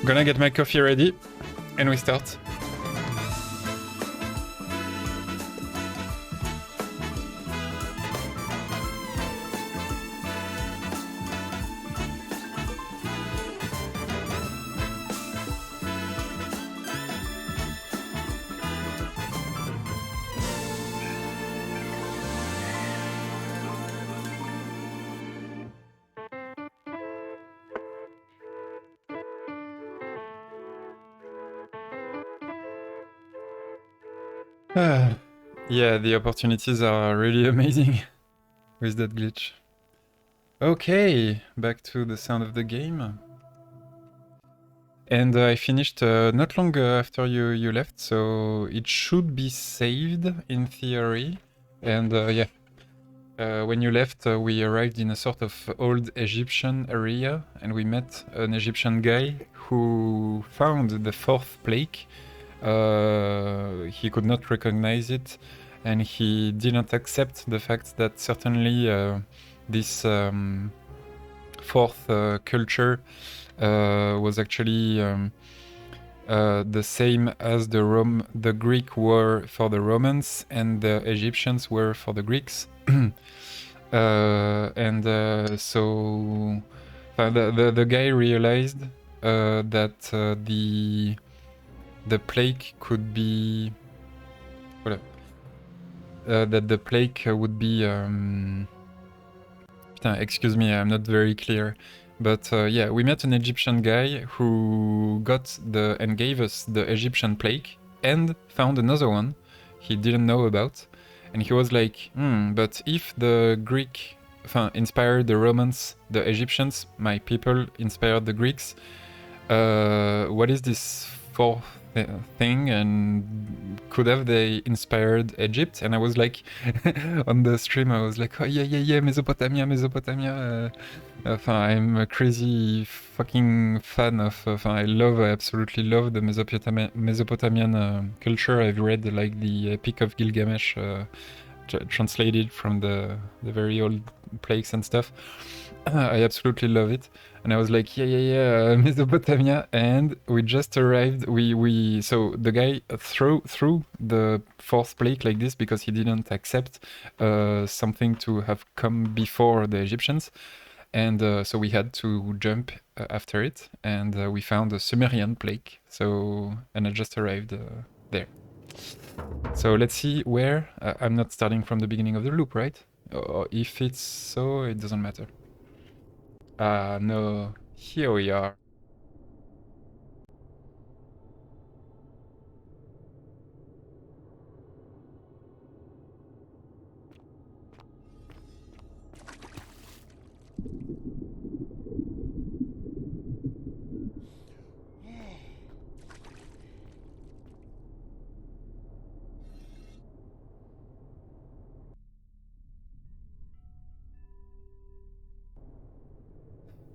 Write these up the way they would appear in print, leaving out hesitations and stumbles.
Gonna get my coffee ready, and we start. Yeah, the opportunities are really amazing with that glitch. Okay, back to the sound of the game. And I finished not long after you left, so it should be saved in theory. And yeah, when you left, we arrived in a sort of old Egyptian area, and we met an Egyptian guy who found the fourth plague. He could not recognize it, and he didn't accept the fact that certainly this fourth culture was actually the same as the Greek were for the Romans and the Egyptians were for the Greeks. So the guy realized that the plague could be that the plague would be excuse me, I'm not very clear, but yeah, we met an Egyptian guy who and gave us the Egyptian plague and found another one he didn't know about, and he was like, but if the Greek inspired the Romans, the Egyptians, my people, inspired the Greeks, what is this fourth thing, and could have they inspired Egypt? And I was like, on the stream, I was like, oh yeah, Mesopotamia. I'm a crazy fucking fan of. I absolutely love the Mesopotamian culture. I've read like the Epic of Gilgamesh, translated from the very old plagues and stuff. I absolutely love it. And I was like, yeah, Mesopotamia. And we just arrived. So the guy threw the fourth plague like this because he didn't accept something to have come before the Egyptians. And so we had to jump after it. And we found a Sumerian plague. And I just arrived there. So let's see where. I'm not starting from the beginning of the loop, right? Or if it's so, it doesn't matter. No, here we are.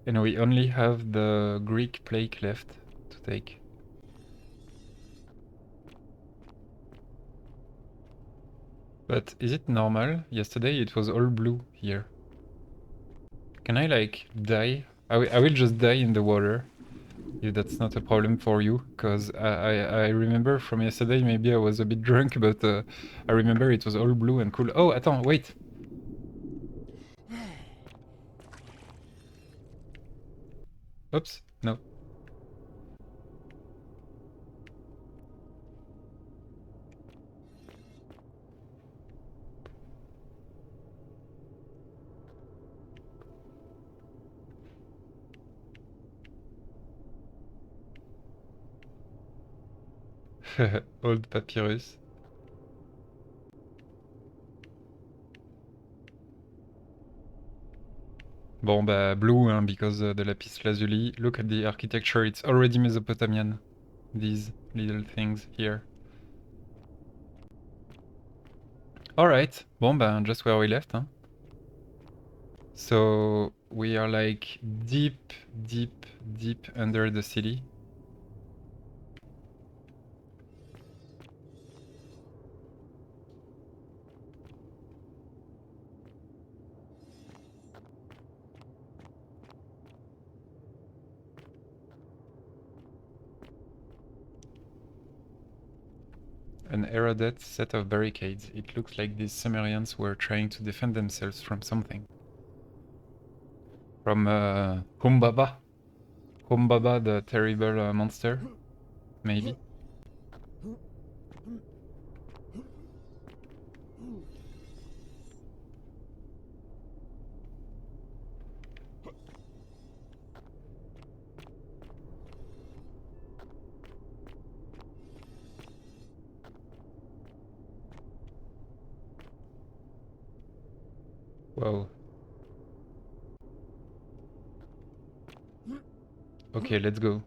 And we only have the Greek plague left to take. But is it normal? Yesterday it was all blue here. Can I like die? I will just die in the water, if that's not a problem for you, because I remember from yesterday, maybe I was a bit drunk, but I remember it was all blue and cool. Oh, attends, wait! Oops, no. Old papyrus. Bon, bah, blue, hein, because the lapis lazuli. Look at the architecture, it's already Mesopotamian. These little things here. Alright, bon, bah, just where we left, huh? So, we are like deep under the city. an erudite set of barricades. It looks like these Sumerians were trying to defend themselves from something. From Humbaba. Humbaba, the terrible monster, maybe. Whoa. Okay, let's go.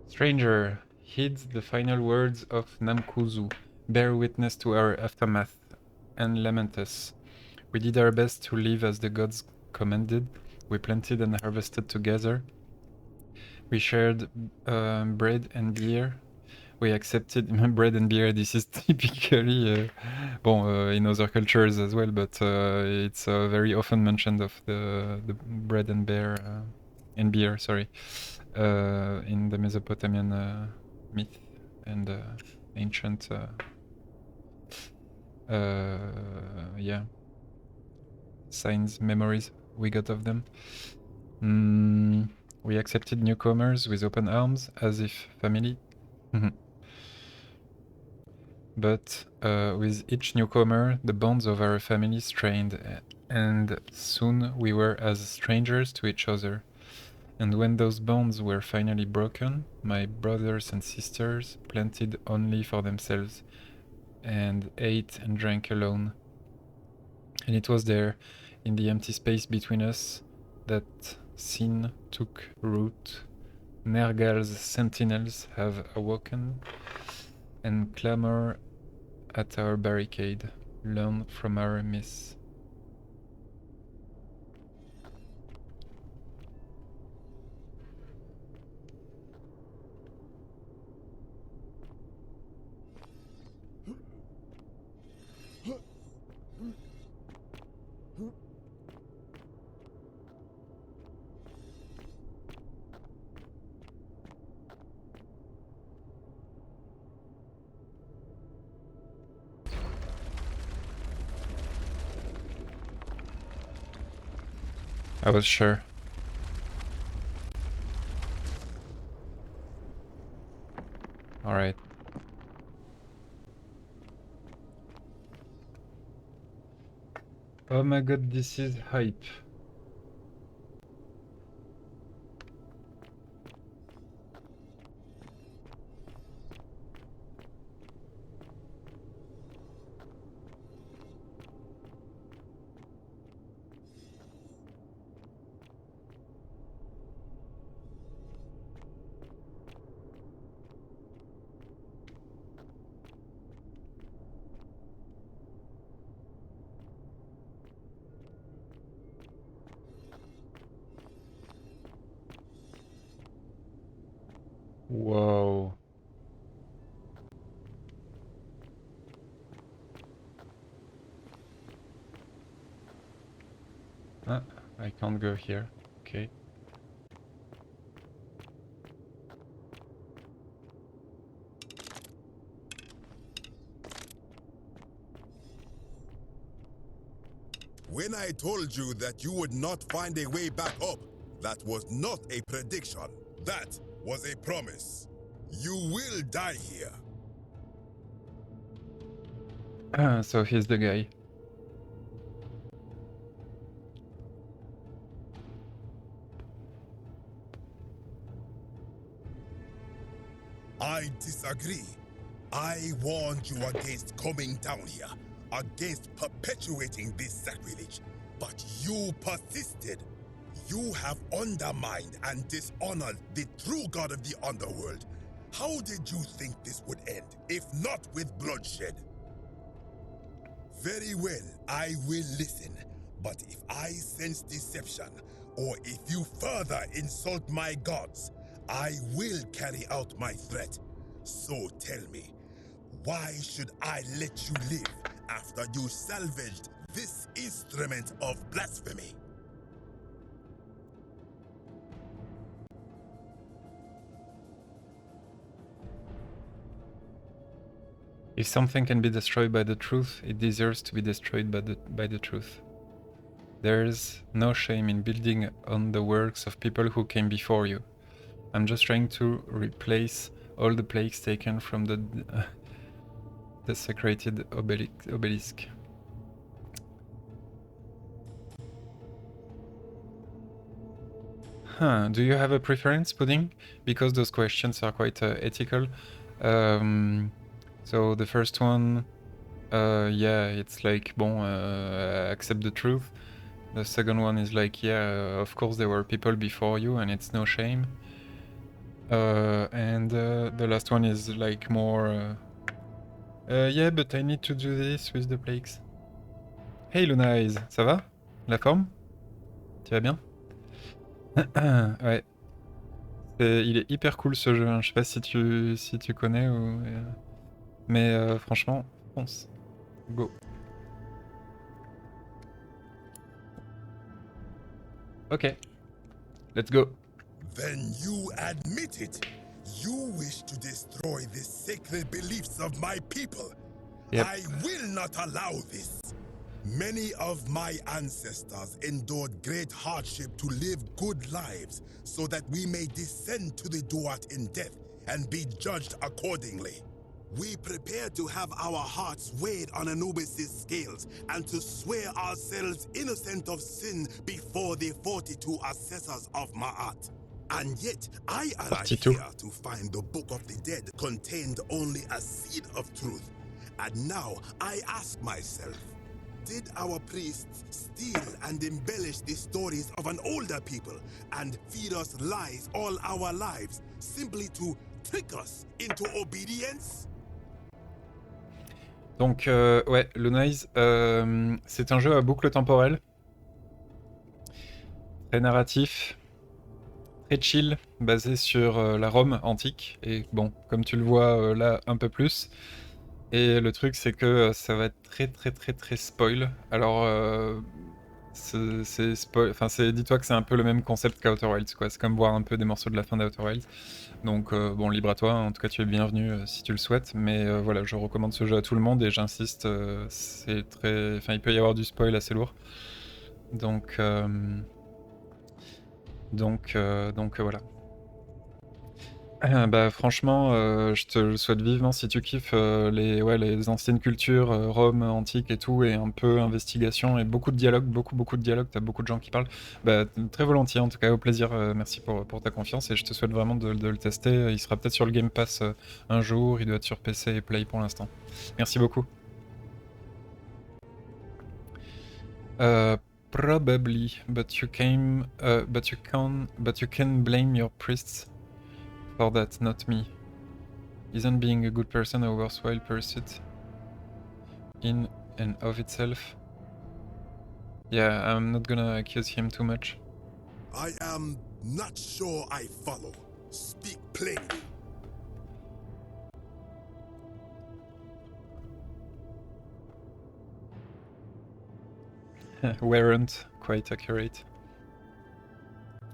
Stranger, heed the final words of Namkuzu. Bear witness to our aftermath and lament us. We did our best to live as the gods commanded. We planted and harvested together. We shared bread and beer. We accepted bread and beer. This is typically, in other cultures as well, but it's very often mentioned of the bread and beer and beer. Sorry, in the Mesopotamian myth and ancient, signs, memories we got of them. We accepted newcomers with open arms, as if family. But with each newcomer, the bonds of our family strained, and soon we were as strangers to each other. And when those bonds were finally broken, my brothers and sisters planted only for themselves, and ate and drank alone. And it was there, in the empty space between us, that sin took root. Nergal's sentinels have awoken and clamor at our barricade. Learn from our miss. I was sure. Alright. Oh my god, this is hype. Whoa. Ah, I can't go here. Okay. When I told you that you would not find a way back up, that was not a prediction. That was a promise. You will die here. So he's the guy. I disagree. I warned you against coming down here, against perpetuating this sacrilege, but you persisted. You have undermined and dishonored the true god of the underworld. How did you think this would end, if not with bloodshed? Very well, I will listen, But if I sense deception, or if you further insult my gods, I will carry out my threat. So tell me, why should I let you live after you salvaged this instrument of blasphemy? If something can be destroyed by the truth, it deserves to be destroyed by the truth. There's no shame in building on the works of people who came before you. I'm just trying to replace all the plagues taken from the desecrated obelisk. Huh, do you have a preference, Pudding? Because those questions are quite ethical. So the first one, yeah, it's like, bon, accept the truth. The second one is like, yeah, of course there were people before you and it's no shame. And the last one is like more, yeah, but I need to do this with the plagues. Hey Luna Eyes, ça va? La forme? Tu vas bien? Ouais. Il est hyper cool ce jeu, hein. Je sais pas si tu connais ou... mais franchement, fonce. Go. Ok. Let's go. Then you admit it. You wish to destroy the sacred beliefs of my people. Yep. I will not allow this. Many of my ancestors endured great hardship to live good lives so that we may descend to the Duat in death and be judged accordingly. We prepare to have our hearts weighed on Anubis' scales and to swear ourselves innocent of sin before the 42 assessors of Ma'at. And yet, I arrived 42. here to find the Book of the Dead contained only a seed of truth. And now I ask myself, did our priests steal and embellish the stories of an older people and feed us lies all our lives simply to trick us into obedience? Donc, ouais, Luna Eyes, c'est un jeu à boucle temporelle. Très narratif. Très chill, basé sur la Rome antique. Et bon, comme tu le vois là, un peu plus. Et le truc, c'est que ça va être très spoil. Alors, c'est spoil. Enfin, dis-toi que c'est un peu le même concept qu'Outer Wilds, quoi. C'est comme voir un peu des morceaux de la fin d'Outer Wilds. Donc, bon, libre à toi. En tout cas, tu es bienvenu si tu le souhaites. Mais voilà, je recommande ce jeu à tout le monde et j'insiste, c'est très. Enfin, il peut y avoir du spoil assez lourd. Donc voilà. Bah franchement, je te le souhaite vivement si tu kiffes les anciennes cultures, Rome antique et tout, et un peu investigation et beaucoup de dialogue, beaucoup de dialogue, t'as beaucoup de gens qui parlent. Bah très volontiers, en tout cas au plaisir, merci pour ta confiance et je te souhaite vraiment de le tester. Il sera peut-être sur le Game Pass un jour, il doit être sur PC et Play pour l'instant. Merci beaucoup. Probably, but you can blame your priests for that, not me. Isn't being a good person a worthwhile pursuit in and of itself? Yeah, I'm not gonna accuse him too much. I am not sure I follow. Speak plainly. Weren't quite accurate.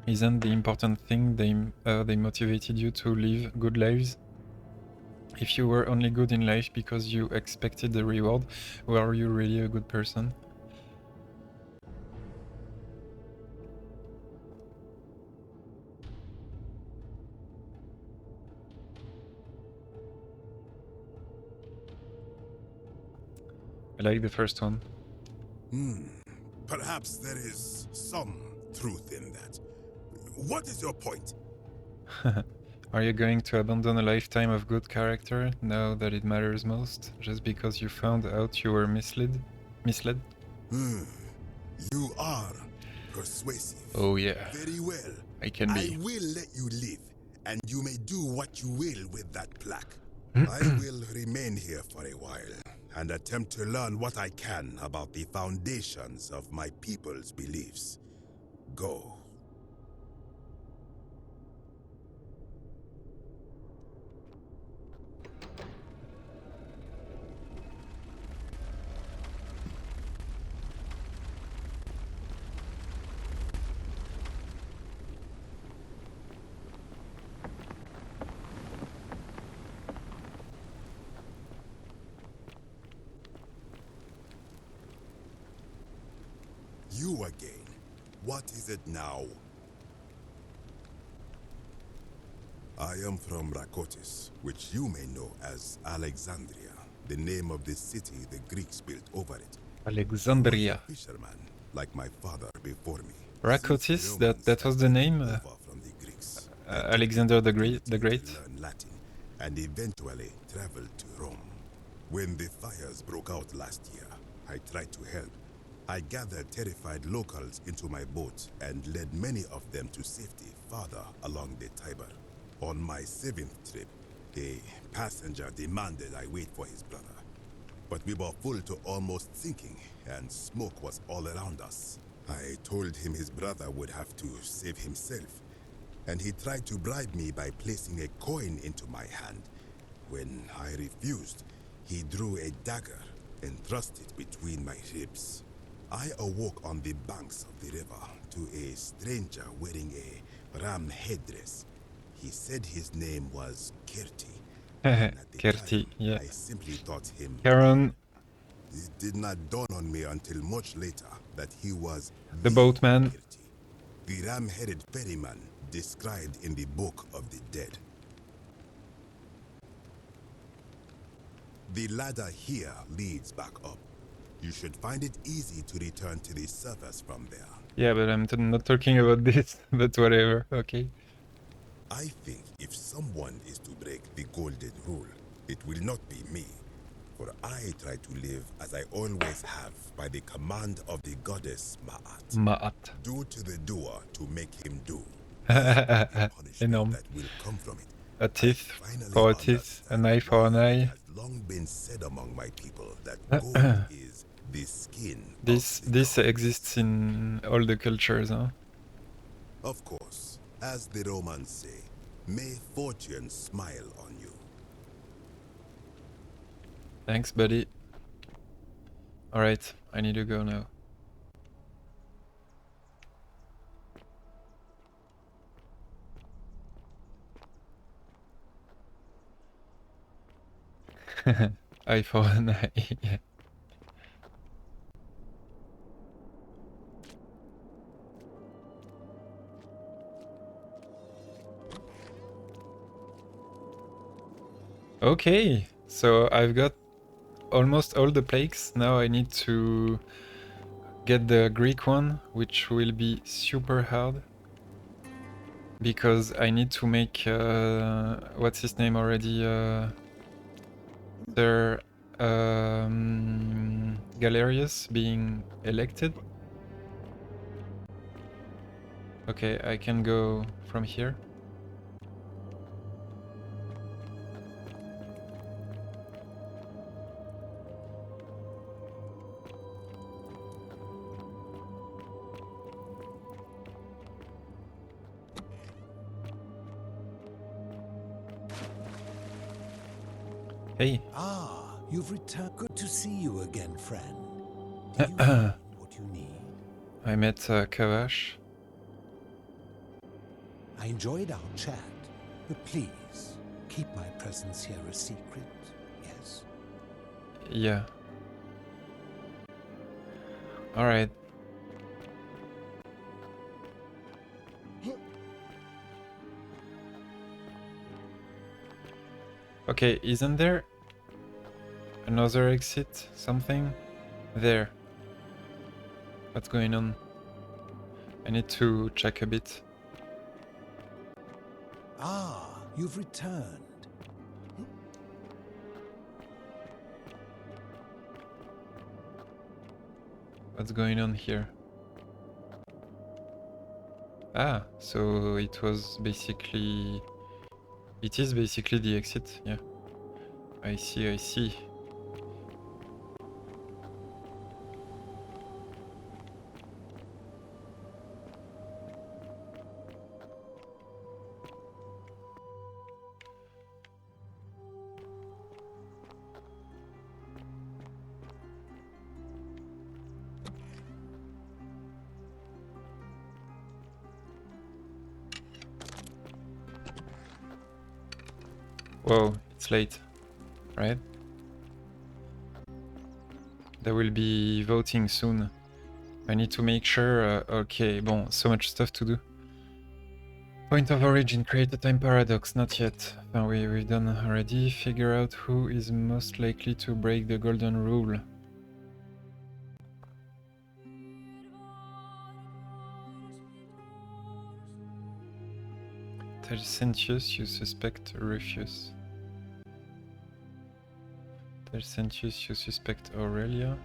Isn't the important thing they motivated you to live good lives? If you were only good in life because you expected the reward, were you really a good person? I like the first one. Perhaps there is some truth in that. What is your point? Are you going to abandon a lifetime of good character now that it matters most, just because you found out you were misled? You are persuasive. Oh yeah. Very well. I can be. I will let you live, and you may do what you will with that plaque. I will remain here for a while, and attempt to learn what I can about the foundations of my people's beliefs. Go. You again. What is it now? I am from Rakotis, which you may know as Alexandria, the name of the city the Greeks built over it. Alexandria. I was a fisherman, like my father before me. Rakotis, that was the name? From the Greeks, Alexander the Great? To learn Latin, and eventually traveled to Rome. When the fires broke out last year, I tried to help. I gathered terrified locals into my boat and led many of them to safety farther along the Tiber. On my 7th trip, a passenger demanded I wait for his brother. But we were full to almost sinking, and smoke was all around us. I told him his brother would have to save himself, and he tried to bribe me by placing a coin into my hand. When I refused, he drew a dagger and thrust it between my ribs. I awoke on the banks of the river to a stranger wearing a ram headdress. He said his name was Kirti. Kerti, yeah. I simply thought him Charon. It did not dawn on me until much later that he was The boatman. Kirti, the ram-headed ferryman described in the Book of the Dead. The ladder here leads back up. You should find it easy to return to the surface from there. Yeah, but I'm not talking about this, but whatever, okay. I think if someone is to break the golden rule, it will not be me. For I try to live as I always have by the command of the goddess Ma'at. Ma'at. Do to the doer to make him do. Énorme. That will come from it. A teeth for a teeth, an eye for an eye. It has long been said among my people that gold is the skin This exists in all the cultures, huh? Of course, as the Romans say, may fortune smile on you. Thanks, buddy. Alright, I need to go now. Eye for an eye, yeah. Okay, so I've got almost all the plagues. Now I need to get the Greek one, which will be super hard. Because I need to make, what's his name already? Sir Galerius being elected. Okay, I can go from here. Hey. Ah, you've returned. Good to see you again, friend. Do you find what you need? I met Kavash. I enjoyed our chat, but please, keep my presence here a secret, yes? Yeah. Alright. Okay, isn't there another exit? Something? There. What's going on? I need to check a bit. Ah, you've returned. What's going on here? Ah, so it was basically... It is basically the exit, yeah. I see, I see. Whoa, it's late, right? There will be voting soon. I need to make sure... okay, bon, so much stuff to do. Point of origin, create a time paradox, not yet. We've done already. Figure out who is most likely to break the golden rule. Tell Sentius you suspect Rufus. Tell Sentius you suspect Aurelia.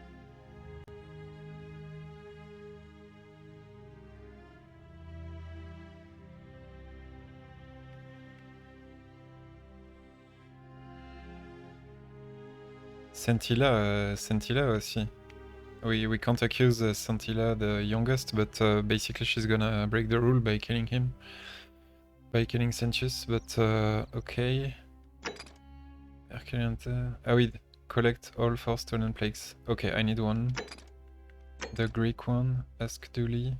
Scintilla aussi. We can't accuse Scintilla the youngest, but basically she's gonna break the rule by killing him. By killing Sentius, but okay. Herculean... ah oui, collect all 4 stolen plagues. Okay, I need one. The Greek one, ask Dooley.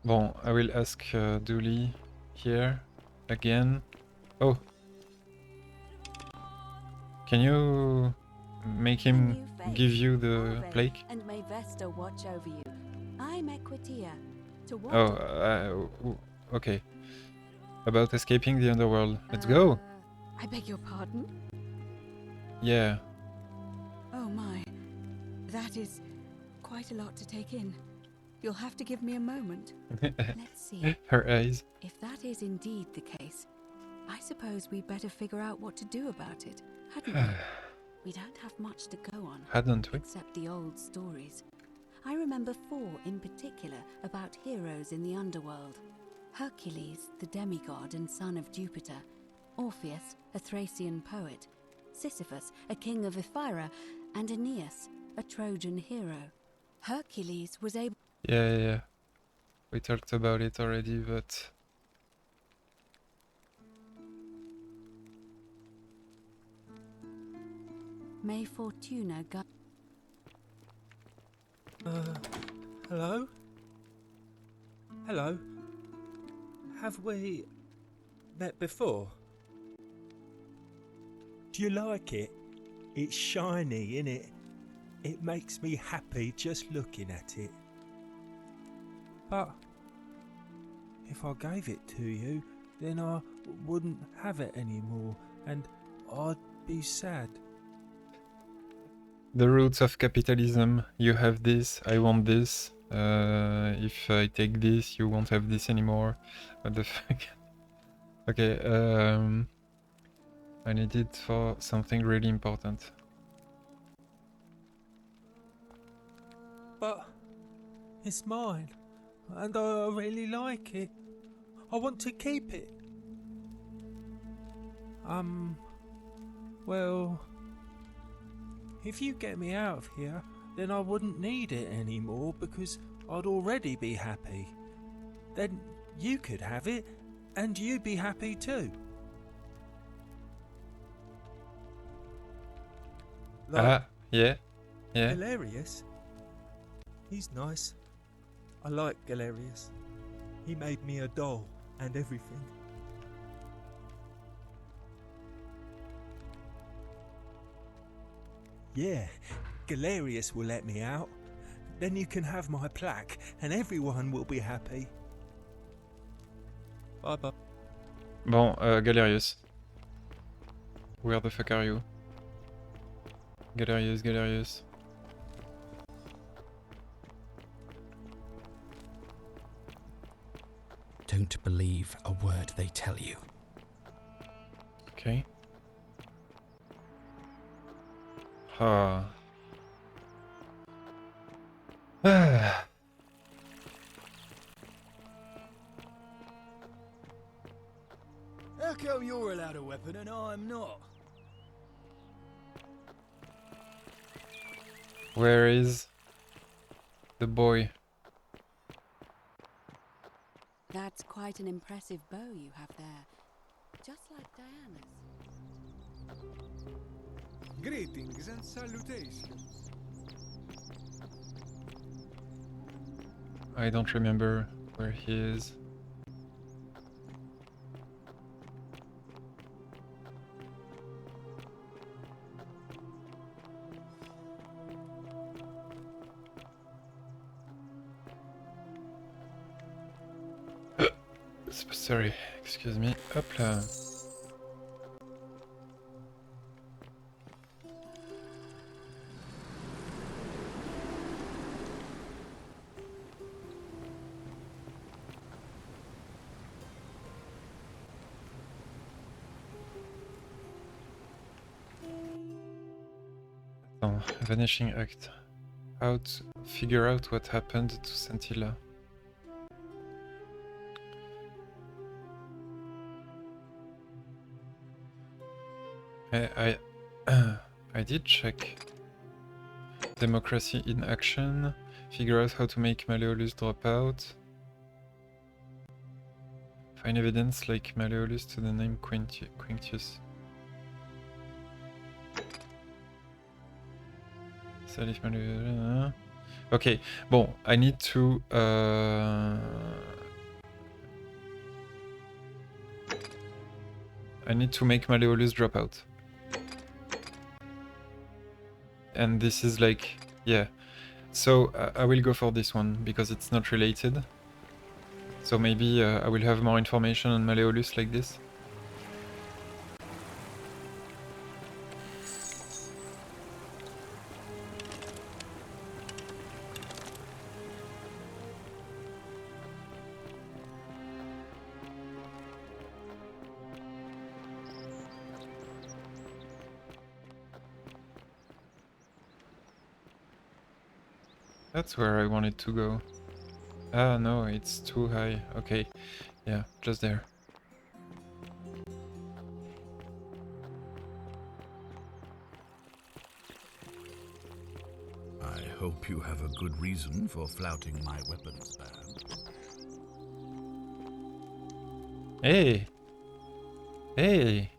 Bon, I will ask Dooley here again. Oh! Can you make him give you the plague? And may Vesta watch over you. I'm Equitia. To what? Oh, okay. About escaping the underworld. Let's go! I beg your pardon? Yeah. Oh my. That is quite a lot to take in. You'll have to give me a moment. Let's see. Her eyes. If that is indeed the case, I suppose we'd better figure out what to do about it, hadn't we? We don't have much to go on. Hadn't we? Except the old stories. I remember 4 in particular about heroes in the underworld. Hercules, the demigod and son of Jupiter. Orpheus, a Thracian poet. Sisyphus, a king of Ephyra. And Aeneas, a Trojan hero. Hercules was able... Yeah. We talked about it already, but... May Fortuna guide... Hello? Hello? Have we met before? Do you like it? It's shiny, innit? It makes me happy just looking at it. But if I gave it to you, then I wouldn't have it anymore, and I'd be sad. The roots of capitalism. You have this, I want this. If I take this, you won't have this anymore. What the fuck? Okay, I need it for something really important. But it's mine, and I really like it. I want to keep it. Well, if you get me out of here, then I wouldn't need it anymore because I'd already be happy. Then you could have it, and you'd be happy too. Yeah. Galerius? He's nice. I like Galerius. He made me a doll and everything. Yeah, Galerius will let me out. Then you can have my plaque and everyone will be happy. Bye bye. Bon, Galerius. Where the fuck are you? Galerius. Don't believe a word they tell you. Okay. Ah. How come you're allowed a weapon and I'm not? Where is the boy? That's quite an impressive bow you have there. Just like Diana's. Greetings and salutations. I don't remember where he is. Sorry, excuse me. Hop là. Attends, Vanishing Act. How to figure out what happened to Scintilla. I I did check. Democracy in action. Figure out how to make Malleolus drop out. Find evidence like Malleolus to the name Quinctius. Salif Malleolus. Okay, bon, I need to make Malleolus drop out. And this is like, yeah. So I will go for this one because it's not related. So maybe I will have more information on Malleolus like this. That's where I wanted to go. Ah, no, it's too high. Okay, yeah, just there. I hope you have a good reason for flouting my weapons ban. Hey! Hey!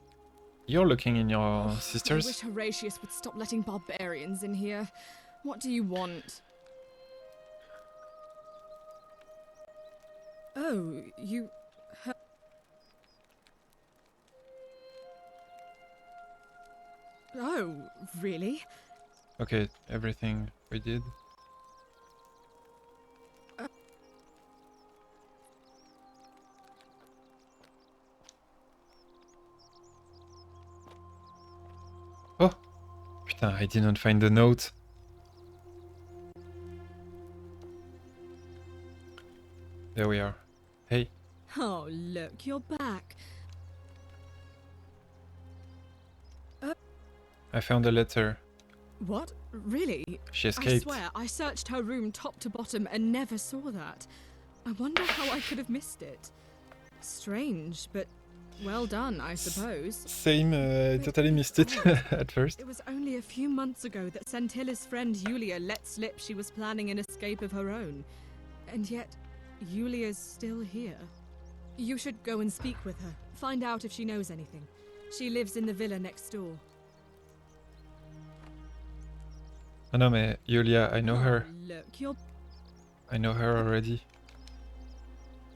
You're looking in your I sisters? wish Horatius would stop letting barbarians in here. What do you want? Oh, you... Oh, really? Okay, everything we did. Oh! Putain, I didn't find the note. There we are. Hey. Oh, look, you're back. I found a letter. What? Really? She I escaped. swear, I searched her room top to bottom and never saw that. I wonder how I could have missed it. Strange, but well done, I suppose. Same, totally missed it at first. It was only a few months ago that Scintilla's friend Yulia let slip she was planning an escape of her own. And yet, Yulia's still here. You should go and speak with her. Find out if she knows anything. She lives in the villa next door. Oh no, mais Yulia, I know her. Look, you're... I know her already.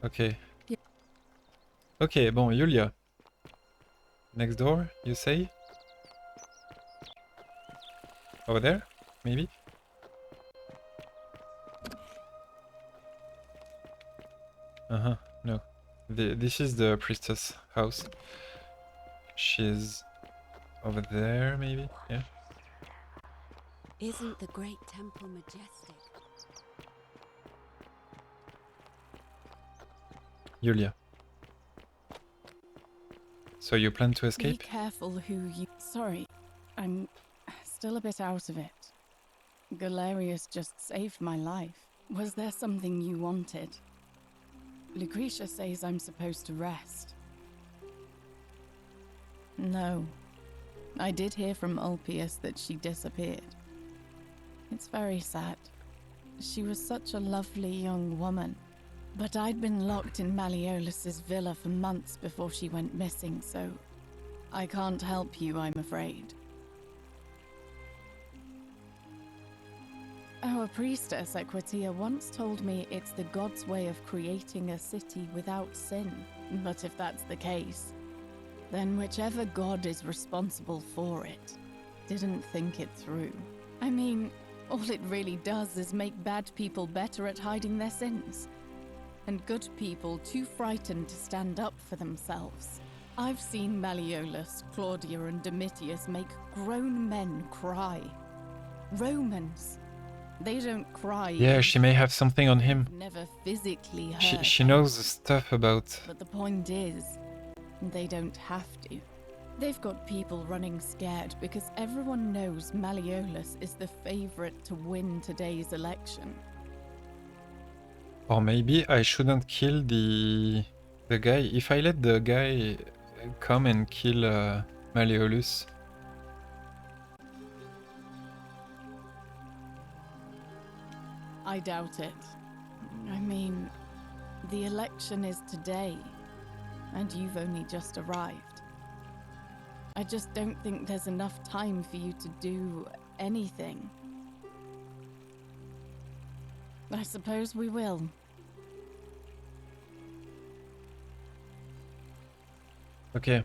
Okay. Yeah. Okay, bon, Yulia. Next door, you say? Over there? Maybe? Uh-huh, no. This is the priestess house. She's over there, maybe? Yeah. Isn't the great temple majestic? Yulia. So you plan to Be escape? careful who you... Sorry, I'm still a bit out of it. Galerius just saved my life. Was there something you wanted? Lucretia says I'm supposed to rest. No. I did hear from Ulpius that she disappeared. It's very sad. She was such a lovely young woman. But I'd been locked in Malleolus's villa for months before she went missing, so I can't help you, I'm afraid. Our priestess, Equitia, once told me it's the god's way of creating a city without sin. But if that's the case, then whichever god is responsible for it didn't think it through. I mean, all it really does is make bad people better at hiding their sins, and good people too frightened to stand up for themselves. I've seen Malleolus, Claudia, and Domitius make grown men cry. Romans, they don't cry. Yeah, she may have something on him. Never physically hurt She them. knows stuff about... But the point is, they don't have to. They've got people running scared because everyone knows Malleolus is the favorite to win today's election. Or maybe I shouldn't kill the guy. If I let the guy come and kill Malleolus... I doubt it. I mean, the election is today, and you've only just arrived. I just don't think there's enough time for you to do anything. I suppose we will. Okay.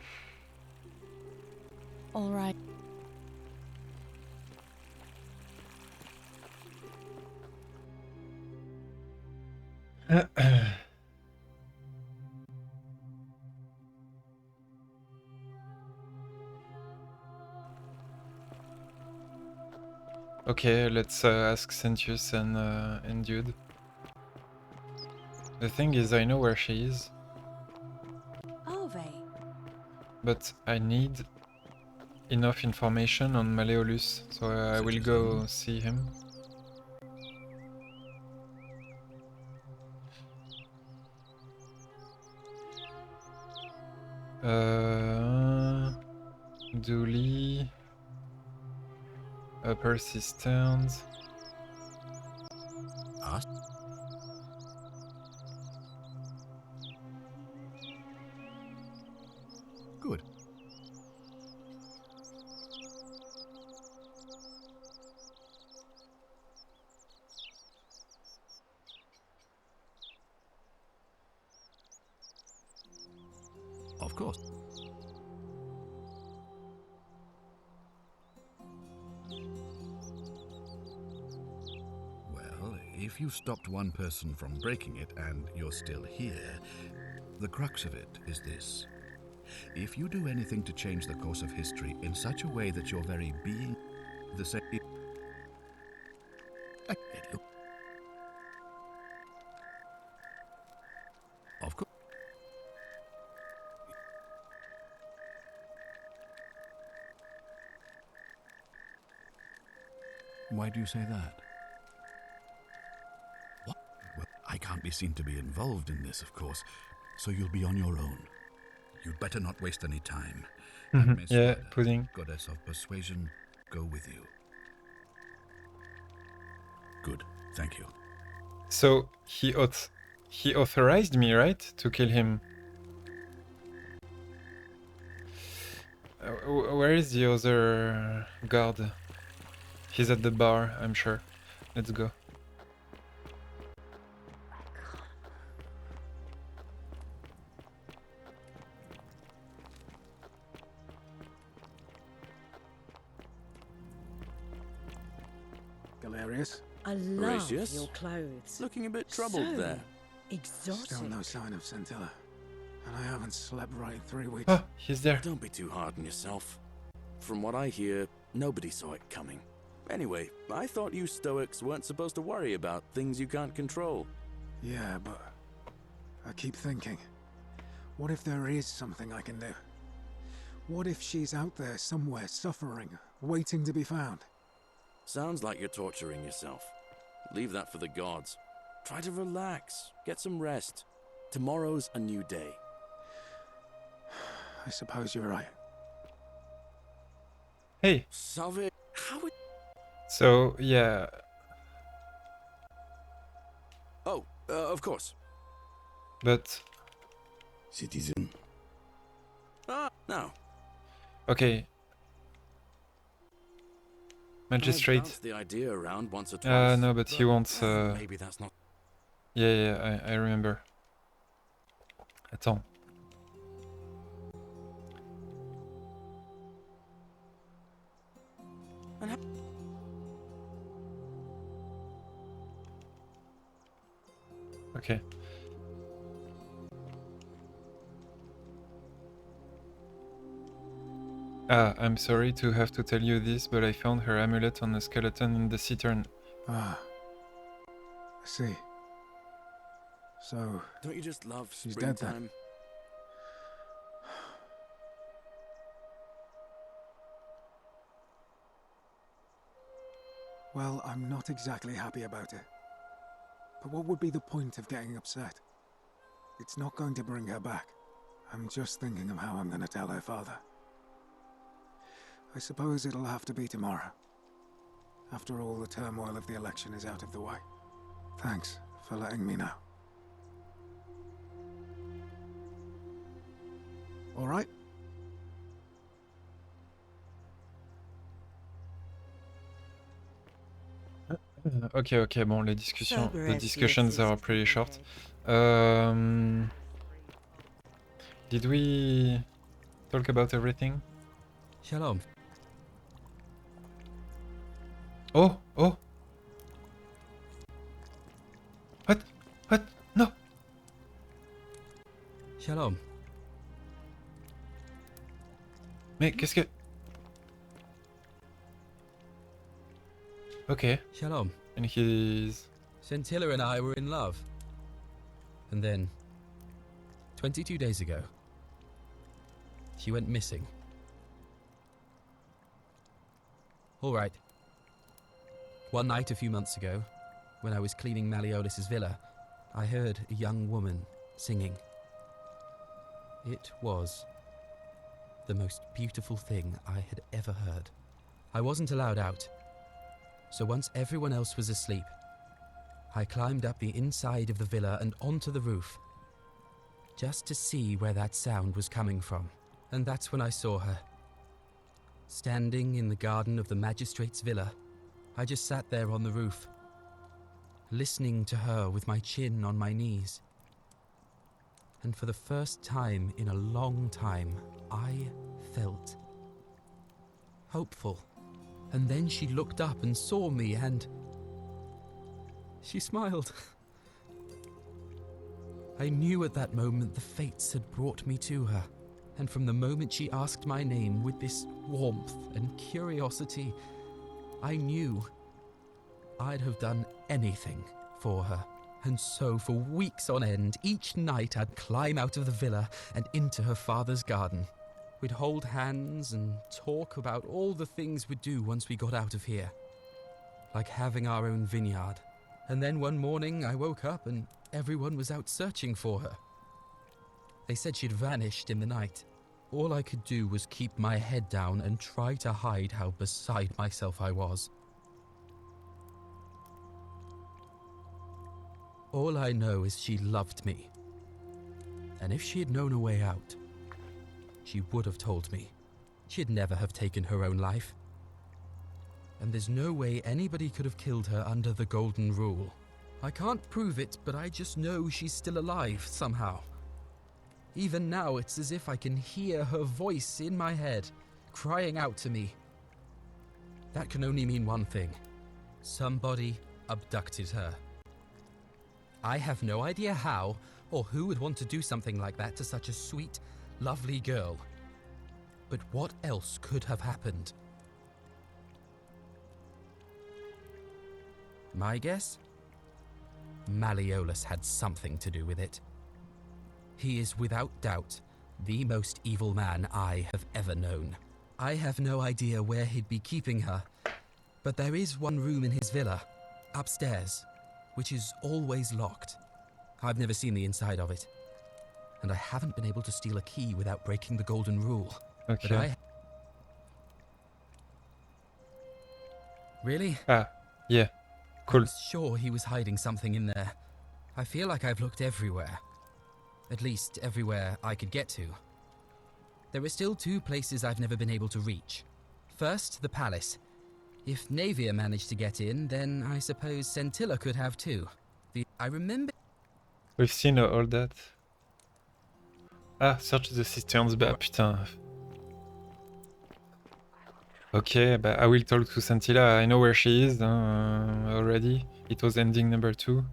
All right. Okay, let's ask Sentius and Dude. The thing is, I know where she is, Are they? but I need enough information on Malleolus, so I will go see him. Dooley... Upper Cisterns... Us? Good. Of course. Well, if you stopped one person from breaking it and you're still here, the crux of it is this. If you do anything to change the course of history in such a way that your very being the same... Of course. Why do you say that? What? Well, I can't be seen to be involved in this, of course, so you'll be on your own. You'd better not waste any time. And Miss Yeah, Ryder, Pudding. Goddess of Persuasion, go with you. Good, thank you. So he authorized me, right, to kill him? Where is the other guard? He's at the bar, I'm sure. Let's go. Galerius? I love Horatius? your clothes. Looking a bit troubled So there. Exotic. Still no sign of Scintilla. And I haven't slept right in 3 weeks. Oh, he's there. Don't be too hard on yourself. From what I hear, nobody saw it coming. Anyway, I thought you Stoics weren't supposed to worry about things you can't control. Yeah, but I keep thinking, what if there is something I can do? What if she's out there somewhere suffering, waiting to be found? Sounds like you're torturing yourself. Leave that for the gods. Try to relax, get some rest. Tomorrow's a new day. I suppose you're right. Hey. Salve, how it... So, yeah. Oh, of course. But... Citizen. Ah, now. Okay. Magistrate. I've bounced the idea around once or twice. No, but he wants... Maybe that's not... Yeah, I remember. Attends. Okay. I'm sorry to have to tell you this, but I found her amulet on a skeleton in the cistern. Ah. I see. So... Don't you just love she's dead then? springtime? Well, I'm not exactly happy about it. But what would be the point of getting upset? It's not going to bring her back. I'm just thinking of how I'm going to tell her father. I suppose it'll have to be tomorrow. After all, the turmoil of the election is out of the way. Thanks for letting me know. All right? Okay, bon, the discussions are pretty short. Did we talk about everything? Shalom. Oh! What? No! Shalom. Mais qu'est-ce que... Okay. Shalom. And he's... Scintilla and I were in love. And then, 22 days ago, she went missing. All right. One night a few months ago, when I was cleaning Malleolus's villa, I heard a young woman singing. It was the most beautiful thing I had ever heard. I wasn't allowed out, so once everyone else was asleep, I climbed up the inside of the villa and onto the roof, just to see where that sound was coming from. And that's when I saw her. Standing in the garden of the magistrate's villa, I just sat there on the roof, listening to her with my chin on my knees. And for the first time in a long time, I felt hopeful. And then she looked up and saw me and she smiled. I knew at that moment the fates had brought me to her. And from the moment she asked my name with this warmth and curiosity, I knew I'd have done anything for her. And so for weeks on end, each night I'd climb out of the villa and into her father's garden. We'd hold hands and talk about all the things we'd do once we got out of here. Like having our own vineyard. And then one morning I woke up and everyone was out searching for her. They said she'd vanished in the night. All I could do was keep my head down and try to hide how beside myself I was. All I know is she loved me. And if she had known a way out, she would have told me. She'd never have taken her own life. And there's no way anybody could have killed her under the Golden Rule. I can't prove it, but I just know she's still alive somehow. Even now, it's as if I can hear her voice in my head, crying out to me. That can only mean one thing. Somebody abducted her. I have no idea how, or who would want to do something like that to such a sweet, lovely girl. But what else could have happened? My guess? Malleolus had something to do with it. He is without doubt the most evil man I have ever known. I have no idea where he'd be keeping her, but there is one room in his villa, upstairs, which is always locked. I've never seen the inside of it, and I haven't been able to steal a key without breaking the Golden Rule. Okay. Really? Yeah. Cool. I'm sure he was hiding something in there. I feel like I've looked everywhere. At least everywhere I could get to. There are still two places I've never been able to reach. First, the palace. If Navia managed to get in, then I suppose Scintilla could have too. I remember... We've seen all that. Ah, search the cisterns. Bah putain. Okay, but I will talk to Scintilla. I know where she is already. It was ending number 2.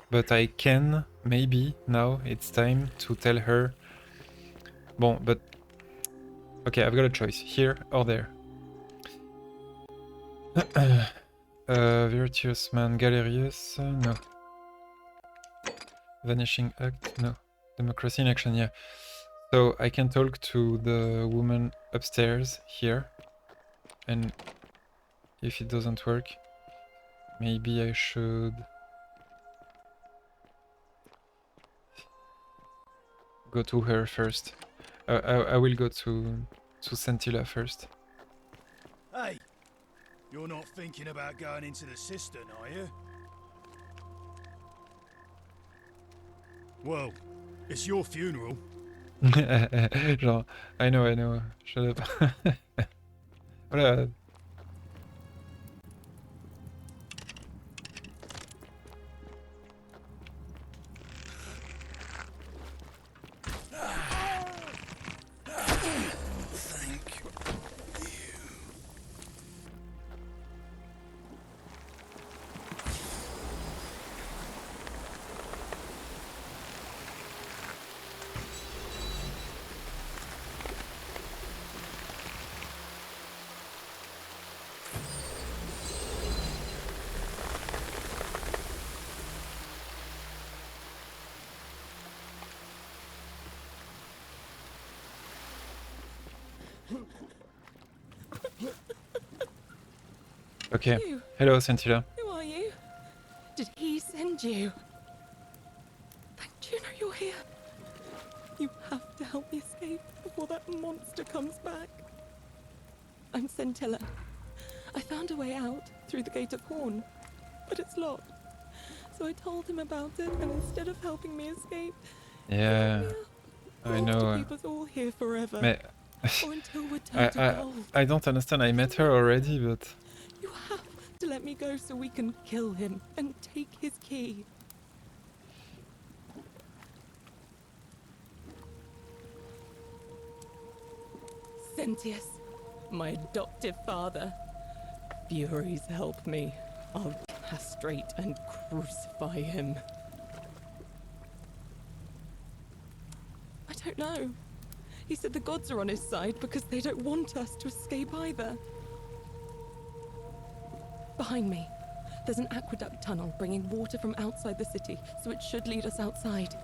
But I can, maybe, now it's time to tell her. Bon, but... Okay, I've got a choice. Here or there. Virtuous man, Galerius, no. Vanishing act, no. Democracy in action, yeah. So I can talk to the woman upstairs here. And if it doesn't work, maybe I should go to her first. I will go to Scintilla first. Hey, you're not thinking about going into the cistern, are you? Well, it's your funeral. Genre, I know, shut up. Voilà. Okay. You. Hello, Scintilla. Who are you? Did he send you? Thank Juno you're here. You have to help me escape before that monster comes back. I'm Scintilla. I found a way out through the Gate of Horn, but it's locked. So I told him about it, and instead of helping me escape, Yeah, I know. to keep us all here forever. Mais or until we're turned to gold. I don't understand. I met her already, but You have to let me go so we can kill him and take his key. Sentius, my adoptive father. Furies help me. I'll castrate and crucify him. I don't know. He said the gods are on his side because they don't want us to escape either. Behind me, there's an aqueduct tunnel bringing water from outside the city, so it should lead us outside.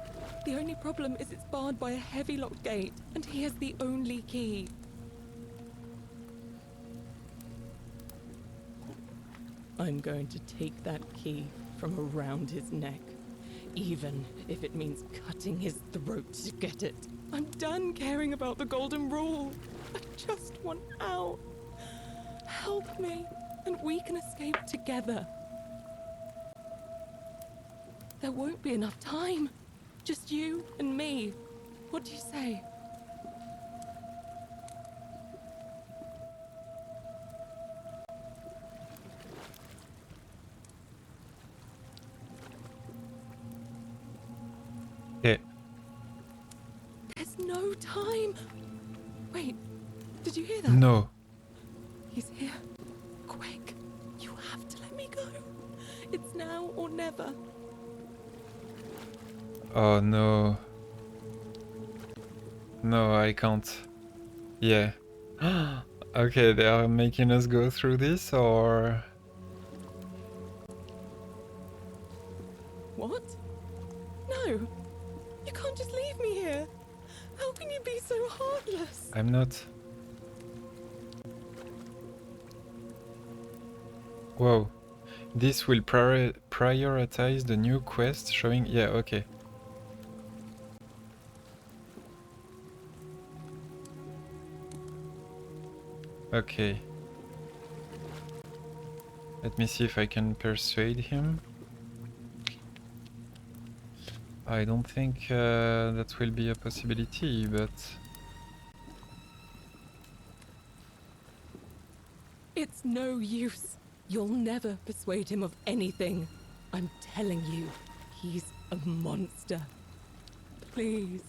The only problem is it's barred by a heavy locked gate, and he has the only key. I'm going to take that key from around his neck, even if it means cutting his throat to get it. I'm done caring about the golden rule. I just want out. Help me, and we can escape together. There won't be enough time. Just you and me. What do you say? yeah. There's no time. Wait, did you hear that? No. He's here. Quick, you have to let me go. It's now or never. Oh no. No, I can't. Yeah. Okay, they are making us go through this, or... What? No, you can't just leave me here. How can you be so heartless? I'm not. Whoa. This will prioritize the new quest showing... Yeah, okay. Okay. Let me see if I can persuade him. I don't think that will be a possibility, but... It's no use. You'll never persuade him of anything. I'm telling you, he's a monster. Please.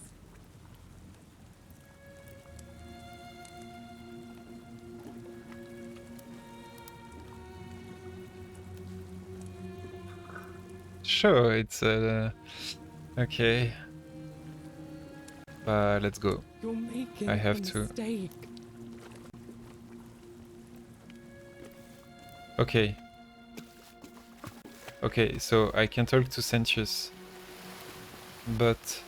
Sure, it's okay. Let's go. You're making I have a to. mistake. Okay. Okay, so I can talk to Sentius, but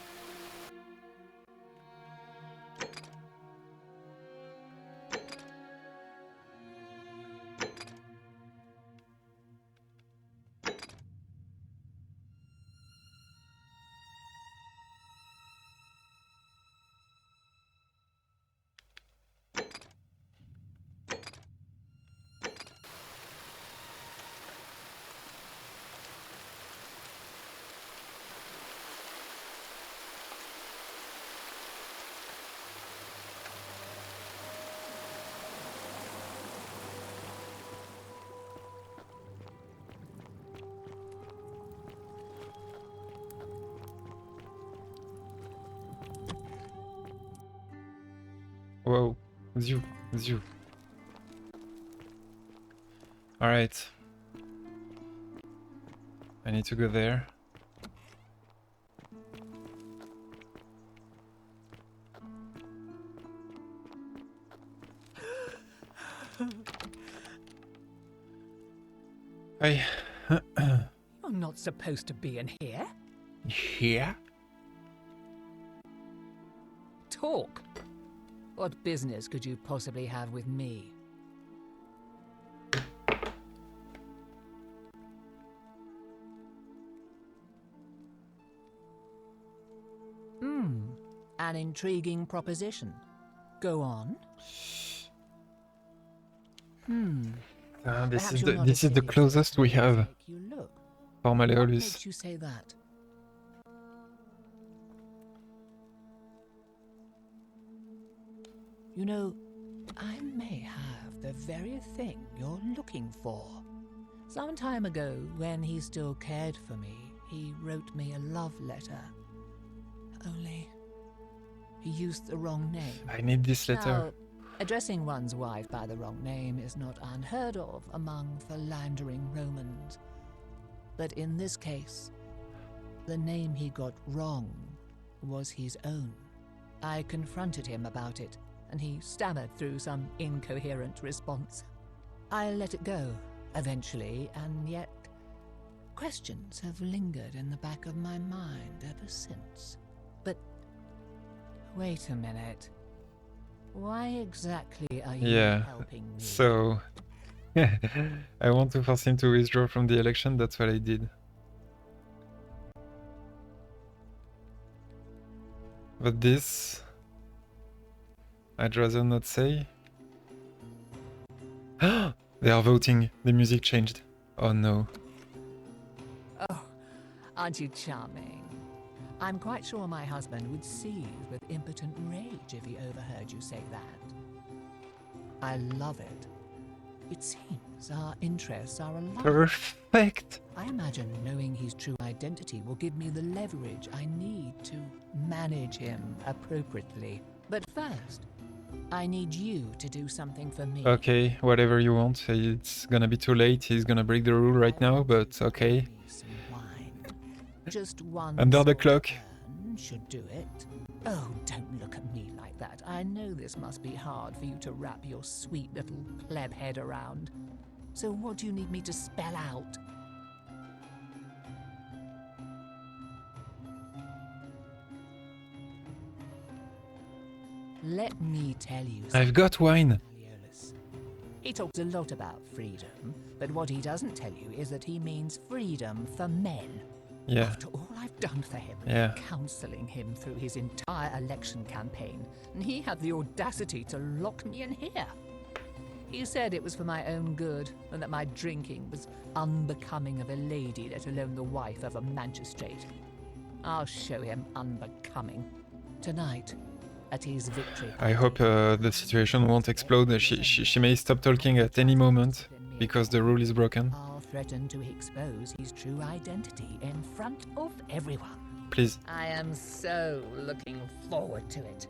whoa, zoo. Alright. I need to go there. Hi. You're not supposed to be in here. Here? Talk. What business could you possibly have with me? An intriguing proposition. Go on. This Perhaps is you're the not this as is the silly as closest we have you look. for What Malleolus. makes you say that? You know, I may have the very thing you're looking for. Some time ago, when he still cared for me, he wrote me a love letter. Only, he used the wrong name. I need this letter. Now, addressing one's wife by the wrong name is not unheard of among philandering Romans. But in this case, the name he got wrong was his own. I confronted him about it, and he stammered through some incoherent response. I let it go, eventually, and yet questions have lingered in the back of my mind ever since. But wait a minute. Why exactly are you helping me? So I want to force him to withdraw from the election, that's what I did. But this I'd rather not say. They are voting. The music changed. Oh no. Oh, aren't you charming? I'm quite sure my husband would seethe with impotent rage if he overheard you say that. I love it. It seems our interests are aligned. Perfect. I imagine knowing his true identity will give me the leverage I need to manage him appropriately. But first, I need you to do something for me. Okay, whatever you want. It's gonna be too late. He's gonna break the rule right now, but okay. Just one Under the sort of clock. urn should do it. Oh, don't look at me like that. I know this must be hard for you to wrap your sweet little pleb head around. So what do you need me to spell out? Let me tell you something. I've got wine. He talks a lot about freedom, but what he doesn't tell you is that he means freedom for men. Yeah. After all I've done for him, Yeah. counseling him through his entire election campaign, and he had the audacity to lock me in here. He said it was for my own good, and that my drinking was unbecoming of a lady, let alone the wife of a magistrate. I'll show him unbecoming. Tonight, at his victory. I hope the situation won't explode. She may stop talking at any moment because the rule is broken. I'll threaten to expose his true identity in front of everyone. Please. I am so looking forward to it.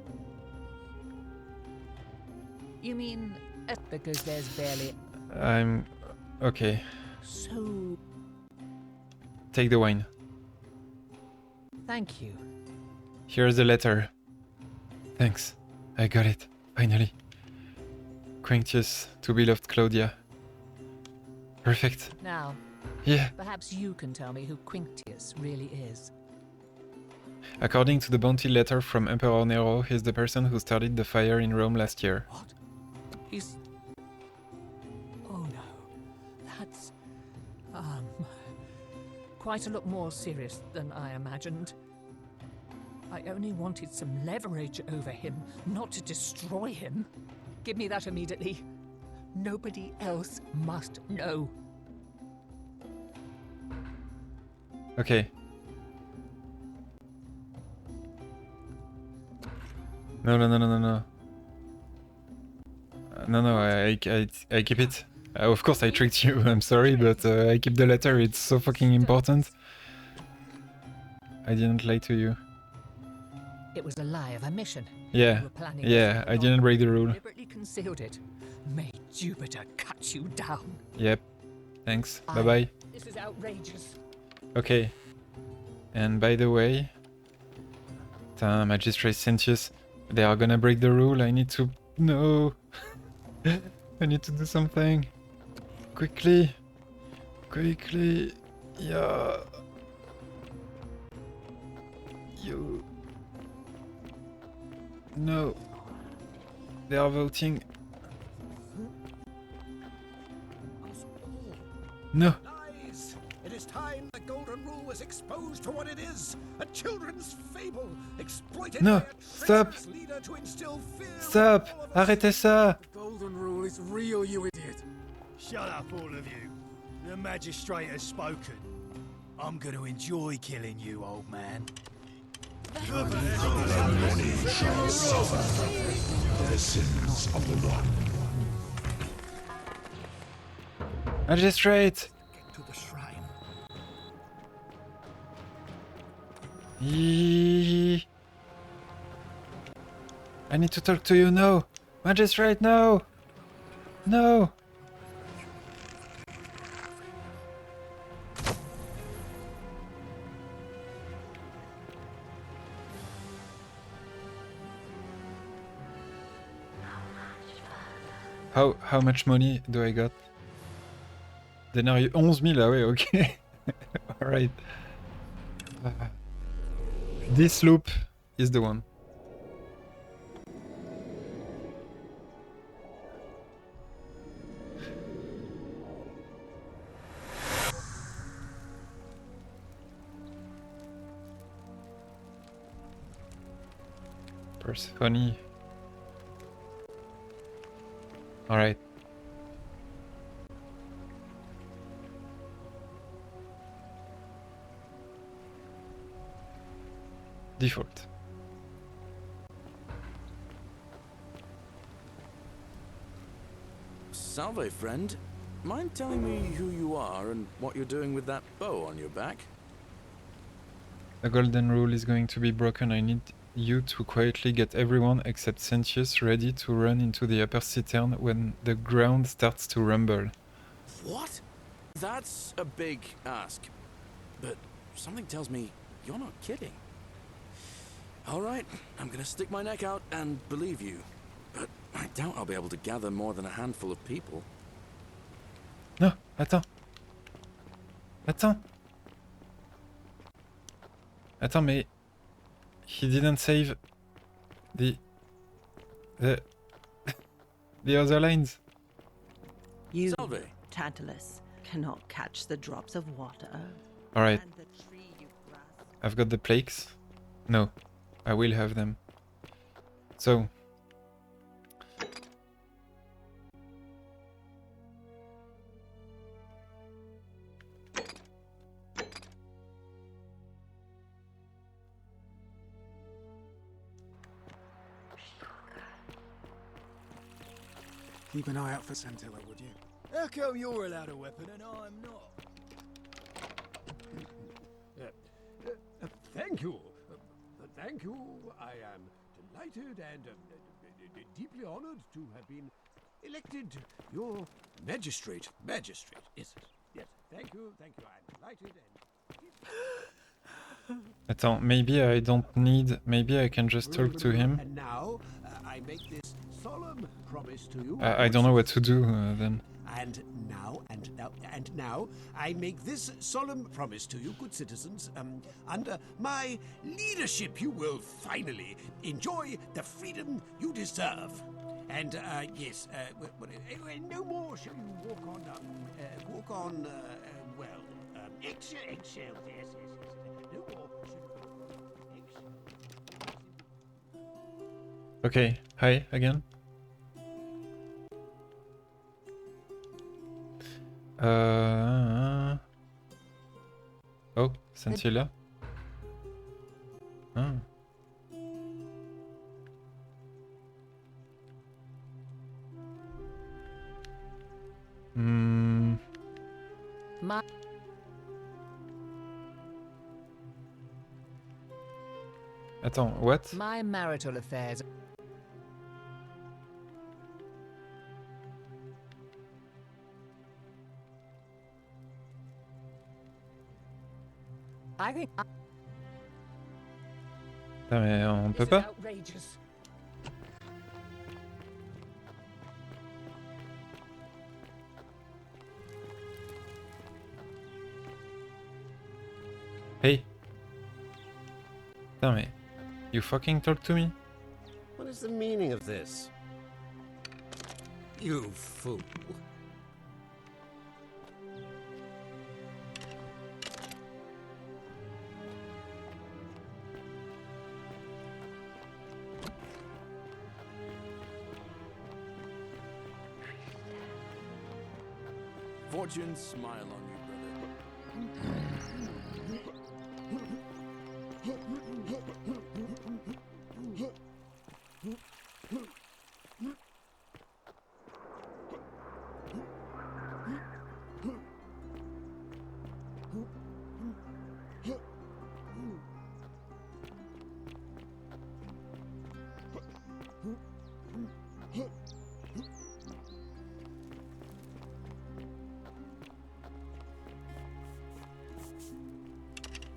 You mean because there's barely... I'm... okay. So... Take the wine. Thank you. Here's the letter. Thanks. I got it. Finally. Quinctius to beloved Claudia. Perfect. Now, yeah. Perhaps you can tell me who Quinctius really is. According to the bounty letter from Emperor Nero, he's the person who started the fire in Rome last year. What? He's... Oh no. That's... quite a lot more serious than I imagined. I only wanted some leverage over him, not to destroy him. Give me that immediately. Nobody else must know. Okay. No. No, I keep it. Of course I tricked you, I'm sorry, but I keep the letter, it's so fucking important. I didn't lie to you. It was a lie of a mission. Yeah, I didn't break the rule. Deliberately concealed it. May Jupiter cut you down. Yep. Thanks. Bye-bye. This is outrageous. Okay. And by the way... Magistrate Sentius, they are gonna break the rule, I need to... No! I need to do something. Quickly. Yeah. You... No. They are voting. No. Lies! It is time the Golden Rule was exposed for what it is. A children's fable exploited No. by a Stop. treacherous leader to instill fear. Stop. Arrêtez ça. The Golden Rule is real, you idiot. Shut up, all of you. The magistrate has spoken. I'm going to enjoy killing you, old man. Many shall suffer the sins of the one. Magistrate. To the shrine. I need to talk to you, no! Magistrate, no! No! How much money do I got? Denarii 11 000, ah ouais, ok. Alright. This loop is the one. Persephone. Alright. Default. Salve, friend. Mind telling me who you are and what you're doing with that bow on your back? The golden rule is going to be broken. I need you to quietly get everyone except Sentius ready to run into the upper citern when the ground starts to rumble. What? That's a big ask. But something tells me you're not kidding. Alright, I'm gonna stick my neck out and believe you. But I doubt I'll be able to gather more than a handful of people. No, attends. Attends, mais... He didn't save... the other lines. You, Salve. Tantalus, cannot catch the drops of water. Alright. And the tree you grasp. I've got the plaques. No, I will have them. So... keep an eye out for Scintilla, would you? How come you're allowed a weapon and I'm not? Thank you. Thank you. I am delighted and deeply honored to have been elected your magistrate. Magistrate, yes. Yes, thank you. I'm delighted and... Attends, maybe I don't need... Maybe I can just talk to him. And now, I make this solemn promise to you. I don't know what to do then. And now, I make this solemn promise to you, good citizens. Under my leadership, you will finally enjoy the freedom you deserve. And yes, no more shall you walk on, eggshells. Yes. No more shall you Okay, hi again. Oh, Scintilla. Ah. Attends, what? My marital affairs. I think. Putain, mais on peut pas? Outrageous. Hey. Putain, mais you fucking talk to me? What is the meaning of this? You fool. Fortune smile on you, brother.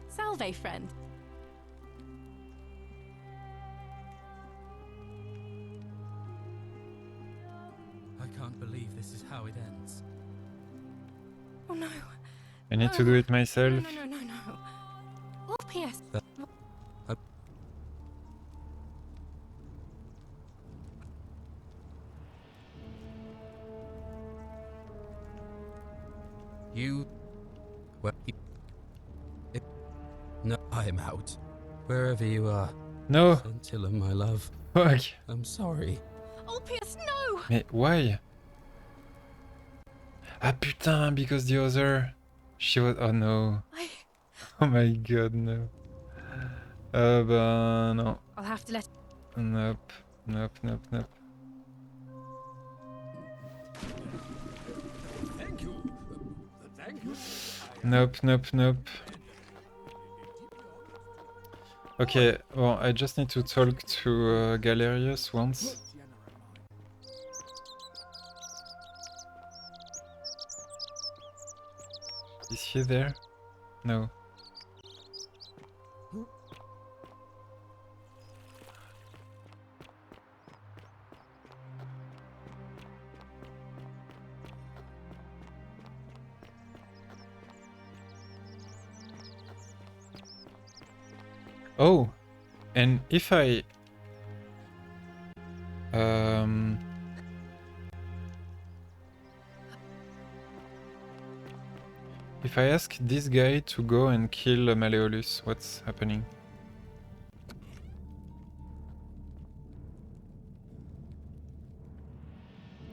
Salve, friend. I can't believe this is how it ends. Oh no. I need to do it myself. No. Well, P.S. You... Well, no, I'm out. Wherever you are. No. Scintilla, my love. Fuck. I'm sorry. Oh, P.S. No! Mais why? Ah putain, because the other... She was... Oh no. Oh my god, no. Bah non. I'll have to let... Nope. Thank you. Nope. Okay, well, I just need to talk to Galerius once. Is he there? No. Oh, and if I ask this guy to go and kill Malleolus, what's happening?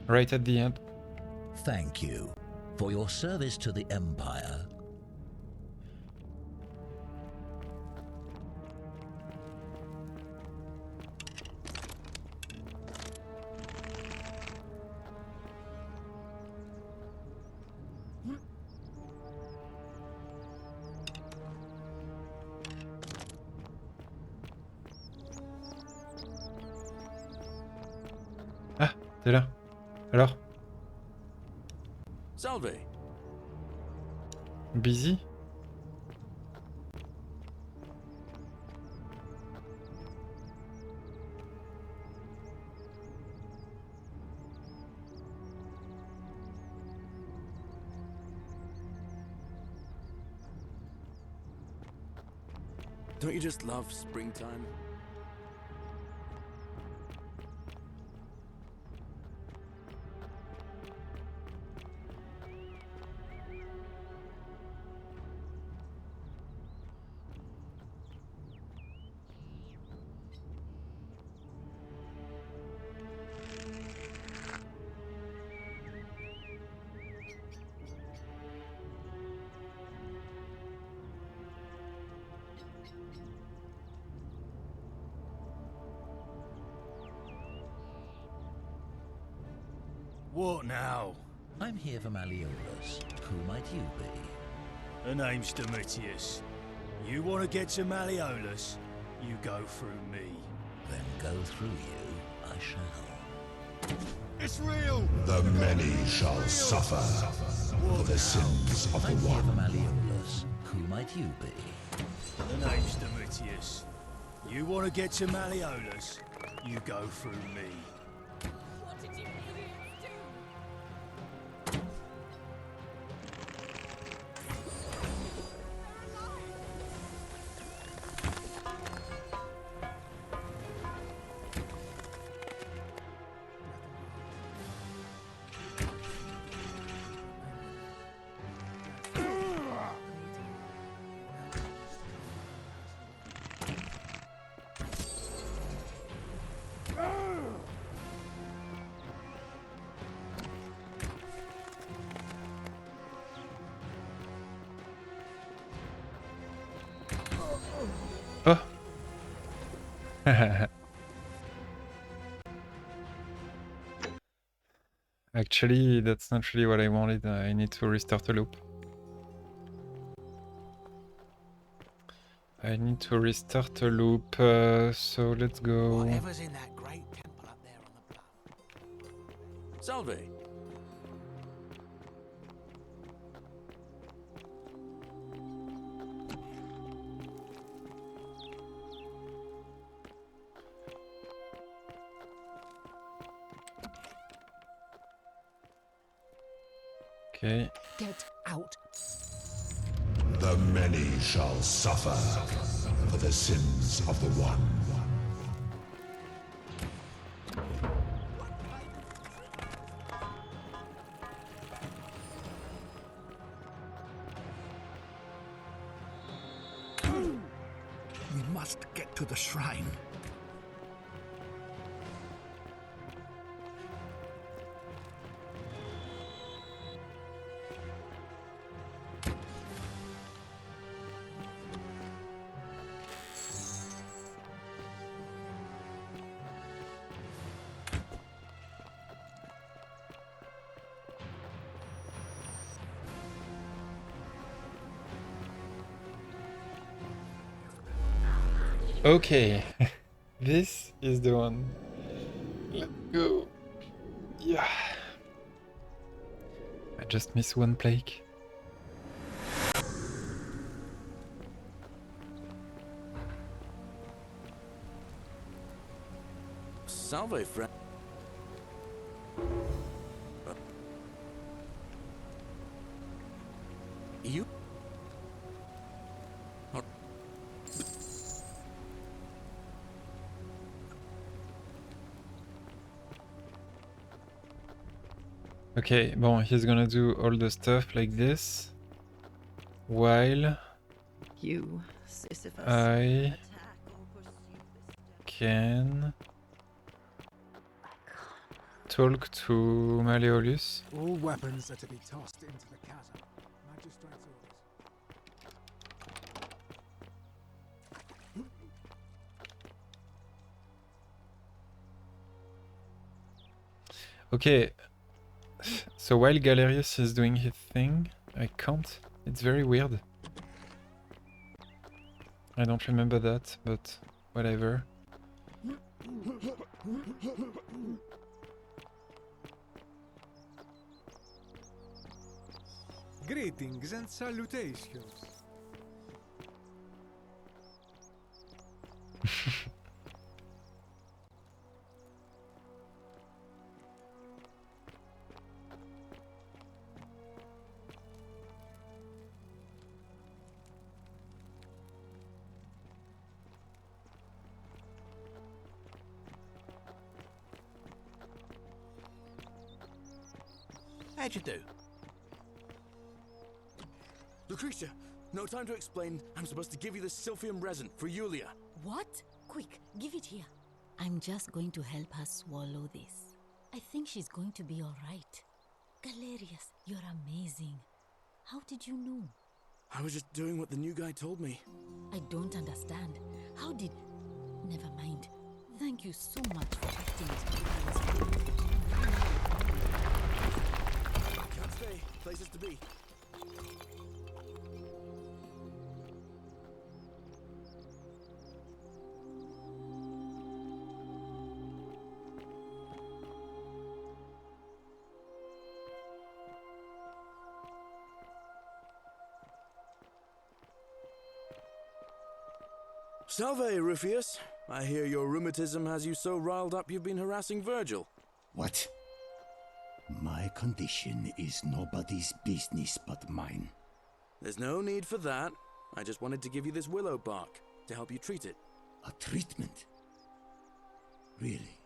Right at the end. Thank you for your service to the Empire. T'es là? Alors? Salve. Busy? Don't you just love springtime? What now? I'm here for Malleolus. Who might you be? The name's Domitius. You want to get to Malleolus? You go through me. Then go through you, I shall. It's real! The many shall suffer for the sins of the I'm here for one. Malleolus. Who might you be? The name's Domitius. You want to get to Malleolus? You go through me. What did you idiots do? Oh! Actually, that's not really what I wanted. I need to restart a loop. I need to restart a loop, so let's go. Whatever's in that great temple up there on the bluff. Salve. Okay. Get out. The many shall suffer for the sins of the one. We must get to the shrine. Okay, this is the one. Let's go. Yeah. I just missed one plague. Salve, friend. You? Okay, bon, he's gonna do all the stuff like this while You, Sisyphus, I can talk to Malleolus. All weapons are to be tossed into the chasm. Magistrate's orders. Okay, so while Galerius is doing his thing, I can't. It's very weird. I don't remember that, but whatever. Greetings and salutations. How'd you do? Lucretia, no time to explain. I'm supposed to give you this Sylphium resin for Yulia. What? Quick, give it here. I'm just going to help her swallow this. I think she's going to be all right. Galerius, you're amazing. How did you know? I was just doing what the new guy told me. I don't understand. How did... Never mind. Thank you so much for acting as Can't stay. Places to be. Salve, Rufius. I hear your rheumatism has you so riled up you've been harassing Virgil. What? My condition is nobody's business but mine. There's no need for that. I just wanted to give you this willow bark to help you treat it. A treatment? Really?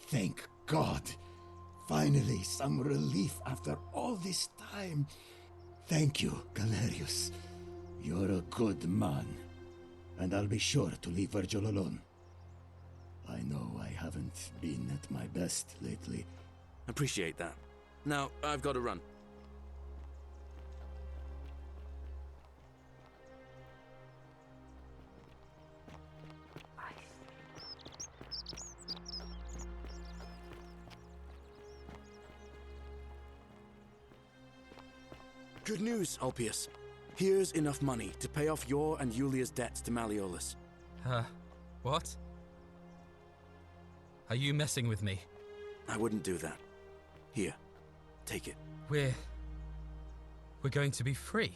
Thank God! Finally, some relief after all this time. Thank you, Galerius. You're a good man. And I'll be sure to leave Virgil alone. I know I haven't been at my best lately. Appreciate that. Now, I've got to run. Good news, Ulpius. Here's enough money to pay off your and Yulia's debts to Malleolus. What? Are you messing with me? I wouldn't do that. Here, take it. We're going to be free.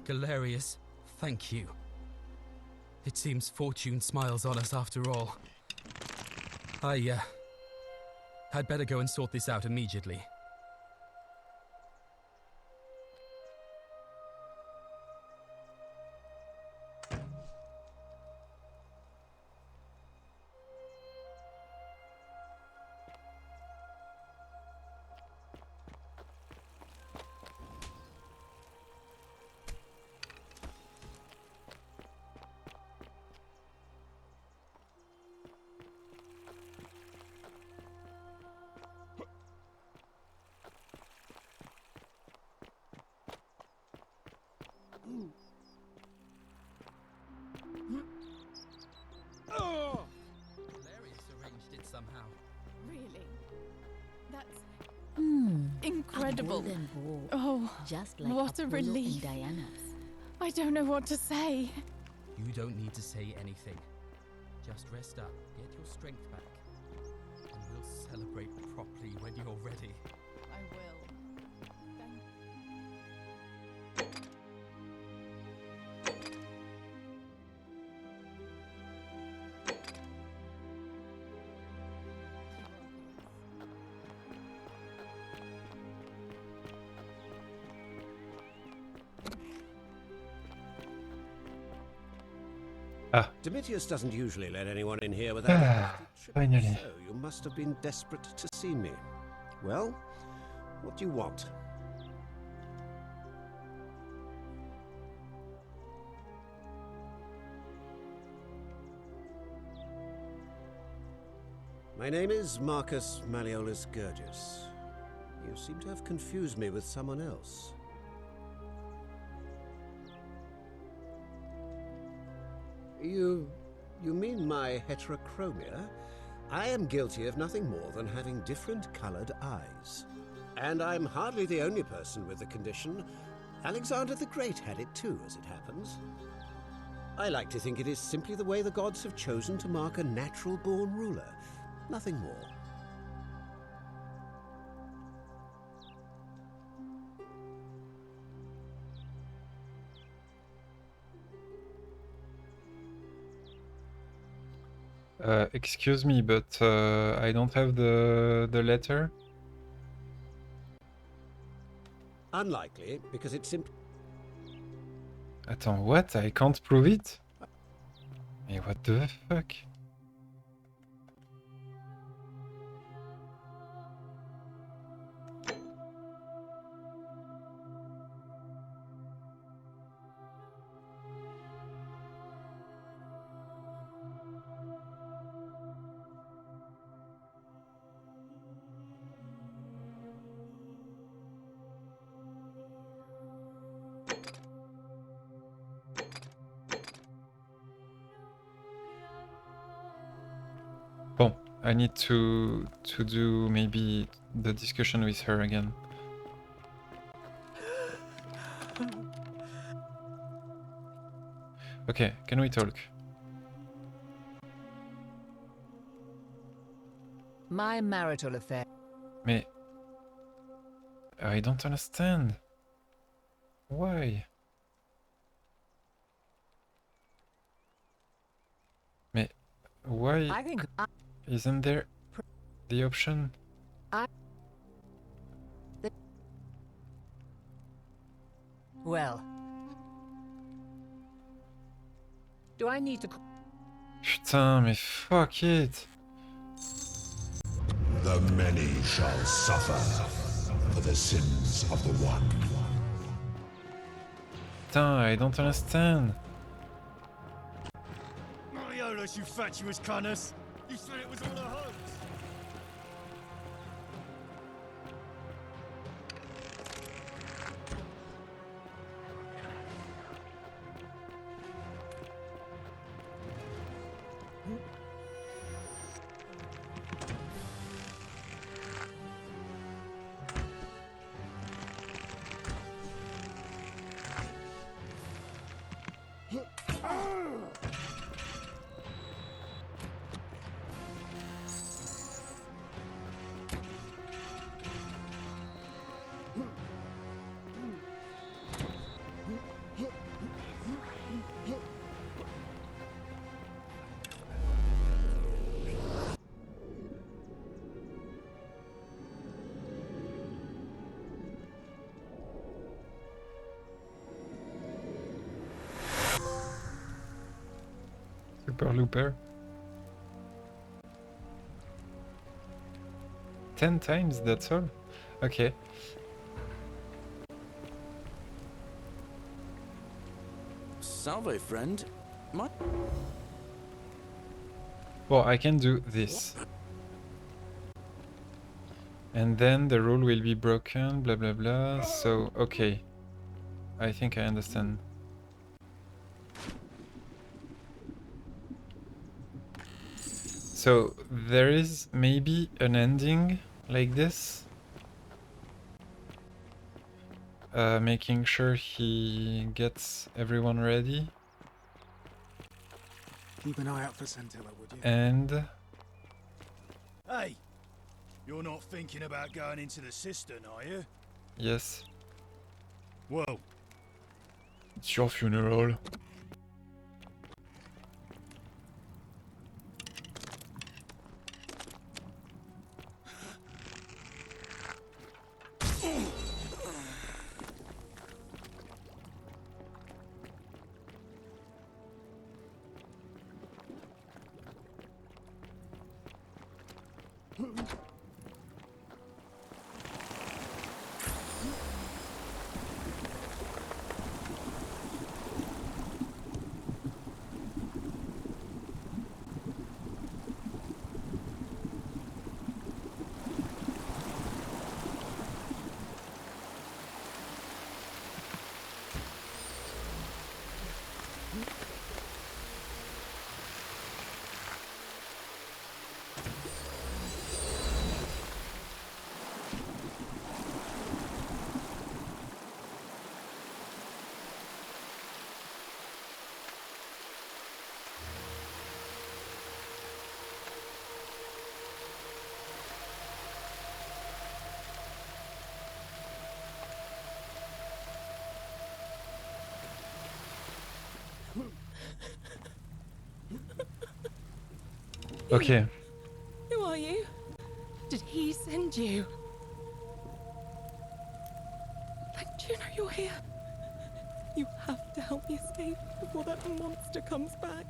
Galerius, thank you. It seems fortune smiles on us after all. I'd better go and sort this out immediately. Really? That's incredible. A golden bow, Oh, just like what a Apollo relief. and Diana's. I don't know what to say. You don't need to say anything. Just rest up, get your strength back, and we'll celebrate properly when you're ready. I will. Domitius doesn't usually let anyone in here without Finally. So you must have been desperate to see me. Well, what do you want? My name is Marcus Malleolus Gurgis. You seem to have confused me with someone else. You mean my heterochromia? I am guilty of nothing more than having different colored eyes. And I'm hardly the only person with the condition. Alexander the Great had it too, as it happens. I like to think it is simply the way the gods have chosen to mark a natural-born ruler. Nothing more. Excuse me, but I don't have the letter. Unlikely, because it's simply... Attends, what? I can't prove it? Hey, what the fuck? Bon, I need to do maybe the discussion with her again. Okay, can we talk? My marital affair. Mais I don't understand. Why? Mais why I think isn't there the option? Well. Do I need to... Putain, mais fuck it. The many shall suffer for the sins of the one. Putain, I don't understand. Mariolus, you fatuous cunners! You said it was all a hoax! Super Looper. 10 times, that's all? Okay. Salve, friend. Well, I can do this. And then the rule will be broken, blah blah blah. So, okay. I think I understand. So, there is maybe an ending like this. Making sure he gets everyone ready. Keep an eye out for Scintilla, would you? And... Hey! You're not thinking about going into the cistern, are you? Yes. Well... It's your funeral. Okay. Who are you? Did he send you? Like Juno, you're here. You have to help me escape before that monster comes back.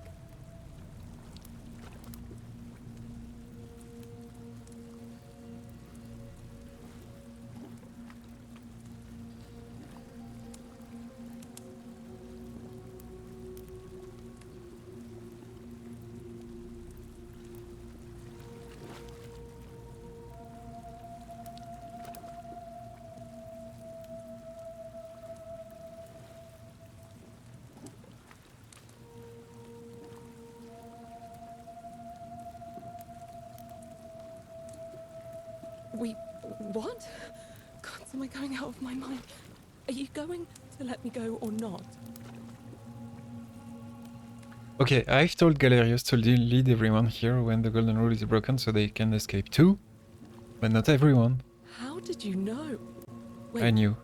Wait, what? God, am I going out of my mind? Are you going to let me go or not? Okay, I've told Galerius to lead everyone here when the golden rule is broken so they can escape too. But not everyone. How did you know? Wait, I knew.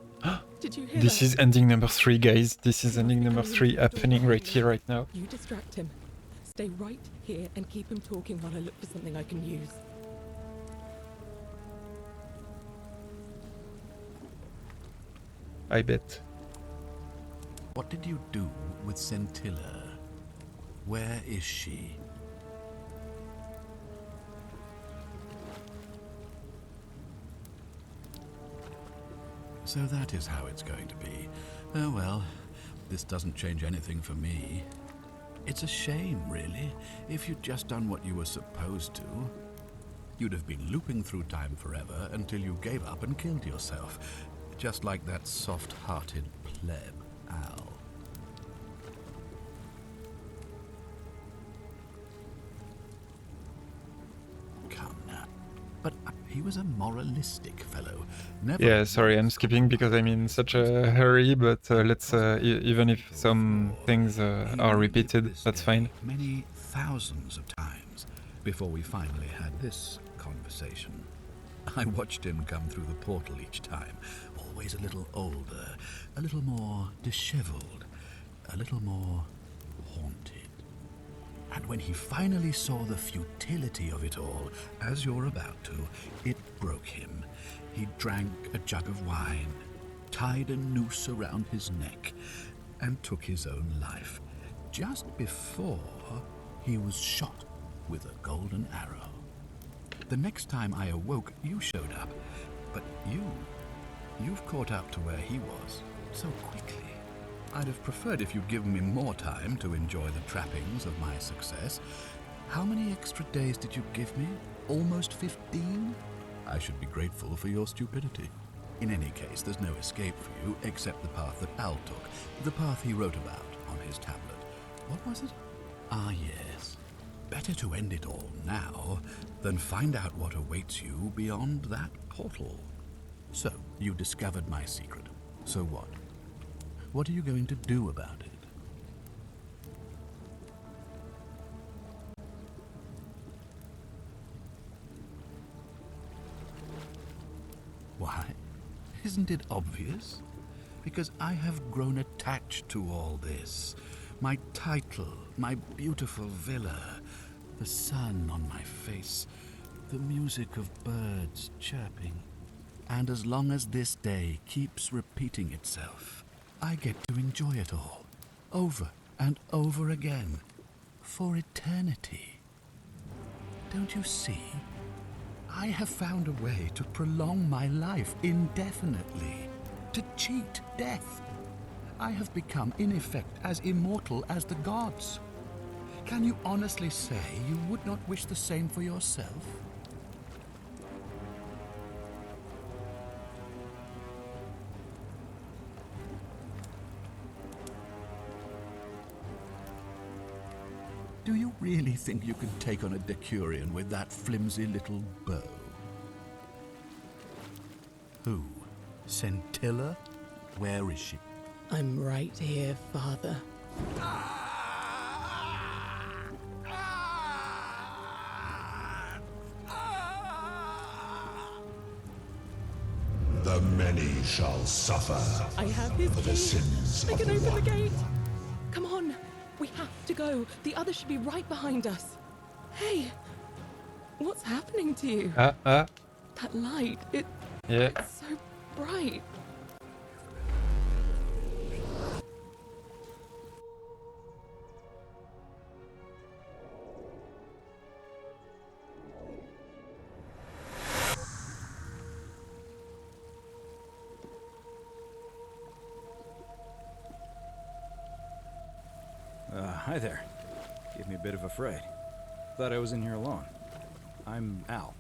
did you hear This that? is ending number 3, guys. This is ending number 3 happening right here, right now. You distract him. Stay right here and keep him talking while I look for something I can use. I bet. What did you do with Scintilla? Where is she? So that is how it's going to be. Oh well, this doesn't change anything for me. It's a shame, really, if you'd just done what you were supposed to. You'd have been looping through time forever until you gave up and killed yourself, just like that soft-hearted pleb, Al. Come now. But he was a moralistic fellow. Never. Yeah, sorry, I'm skipping because I'm in such a hurry, but let's, even if some things are repeated, that's fine. Many thousands of times before we finally had this conversation. I watched him come through the portal each time, always a little older, a little more disheveled, a little more haunted. And when he finally saw the futility of it all, as you're about to, it broke him. He drank a jug of wine, tied a noose around his neck, and took his own life, just before he was shot with a golden arrow. The next time I awoke, you showed up, but you've caught up to where he was so quickly. I'd have preferred if you'd given me more time to enjoy the trappings of my success. How many extra days did you give me? Almost 15? I should be grateful for your stupidity. In any case, there's no escape for you except the path that Al took, the path he wrote about on his tablet. What was it? Ah, yes. Better to end it all now than find out what awaits you beyond that portal. So, you discovered my secret. So what? What are you going to do about it? Why? Isn't it obvious? Because I have grown attached to all this. My title, my beautiful villa, the sun on my face, the music of birds chirping. And as long as this day keeps repeating itself, I get to enjoy it all, over and over again, for eternity. Don't you see? I have found a way to prolong my life indefinitely, to cheat death. I have become, in effect, as immortal as the gods. Can you honestly say you would not wish the same for yourself? Do you really think you can take on a Decurion with that flimsy little bow? Who? Scintilla? Where is she? I'm right here, Father. The many shall suffer I have his for key. the sins I of can the open one. the gate. Come on, we have to go. The others should be right behind us. Hey, What's happening to you? Ah. That light, Yeah. it's so bright. Hi there. Gave me a bit of a fright. Thought I was in here alone. I'm Al.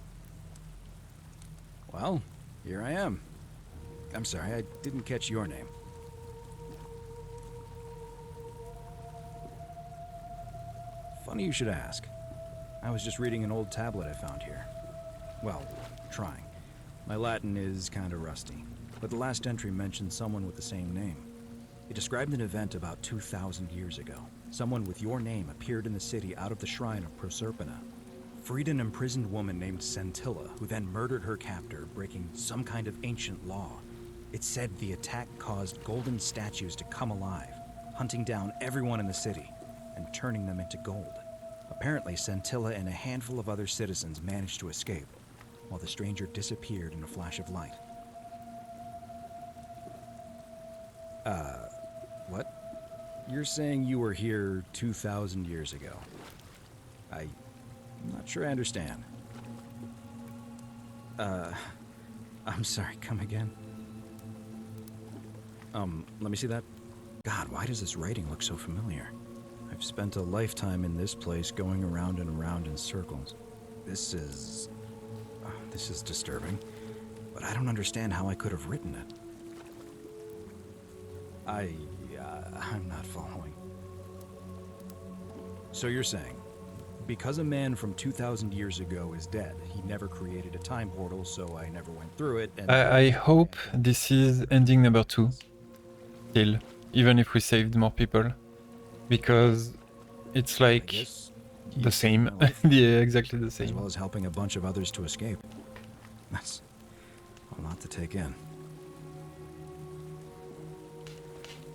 Well, here I am. I'm sorry, I didn't catch your name. Funny you should ask. I was just reading an old tablet I found here. Well, trying. My Latin is kinda rusty, but the last entry mentioned someone with the same name. It described an event about 2,000 years ago. Someone with your name appeared in the city out of the shrine of Proserpina. Freed an imprisoned woman named Scintilla, who then murdered her captor, breaking some kind of ancient law. It said the attack caused golden statues to come alive, hunting down everyone in the city and turning them into gold. Apparently, Scintilla and a handful of other citizens managed to escape, while the stranger disappeared in a flash of light. What? You're saying you were here 2,000 years ago? I'm not sure I understand. I'm sorry, come again? Let me see that. God, why does this writing look so familiar? I've spent a lifetime in this place going around and around in circles. This is disturbing, but I don't understand how I could have written it. I'm not following. So you're saying, because a man from 2,000 years ago is dead, he never created a time portal, so I never went through it, and... I hope this is ending number 2. Still, even if we saved more people. Because it's like the same. Yeah, exactly the same. As well as helping a bunch of others to escape. That's a lot to take in.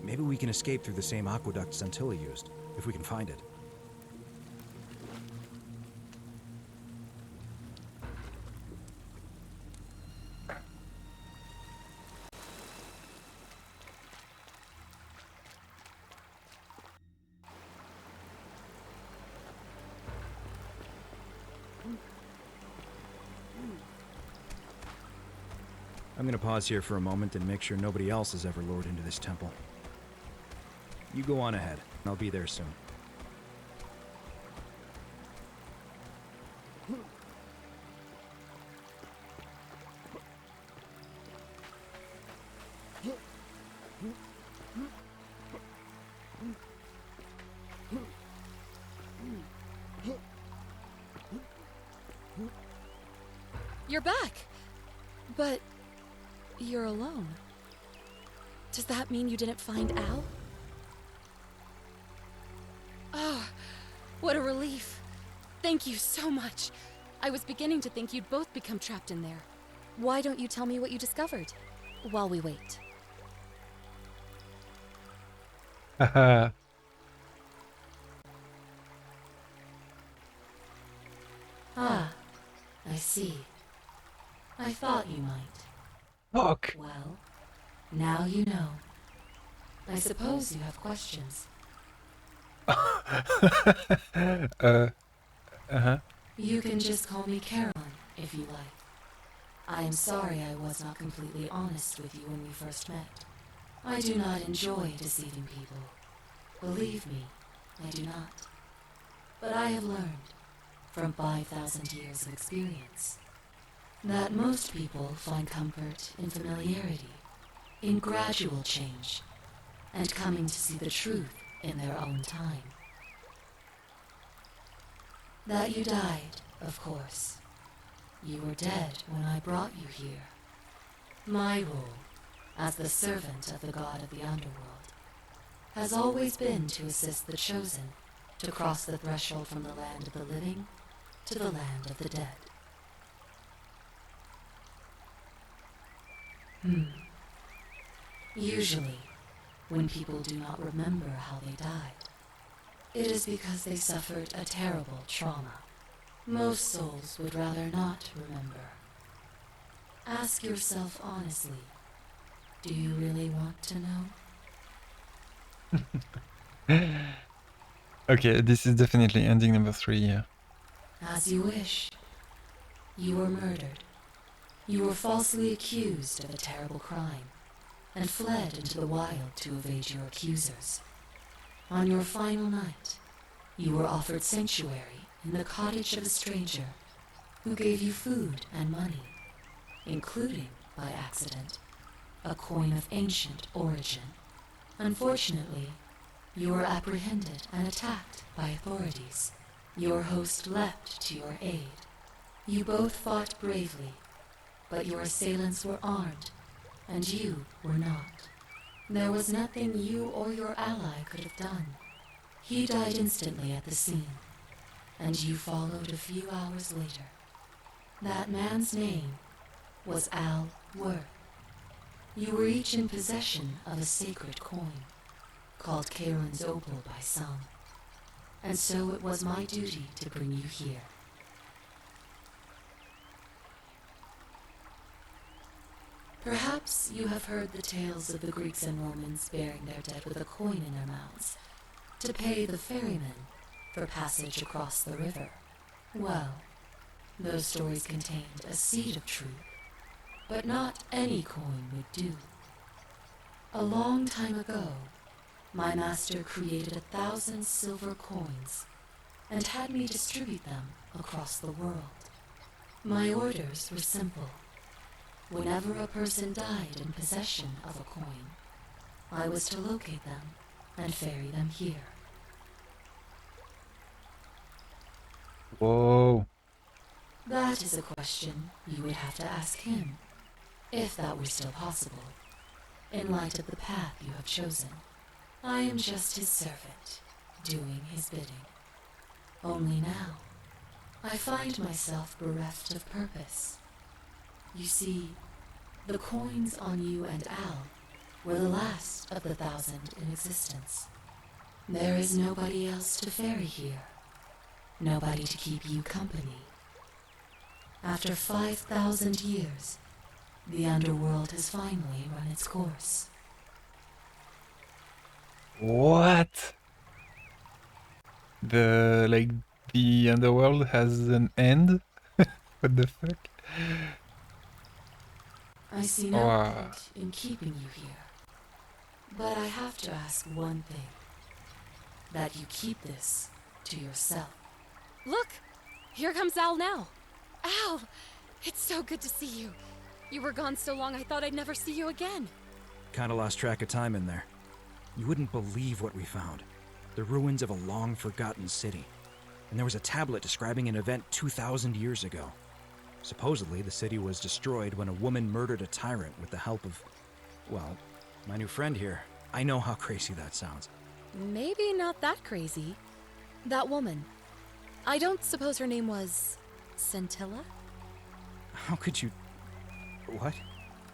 Maybe we can escape through the same aqueduct Scintilla used, if we can find it. I'm gonna pause here for a moment and make sure nobody else has ever lured into this temple. You go on ahead. I'll be there soon. You're back! But you're alone. Does that mean you didn't find Al? Oh, what a relief. Thank you so much. I was beginning to think you'd both become trapped in there. Why don't you tell me what you discovered while we wait? Haha. Ah, I see. I thought you might. Fuck. Well, now you know. I suppose you have questions. You can just call me Caroline, if you like. I am sorry I was not completely honest with you when we first met. I do not enjoy deceiving people. Believe me, I do not. But I have learned, from 5,000 years of experience, that most people find comfort in familiarity, in gradual change, and coming to see the truth in their own time. That you died, of course. You were dead when I brought you here. My role, as the servant of the god of the underworld, has always been to assist the chosen to cross the threshold from the land of the living to the land of the dead. Usually, when people do not remember how they died, it is because they suffered a terrible trauma. Most souls would rather not remember. Ask yourself honestly, do you really want to know? Okay, this is definitely ending number 3 here. As you wish. You were murdered. You were falsely accused of a terrible crime, and fled into the wild to evade your accusers. On your final night, you were offered sanctuary in the cottage of a stranger who gave you food and money, including, by accident, a coin of ancient origin. Unfortunately, you were apprehended and attacked by authorities. Your host leapt to your aid. You both fought bravely, but your assailants were armed, and you were not. There was nothing you or your ally could have done. He died instantly at the scene, and you followed a few hours later. That man's name was Al Worth. You were each in possession of a sacred coin, called Karen's Opal by some, and so it was my duty to bring you here. Perhaps you have heard the tales of the Greeks and Romans burying their dead with a coin in their mouths to pay the ferryman for passage across the river. Well, those stories contained a seed of truth, but not any coin would do. A long time ago, my master created 1,000 silver coins and had me distribute them across the world. My orders were simple. Whenever a person died in possession of a coin, I was to locate them and ferry them here. Whoa. That is a question you would have to ask him, if that were still possible, in light of the path you have chosen. I am just his servant, doing his bidding. Only now, I find myself bereft of purpose. You see, the coins on you and Al were the last of the 1,000 in existence. There is nobody else to ferry here, nobody to keep you company. After 5,000 years, the underworld has finally run its course. What? The underworld has an end? What the fuck? I see no point in keeping you here. But I have to ask one thing. That you keep this to yourself. Look! Here comes Al now. Al! It's so good to see you. You were gone so long I thought I'd never see you again. Kinda lost track of time in there. You wouldn't believe what we found. The ruins of a long-forgotten city. And there was a tablet describing an event 2,000 years ago. Supposedly, the city was destroyed when a woman murdered a tyrant with the help of, well, my new friend here. I know how crazy that sounds. Maybe not that crazy. That woman. I don't suppose her name was... Scintilla? How could you... What?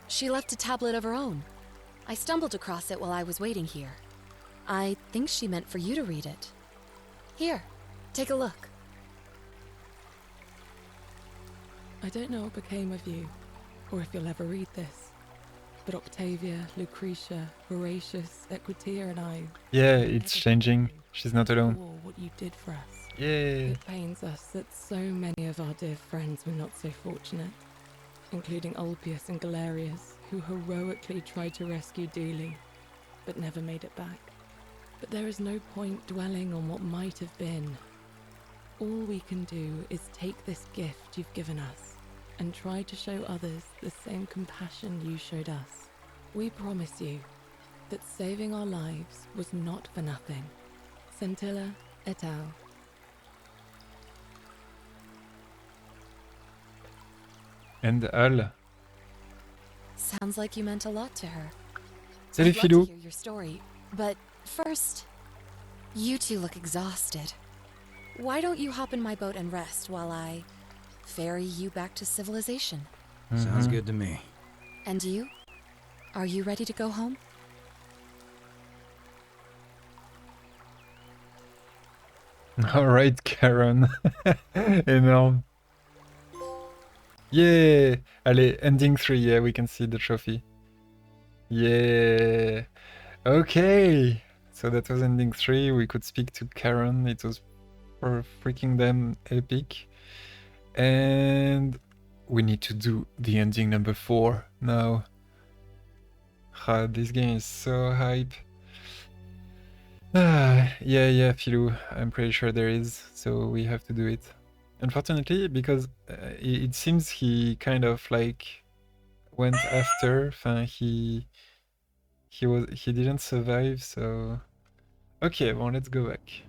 She left a tablet of her own. I stumbled across it while I was waiting here. I think she meant for you to read it. Here, take a look. I don't know what became of you, or if you'll ever read this, but Octavia, Lucretia, Horatius, Equitia and I... Yeah, it's changing. She's not alone. ...what you did for us. Yeah. It pains us that so many of our dear friends were not so fortunate, including Ulpius and Galerius, who heroically tried to rescue Dooley, but never made it back. But there is no point dwelling on what might have been. All we can do is take this gift you've given us and try to show others the same compassion you showed us. We promise you that saving our lives was not for nothing. Scintilla et al. And Al. Sounds like you meant a lot to her. Salut I'd love Philou. to hear your story, but first, you two look exhausted. Why don't you hop in my boat and rest while I ferry you back to civilization? Sounds good to me. And you? Are you ready to go home? Alright, Karen. Énorme. Yeah! Allez, ending 3, yeah, we can see the trophy. Yeah! Okay! So that was ending 3, we could speak to Karen, it was freaking damn epic. And we need to do the ending number 4 now. This game is so hype. Yeah, Philou, I'm pretty sure there is, so we have to do it. Unfortunately, because it seems he kind of like went after, he didn't survive, so okay, well, let's go back.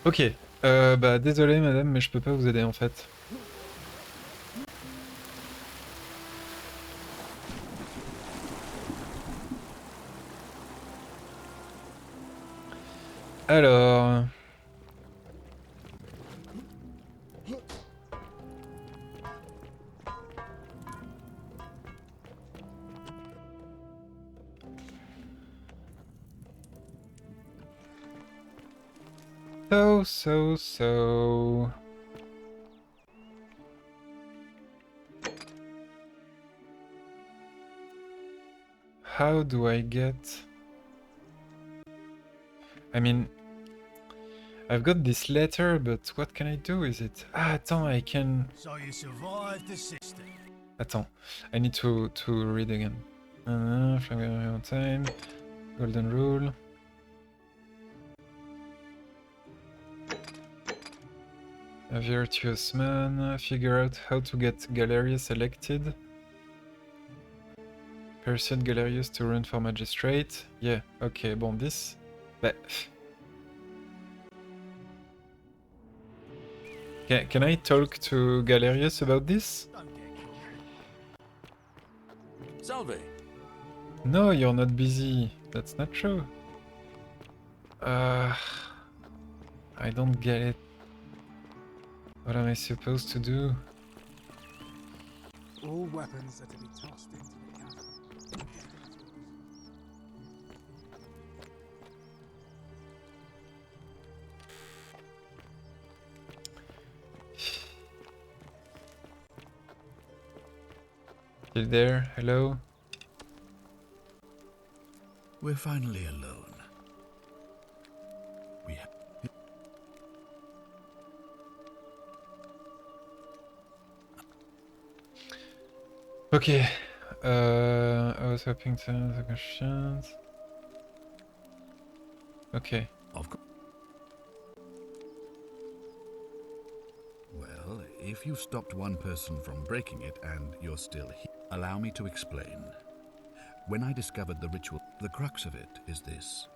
Ok, bah désolé madame, mais je peux pas vous aider en fait. Alors... So... How do I get... I mean... I've got this letter, but what can I do with it? Ah, attends, I can... So you survived the system. Attends, I need to read again. Time, golden rule. A virtuous man, figure out how to get Galerius elected. Persuade Galerius to run for magistrate. Yeah, okay, bon, this... But... Can I talk to Galerius about this? Salve. No, you're not busy. That's not true. I don't get it. What am I supposed to do? All weapons are to be tossed into the cavern. Still there? Hello? We're finally alone. We have... Okay. I was hoping to answer questions. Okay. Of course. Well, if you've stopped one person from breaking it and you're still here, allow me to explain. When I discovered the ritual, the crux of it is this.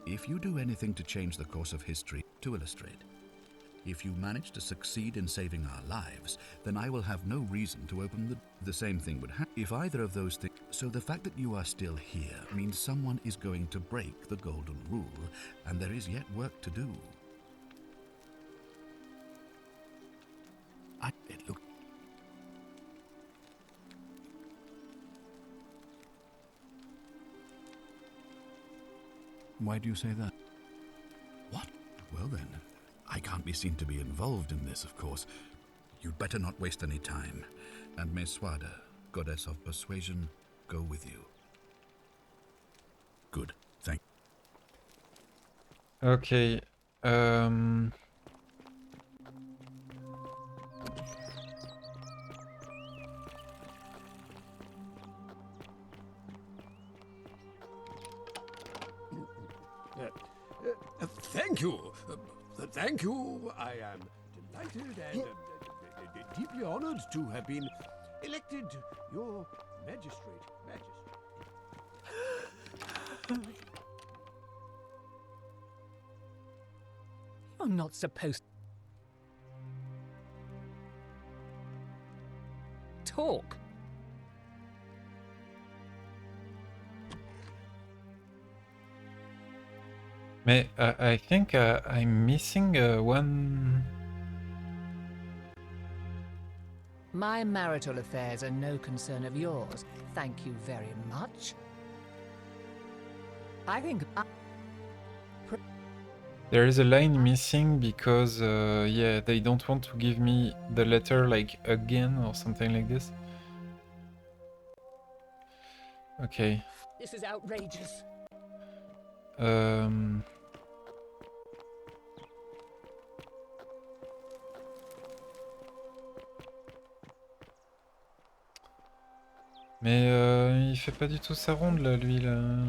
If you do anything to change the course of history, to illustrate, if you manage to succeed in saving our lives, then I will have no reason to open the same thing would happen if either of those things. So the fact that you are still here means someone is going to break the golden rule, and there is yet work to do. Look. Why do you say that? What? Well then, I can't be seen to be involved in this, of course. You'd better not waste any time. And may Swada, goddess of persuasion, go with you. Good. Thank you. Okay. Thank you. Thank you. I am delighted and deeply honored to have been elected your magistrate. You're not supposed to talk. Mais I think I'm missing one. My marital affairs are no concern of yours. Thank you very much. I think... There is a line missing because, yeah, they don't want to give me the letter like again or something like this. Okay. This is outrageous. Mais il fait pas du tout sa ronde là, lui là.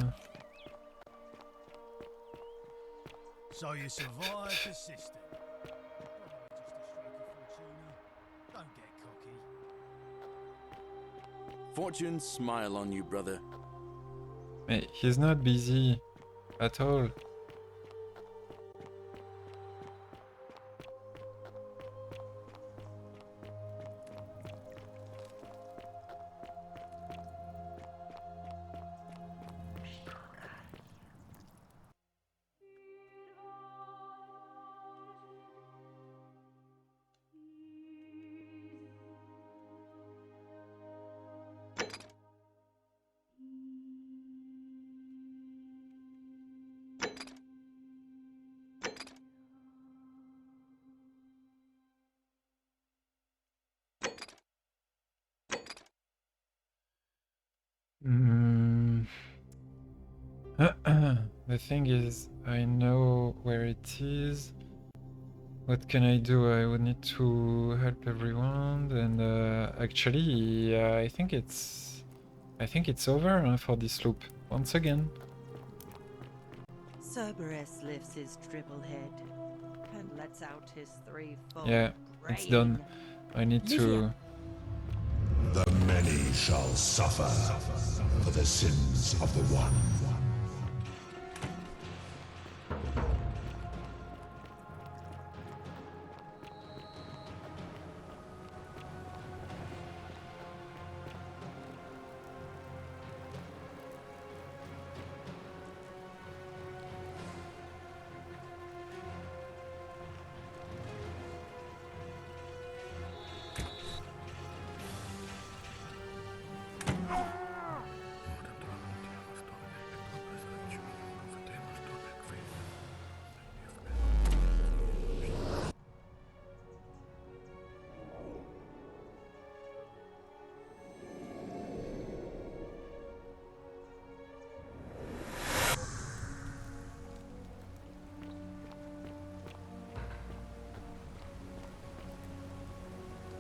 So you survived the system. Don't get cocky. Fortune smile on you, brother. Mais he's not busy at all. The thing is, I know where it is. What can I do? I would need to help everyone, and actually, I think it's over for this loop once again. Cerberus lifts his triple head and lets out his threefold Yeah, it's done. I need to. The many shall suffer for the sins of the one.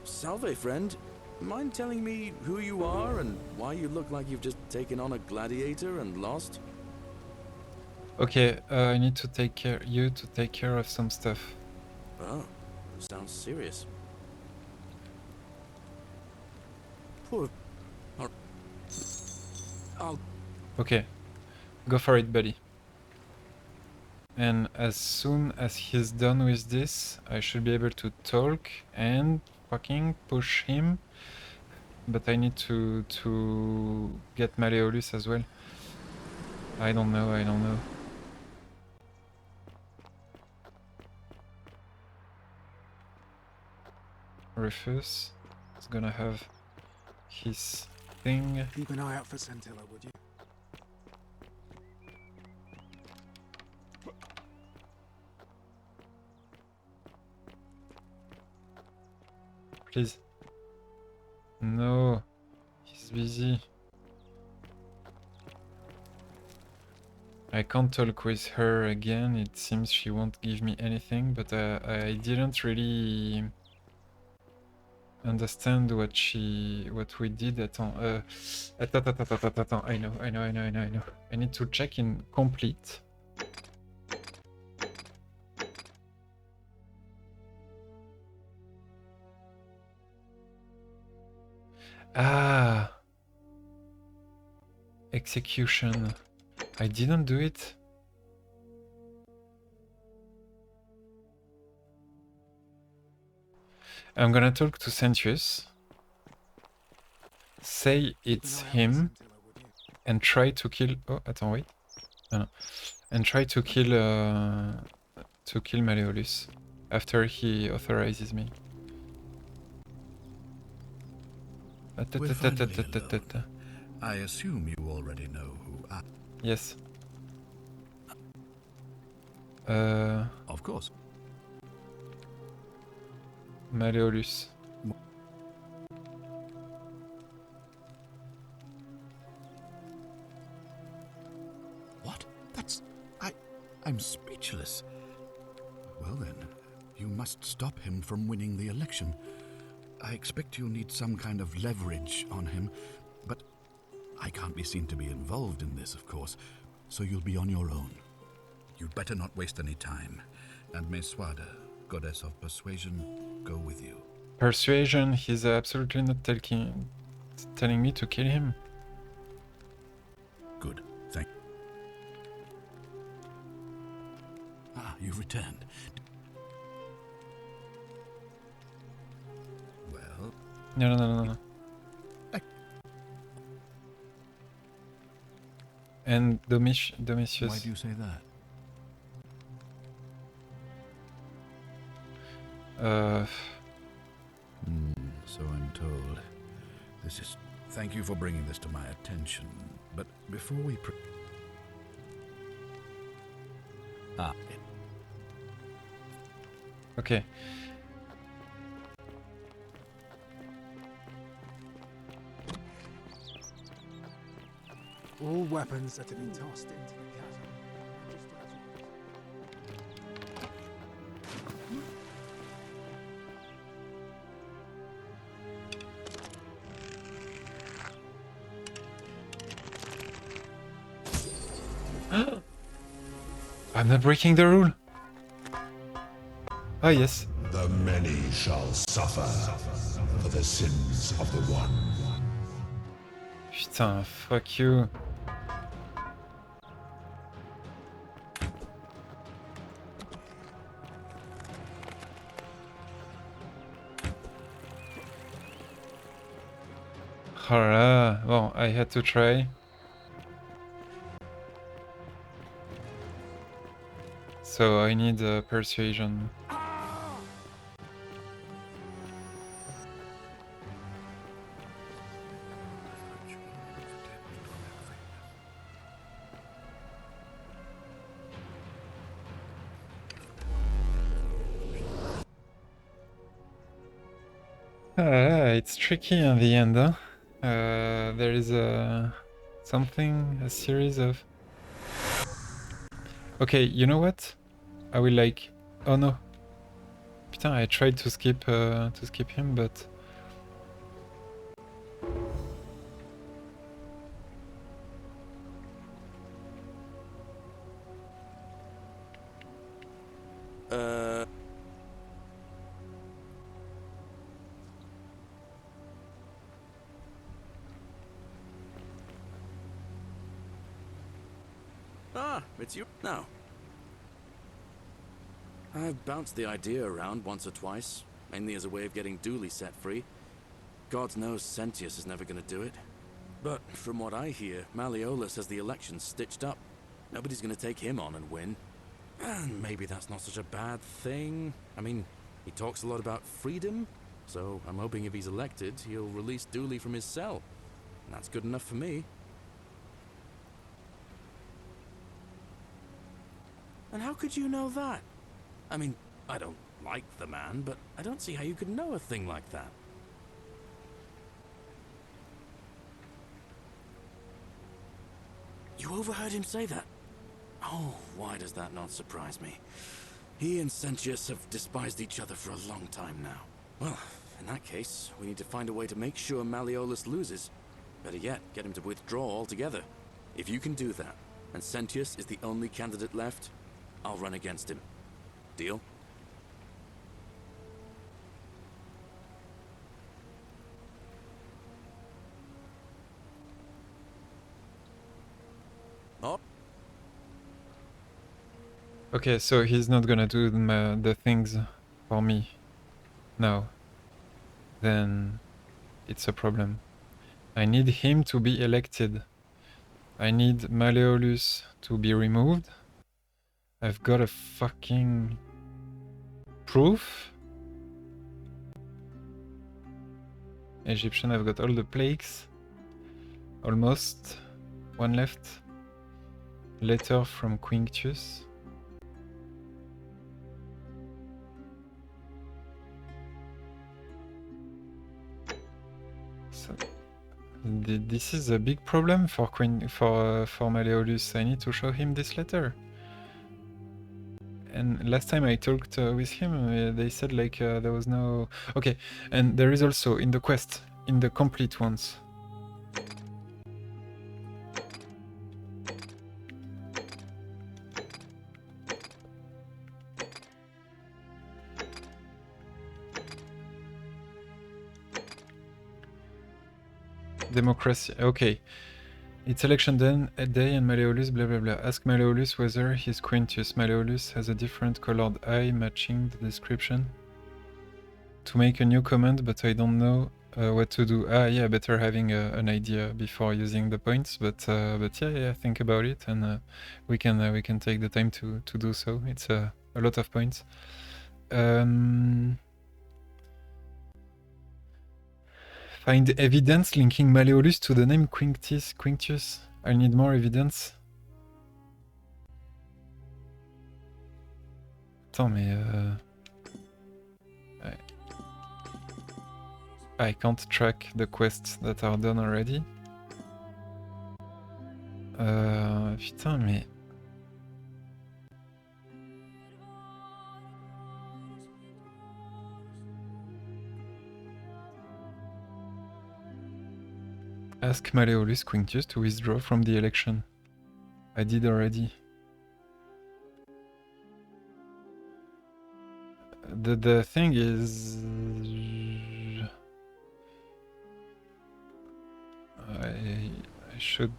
Salve, friend. Mind telling me who you are and why you look like you've just taken on a gladiator and lost? Okay, I need to take care of some stuff. Oh, sounds serious. Poor... I'll... Okay, go for it, buddy. And as soon as he's done with this, I should be able to talk and fucking push him. But I need to get Malleolus as well. I don't know. Rufus is gonna have his thing. Keep an eye out for Scintilla, would you? Please. No, he's busy. I can't talk with her again. It seems she won't give me anything, but I didn't really understand what we did. Attends, I know. I need to check in complete. Ah, execution. I didn't do it. I'm gonna talk to Sentius. Say it's him and try to kill... Oh, attends, wait. Oh, no. and try to kill Malleolus after he authorizes me. We're finally alone. I assume you already know who I... Yes. Of course. Malleolus. What? That's... I'm speechless. Well then, you must stop him from winning the election. I expect you'll need some kind of leverage on him, but I can't be seen to be involved in this, of course, so you'll be on your own. You'd better not waste any time, and may Swada, goddess of persuasion, go with you. Persuasion? He's absolutely not telling me to kill him. Good, thank you. Ah, you've returned. Well... No. And Domitius. Why do you say that? So I'm told. This is... Thank you for bringing this to my attention, but before we... Okay. All weapons that have been tossed into the chasm. I'm not breaking the rule. Oh yes. The many shall suffer for the sins of the one. Putain, fuck you. Oh là là. Bon, I had to try. So I need persuasion. It's tricky in the end, huh? There is a series of... Okay, you know what? I will like... Oh no. Putain, I tried to skip him, but... Ah, it's you now. I've bounced the idea around once or twice, mainly as a way of getting Dooley set free. God knows Sentius is never going to do it. But from what I hear, Malleolus has the election stitched up. Nobody's going to take him on and win. And maybe that's not such a bad thing. I mean, he talks a lot about freedom, so I'm hoping if he's elected, he'll release Dooley from his cell. And that's good enough for me. And how could you know that? I mean, I don't like the man, but I don't see how you could know a thing like that. You overheard him say that? Oh, why does that not surprise me? He and Sentius have despised each other for a long time now. Well, in that case, we need to find a way to make sure Malleolus loses. Better yet, get him to withdraw altogether. If you can do that, and Sentius is the only candidate left, I'll run against him. Deal? Oh. Okay, so he's not gonna do the things for me now. Then it's a problem. I need him to be elected. I need Malleolus to be removed I've got a fucking proof. Egyptian, I've got all the plagues. Almost. One left. Letter from Quinctius. So, this is a big problem for Malleolus. I need to show him this letter. And last time I talked with him, they said like there was no... Okay, and there is also in the quest, in the complete ones. Democracy, okay. It's election day and Malleolus blah blah blah. Ask Malleolus whether he's Quintus. Malleolus has a different colored eye matching the description. To make a new command, but I don't know what to do. Ah yeah, better having an idea before using the points, but yeah, think about it and we can take the time to do so. It's a lot of points. Find evidence linking Malleolus to the name Quinctius. I need more evidence. Attends, mais I can't track the quests that are done already. Putain, mais... Ask Malleolus Quinctius to withdraw from the election. I did already. The thing is... I should...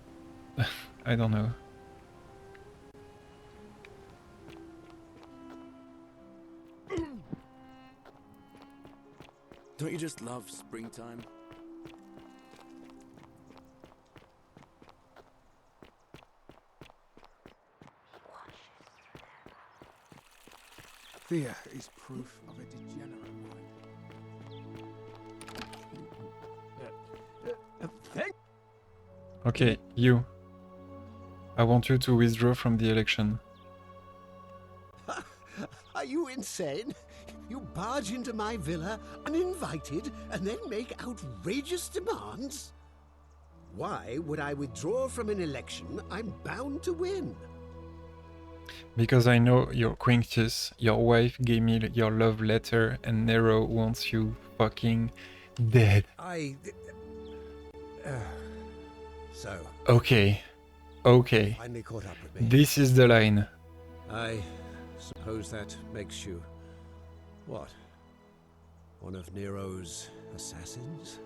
I don't know. Don't you just love springtime? Fear is proof of a degenerate mind. Okay, you. I want you to withdraw from the election. Are you insane? You barge into my villa uninvited and then make outrageous demands? Why would I withdraw from an election I'm bound to win? Because I know you're Quinctius, your wife gave me your love letter, and Nero wants you fucking dead. So. Okay. Okay. Finally caught up with me. This is the line. I suppose that makes you... what? One of Nero's assassins?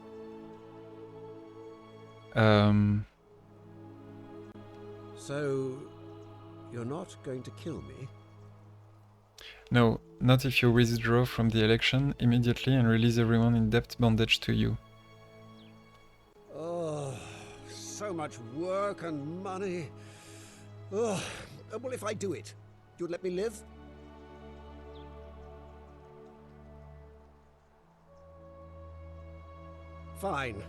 So... you're not going to kill me? No, not if you withdraw from the election immediately and release everyone in debt bondage to you. Oh, so much work and money. Oh, well, if I do it, you'd let me live? Fine.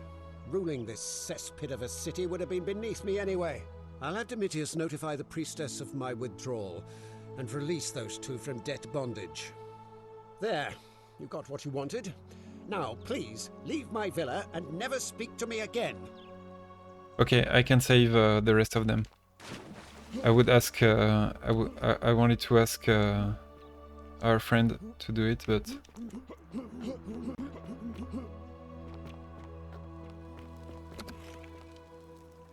Ruling this cesspit of a city would have been beneath me anyway. I'll have Domitius notify the priestess of my withdrawal and release those two from debt bondage. There, you got what you wanted. Now, please, leave my villa and never speak to me again. Okay, I can save the rest of them. I would ask, I wanted to ask our friend to do it, but...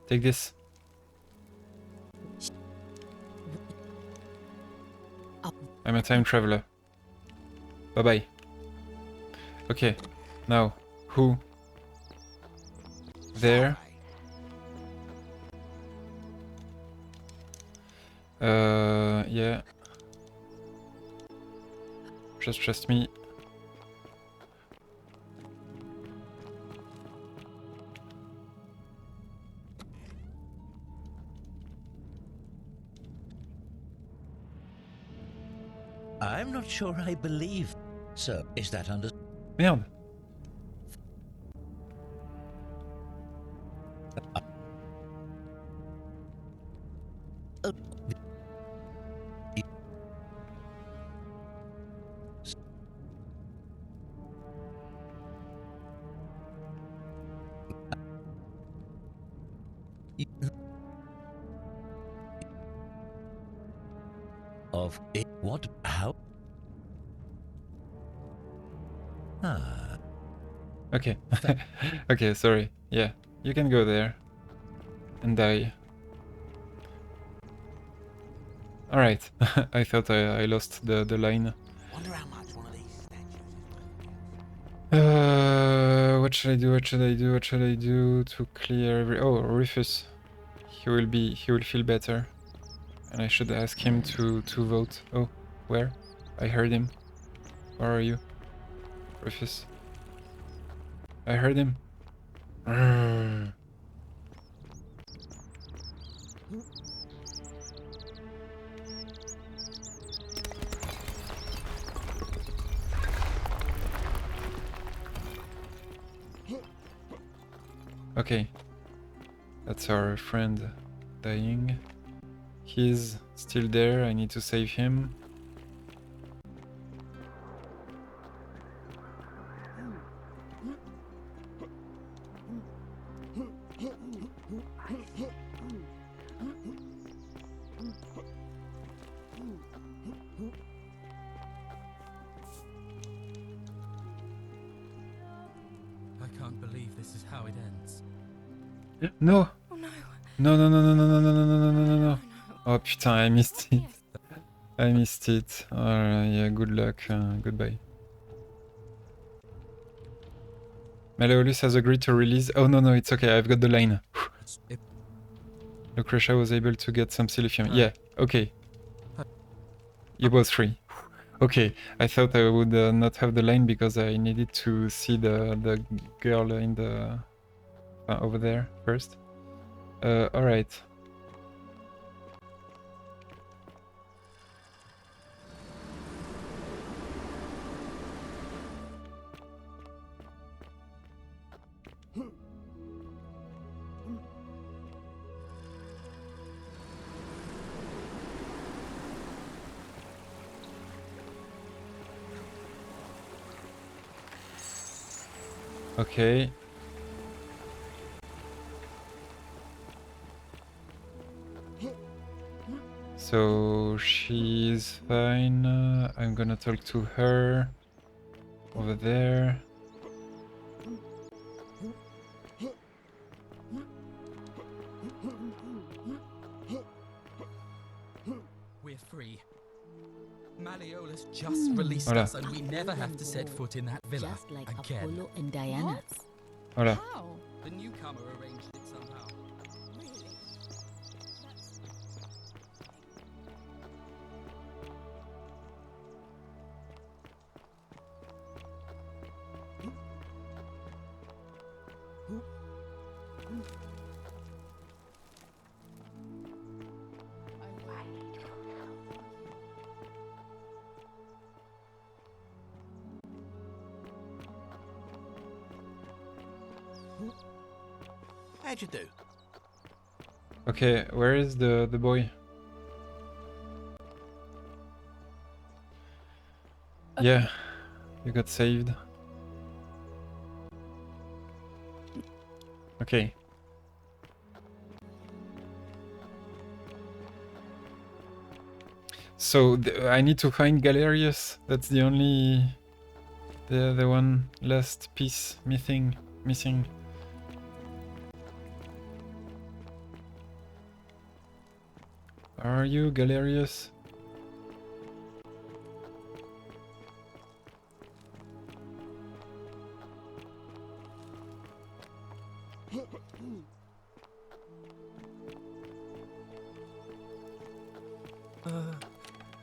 Take this. I'm a time traveler. Bye-bye. Okay, now, who? There. Yeah. Just trust me. I'm not sure I believe. So, is that under... Merde. Of it? What? How? Ah. Okay. Okay, sorry. Yeah, you can go there and die. Alright. I thought I lost the line. Wonder how much one of these statues What should I do? What should I do? What should I do to clear every... Oh, Rufus. He will feel better. And I should ask him to vote. Oh, where? I heard him. Where are you? Rufus. I heard him. Okay. That's our friend dying. He's still there. I need to save him. I can't believe this is how it ends. No! Oh no! No, no, no, no, no, no, no, no, no, no, no, no. Oh putain, I missed it. I missed it. Alright, yeah, good luck. Goodbye. Malleolus has agreed to release... Oh no, no, it's okay, I've got the line. Lucretia was able to get some siliphium. Yeah, okay. You both free. Okay, I thought I would not have the line because I needed to see the girl in the... over there first. Alright. Okay. So she's fine. I'm gonna talk to her over there. We're free. Malleolus just released Voilà. us and we never have to set foot in that villa Just like again. Apollo and Diana's. Voilà. The newcomer arranged it somehow. How'd you do? Okay, where is the boy? Yeah, you got saved. Okay. So I need to find Galerius. That's the only the one last piece missing. Are you Galerius?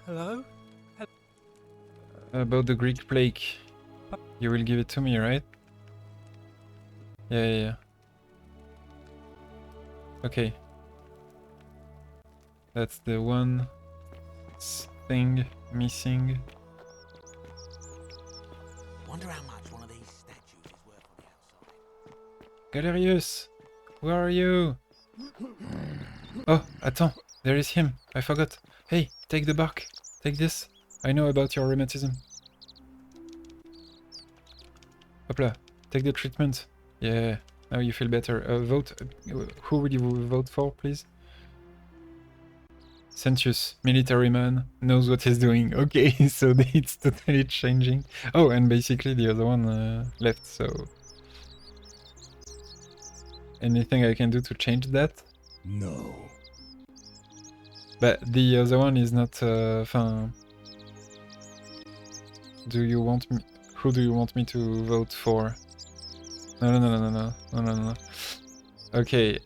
Hello? About the Greek plague. You will give it to me, right? Yeah. Okay. That's the one. thing missing. Wonder how much one of these statues is worth on the outside. Galerius, where are you? Oh, attends, there is him. I forgot. Hey, take the bark. Take this. I know about your rheumatism. Hopla, take the treatment. Yeah, now you feel better. Vote. Who will you vote for, please? Sentius, military man, knows what he's doing. Okay, so it's totally changing. Oh, and basically the other one left, so... Anything I can do to change that? No. But the other one is not... Do you want me... Who do you want me to vote for? No. Okay,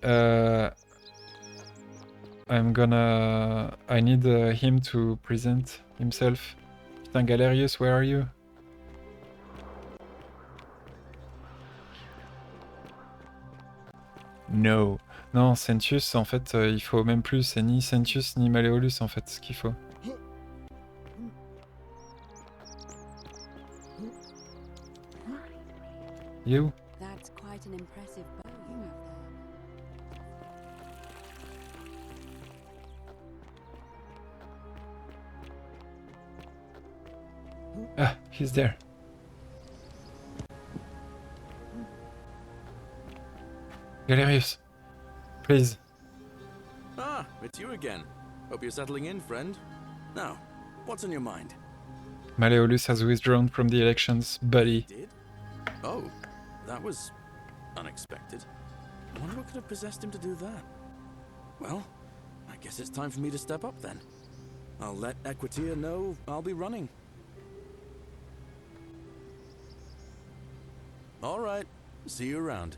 I'm gonna... I need him to present himself. Putain, Galerius, where are you? No. Non, Sentius, en fait, il faut même plus. C'est ni Sentius ni Malleolus, en fait, ce qu'il faut. You? That's quite an impressive bow you have there. Ah, he's there. Galerius, please. Ah, it's you again. Hope you're settling in, friend. Now, what's on your mind? Malleolus has withdrawn from the elections, buddy. Did? Oh, that was unexpected. I wonder what could have possessed him to do that. Well, I guess it's time for me to step up then. I'll let Equitia know I'll be running. All right, see you around.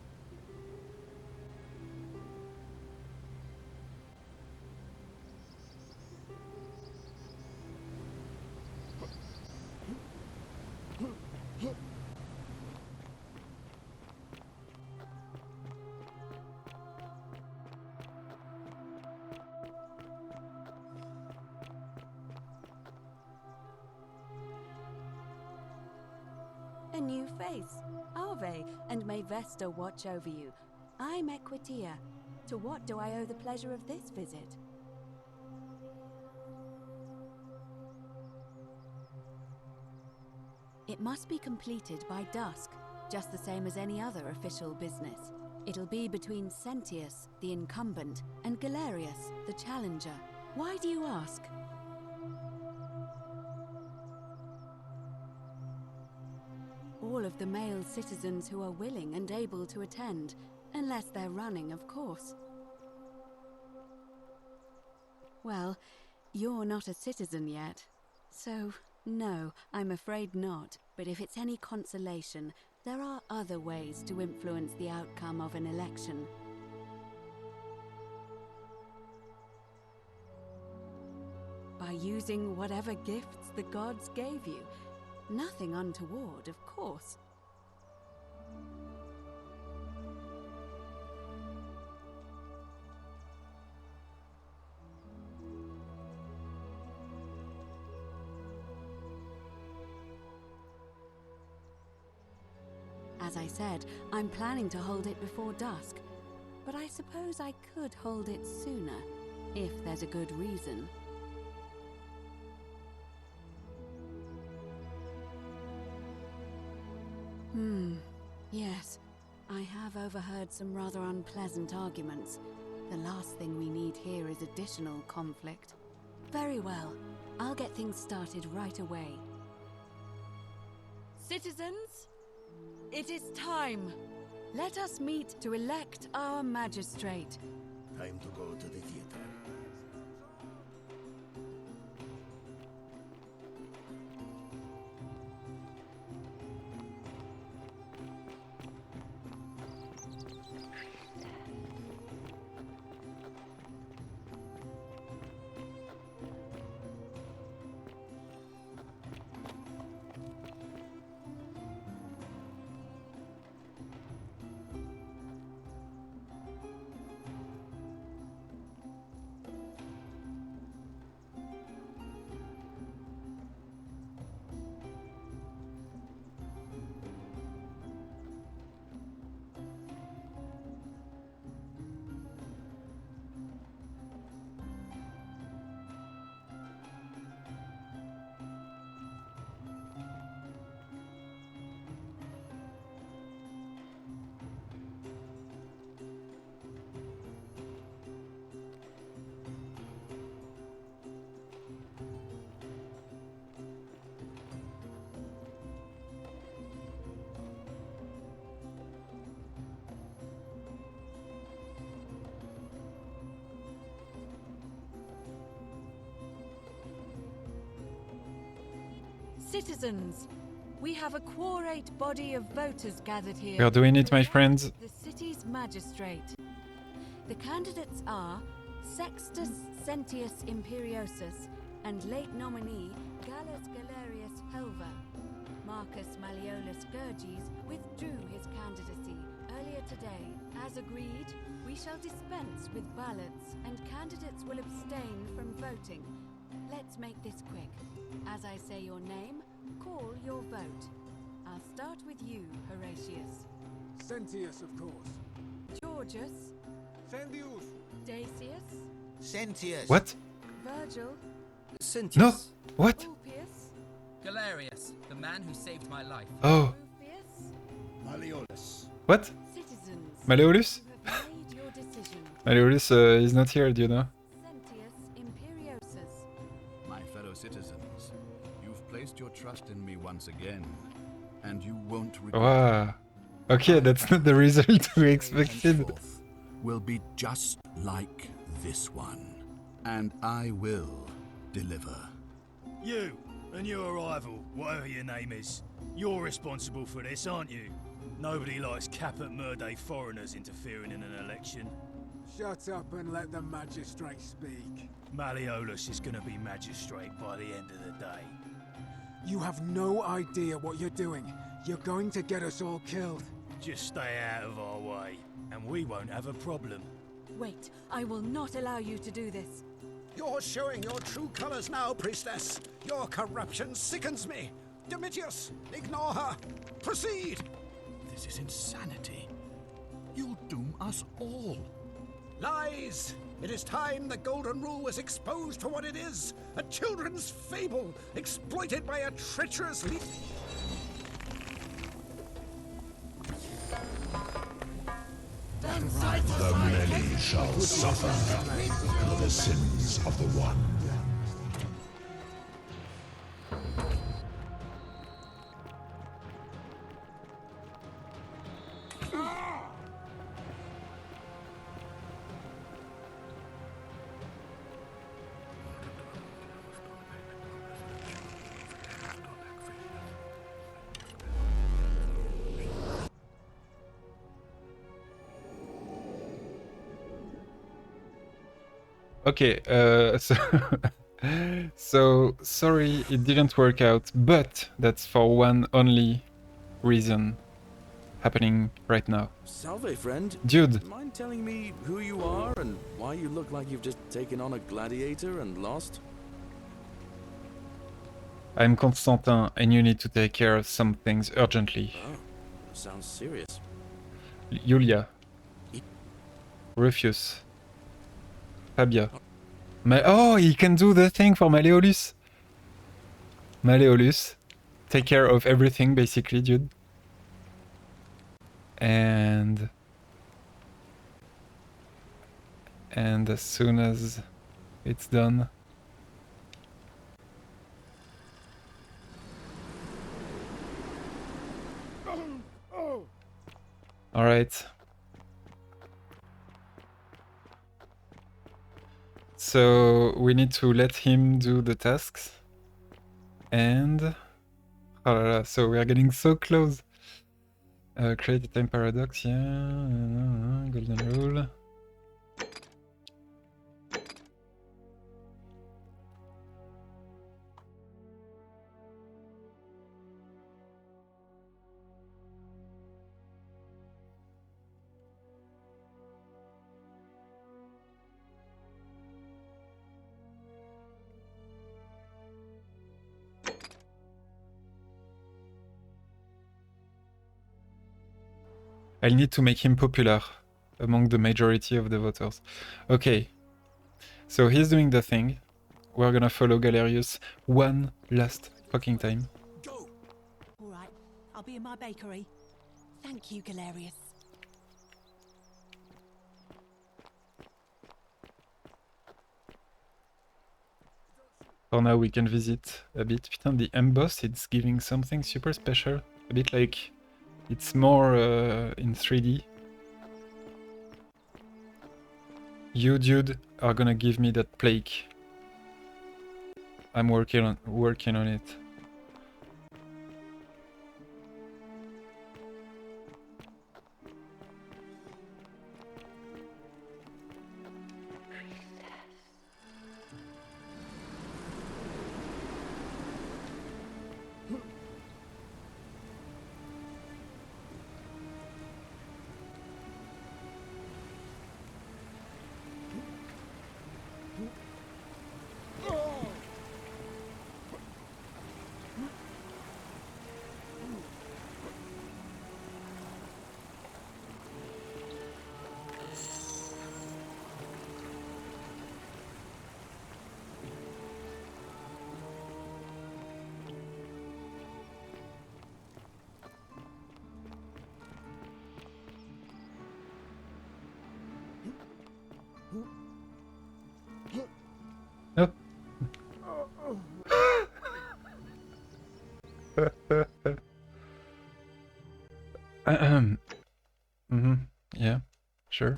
A new face. Ave, and may Vesta watch over you. I'm Equitia. To what do I owe the pleasure of this visit? It must be completed by dusk, just the same as any other official business. It'll be between Sentius, the incumbent, and Galerius, the challenger. Why do you ask? All of the male citizens who are willing and able to attend, unless they're running, of course. Well, you're not a citizen yet, so no, I'm afraid not. But if it's any consolation, there are other ways to influence the outcome of an election. By using whatever gifts the gods gave you. Nothing untoward, of course. As I said, I'm planning to hold it before dusk, but I suppose I could hold it sooner, if there's a good reason. Yes, I have overheard some rather unpleasant arguments. The last thing we need here is additional conflict. Very well, I'll get things started right away. Citizens, it is time. Let us meet to elect our magistrate. Time to go to the theater. Citizens, we have a quorate body of voters gathered here. We are doing it, to my elect friends. The city's magistrate. The candidates are Sextus Sentius Imperiosus and late nominee Gallus Galerius Helva. Marcus Malleolus Gurges withdrew his candidacy earlier today. As agreed, we shall dispense with ballots and candidates will abstain from voting. Let's make this quick. As I say your name, call your vote. I'll start with you, Horatius. Sentius, of course. Georgius. Sendius. Dacius. Sentius. What? Virgil. Sentius. No. What? Ulpius. Galerius, the man who saved my life. Oh. Rufius. Malleolus. What? Citizens. Malleolus? You have made your decision. Malleolus is not here, do you know? Sentius Imperiosus. My fellow citizens, you've placed your trust in me once again, and you won't regret Wow. Okay, that's not the result we expected. henceforth will be just like this one, and I will deliver. You and your rival, whatever your name is, you're responsible for this, aren't you? Nobody likes caput murder foreigners interfering in an election. Shut up and let the magistrate speak. Malleolus is gonna be magistrate by the end of the day. You have no idea what you're doing. You're going to get us all killed. Just stay out of our way, and we won't have a problem. Wait, I will not allow you to do this. You're showing your true colors now, priestess. Your corruption sickens me. Domitius, ignore her. Proceed. This is insanity. You'll doom us all. Lies! It is time the Golden Rule was exposed for what it is. A children's fable, exploited by a treacherous leader. The many shall suffer for the sins of the one. Okay, so sorry it didn't work out, but that's for one only reason happening right now. Salve, friend. Dude. Mind telling me who you are and why you look like you've just taken on a gladiator and lost? I'm Constantin and you need to take care of some things urgently. Oh, sounds serious. Julia. Rufus. Fabia. Oh, he can do the thing for Malleolus. Malleolus. Take care of everything, basically, dude. And as soon as it's done... Alright. So we need to let him do the tasks. And... Oh la la, so we are getting so close. Create a time paradox, yeah. Golden rule. I'll need to make him popular among the majority of the voters. Okay, so he's doing the thing. We're gonna follow Galerius one last fucking time. All right, I'll be in my bakery. Thank you, Galerius. For now we can visit a bit. Putain, the emboss, it's giving something super special. A bit like... It's more in 3D. You, dude, are gonna give me that plaque. I'm working on it. Yeah, sure.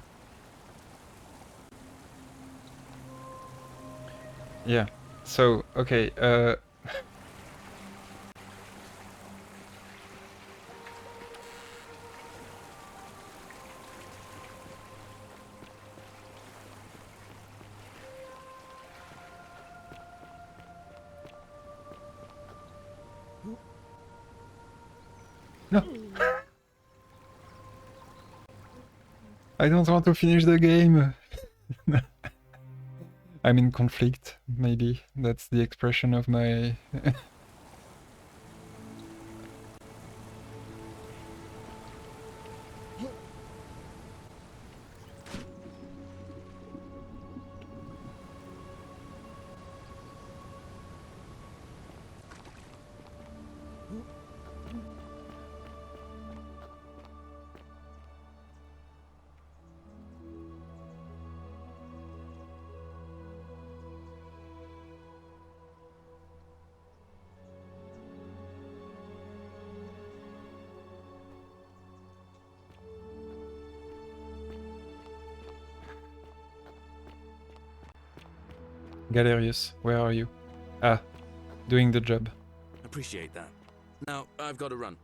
Yeah. So, okay, no. I don't want to finish the game. I'm in conflict, maybe. That's the expression of my... Galerius, where are you? Ah, doing the job. Appreciate that. Now, I've got to run.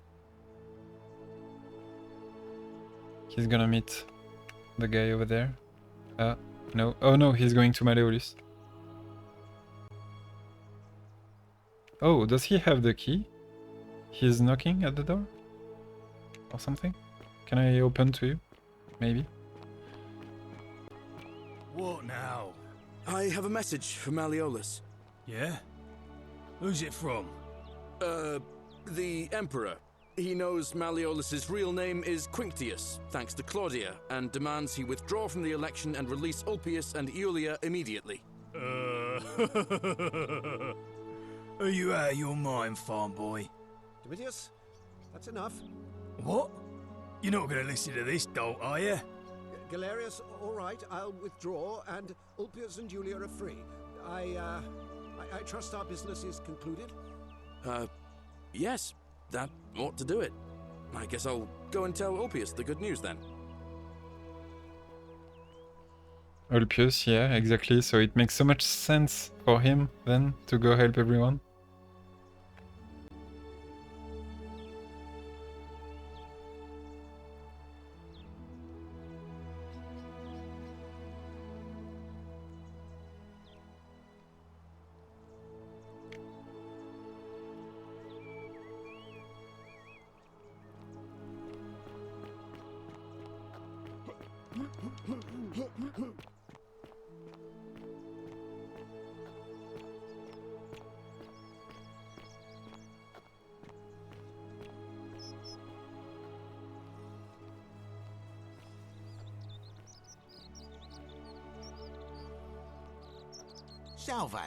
He's gonna meet the guy over there. No. Oh no, he's going to Maleolus. Oh, does he have the key? He's knocking at the door? Or something? Can I open to you? Maybe? What now? I have a message for Malleolus. Yeah? Who's it from? The Emperor. He knows Malleolus's real name is Quinctius, thanks to Claudia, and demands he withdraw from the election and release Ulpius and Iulia immediately. Are you out of your mind, farm boy? Domitius, that's enough. What? You're not going to listen to this dolt, are you? Galerius, all right, I'll withdraw, and Ulpius and Julia are free. I trust our business is concluded? Yes, that ought to do it. I guess I'll go and tell Ulpius the good news then. Ulpius, yeah, exactly. So it makes so much sense for him then to go help everyone. Salve.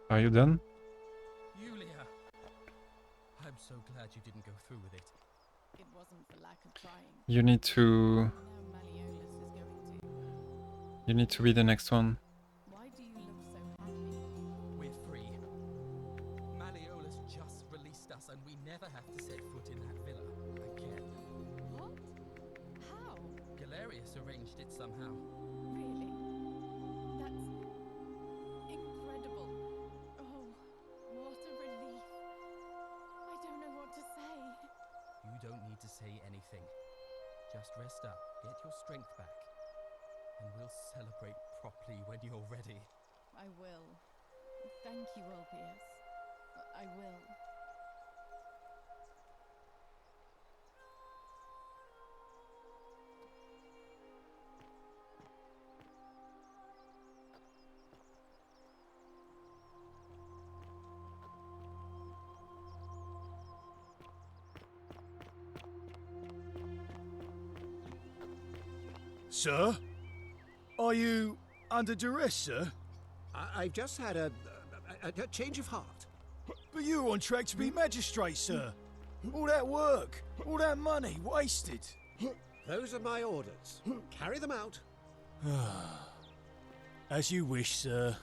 Are you done? Julia! I'm so glad you didn't go through with it. It wasn't for lack of trying. You need to... Now Malleolus is going to... You need to be the next one. Why do you look so happy? We're free. Malleolus just released us and we never have to set foot in that villa again. What? How? Galerius arranged it somehow. Really? That's incredible. Oh, what a relief. I don't know what to say. You don't need to say anything. Just rest up, get your strength back, and we'll celebrate properly when you're ready. I will. Thank you, Ulpius. I will. Sir? Are you under duress, sir? I've just had a change of heart. But you were on track to be magistrate, sir. All that work, all that money wasted. Those are my orders. Carry them out. As you wish, sir.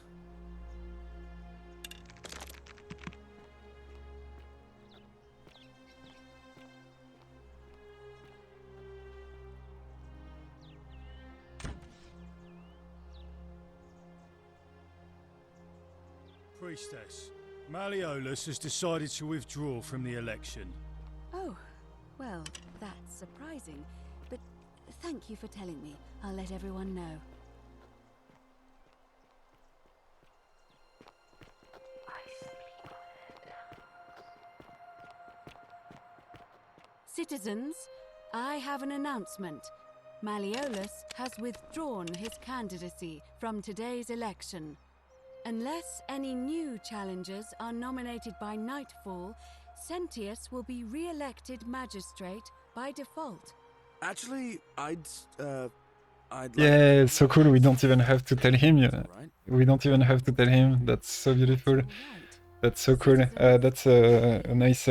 Priestess, Malleolus has decided to withdraw from the election. Oh, well, that's surprising. But thank you for telling me. I'll let everyone know. Citizens, I have an announcement. Malleolus has withdrawn his candidacy from today's election. Unless any new challengers are nominated by nightfall, Sentius will be re-elected magistrate by default. Actually, I'd Yeah, it's so cool. We don't even have to tell him. We don't even have to tell him. That's so beautiful. That's so cool. That's a nice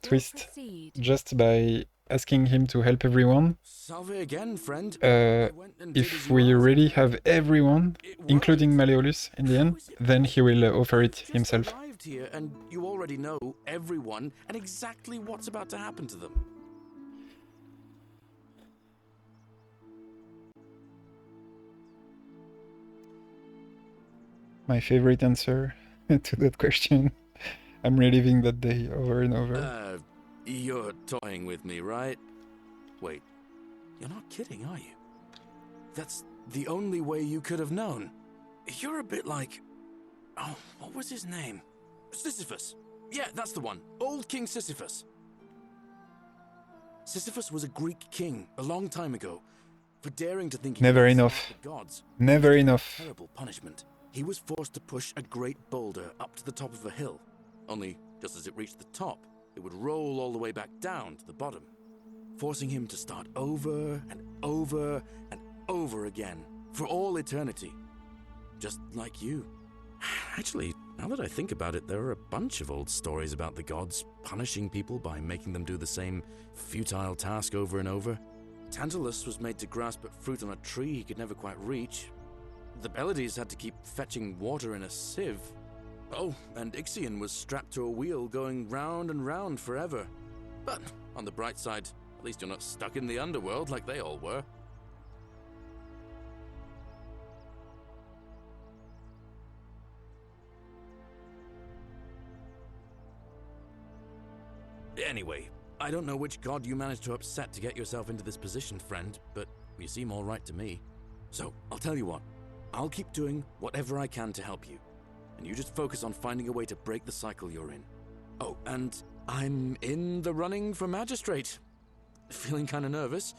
twist. Just by asking him to help everyone. Salve again, friend. If we really have everyone, including Malleolus, in the end, then he will offer it himself. Arrived here, and you already know everyone and exactly what's about to happen to them. My favorite answer to that question. I'm reliving that day over and over. You're toying with me, right? Wait, you're not kidding, are you? That's the only way you could have known. You're a bit like... Oh, what was his name? Sisyphus. Yeah, that's the one. Old King Sisyphus. Sisyphus was a Greek king a long time ago. For daring to think he Never could enough. outsmart the gods. Never enough. Terrible punishment. He was forced to push a great boulder up to the top of a hill. Only, just as it reached the top, it would roll all the way back down to the bottom, forcing him to start over and over and over again for all eternity. Just like you. Actually, now that I think about it, there are a bunch of old stories about the gods punishing people by making them do the same futile task over and over. Tantalus was made to grasp at fruit on a tree he could never quite reach. The Pleiades had to keep fetching water in a sieve. Oh, and Ixion was strapped to a wheel going round and round forever. But on the bright side, at least you're not stuck in the underworld like they all were. Anyway, I don't know which god you managed to upset to get yourself into this position, friend, but you seem all right to me. So, I'll tell you what. I'll keep doing whatever I can to help you. And you just focus on finding a way to break the cycle you're in. Oh, and I'm in the running for magistrate. Feeling kind of nervous,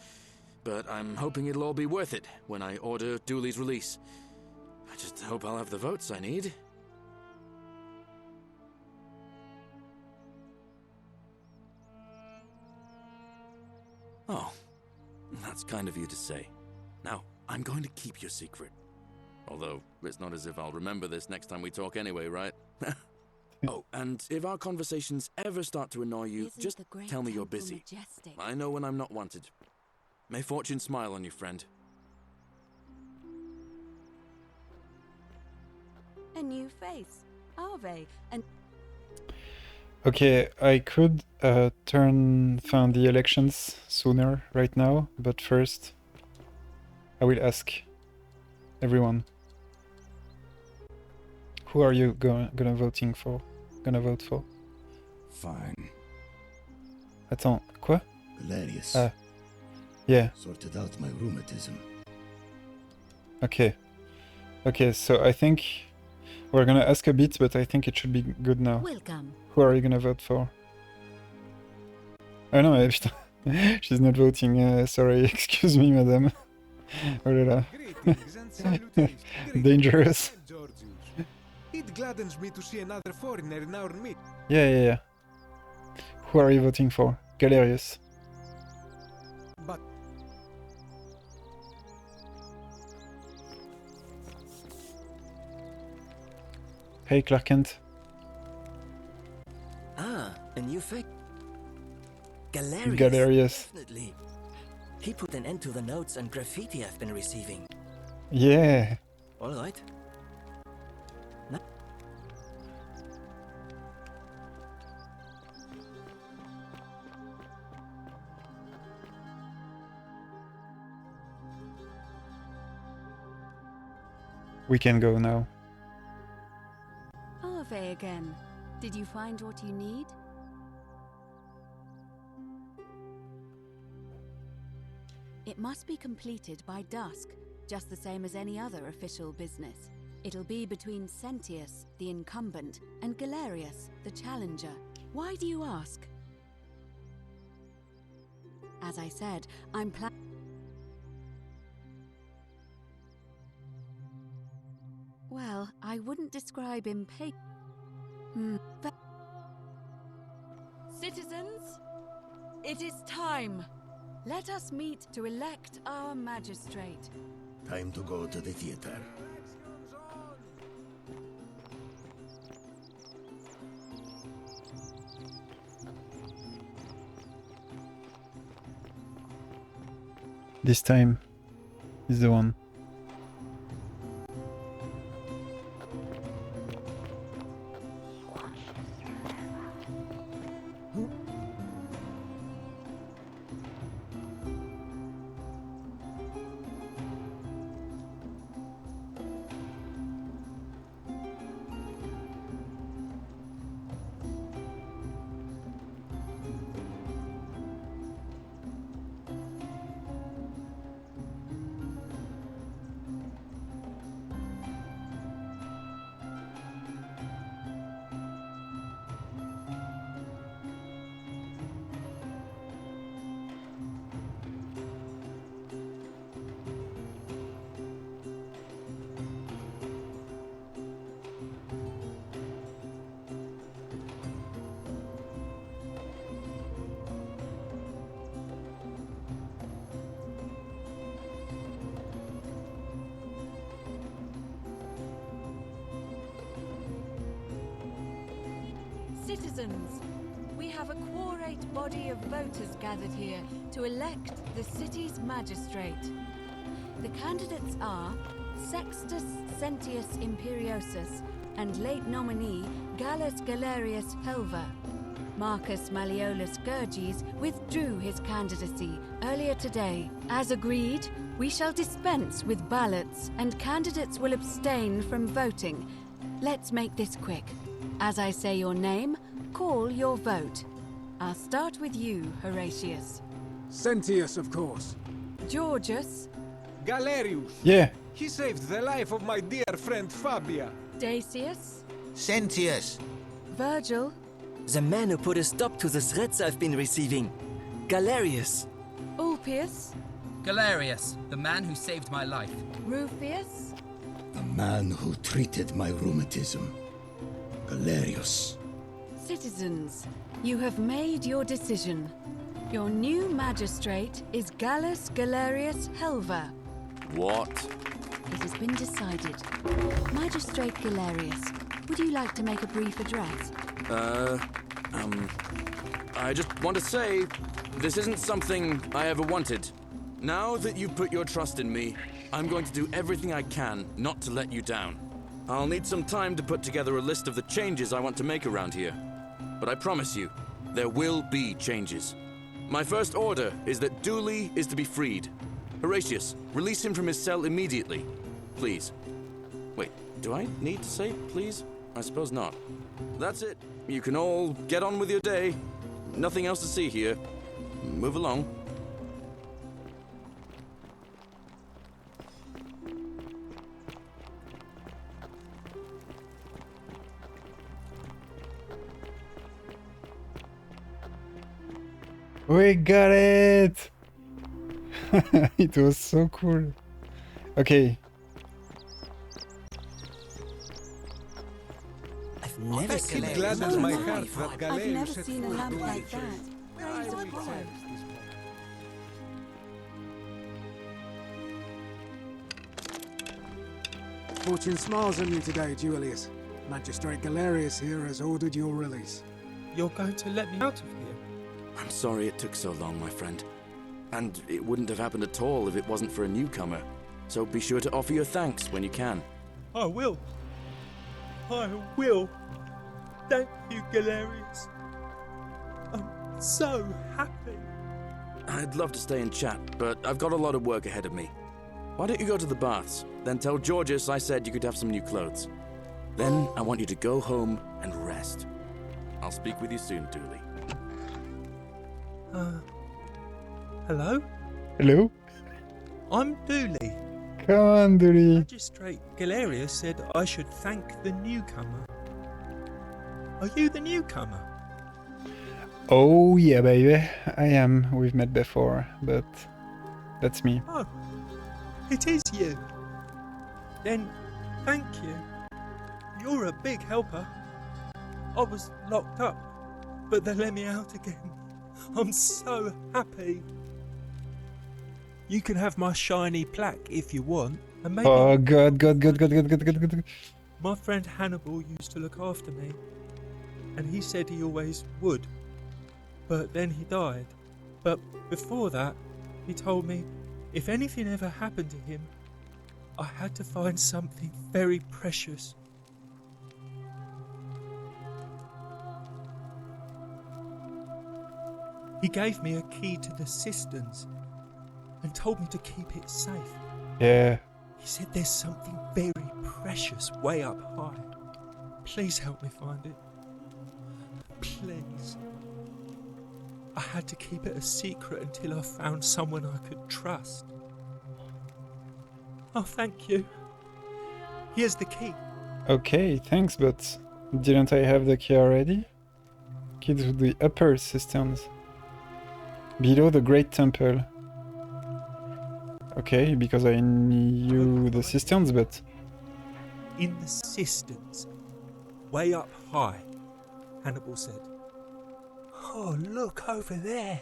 but I'm hoping it'll all be worth it when I order Dooley's release. I just hope I'll have the votes I need. Oh, that's kind of you to say. Now, I'm going to keep your secret. Although, it's not as if I'll remember this next time we talk anyway, right? Oh, and if our conversations ever start to annoy you, just tell me you're busy. I know when I'm not wanted. May fortune smile on you, friend. A new face, Ave, and... Okay, I could turn the elections sooner right now, but first I will ask everyone. Who are you gonna vote for? Fine. Attends, quoi? Galerius. Ah, yeah. Sorted out my rheumatism. Okay. Okay, so I think we're gonna ask a bit, but I think it should be good now. Welcome. Who are you gonna vote for? Oh no, putain. She's not voting. Sorry, excuse me, madame. Oh là là. Dangerous. It gladdens me to see another foreigner in our midst. Yeah. Who are you voting for? Galerius. But Hey, Clark Kent. Ah, a new face. Galerius. Galerius. Definitely. He put an end to the notes and graffiti I've been receiving. Yeah. All right. We can go now. Arve again. Did you find what you need? It must be completed by dusk, just the same as any other official business. It'll be between Sentius, the incumbent, and Galerius, the challenger. Why do you ask? As I said, I'm Well, I wouldn't describe Citizens, it is time. Let us meet to elect our magistrate. Time to go to the theater. This time is the one. Citizens, we have a quorate body of voters gathered here to elect the city's magistrate. The candidates are Sextus Sentius Imperiosus and late nominee Gallus Galerius Helver. Marcus Malleolus Gurges withdrew his candidacy earlier today. As agreed, we shall dispense with ballots and candidates will abstain from voting. Let's make this quick. As I say your name, call your vote. I'll start with you, Horatius. Sentius, of course. Georgius. Galerius. Yeah. He saved the life of my dear friend Fabia. Dacius. Sentius. Virgil. The man who put a stop to the threats I've been receiving. Galerius. Ulpius. Galerius, the man who saved my life. Rufius. The man who treated my rheumatism. Galerius. Citizens, you have made your decision. Your new magistrate is Gallus Galerius Helver. What? It has been decided. Magistrate Galerius, would you like to make a brief address? I just want to say, this isn't something I ever wanted. Now that you've put your trust in me, I'm going to do everything I can not to let you down. I'll need some time to put together a list of the changes I want to make around here. But I promise you, there will be changes. My first order is that Dooley is to be freed. Horatius, release him from his cell immediately. Please. Wait, do I need to say please? I suppose not. That's it. You can all get on with your day. Nothing else to see here. Move along. We got it! It was so cool. Okay. I've never seen It gladdens my heart that I've Galerius never had seen a full lamp like creatures. that. Praise of God. Fortune smiles on you today, Julius. Magistrate Galerius here has ordered your release. You're going to let me out of here? I'm sorry it took so long, my friend. And it wouldn't have happened at all if it wasn't for a newcomer. So be sure to offer your thanks when you can. I will. I will. Thank you, Galerius. I'm so happy. I'd love to stay and chat, but I've got a lot of work ahead of me. Why don't you go to the baths? Then tell Georges I said you could have some new clothes. Then I want you to go home and rest. I'll speak with you soon, Dooley. Hello? Hello? I'm Dooley. Come on, Dooley. Magistrate Galerius said I should thank the newcomer. Are you the newcomer? Oh, yeah, baby. I am. We've met before, but that's me. Oh, it is you. Then, thank you. You're a big helper. I was locked up, but they let me out again. I'm so happy. You can have my shiny plaque if you want, and maybe... Oh, God. My friend Hannibal used to look after me, and he said he always would. But then he died. But before that, he told me if anything ever happened to him, I had to find something very precious. He gave me a key to the cisterns and told me to keep it safe. Yeah. He said there's something very precious way up high. Please help me find it. Please. I had to keep it a secret until I found someone I could trust. Oh, thank you. Here's the key. Okay, thanks, but didn't I have the key already? Key to the upper cisterns. Below the Great Temple. Okay, because I knew the cisterns, but... In the cisterns, way up high, Hannibal said. Oh, look over there.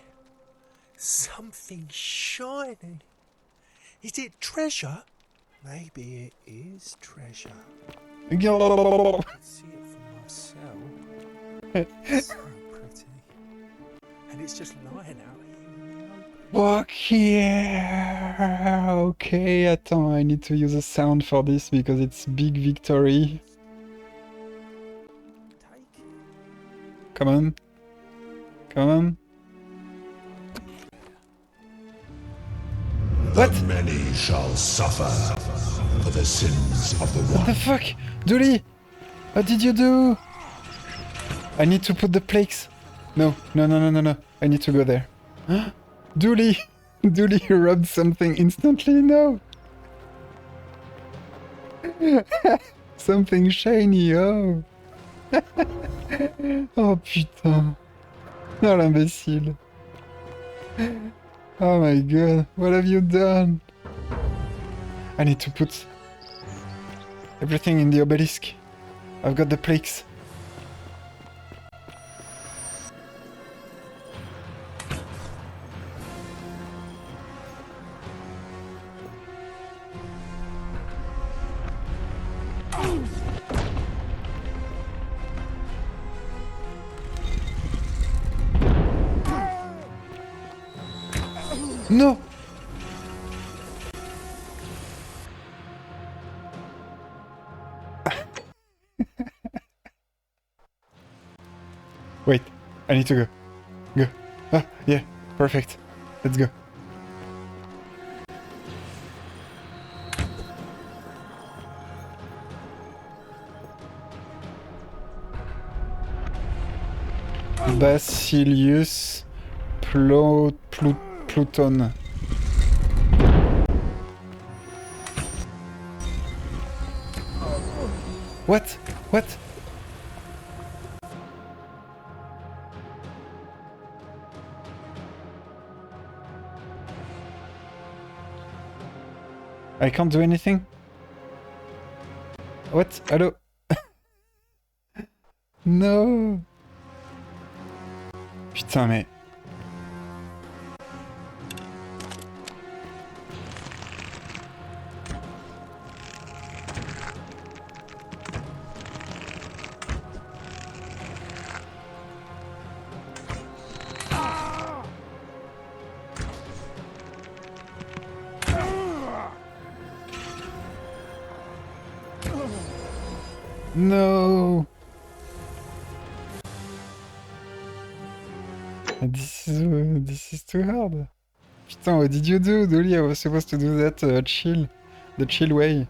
Something shining. Is it treasure? Maybe it is treasure. I can see it for myself. It's so pretty. And it's just lying out here in the open. Fuck yeah! Okay, attends, I need to use a sound for this because it's big victory. Come on. Come on. The many shall suffer for the sins of the one. What the fuck? Dooley! What did you do? I need to put the plaques. No. I need to go there. Dooley! Dooley rubbed something instantly, no! Something shiny, oh! Oh putain! Oh l'imbécile! Oh my god, what have you done? I need to put everything in the obelisk. I've got the plaques. No! Wait, I need to go. Go. Ah, yeah, perfect. Let's go. Basilius Pluton. What? What? I can't do anything? What? Hello? No! Putain, mais... No! This is too hard. Putain, what did you do, Dolly? I was supposed to do that chill. The chill way.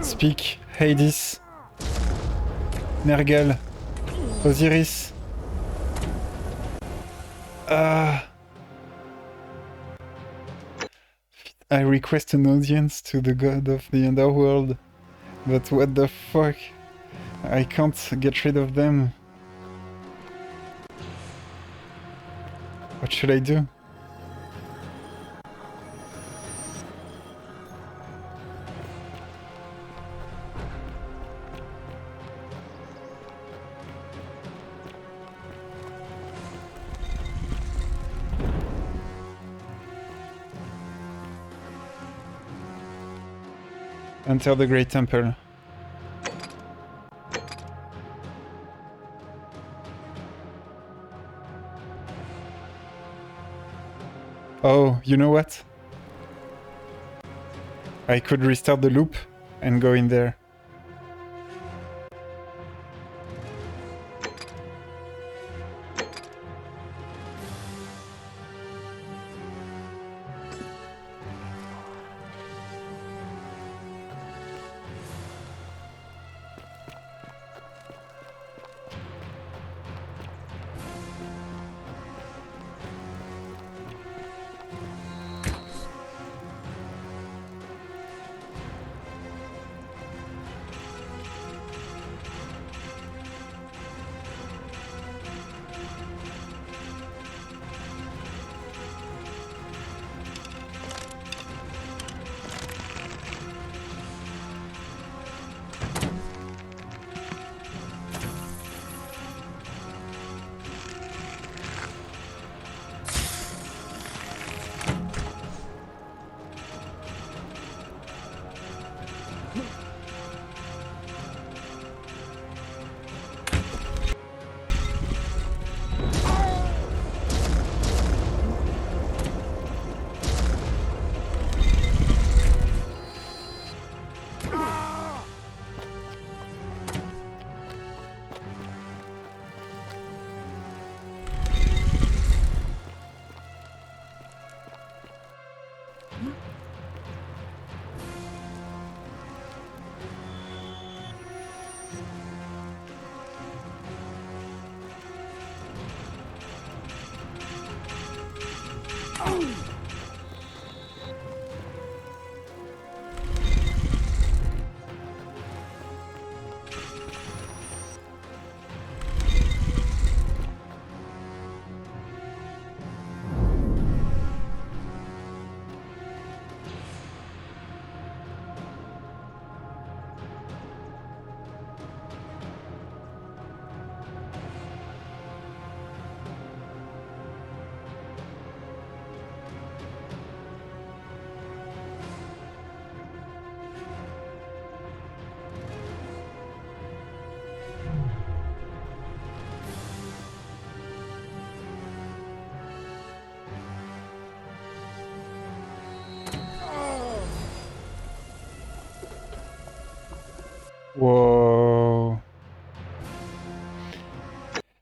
Speak, Hades, Nergal, Osiris. Ah. I request an audience to the god of the underworld, but what the fuck? I can't get rid of them. What should I do? Enter the Great Temple. Oh, you know what? I could restart the loop and go in there. Whoa.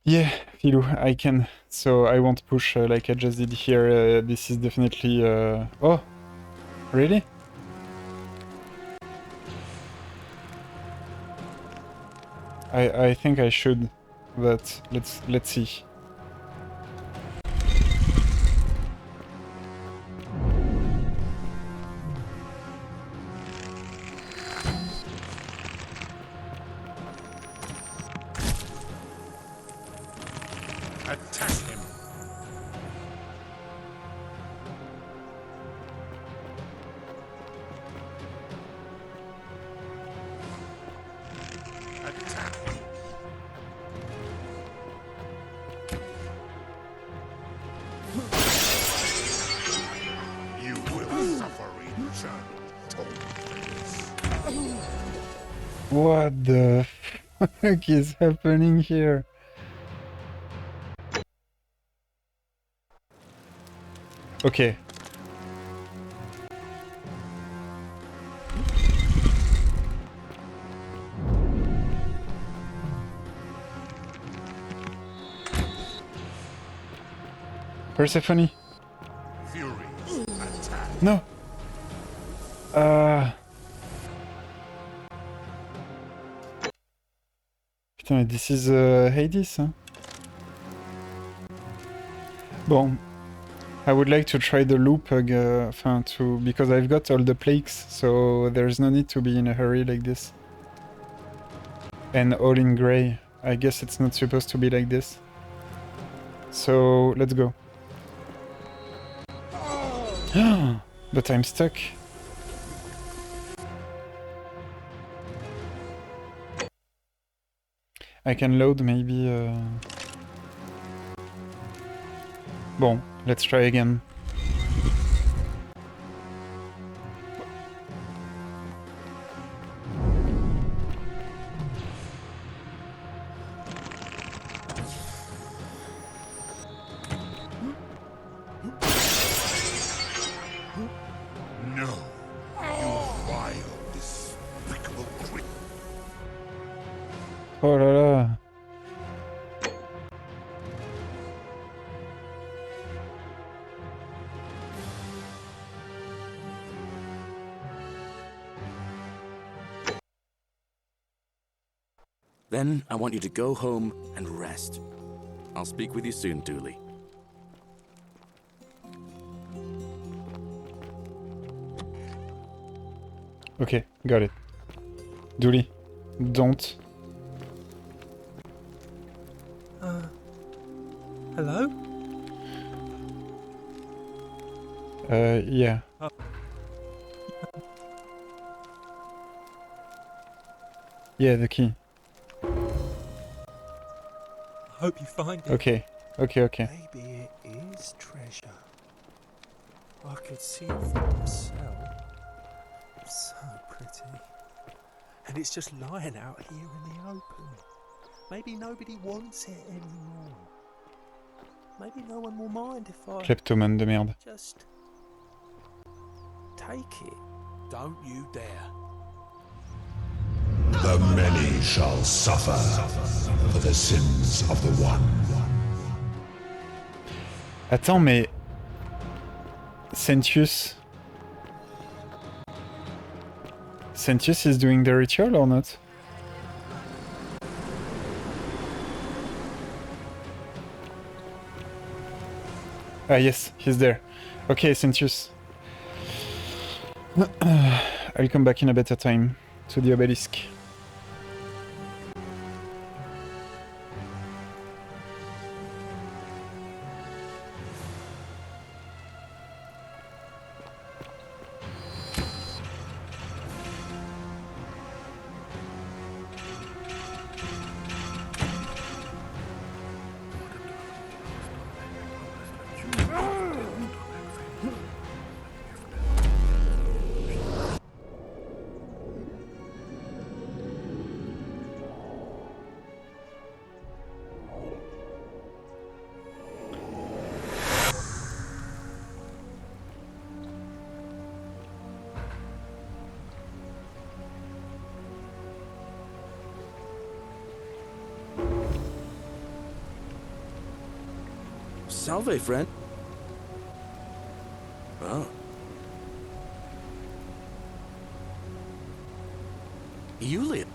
Yeah, Philou, I can. So I won't push like I just did here. This is definitely... Oh, really? I think I should, but let's see. Attack him! Attack him! What the fuck is happening here? Okay. Persephone? No! Putain, this is Hades, hein? Bon. I would like to try the loop, because I've got all the plaques, so there's no need to be in a hurry like this. And all in grey. I guess it's not supposed to be like this. So, let's go. But I'm stuck. I can load maybe... Bon, let's try again. No, you vile, despicable creature. Oh là là. Then I want you to go home and rest. I'll speak with you soon, Dooley. Okay, got it. Dooley, don't. Hello? Yeah. Yeah, the key. I hope you find it. Okay, okay. Maybe it is treasure. I could see it for myself. It's so pretty. And it's just lying out here in the open. Maybe nobody wants it anymore. Maybe no one will mind if I Kleptomane de merde. just take it. Don't you dare. The many shall suffer for the sins of the one. Attends, mais... Sentius is doing the ritual or not? Ah yes, he's there. Okay, Sentius. I'll come back in a better time to the obelisk. Salve, friend. Oh. Yulia.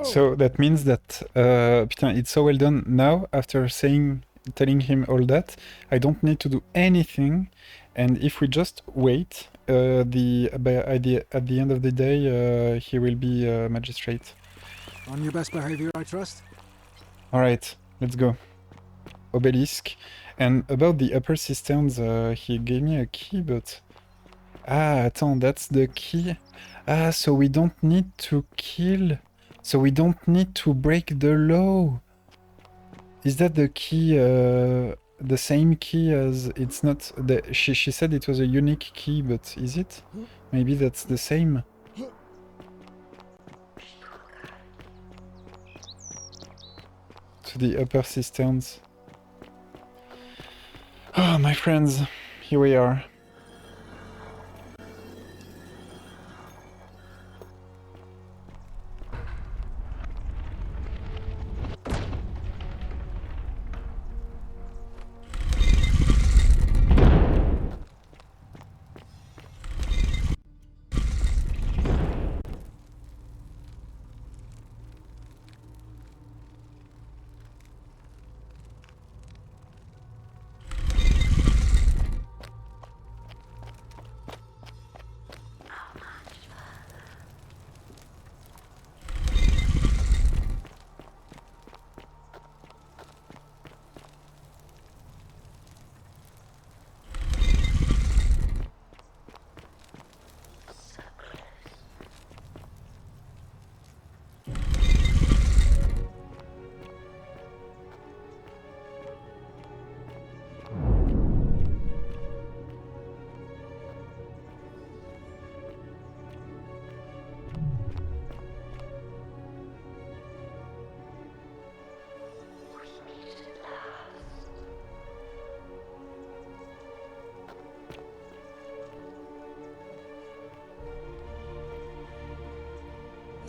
So that means that, putain, it's so well done. Now, after telling him all that, I don't need to do anything, and if we just wait, at the end of the day, he will be a magistrate. On your best behavior, I trust? Alright, let's go. Obelisk. And about the upper cisterns, he gave me a key, but... Ah, attends, that's the key. Ah, so we don't need to kill... So we don't need to break the law. Is that the key, the same key as it's not the she said it was a unique key, but is it? Maybe that's the same. To the upper cisterns. Ah, my friends, here we are.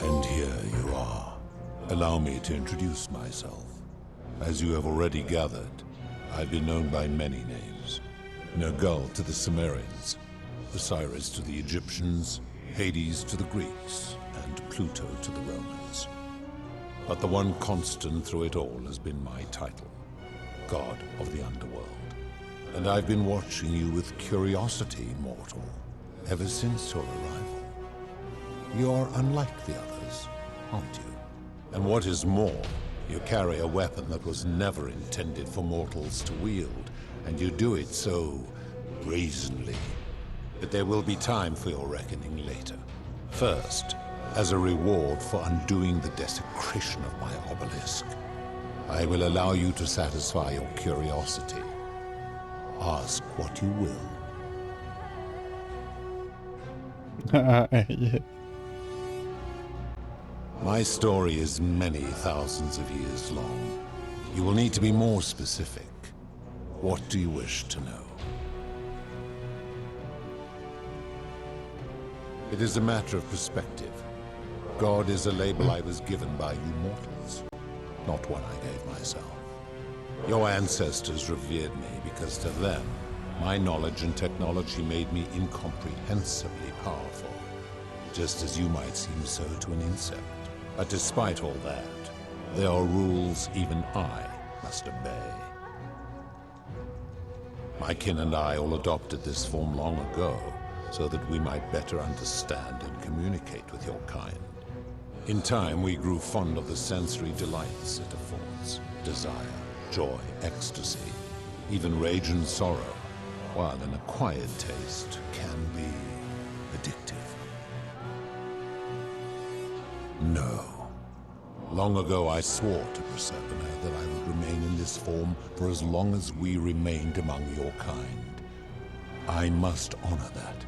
And here you are. Allow me to introduce myself. As you have already gathered, I've been known by many names. Nergal to the Sumerians, Osiris to the Egyptians, Hades to the Greeks, and Pluto to the Romans. But the one constant through it all has been my title, God of the Underworld. And I've been watching you with curiosity, mortal, ever since your arrival. You're unlike the others, aren't you? And what is more, you carry a weapon that was never intended for mortals to wield, and you do it so brazenly. But there will be time for your reckoning later. First, as a reward for undoing the desecration of my obelisk, I will allow you to satisfy your curiosity. Ask what you will. Yeah. My story is many thousands of years long. You will need to be more specific. What do you wish to know? It is a matter of perspective. God is a label I was given by you mortals, not one I gave myself. Your ancestors revered me because to them, my knowledge and technology made me incomprehensibly powerful, just as you might seem so to an insect. But despite all that, there are rules even I must obey. My kin and I all adopted this form long ago, so that we might better understand and communicate with your kind. In time, we grew fond of the sensory delights it affords: desire, joy, ecstasy, even rage and sorrow, while an acquired taste can be addictive. No. Long ago I swore to Persephone that I would remain in this form for as long as we remained among your kind. I must honor that.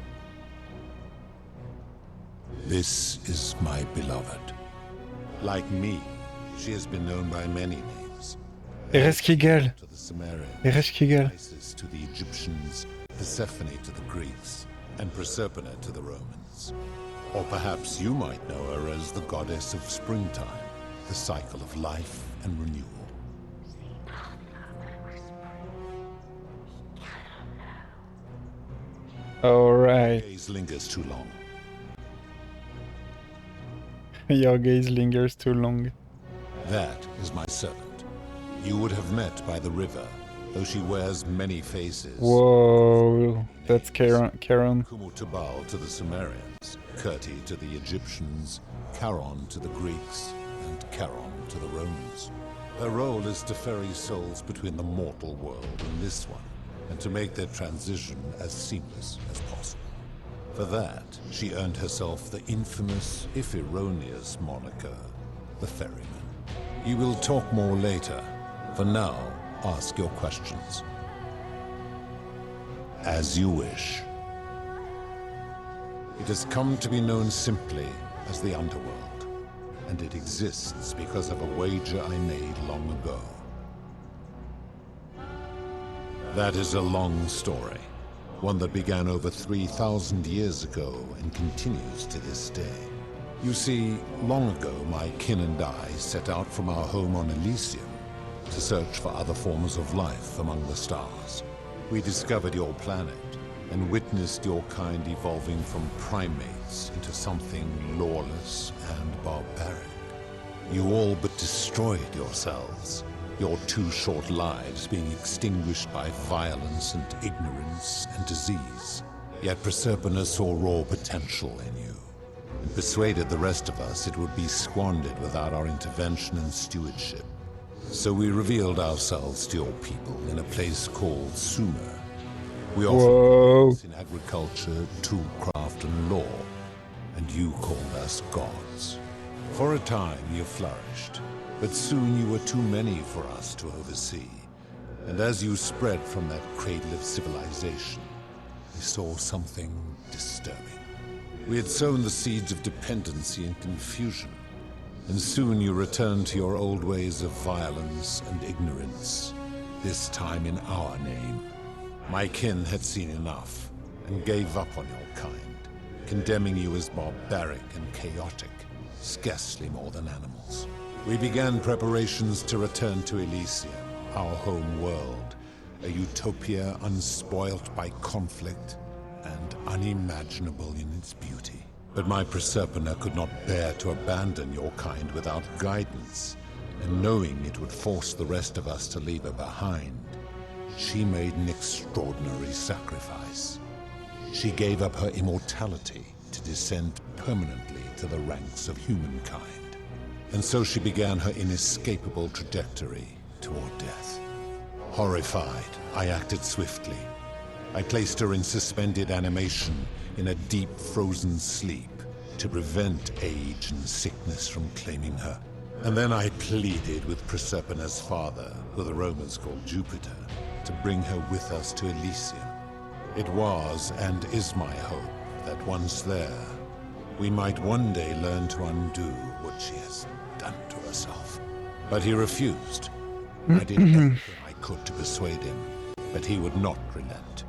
This is my beloved. Like me, she has been known by many names. Ereshkigal. To the Sumerians, Ereshkigal. Isis to the Egyptians, Persephone to the Greeks, and Proserpine to the Romans. Or perhaps you might know her as the goddess of springtime, the cycle of life and renewal. All right. Gaze lingers too long. Your gaze lingers too long. That is my servant. You would have met by the river, though she wears many faces. Whoa, that's Charon. Kumutubal to the Sumerians, Kirti to the Egyptians, Charon to the Greeks, and Charon to the Romans. Her role is to ferry souls between the mortal world and this one, and to make their transition as seamless as possible. For that, she earned herself the infamous, if erroneous, moniker, the Ferryman. You will talk more later, For now, ask your questions. As you wish. It has come to be known simply as the Underworld, and it exists because of a wager I made long ago. That is a long story, one that began over 3,000 years ago and continues to this day. You see, long ago my kin and I set out from our home on Elysium to search for other forms of life among the stars. We discovered your planet and witnessed your kind evolving from primates into something lawless and barbaric. You all but destroyed yourselves, your 2 short lives being extinguished by violence and ignorance and disease. Yet Proserpina saw raw potential in you, and persuaded the rest of us it would be squandered without our intervention and stewardship. So we revealed ourselves to your people in a place called Sumer. We offered in agriculture, toolcraft, and law, and you called us gods. For a time you flourished, but soon you were too many for us to oversee. And as you spread from that cradle of civilization, we saw something disturbing. We had sown the seeds of dependency and confusion, and soon you returned to your old ways of violence and ignorance, this time in our name. My kin had seen enough, and gave up on your kind, condemning you as barbaric and chaotic, scarcely more than animals. We began preparations to return to Elysium, our home world, a utopia unspoilt by conflict and unimaginable in its beauty. But my Proserpina could not bear to abandon your kind without guidance, and knowing it would force the rest of us to leave her behind, she made an extraordinary sacrifice. She gave up her immortality to descend permanently to the ranks of humankind. And so she began her inescapable trajectory toward death. Horrified, I acted swiftly. I placed her in suspended animation in a deep frozen sleep to prevent age and sickness from claiming her. And then I pleaded with Proserpina's father, who the Romans called Jupiter, to bring her with us to Elysium. It was and is my hope that once there, we might one day learn to undo what she has done to herself. But he refused. I did everything I could to persuade him, but he would not relent.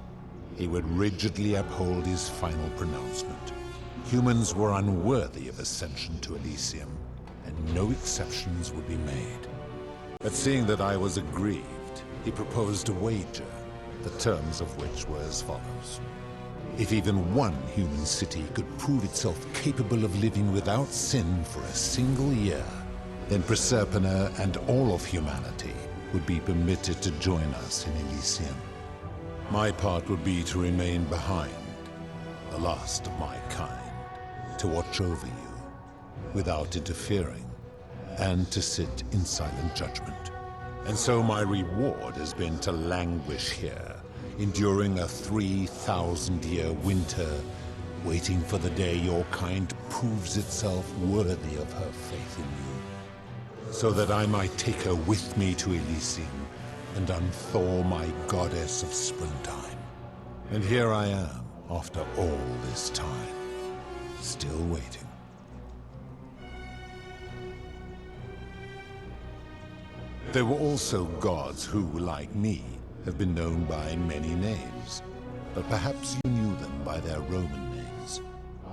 He would rigidly uphold his final pronouncement. Humans were unworthy of ascension to Elysium, and no exceptions would be made. But seeing that I was aggrieved, he proposed a wager, the terms of which were as follows. If even one human city could prove itself capable of living without sin for a single year, then Proserpina and all of humanity would be permitted to join us in Elysium. My part would be to remain behind, the last of my kind, to watch over you, without interfering, and to sit in silent judgment. And so my reward has been to languish here, enduring a 3,000-year winter, waiting for the day your kind proves itself worthy of her faith in you, so that I might take her with me to Elysium and unthaw my goddess of springtime. And here I am, after all this time, still waiting. There were also gods who, like me, have been known by many names, but perhaps you knew them by their Roman names.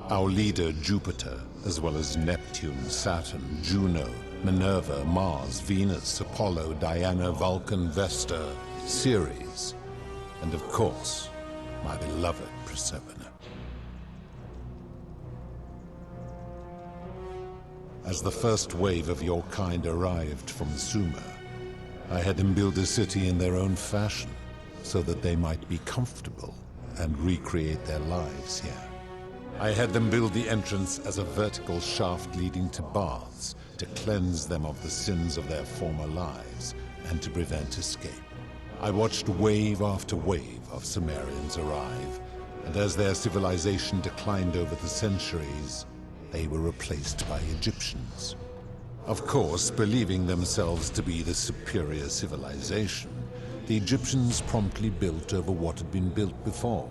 Our leader, Jupiter, as well as Neptune, Saturn, Juno, Minerva, Mars, Venus, Apollo, Diana, Vulcan, Vesta, Ceres, and of course, my beloved Proserpina. As the first wave of your kind arrived from Sumer, I had them build a city in their own fashion, so that they might be comfortable and recreate their lives here. I had them build the entrance as a vertical shaft leading to baths, to cleanse them of the sins of their former lives, and to prevent escape. I watched wave after wave of Sumerians arrive, and as their civilization declined over the centuries, they were replaced by Egyptians. Of course, believing themselves to be the superior civilization, the Egyptians promptly built over what had been built before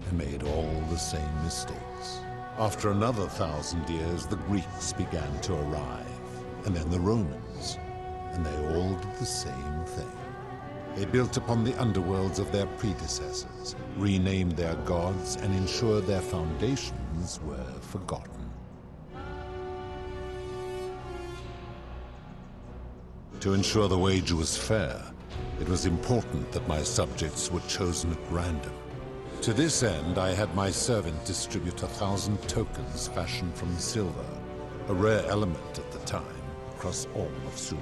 and made all the same mistakes. After another 1,000 years, the Greeks began to arrive, and then the Romans, and they all did the same thing. They built upon the underworlds of their predecessors, renamed their gods, and ensured their foundations were forgotten. To ensure the wager was fair, it was important that my subjects were chosen at random. To this end, I had my servant distribute 1,000 tokens fashioned from silver, a rare element at the time, across all of Sumer.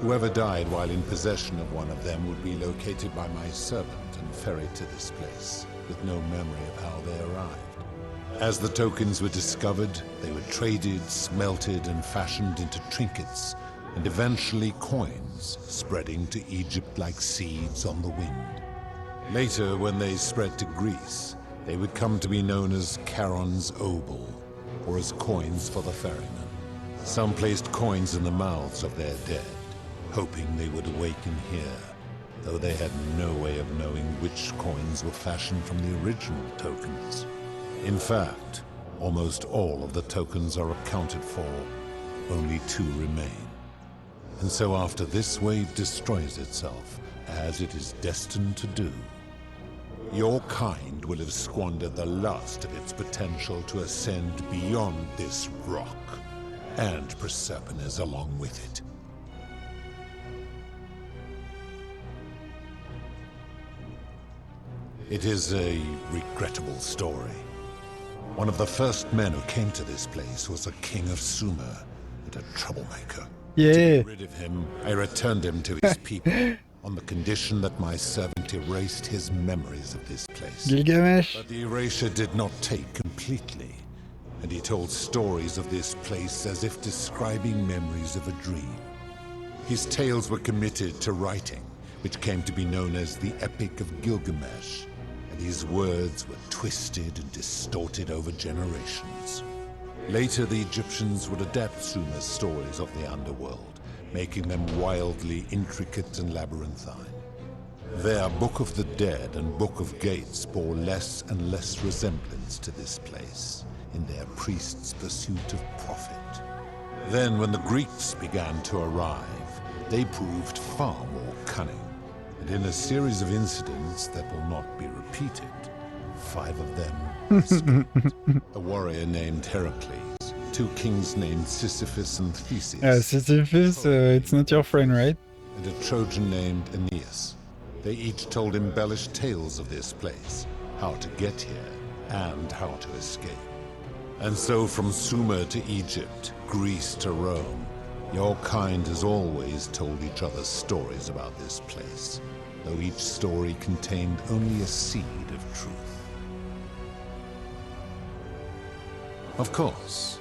Whoever died while in possession of one of them would be located by my servant and ferried to this place, with no memory of how they arrived. As the tokens were discovered, they were traded, smelted, and fashioned into trinkets, and eventually coins, spreading to Egypt like seeds on the wind. Later, when they spread to Greece, they would come to be known as Charon's obol, or as coins for the ferryman. Some placed coins in the mouths of their dead, hoping they would awaken here, though they had no way of knowing which coins were fashioned from the original tokens. In fact, almost all of the tokens are accounted for, only 2 remain. And so after this wave destroys itself, as it is destined to do, your kind will have squandered the last of its potential to ascend beyond this rock, and Persepolis along with it. It is a regrettable story. One of the first men who came to this place was a king of Sumer and a troublemaker. Yeah. To get rid of him, I returned him to his people, on the condition that my servant erased his memories of this place. Gilgamesh. But the erasure did not take completely, and he told stories of this place as if describing memories of a dream. His tales were committed to writing, which came to be known as the Epic of Gilgamesh, and his words were twisted and distorted over generations. Later, the Egyptians would adapt Sumer's stories of the underworld, making them wildly intricate and labyrinthine. Their Book of the Dead and Book of Gates bore less and less resemblance to this place in their priests' pursuit of profit. Then, when the Greeks began to arrive, they proved far more cunning, and in a series of incidents that will not be repeated, 5 of them escaped. A warrior named Heracles, 2 kings named Sisyphus and Theseus. Sisyphus, it's not your friend, right? And a Trojan named Aeneas. They each told embellished tales of this place, how to get here, and how to escape. And so from Sumer to Egypt, Greece to Rome, your kind has always told each other stories about this place, though each story contained only a seed of truth. Of course.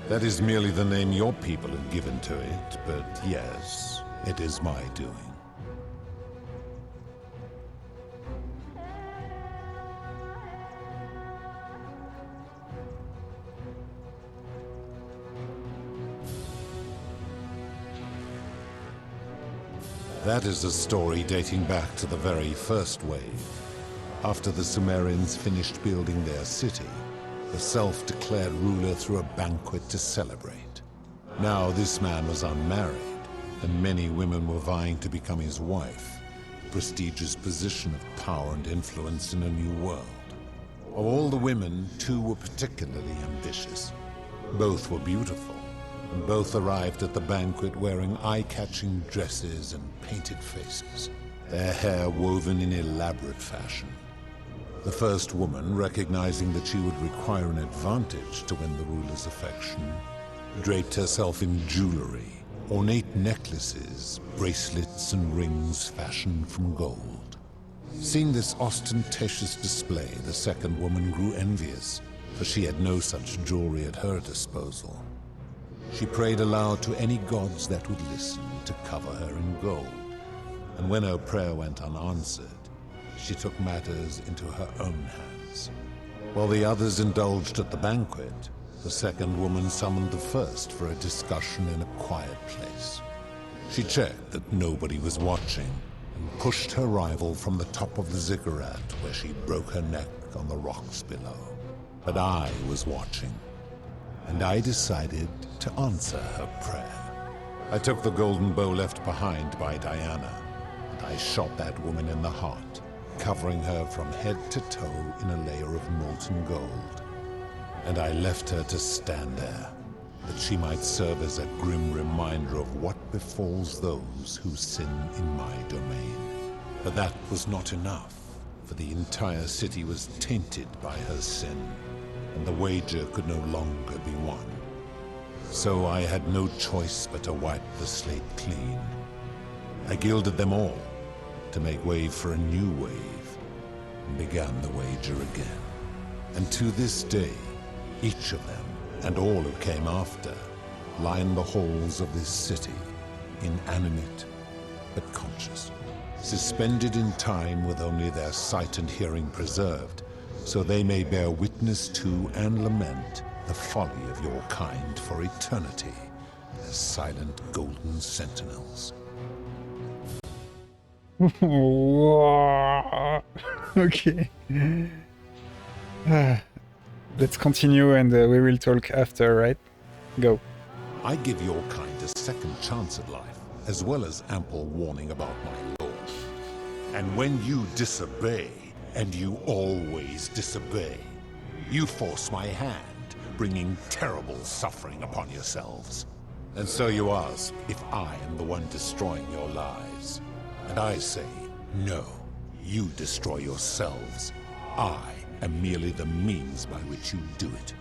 That is merely the name your people have given to it, but yes, it is my doing. That is a story dating back to the very first wave. After the Sumerians finished building their city, the self-declared ruler threw a banquet to celebrate. Now this man was unmarried, and many women were vying to become his wife, a prestigious position of power and influence in a new world. Of all the women, 2 were particularly ambitious. Both were beautiful, and both arrived at the banquet wearing eye-catching dresses and painted faces, their hair woven in elaborate fashion. The first woman, recognizing that she would require an advantage to win the ruler's affection, draped herself in jewelry, ornate necklaces, bracelets, and rings fashioned from gold. Seeing this ostentatious display, the second woman grew envious, for she had no such jewelry at her disposal. She prayed aloud to any gods that would listen to cover her in gold, and when her prayer went unanswered, she took matters into her own hands. While the others indulged at the banquet, The second woman summoned the first for a discussion in a quiet place. She checked that nobody was watching and pushed her rival from the top of the ziggurat where she broke her neck on the rocks below. But I was watching, and I decided to answer her prayer. I took the golden bow left behind by Diana, and I shot that woman in the heart, covering her from head to toe in a layer of molten gold. And I left her to stand there, that she might serve as a grim reminder of what befalls those who sin in my domain. But that was not enough, for the entire city was tainted by her sin, and the wager could no longer be won. So I had no choice but to wipe the slate clean. I gilded them all to make way for a new wave, and began the wager again. And to this day, each of them, and all who came after, line the halls of this city, inanimate but conscious, suspended in time with only their sight and hearing preserved, so they may bear witness to and lament the folly of your kind for eternity, as silent golden sentinels. Okay. Let's continue and we will talk after, right? Go. I give your kind a second chance at life, as well as ample warning about my law. And when you disobey, and you always disobey, you force my hand, bringing terrible suffering upon yourselves. And so you ask if I am the one destroying your lives. And I say, no, you destroy yourselves. I am merely the means by which you do it.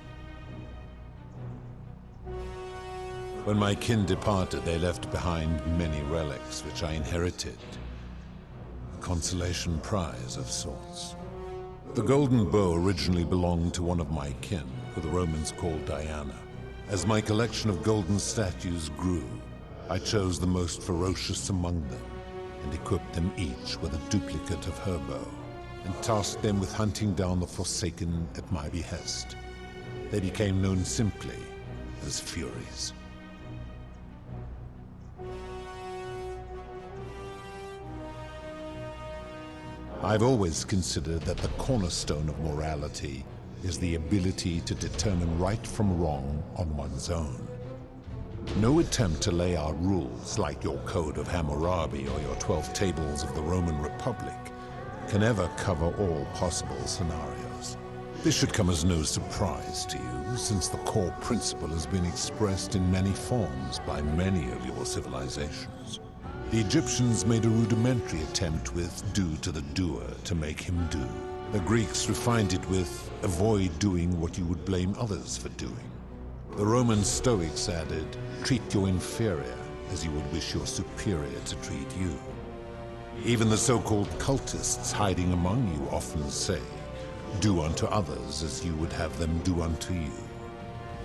When my kin departed, they left behind many relics which I inherited. A consolation prize of sorts. The golden bow originally belonged to one of my kin, who the Romans called Diana. As my collection of golden statues grew, I chose the most ferocious among them, and equipped them each with a duplicate of her bow, and tasked them with hunting down the Forsaken at my behest. They became known simply as Furies. I've always considered that the cornerstone of morality is the ability to determine right from wrong on one's own. No attempt to lay out rules like your Code of Hammurabi or your 12 Tables of the Roman Republic can ever cover all possible scenarios. This should come as no surprise to you, since the core principle has been expressed in many forms by many of your civilizations. The Egyptians made a rudimentary attempt with do to the doer to make him do. The Greeks refined it with avoid doing what you would blame others for doing. The Roman Stoics added, treat your inferior as you would wish your superior to treat you. Even the so-called cultists hiding among you often say, do unto others as you would have them do unto you.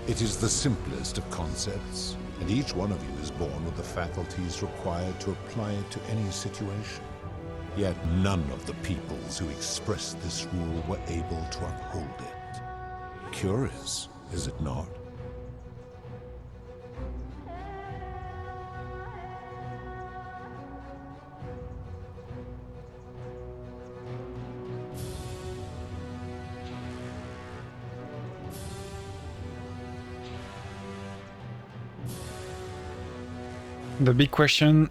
It is the simplest of concepts, and each one of you is born with the faculties required to apply it to any situation. Yet none of the peoples who expressed this rule were able to uphold it. Curious, is it not? The big question.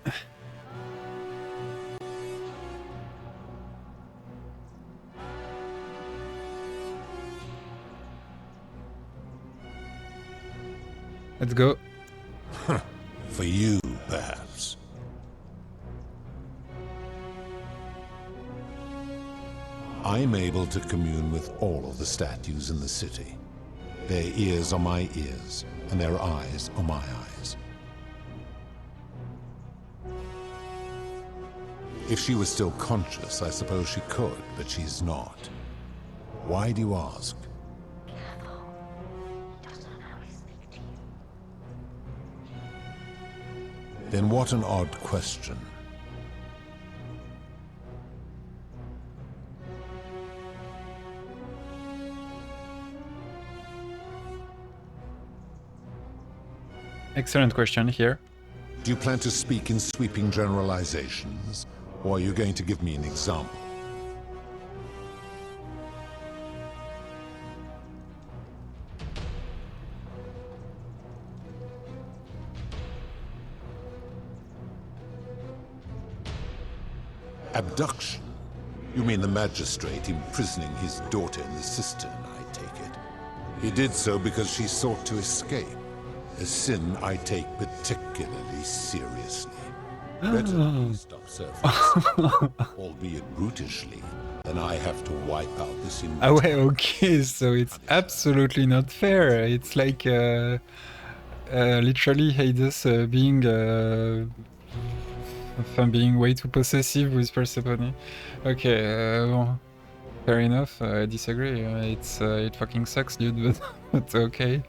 Let's go. For you, perhaps. I'm able to commune with all of the statues in the city. Their ears are my ears, and their eyes are my eyes. If she was still conscious, I suppose she could, but she's not. Why do you ask? Then what an odd question. Excellent question here. Do you plan to speak in sweeping generalizations, or are you going to give me an example? Abduction? You mean the magistrate imprisoning his daughter in the cistern, I take it. He did so because she sought to escape, a sin I take particularly seriously. Better you stop surfacing, albeit brutishly, than I have to wipe out this Ah ouais, okay, so it's absolutely not fair. It's like literally Hades being way too possessive with Persephone. Okay, bon, fair enough. I disagree. It fucking sucks, dude. But okay.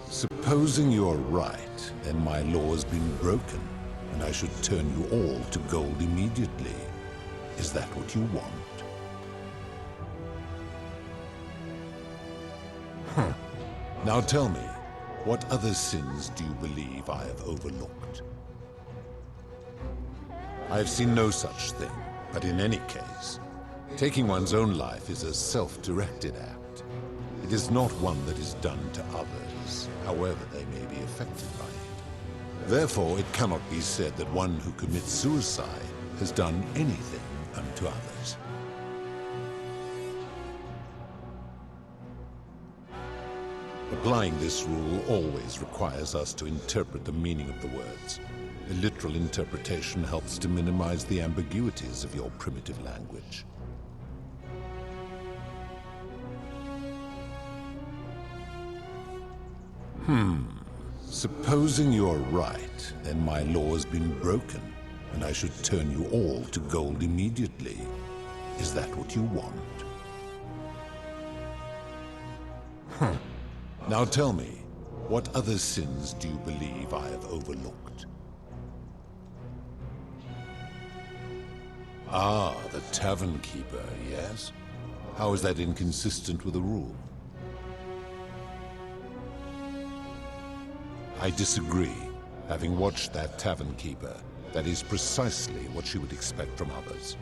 Supposing you're right, then my law's been broken, and I should turn you all to gold immediately. Is that what you want? Now tell me, what other sins do you believe I have overlooked? I have seen no such thing, but in any case, taking one's own life is a self-directed act. It is not one that is done to others, however they may be affected by it. Therefore, it cannot be said that one who commits suicide has done anything unto others. Applying this rule always requires us to interpret the meaning of the words. A literal interpretation helps to minimize the ambiguities of your primitive language. Supposing you're right, then my law has been broken, and I should turn you all to gold immediately. Is that what you want? Now tell me, what other sins do you believe I have overlooked? Ah, the tavern keeper, yes? How is that inconsistent with the rule? I disagree. Having watched that tavern keeper, that is precisely what she would expect from others.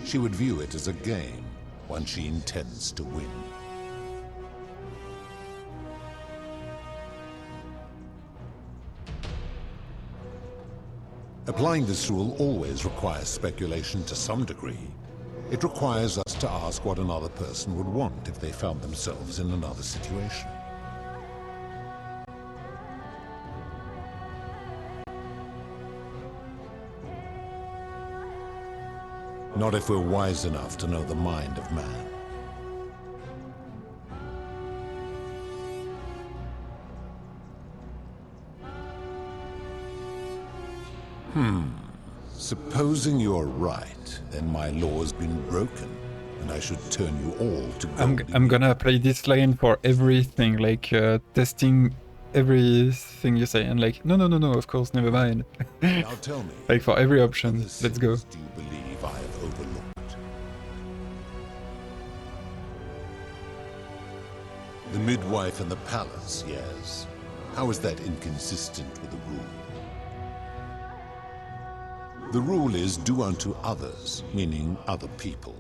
She would view it as a game, one she intends to win. Applying this rule always requires speculation to some degree. It requires us to ask what another person would want if they found themselves in another situation. Not if we're wise enough to know the mind of man. Supposing you're right, then my law has been broken, and I should turn you all to gold. I'm gonna play this line for everything, like testing everything you say, and like, no, of course, never mind. Now tell me, like for every option, let's go. do you believe I have overlooked? The midwife in the palace, yes. How is that inconsistent with the rule? The rule is do unto others, meaning other people.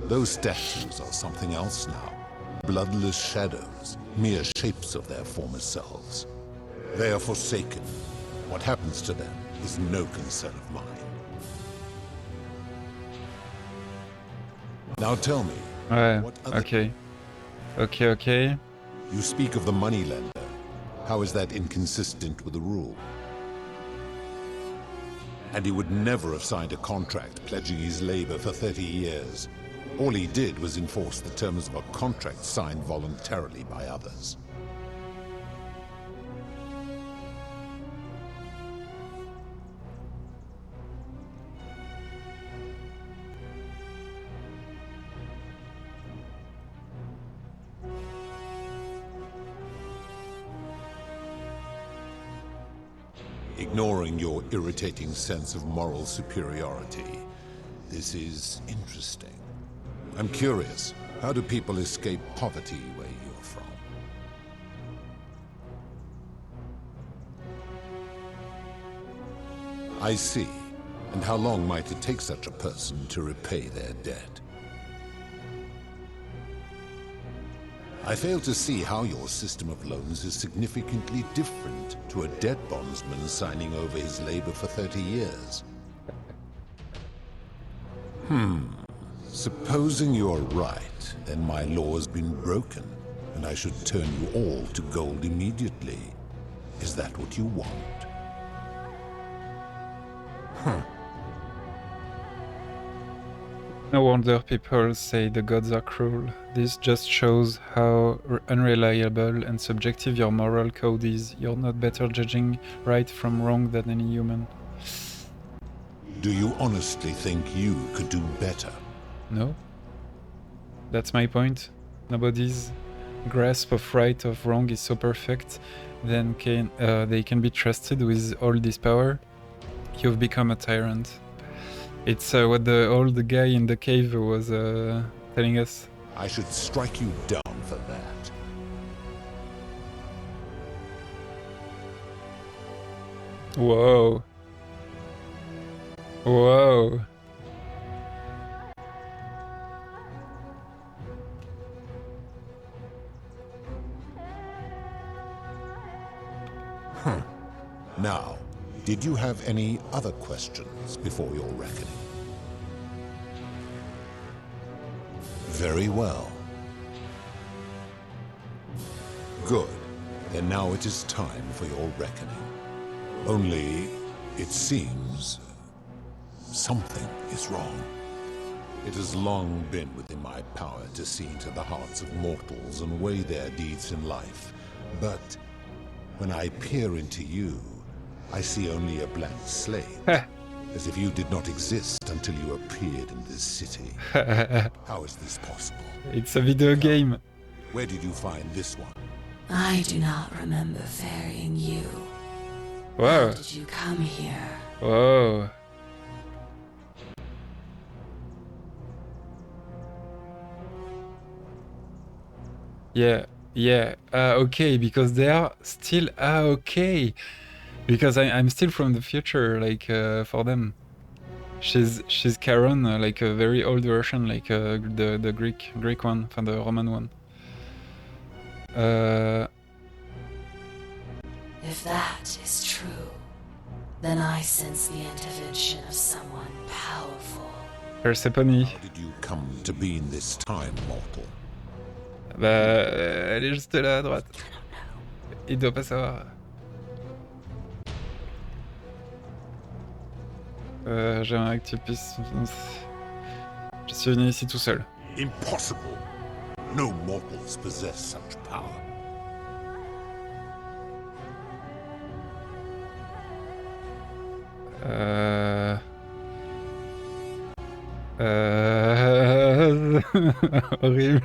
Those statues are something else now. Bloodless shadows, mere shapes of their former selves. They are forsaken. What happens to them is no concern of mine. Now tell me, what other... Okay. You speak of the moneylender. How is that inconsistent with the rule? And he would never have signed a contract pledging his labor for 30 years. All he did was enforce the terms of a contract signed voluntarily by others. Ignoring your irritating sense of moral superiority, this is interesting. I'm curious, how do people escape poverty where you're from? I see. And how long might it take such a person to repay their debt? I fail to see how your system of loans is significantly different to a debt bondsman signing over his labor for 30 years. Supposing you're right, then my law has been broken, and I should turn you all to gold immediately. Is that what you want? No wonder people say the gods are cruel. This just shows how unreliable and subjective your moral code is. You're not better judging right from wrong than any human. Do you honestly think you could do better? No? That's my point. Nobody's grasp of right or wrong is so perfect, then they can be trusted with all this power. You've become a tyrant. It's what the old guy in the cave was telling us. I should strike you down for that. Whoa. Whoa. Now, did you have any other questions before your reckoning? Very well. Good. Then now it is time for your reckoning. Only, it seems, something is wrong. It has long been within my power to see into the hearts of mortals and weigh their deeds in life. But when I peer into you, I see only a blank slate. As if you did not exist until you appeared in this city. How is this possible? It's a video game. Where did you find this one? I do not remember ferrying you. Whoa. How did you come here? Whoa. Yeah, okay, because they are still, okay. Because I'm still from the future, like, for them. She's Charon, like a very old version, like the Greek one, from the Roman one. If that is true, then I sense the intervention of someone powerful. Persephone. How did you come to be in this time, mortal? Bah, elle est juste là à droite. Il doit pas savoir. J'aimerais que tu puisses... Je suis venu ici tout seul. Impossible. No mortals possess such power. Horrible.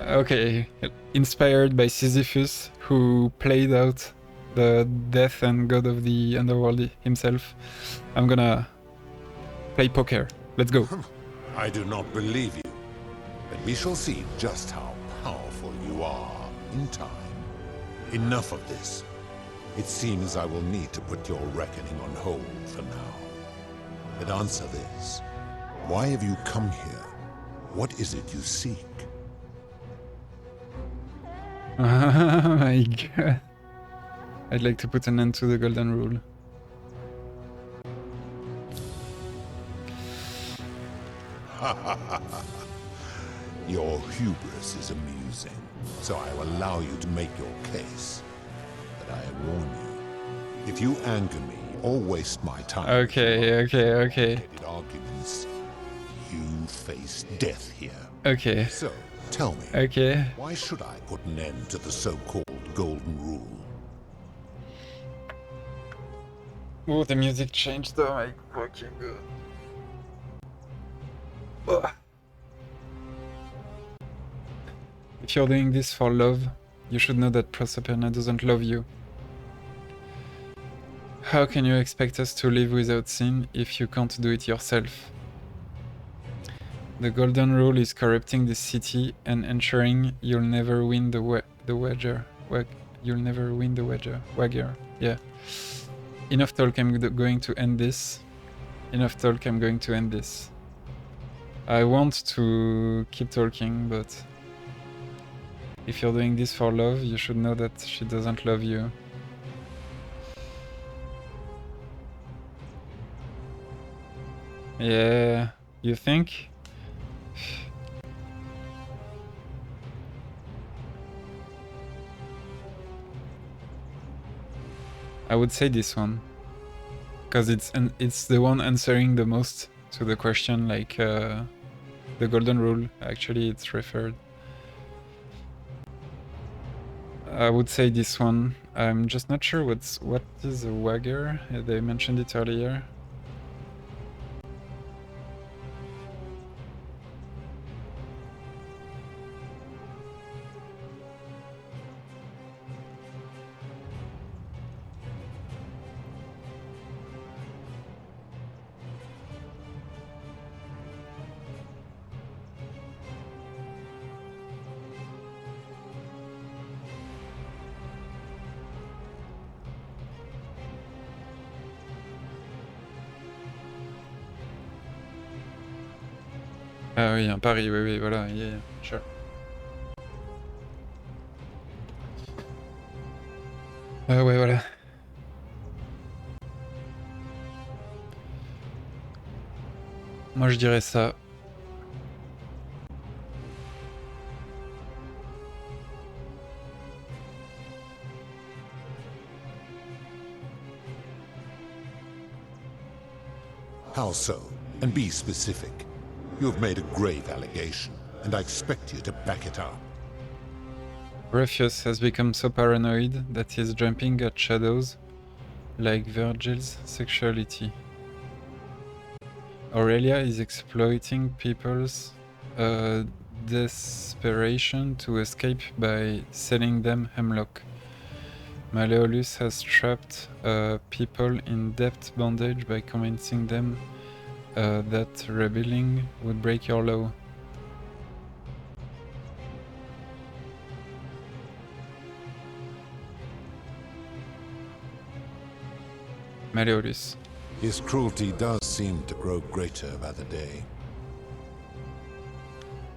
Okay, inspired by Sisyphus, who played out the death and god of the underworld himself, I'm gonna play poker. Let's go. I do not believe you, but we shall see just how powerful you are in time. Enough of this. It seems I will need to put your reckoning on hold for now. But answer this. Why have you come here? What is it you seek? Oh my god. I'd like to put an end to the golden rule. Your hubris is amusing, so I will allow you to make your case. But I warn you, if you anger me or waste my time Okay. arguments, you face death here. Okay. So, tell me, Okay. why should I put an end to the so-called golden rule? Oh, the music changed. Oh my fucking god. Ugh. If you're doing this for love, you should know that Proserpina doesn't love you. How can you expect us to live without sin if you can't do it yourself? The golden rule is corrupting this city and ensuring you'll never win the wager. You'll never win the wager. Yeah. Enough talk, I'm going to end this. Enough talk, I'm going to end this. I want to keep talking, but if you're doing this for love, you should know that she doesn't love you. Yeah, you think? I would say this one, because it's the one answering the most to the question, like the golden rule. Actually, it's referred. I would say this one. I'm just not sure what is a wagger. They mentioned it earlier. Ah oui, un pari, oui, voilà, yeah, sure. Ah ouais, voilà. Moi, je dirais ça. How so? And be specific. You have made a grave allegation, and I expect you to back it up. Rufus has become so paranoid that he's jumping at shadows, like Virgil's sexuality. Aurelia is exploiting people's desperation to escape by selling them hemlock. Malleolus has trapped people in debt bondage by convincing them that rebelling would break your law. Malleolus. His cruelty does seem to grow greater by the day.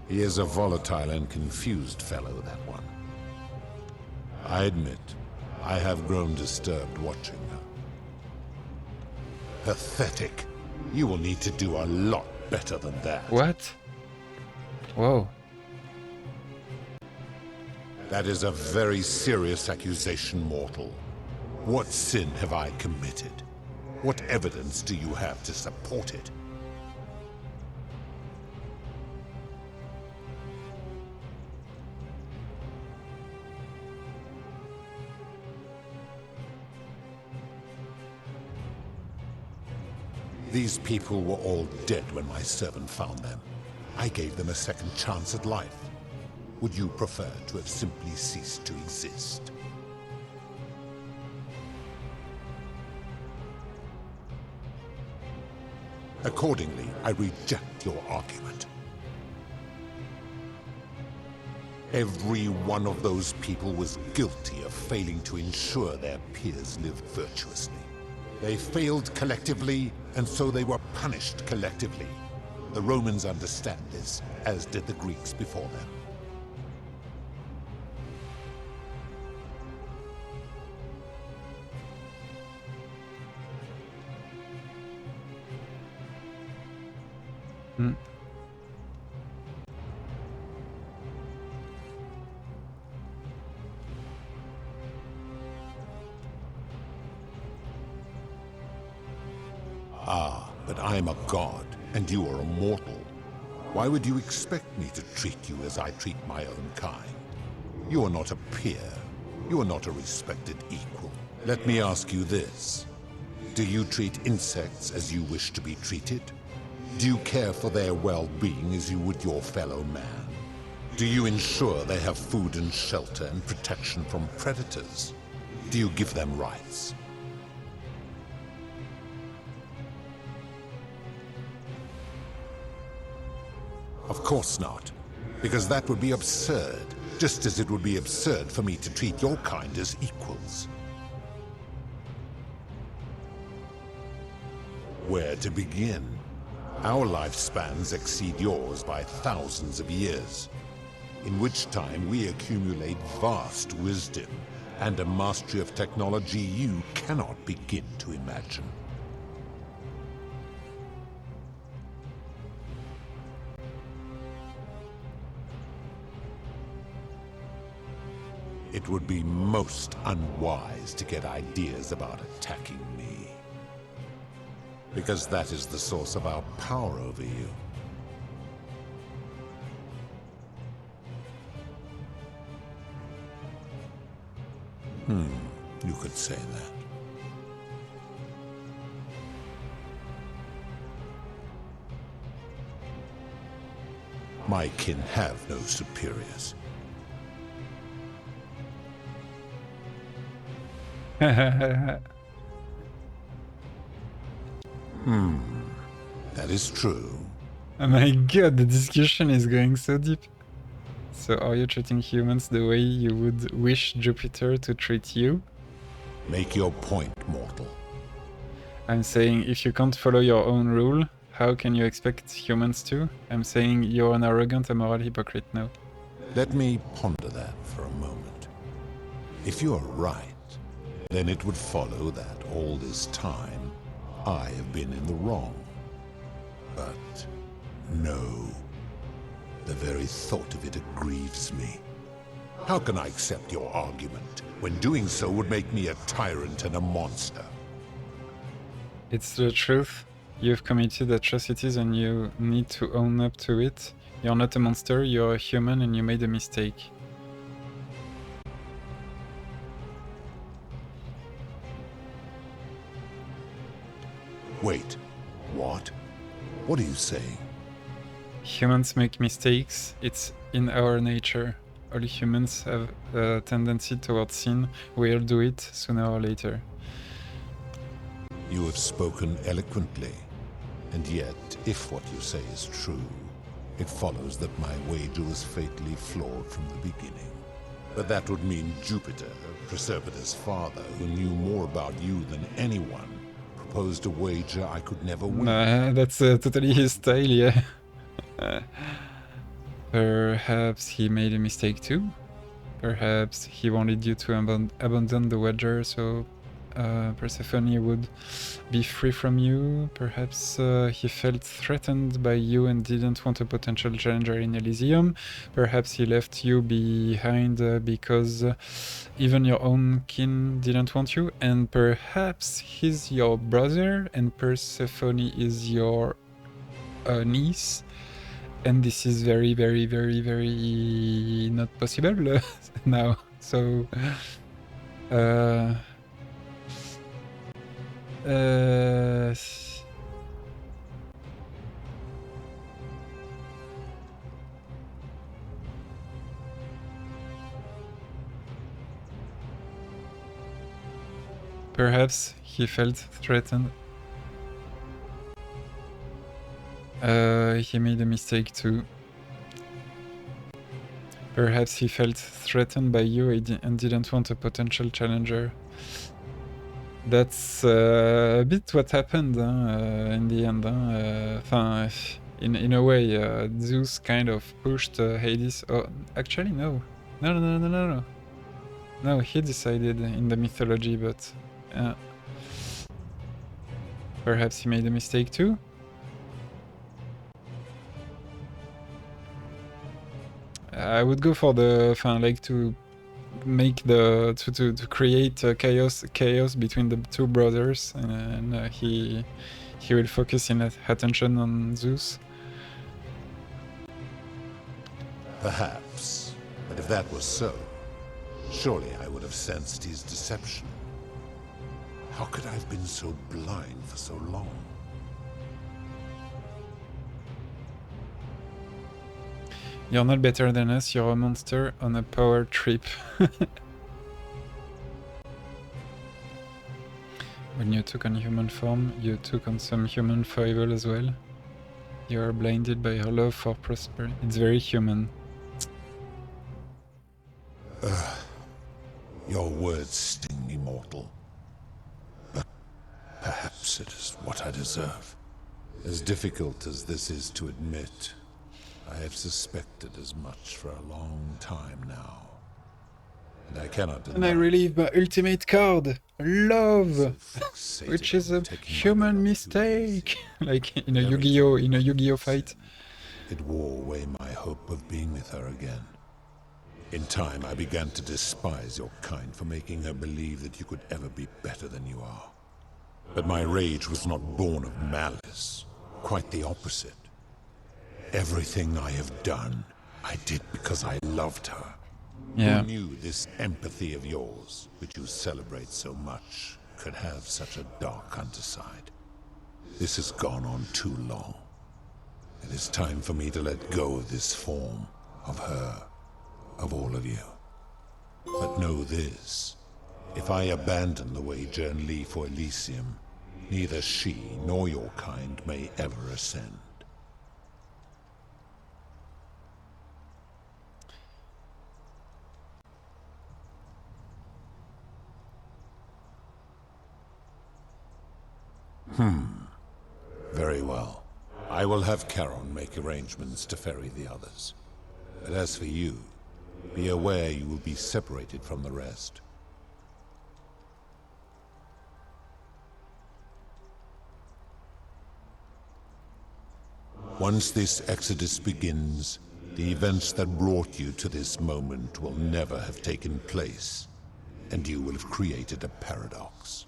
He is a volatile and confused fellow, that one. I admit, I have grown disturbed watching her. Pathetic. You will need to do a lot better than that. What? Whoa. That is a very serious accusation, mortal. What sin have I committed? What evidence do you have to support it? These people were all dead when my servant found them. I gave them a second chance at life. Would you prefer to have simply ceased to exist? Accordingly, I reject your argument. Every one of those people was guilty of failing to ensure their peers lived virtuously. They failed collectively, and so they were punished collectively. The Romans understand this, as did the Greeks before them. Ah, but I am a god, and you are a mortal. Why would you expect me to treat you as I treat my own kind? You are not a peer. You are not a respected equal. Let me ask you this. Do you treat insects as you wish to be treated? Do you care for their well-being as you would your fellow man? Do you ensure they have food and shelter and protection from predators? Do you give them rights? Of course not. Because that would be absurd, just as it would be absurd for me to treat your kind as equals. Where to begin? Our lifespans exceed yours by thousands of years, in which time we accumulate vast wisdom and a mastery of technology you cannot begin to imagine. It would be most unwise to get ideas about attacking me, because that is the source of our power over you. You could say that. My kin have no superiors. That is true. Oh my god, the discussion is going so deep. So are you treating humans the way you would wish Jupiter to treat you? Make your point, mortal. I'm saying if you can't follow your own rule, how can you expect humans to? I'm saying you're an arrogant and moral hypocrite now. Let me ponder that for a moment. If you are right, then it would follow that all this time I have been in the wrong. But no. The very thought of it grieves me. How can I accept your argument when doing so would make me a tyrant and a monster? It's the truth. You've committed atrocities and you need to own up to it. You're not a monster, you're a human and you made a mistake. Wait, what? What are you saying? Humans make mistakes, it's in our nature. All humans have a tendency towards sin, we'll do it sooner or later. You have spoken eloquently, and yet, if what you say is true, it follows that my wager was fatally flawed from the beginning. But that would mean Jupiter, Proserpina's father, who knew more about you than anyone, proposed a wager I could never win. That's totally his style, yeah. Perhaps he made a mistake too? Perhaps he wanted you to abandon the wager so Persephone would be free from you. Perhaps he felt threatened by you and didn't want a potential challenger in Elysium. Perhaps he left you behind because even your own kin didn't want you. And perhaps he's your brother and Persephone is your niece. And this is very, very, very, very not possible now. So, perhaps he felt threatened. He made a mistake too. Perhaps he felt threatened by you and didn't want a potential challenger. That's a bit what happened in the end. In a way, Zeus kind of pushed Hades. Oh, actually, no. No, he decided in the mythology, but perhaps he made a mistake too. I would go for the like to make the to create chaos between the two brothers, and he will focus in attention on Zeus. Perhaps, but if that was so, surely I would have sensed his deception. How could I have been so blind for so long? You're not better than us, you're a monster on a power trip. When you took on human form, you took on some human foible as well. You are blinded by her love for prosperity. It's very human. Your words sting me, mortal. But perhaps it is what I deserve. As difficult as this is to admit, I have suspected as much for a long time now. And I cannot deny. And I relieve my ultimate card, love, which is a human mistake, like in a Yu-Gi-Oh fight. It wore away my hope of being with her again. In time, I began to despise your kind for making her believe that you could ever be better than you are. But my rage was not born of malice. Quite the opposite. Everything I have done, I did because I loved her. Yeah. Who knew this empathy of yours, which you celebrate so much, could have such a dark underside? This has gone on too long. It is time for me to let go of this form, of her, of all of you. But know this. If I abandon the way Jern Lee for Elysium, neither she nor your kind may ever ascend. Very well. I will have Charon make arrangements to ferry the others. But as for you, be aware you will be separated from the rest. Once this exodus begins, the events that brought you to this moment will never have taken place, and you will have created a paradox.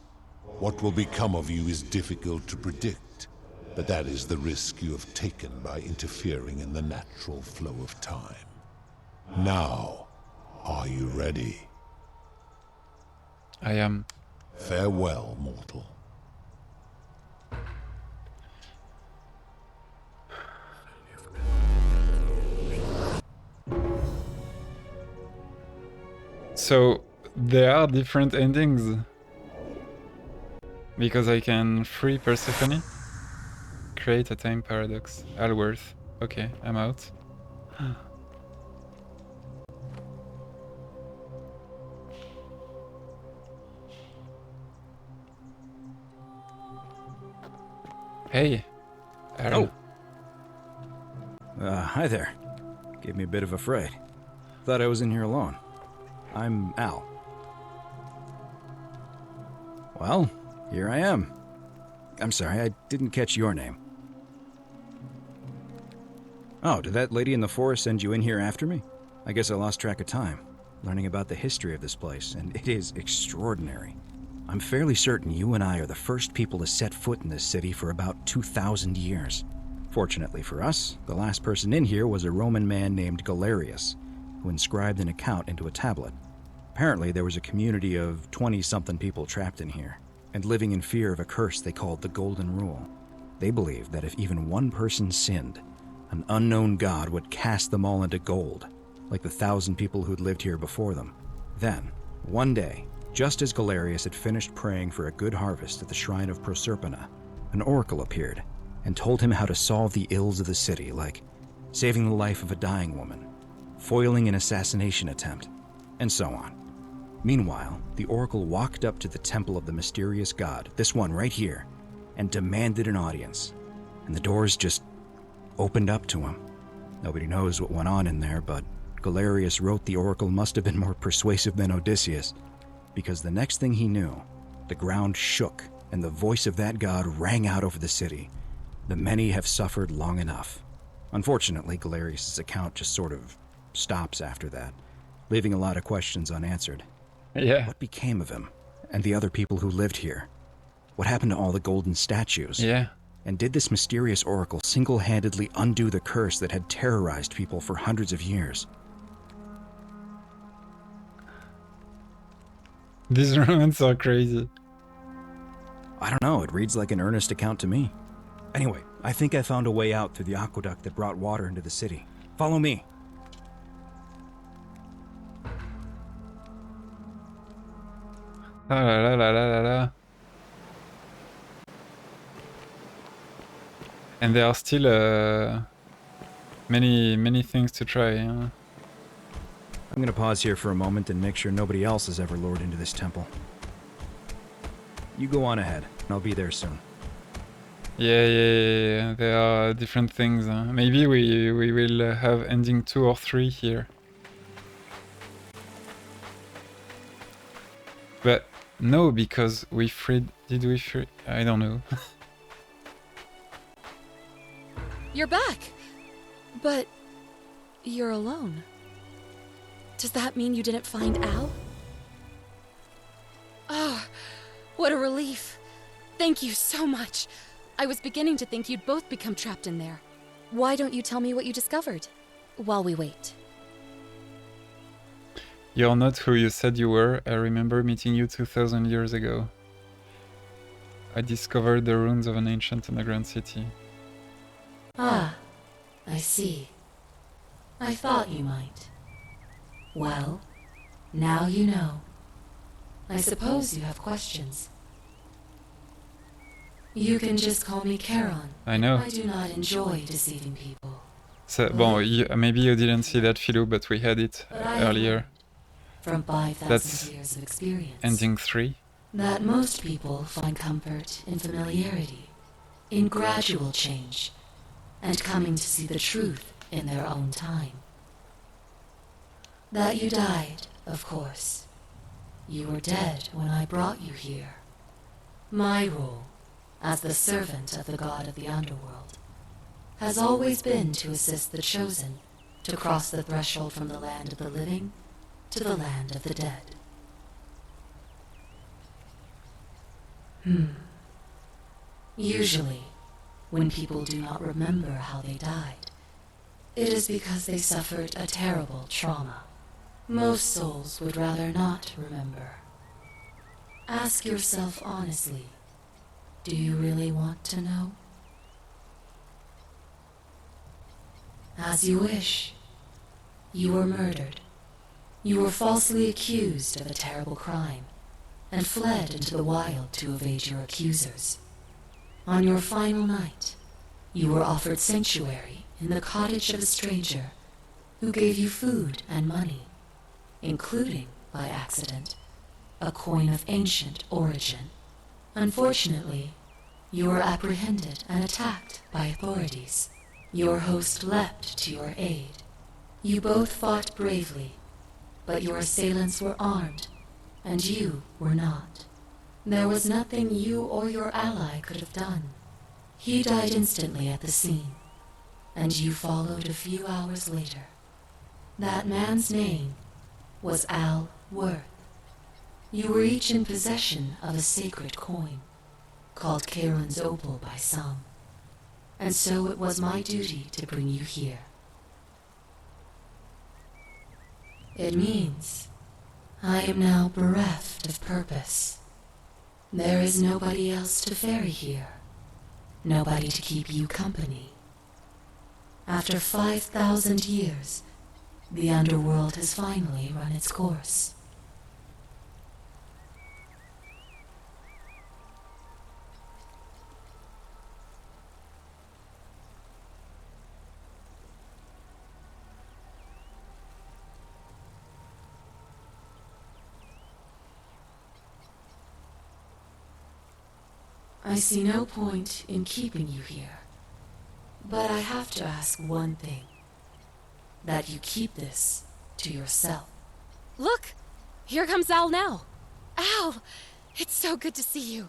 What will become of you is difficult to predict, but that is the risk you have taken by interfering in the natural flow of time. Now, are you ready? I am. Farewell, mortal. So there are different endings. Because I can free Persephone, create a time paradox. Alworth. Okay, I'm out. Hey, Aaron. Hi there. Gave me a bit of a fright. Thought I was in here alone. I'm Al. Well, here I am. I'm sorry, I didn't catch your name. Oh, did that lady in the forest send you in here after me? I guess I lost track of time, learning about the history of this place, and it is extraordinary. I'm fairly certain you and I are the first people to set foot in this city for about 2,000 years. Fortunately for us, the last person in here was a Roman man named Galerius, who inscribed an account into a tablet. Apparently, there was a community of 20-something people trapped in here, and living in fear of a curse they called the Golden Rule. They believed that if even one person sinned, an unknown god would cast them all into gold, like the 1,000 people who'd lived here before them. Then, one day, just as Galerius had finished praying for a good harvest at the shrine of Proserpina, an oracle appeared and told him how to solve the ills of the city, like saving the life of a dying woman, foiling an assassination attempt, and so on. Meanwhile, the oracle walked up to the temple of the mysterious god, this one right here, and demanded an audience. And the doors just opened up to him. Nobody knows what went on in there, but Galerius wrote the oracle must have been more persuasive than Odysseus, because the next thing he knew, the ground shook and the voice of that god rang out over the city. The many have suffered long enough. Unfortunately, Galerius' account just sort of stops after that, leaving a lot of questions unanswered. Yeah. What became of him and the other people who lived here? What happened to all the golden statues? Yeah. And did this mysterious oracle single-handedly undo the curse that had terrorized people for hundreds of years? These romans are crazy. I don't know, it reads like an earnest account to me. Anyway, I think I found a way out through the aqueduct that brought water into the city. Follow me. Ah la la la la la la. And there are still many things to try. I'm gonna pause here for a moment and make sure nobody else has ever lured into this temple. You go on ahead. I'll be there soon. Yeah. There are different things. Maybe we will have ending 2 or 3 here. But no, because we freed... Did we free? I don't know. You're back! But you're alone. Does that mean you didn't find Al? Oh, what a relief. Thank you so much. I was beginning to think you'd both become trapped in there. Why don't you tell me what you discovered while we wait? You're not who you said you were. I remember meeting you 2000 years ago. I discovered the ruins of an ancient underground city. Ah, I see. I thought you might. Well, now you know. I suppose you have questions. You can just call me Charon. I know. I do not enjoy deceiving people. So, bon, maybe you didn't see that, Philo, but we had it earlier. From 5,000 That's years of experience. ending 3. That most people find comfort in familiarity, in gradual change, and coming to see the truth in their own time. That you died, of course. You were dead when I brought you here. My role, as the servant of the god of the underworld, has always been to assist the chosen to cross the threshold from the land of the living to the land of the dead. Usually, when people do not remember how they died, it is because they suffered a terrible trauma. Most souls would rather not remember. Ask yourself honestly, do you really want to know? As you wish. You were murdered. You were falsely accused of a terrible crime and fled into the wild to evade your accusers. On your final night, you were offered sanctuary in the cottage of a stranger who gave you food and money, including, by accident, a coin of ancient origin. Unfortunately, you were apprehended and attacked by authorities. Your host leapt to your aid. You both fought bravely, but your assailants were armed, and you were not. There was nothing you or your ally could have done. He died instantly at the scene, and you followed a few hours later. That man's name was Al Worth. You were each in possession of a sacred coin, called Charon's Opal by some, and so it was my duty to bring you here. It means I am now bereft of purpose. There is nobody else to ferry here, nobody to keep you company. After 5,000 years, the underworld has finally run its course. I see no point in keeping you here, but I have to ask one thing. That you keep this to yourself. Look! Here comes Al now. Al! It's so good to see you.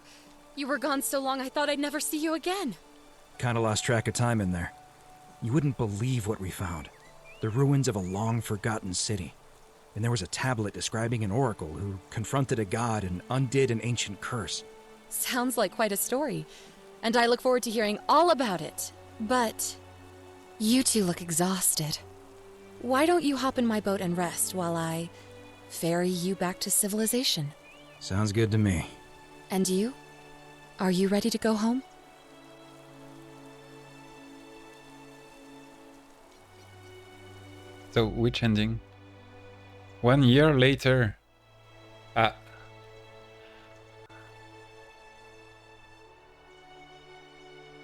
You were gone so long I thought I'd never see you again. Kinda lost track of time in there. You wouldn't believe what we found. The ruins of a long-forgotten city. And there was a tablet describing an oracle who confronted a god and undid an ancient curse. Sounds like quite a story, and I look forward to hearing all about it. But you two look exhausted. Why don't you hop in my boat and rest while I ferry you back to civilization? Sounds good to me. And you? Are you ready to go home? So, which ending? 1 year later. Ah.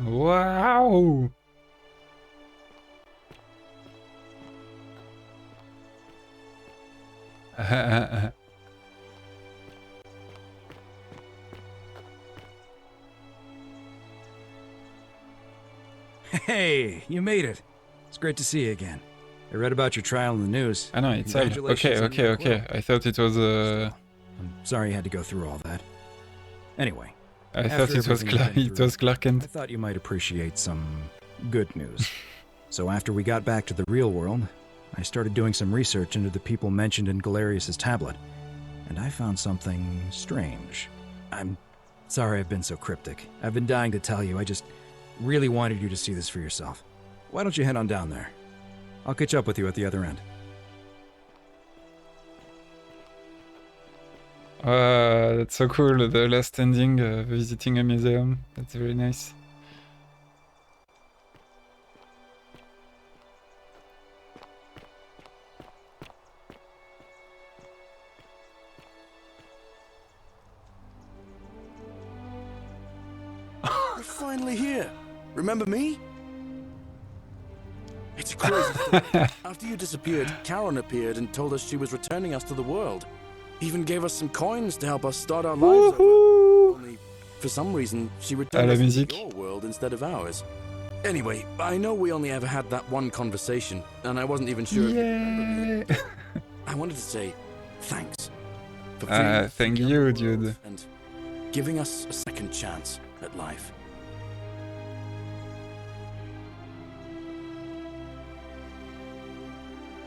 Wow! Hey, you made it. It's great to see you again. I read about your trial in the news. I know, it's all. Okay, Congratulations on your okay. acquittal. I thought it was I'm sorry you had to go through all that. Anyway, I after thought it was everything you've been it was through, Clark Kent. I thought you might appreciate some good news. So after we got back to the real world, I started doing some research into the people mentioned in Galerius's tablet, and I found something strange. I'm sorry I've been so cryptic. I've been dying to tell you. I just really wanted you to see this for yourself. Why don't you head on down there? I'll catch up with you at the other end. That's so cool. The last ending, visiting a museum. That's very nice. You're finally here. Remember me? It's a crazy story. After you disappeared, Karen appeared and told us she was returning us to the world. Even gave us some coins to help us start our lives over. Only, for some reason, she returned us to your world instead of ours. Anyway, I know we only ever had that one conversation, and I wasn't even sure if you remember me. I wanted to say thanks. For Thank you, dude. And giving us a second chance at life.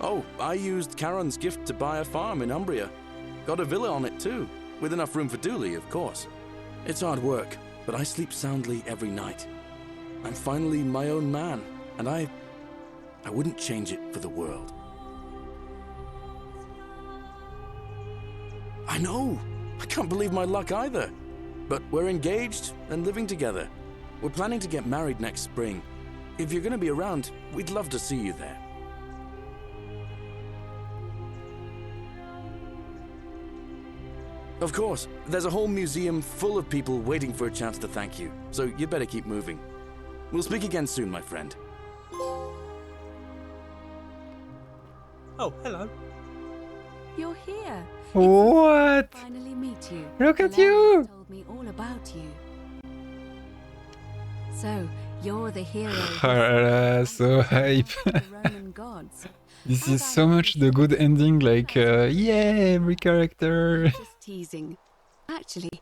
Oh, I used Karen's gift to buy a farm in Umbria. Got a villa on it too, with enough room for Dooley, of course. It's hard work, but I sleep soundly every night. I'm finally my own man, and I wouldn't change it for the world. I know! I can't believe my luck either. But we're engaged and living together. We're planning to get married next spring. If you're going to be around, we'd love to see you there. Of course, there's a whole museum full of people waiting for a chance to thank you, so you better keep moving. We'll speak again soon, my friend. Oh, hello. You're here. What? Finally meet you. Look at Galerius you. Told me all about you. So you're the hero. So hype. The Roman gods. This is so much the good ending, like, yeah, every character. Just teasing. Actually,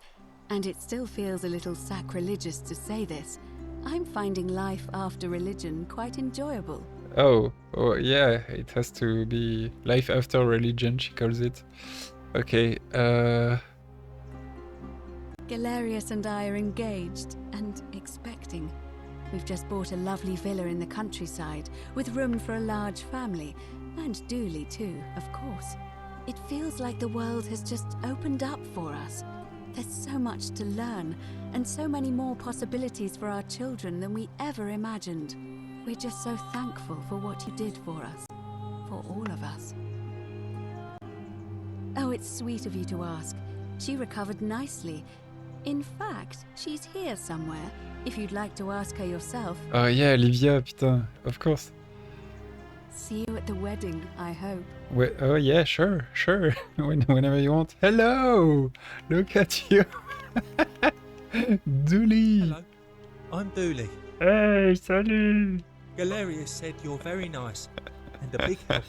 and it still feels a little sacrilegious to say this, I'm finding life after religion quite enjoyable. Oh, yeah, it has to be life after religion, she calls it. Okay, Galerius and I are engaged and expecting. We've just bought a lovely villa in the countryside with room for a large family, and Dooley too, of course. It feels like the world has just opened up for us. There's so much to learn, and so many more possibilities for our children than we ever imagined. We're just so thankful for what you did for us, for all of us. Oh, it's sweet of you to ask. She recovered nicely. In fact, she's here somewhere, if you'd like to ask her yourself. oh yeah, Olivia, putain, of course. See you at the wedding, I hope. Oh yeah, sure. Whenever you want. Hello! Look at you! Dooley! Hello, I'm Dooley. Hey, salut! Galerius said you're very nice and a big help.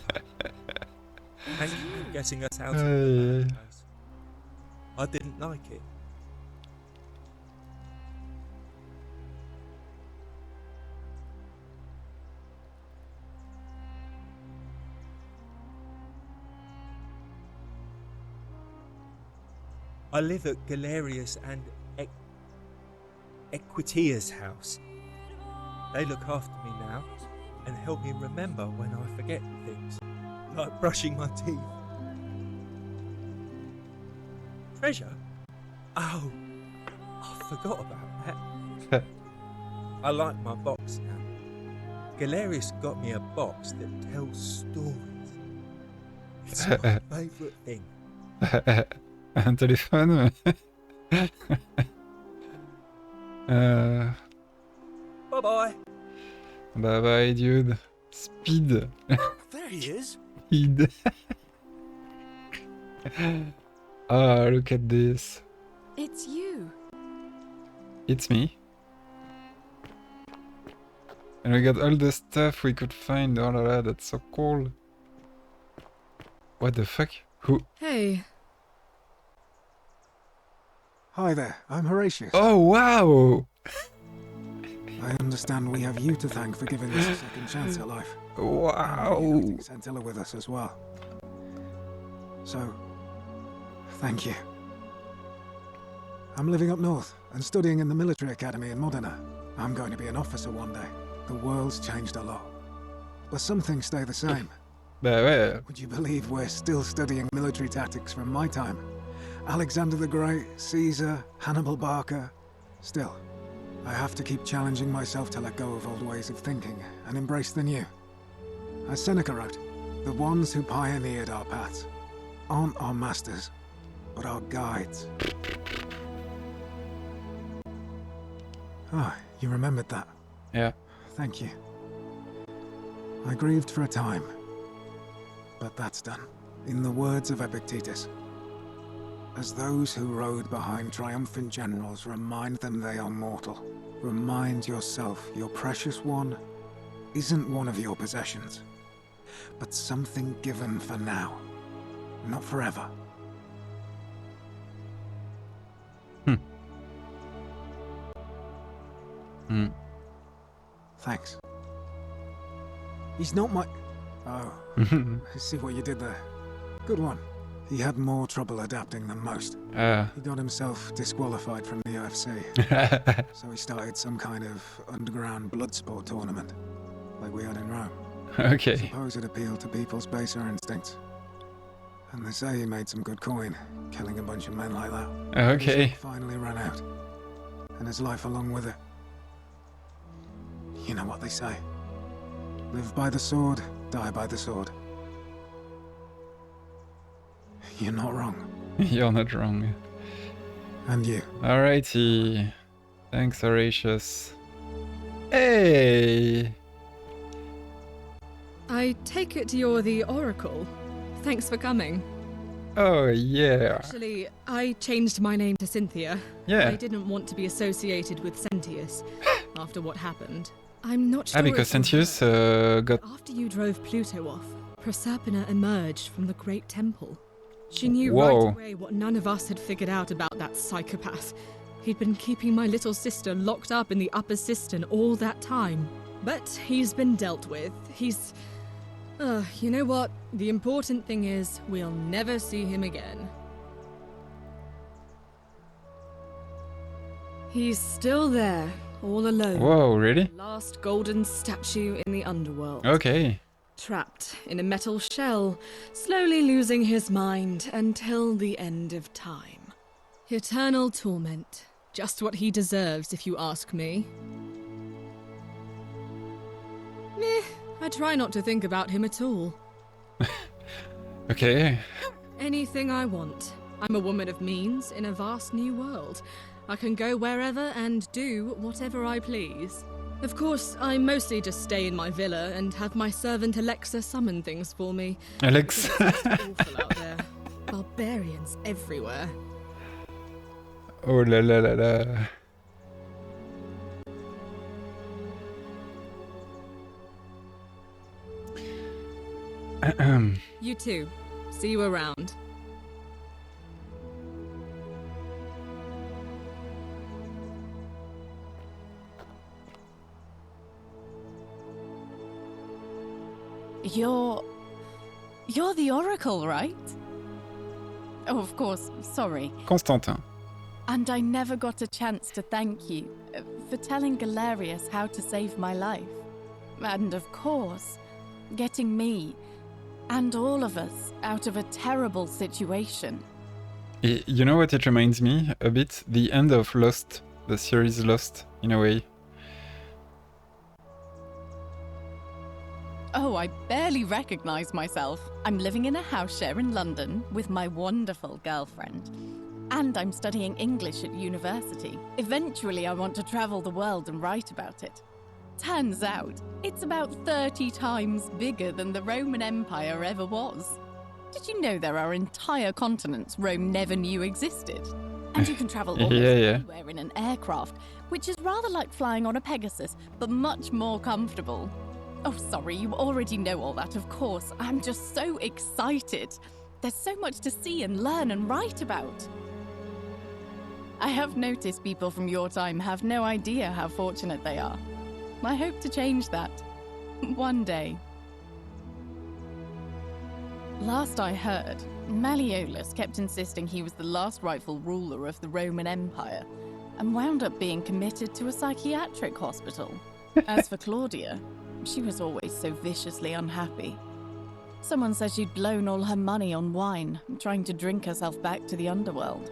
Thank you for getting us out of the bad place. I didn't like it. I live at Galerius and Equitia's house. They look after me now and help me remember when I forget things, like brushing my teeth. Treasure? Oh, I forgot about that. I like my box now. Galerius got me a box that tells stories. It's my favourite thing. Un téléphone. Bye-bye. Bye-bye, dude. Speed. There he is. Speed. Ah, look at this. It's you. It's me. And we got all the stuff we could find. Oh la la, that's so cool. What the fuck? Who? Hey. Hi there, I'm Horatius. Oh, wow! I understand we have you to thank for giving us a second chance at life. Wow! And reuniting Scintilla with us as well. So, thank you. I'm living up north and studying in the military academy in Modena. I'm going to be an officer one day. The world's changed a lot. But some things stay the same. Bah ouais. Would you believe we're still studying military tactics from my time? Alexander the Great, Caesar, Hannibal Barca. Still, I have to keep challenging myself to let go of old ways of thinking and embrace the new. As Seneca wrote, the ones who pioneered our paths aren't our masters, but our guides. Ah, you remembered that. Yeah. Thank you. I grieved for a time, but that's done. In the words of Epictetus, as those who rode behind triumphant generals remind them they are mortal, remind yourself your precious one isn't one of your possessions, but something given for now, not forever. Thanks. He's not my... Oh, I see what you did there. Good one. He had more trouble adapting than most. He got himself disqualified from the UFC. So he started some kind of underground blood sport tournament, like we had in Rome. Okay. I suppose it appealed to people's baser instincts. And they say he made some good coin, killing a bunch of men like that. Okay. His luck finally ran out. And his life along with it. You know what they say. Live by the sword, die by the sword. You're not wrong. You're not wrong. And you. Alrighty. Thanks, Horatius. Hey! I take it you're the Oracle. Thanks for coming. Oh, yeah. Actually, I changed my name to Cynthia. Yeah. I didn't want to be associated with Sentius after what happened. I'm not sure. Because Sentius got... After you drove Pluto off, Proserpina emerged from the Great Temple. She knew Whoa. right away what none of us had figured out about that psychopath. He'd been keeping my little sister locked up in the upper cistern all that time. But he's been dealt with. He's... you know what? The important thing is, we'll never see him again. He's still there, all alone. Whoa, really? The last golden statue in the underworld. Okay. Trapped in a metal shell, slowly losing his mind until the end of time. Eternal torment. Just what he deserves, if you ask me. Meh. I try not to think about him at all. Okay. Anything I want. I'm a woman of means in a vast new world. I can go wherever and do whatever I please. Of course, I mostly just stay in my villa and have my servant Alexa summon things for me. Alexa. It's awful out there. Barbarians everywhere. Oh la la la la. You too. See you around. You're the Oracle, right? Oh, of course, sorry. Constantin. And I never got a chance to thank you for telling Galerius how to save my life. And of course, getting me and all of us out of a terrible situation. You know what it reminds me a bit? The end of Lost, the series Lost, in a way. Oh, I barely recognize myself. I'm living in a house share in London with my wonderful girlfriend. And I'm studying English at university. Eventually, I want to travel the world and write about it. Turns out, it's about 30 times bigger than the Roman Empire ever was. Did you know there are entire continents Rome never knew existed? And you can travel almost Yeah. anywhere in an aircraft, which is rather like flying on a Pegasus, but much more comfortable. Oh, sorry, you already know all that, of course. I'm just so excited. There's so much to see and learn and write about. I have noticed people from your time have no idea how fortunate they are. I hope to change that. One day. Last I heard, Malleolus kept insisting he was the last rightful ruler of the Roman Empire, and wound up being committed to a psychiatric hospital. As for Claudia, she was always so viciously unhappy. Someone said she'd blown all her money on wine, trying to drink herself back to the underworld.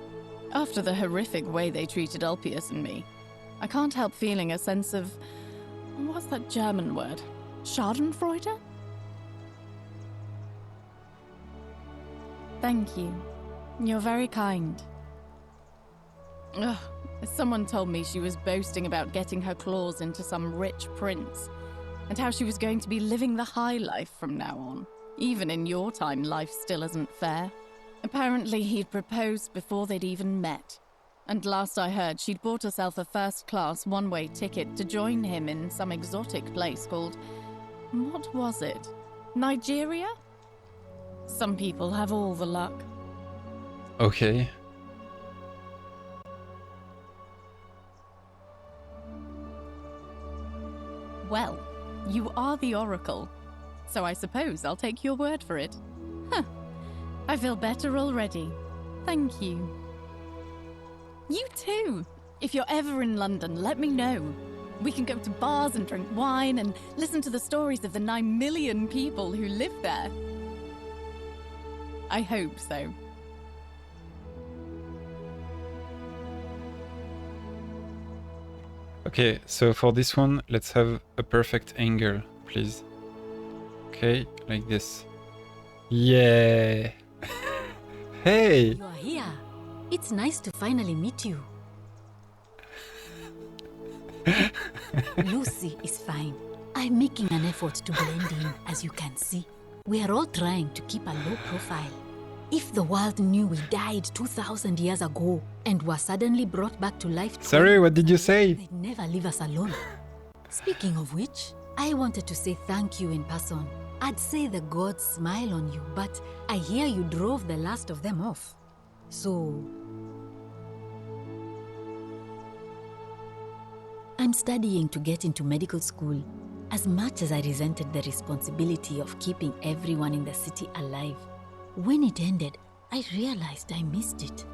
After the horrific way they treated Ulpius and me, I can't help feeling a sense of... what's that German word? Schadenfreude? Thank you. You're very kind. Ugh, someone told me she was boasting about getting her claws into some rich prince, and how she was going to be living the high life from now on. Even in your time, life still isn't fair. Apparently, he'd proposed before they'd even met. And last I heard, she'd bought herself a first-class one-way ticket to join him in some exotic place called... what was it? Nigeria? Some people have all the luck. Okay. Well, you are the Oracle, so I suppose I'll take your word for it. Huh. I feel better already. Thank you. You too! If you're ever in London, let me know. We can go to bars and drink wine and listen to the stories of the 9 million people who live there. I hope so. Okay, so for this one, let's have a perfect angle, please. Okay, like this. Yeah! Hey! You are here. It's nice to finally meet you. Lucy is fine. I'm making an effort to blend in, as you can see. We are all trying to keep a low profile. If the world knew we died 2,000 years ago and were suddenly brought back to life... Sorry, what did you say? They'd never leave us alone. Speaking of which, I wanted to say thank you in person. I'd say the gods smile on you, but I hear you drove the last of them off. So... I'm studying to get into medical school. As much as I resented the responsibility of keeping everyone in the city alive, when it ended, I realized I missed it.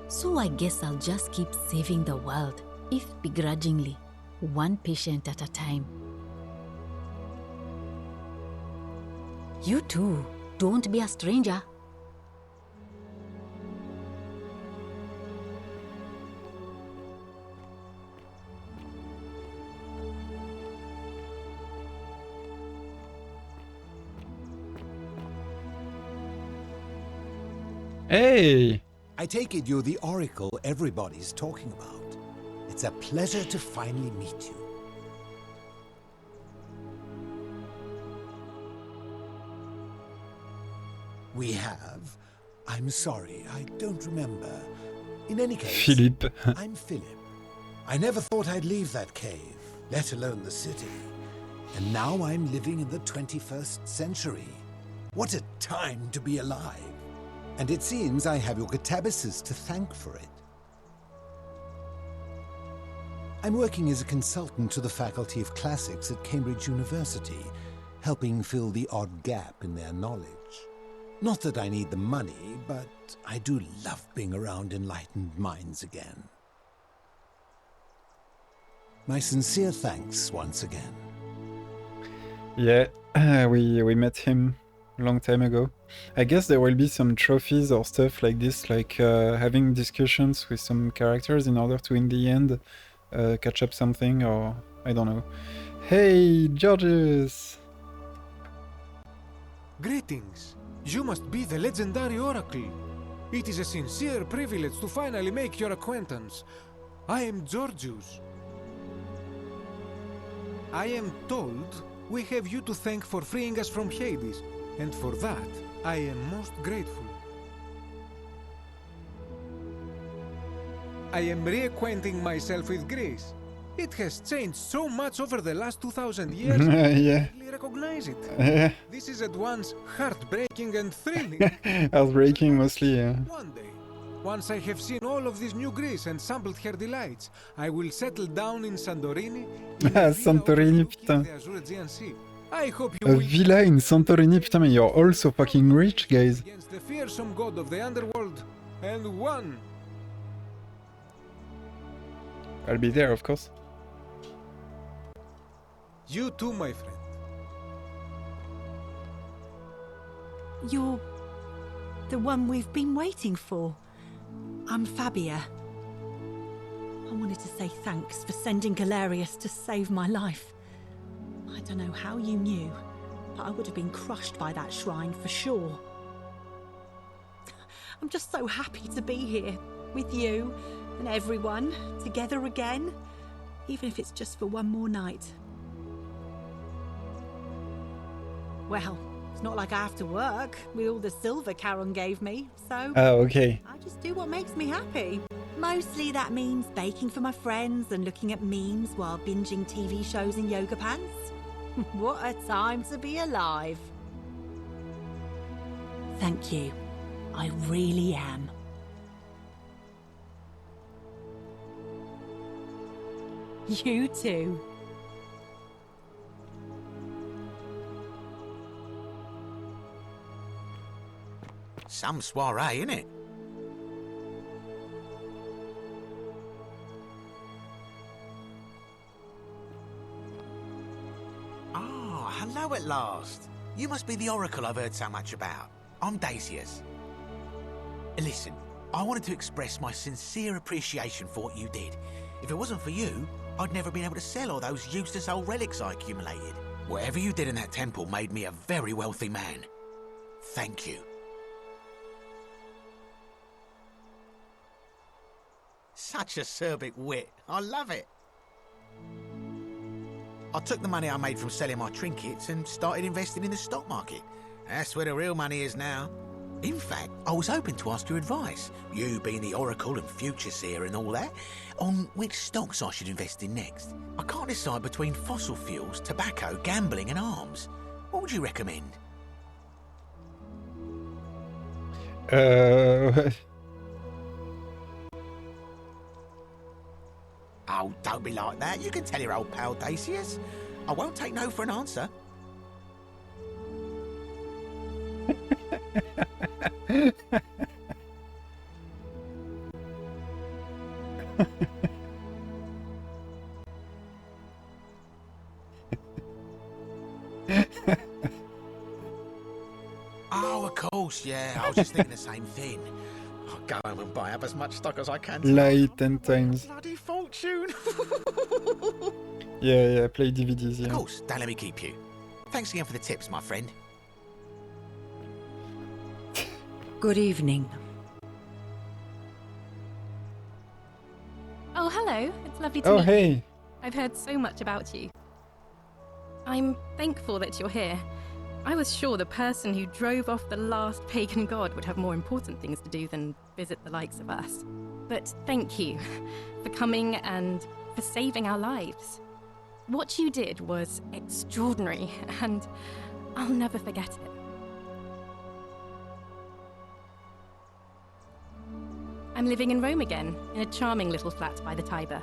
So I guess I'll just keep saving the world, if begrudgingly, one patient at a time. You too, don't be a stranger. Hey! I take it you're the Oracle everybody's talking about. It's a pleasure to finally meet you. We have... I'm sorry, I don't remember. In any case, Philippe. I'm Philip. I never thought I'd leave that cave, let alone the city. And now I'm living in the 21st century. What a time to be alive. And it seems I have your catabasis to thank for it. I'm working as a consultant to the Faculty of Classics at Cambridge University, helping fill the odd gap in their knowledge. Not that I need the money, but I do love being around enlightened minds again. My sincere thanks once again. Yeah, we met him a long time ago. I guess there will be some trophies or stuff like this, like having discussions with some characters in order to, in the end, catch up something, or I don't know. Hey, Georges! Greetings. You must be the legendary Oracle. It is a sincere privilege to finally make your acquaintance. I am Georgius. I am told we have you to thank for freeing us from Hades. and for that I am most grateful. I am reacquainting myself with Greece. It has changed so much over the last 2,000 years, Yeah. I hardly recognize it. Yeah. This is at once heartbreaking and thrilling. Heartbreaking mostly, yeah. One day, once I have seen all of this new Greece and sampled her delights, I will settle down in Santorini, in a villa Santorini, overlooking putain. the Azure Aegean Sea. I hope you A will villa in Santorini, putain, mais you're all so fucking rich, guys. against the fearsome god of the underworld, and one. I'll be there, of course. You too, my friend. You're the one we've been waiting for. I'm Fabia. I wanted to say thanks for sending Galerius to save my life. I don't know how you knew, but I would have been crushed by that shrine for sure. I'm just so happy to be here with you and everyone together again, even if it's just for one more night. Well, it's not like I have to work with all the silver Charon gave me, so Ah, okay. I just do what makes me happy. Mostly that means baking for my friends and looking at memes while binging TV shows in yoga pants. What a time to be alive. Thank you. I really am. You too. Some soiree, innit? Ah, hello at last. You must be the oracle I've heard so much about. I'm Dacius. Listen, I wanted to express my sincere appreciation for what you did. If it wasn't for you, I'd never been able to sell all those useless old relics I accumulated. Whatever you did in that temple made me a very wealthy man. Thank you. Such acerbic wit. I love it. I took the money I made from selling my trinkets and started investing in the stock market. That's where the real money is now. In fact, I was hoping to ask your advice, you being the oracle and future seer and all that, on which stocks I should invest in next. I can't decide between fossil fuels, tobacco, gambling and arms. What would you recommend? Oh, don't be like that. You can tell your old pal Dacius. I won't take no for an answer. Oh, of course, yeah. I was just thinking the same thing. I'll go home and buy up as much stock as I can. Lie 10 times. Bloody fortune. Yeah, play DVDs, yeah. Of course, don't let me keep you. Thanks again for the tips, my friend. Good evening. Oh, hello. It's lovely to Oh, meet hey. you. I've heard so much about you. I'm thankful that you're here. I was sure the person who drove off the last pagan god would have more important things to do than visit the likes of us. But thank you for coming and for saving our lives. What you did was extraordinary, and I'll never forget it. I'm living in Rome again, in a charming little flat by the Tiber,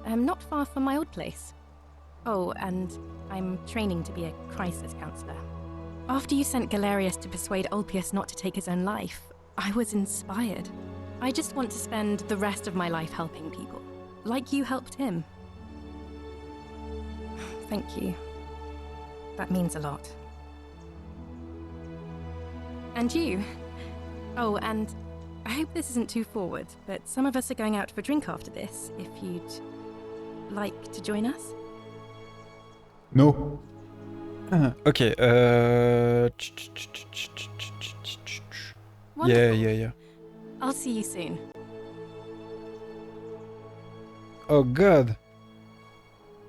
not far from my old place. Oh, and I'm training to be a crisis counselor. After you sent Galerius to persuade Ulpius not to take his own life, I was inspired. I just want to spend the rest of my life helping people, like you helped him. Thank you. That means a lot. And you. Oh, and I hope this isn't too forward, but some of us are going out for a drink after this, if you'd like to join us. No. Okay, Wonderful. Yeah. I'll see you soon. Oh god.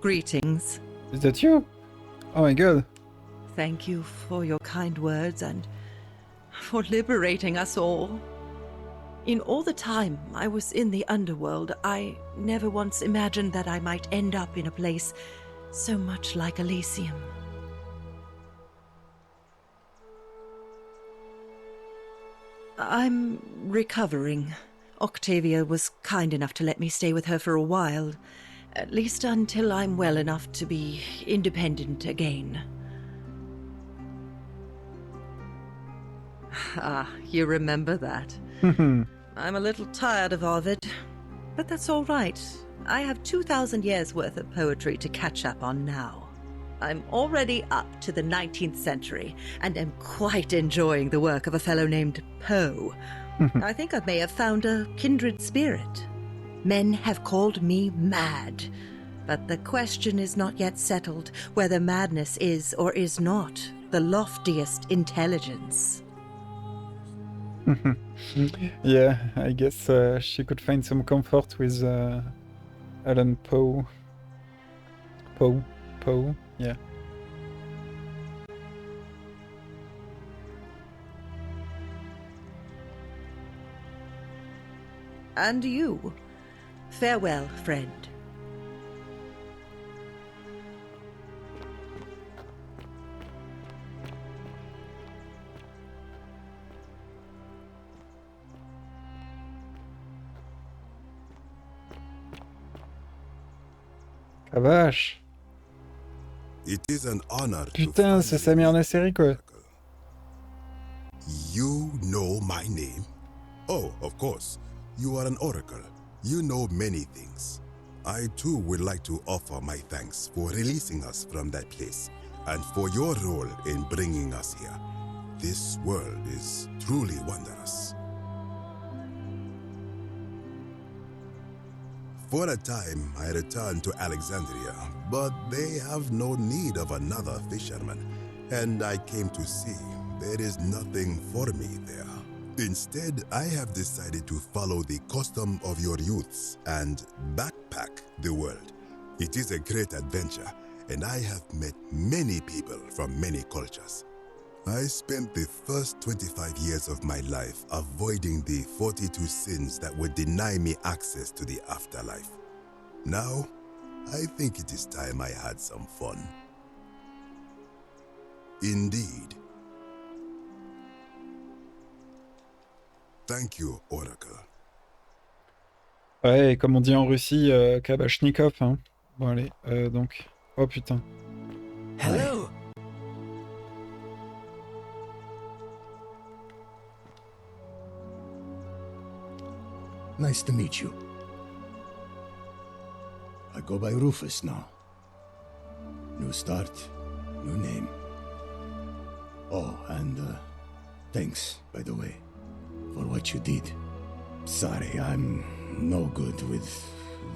Greetings. Is that you? Oh my god. Thank you for your kind words and for liberating us all. In all the time I was in the underworld, I never once imagined that I might end up in a place so much like Elysium. I'm recovering. Octavia was kind enough to let me stay with her for a while, at least until I'm well enough to be independent again. Ah, you remember that. I'm a little tired of Ovid, but that's all right. I have 2,000 years worth of poetry to catch up on now. I'm already up to the 19th century, and am quite enjoying the work of a fellow named Poe. I think I may have found a kindred spirit. Men have called me mad, but the question is not yet settled whether madness is or is not the loftiest intelligence. Yeah, I guess she could find some comfort with Alan Poe. Poe, yeah. And you. Farewell, friend. Ah vache. It is an honor. Putain, c'est sa mère la série, quoi. You know my name? Oh, of course. You are an oracle. You know many things. I too would like to offer my thanks for releasing us from that place and for your role in bringing us here. This world is truly wondrous. For a time, I returned to Alexandria, but they have no need of another fisherman, and I came to see there is nothing for me there. Instead, I have decided to follow the custom of your youths and backpack the world. It is a great adventure, and I have met many people from many cultures. I spent the first 25 years of my life avoiding the 42 sins that would deny me access to the afterlife. Now, I think it is time I had some fun. Indeed. Thank you, Oracle. Ouais, et comme on dit en Russie, Kabachnikov, hein. Bon, allez, donc... Oh, putain. Hello! Nice to meet you. I go by Rufus now. New start, new name. Oh, and thanks, by the way, for what you did. Sorry, I'm no good with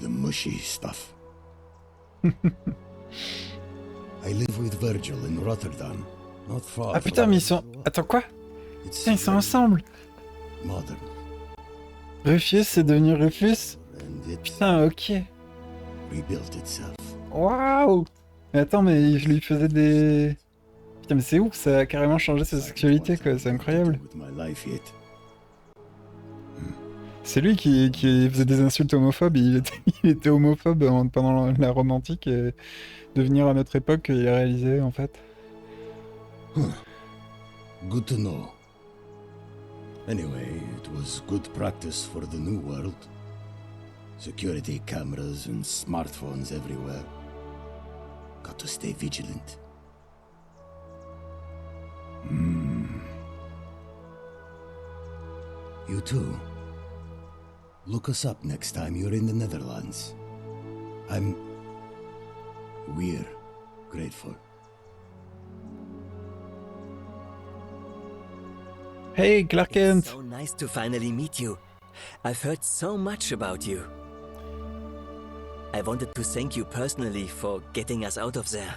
the mushy stuff. I live with Virgil in Rotterdam, not far. Ah putain, mais ils sont... Attends, quoi? Putain, ils sont ensemble. Modern. Rufus, c'est devenu Rufus? Putain, ok. Rebuilt itself. Waouh! Mais attends, mais je lui faisais des... Putain, mais c'est ouf, ça a carrément changé sa sexualité, quoi, c'est incroyable. C'est lui qui faisait des insultes homophobes, il était homophobe pendant la Rome antique, et de venir à notre époque, il a réalisé, en fait. Good to know. Anyway, it was good practice for the new world. Security cameras and smartphones everywhere. Got to stay vigilant. You too. Look us up next time you're in the Netherlands. We're grateful. Hey, Clark Kent! It's so nice to finally meet you. I've heard so much about you. I wanted to thank you personally for getting us out of there.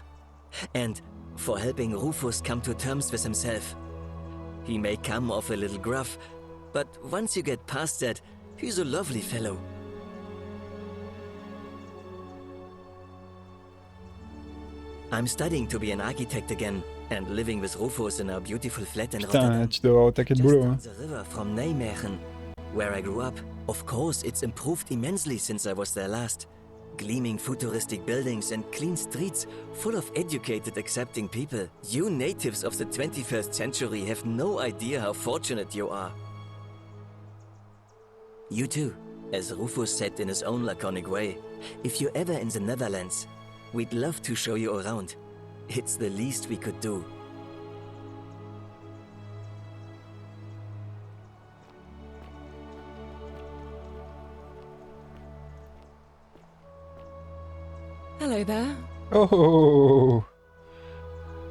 And for helping Rufus come to terms with himself. He may come off a little gruff, but once you get past that, he's a lovely fellow. I'm studying to be an architect again, and living with Rufus in our beautiful flat in Putain, Rotterdam. tu dois avoir au taquet de boulot, hein. Just down the river from Nijmegen, where I grew up. Of course, it's improved immensely since I was there last. Gleaming futuristic buildings and clean streets full of educated, accepting people. You natives of the 21st century have no idea how fortunate you are. You too, as Rufus said in his own laconic way. If you're ever in the Netherlands, we'd love to show you around. It's the least we could do. Hello there. Oh.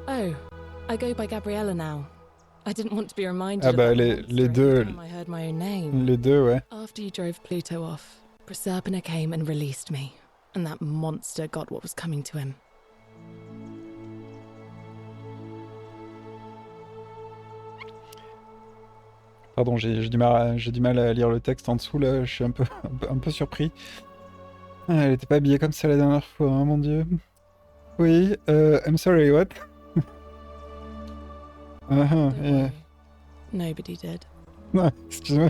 Oh, I go by Gabriella now. I didn't want to be reminded Ah bah about the les monster every deux, time I heard my own name. les deux, ouais. After you drove Pluto off, Proserpina came and released me, and that monster got what was coming to him. Pardon, j'ai du mal à lire le texte en dessous là, je suis un peu surpris. Ah, elle était pas habillée comme ça la dernière fois, hein, mon dieu. Oui, I'm sorry, what? Yeah. Nobody did. Non, excuse-moi.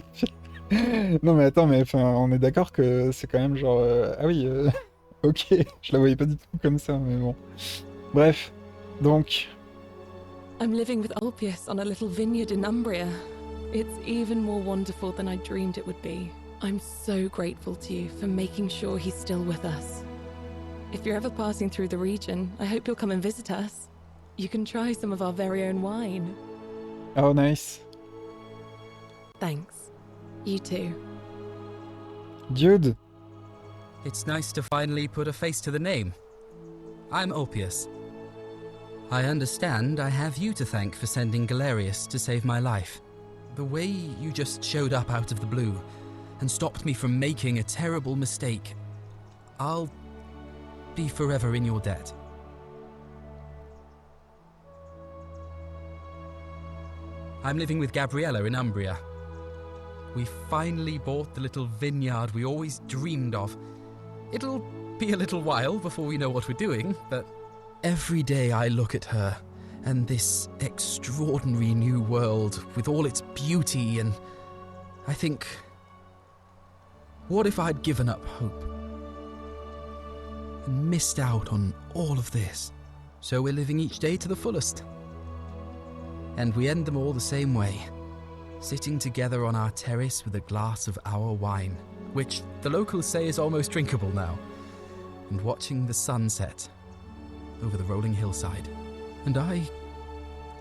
Non mais attends, mais enfin, on est d'accord que c'est quand même genre... ah oui, ok, je la voyais pas du tout comme ça, mais bon. Bref, donc... I'm living with Ulpius on a little vineyard in Umbria. It's even more wonderful than I dreamed it would be. I'm so grateful to you for making sure he's still with us. If you're ever passing through the region, I hope you'll come and visit us. You can try some of our very own wine. Oh, nice. Thanks. You too. Dude. It's nice to finally put a face to the name. I'm Ulpius. I understand I have you to thank for sending Galerius to save my life. The way you just showed up out of the blue and stopped me from making a terrible mistake, I'll be forever in your debt. I'm living with Gabriella in Umbria. We finally bought the little vineyard we always dreamed of. It'll be a little while before we know what we're doing, but every day I look at her and this extraordinary new world with all its beauty, and I think, what if I'd given up hope and missed out on all of this? So we're living each day to the fullest. And we end them all the same way, sitting together on our terrace with a glass of our wine, which the locals say is almost drinkable now, and watching the sunset over the rolling hillside. And I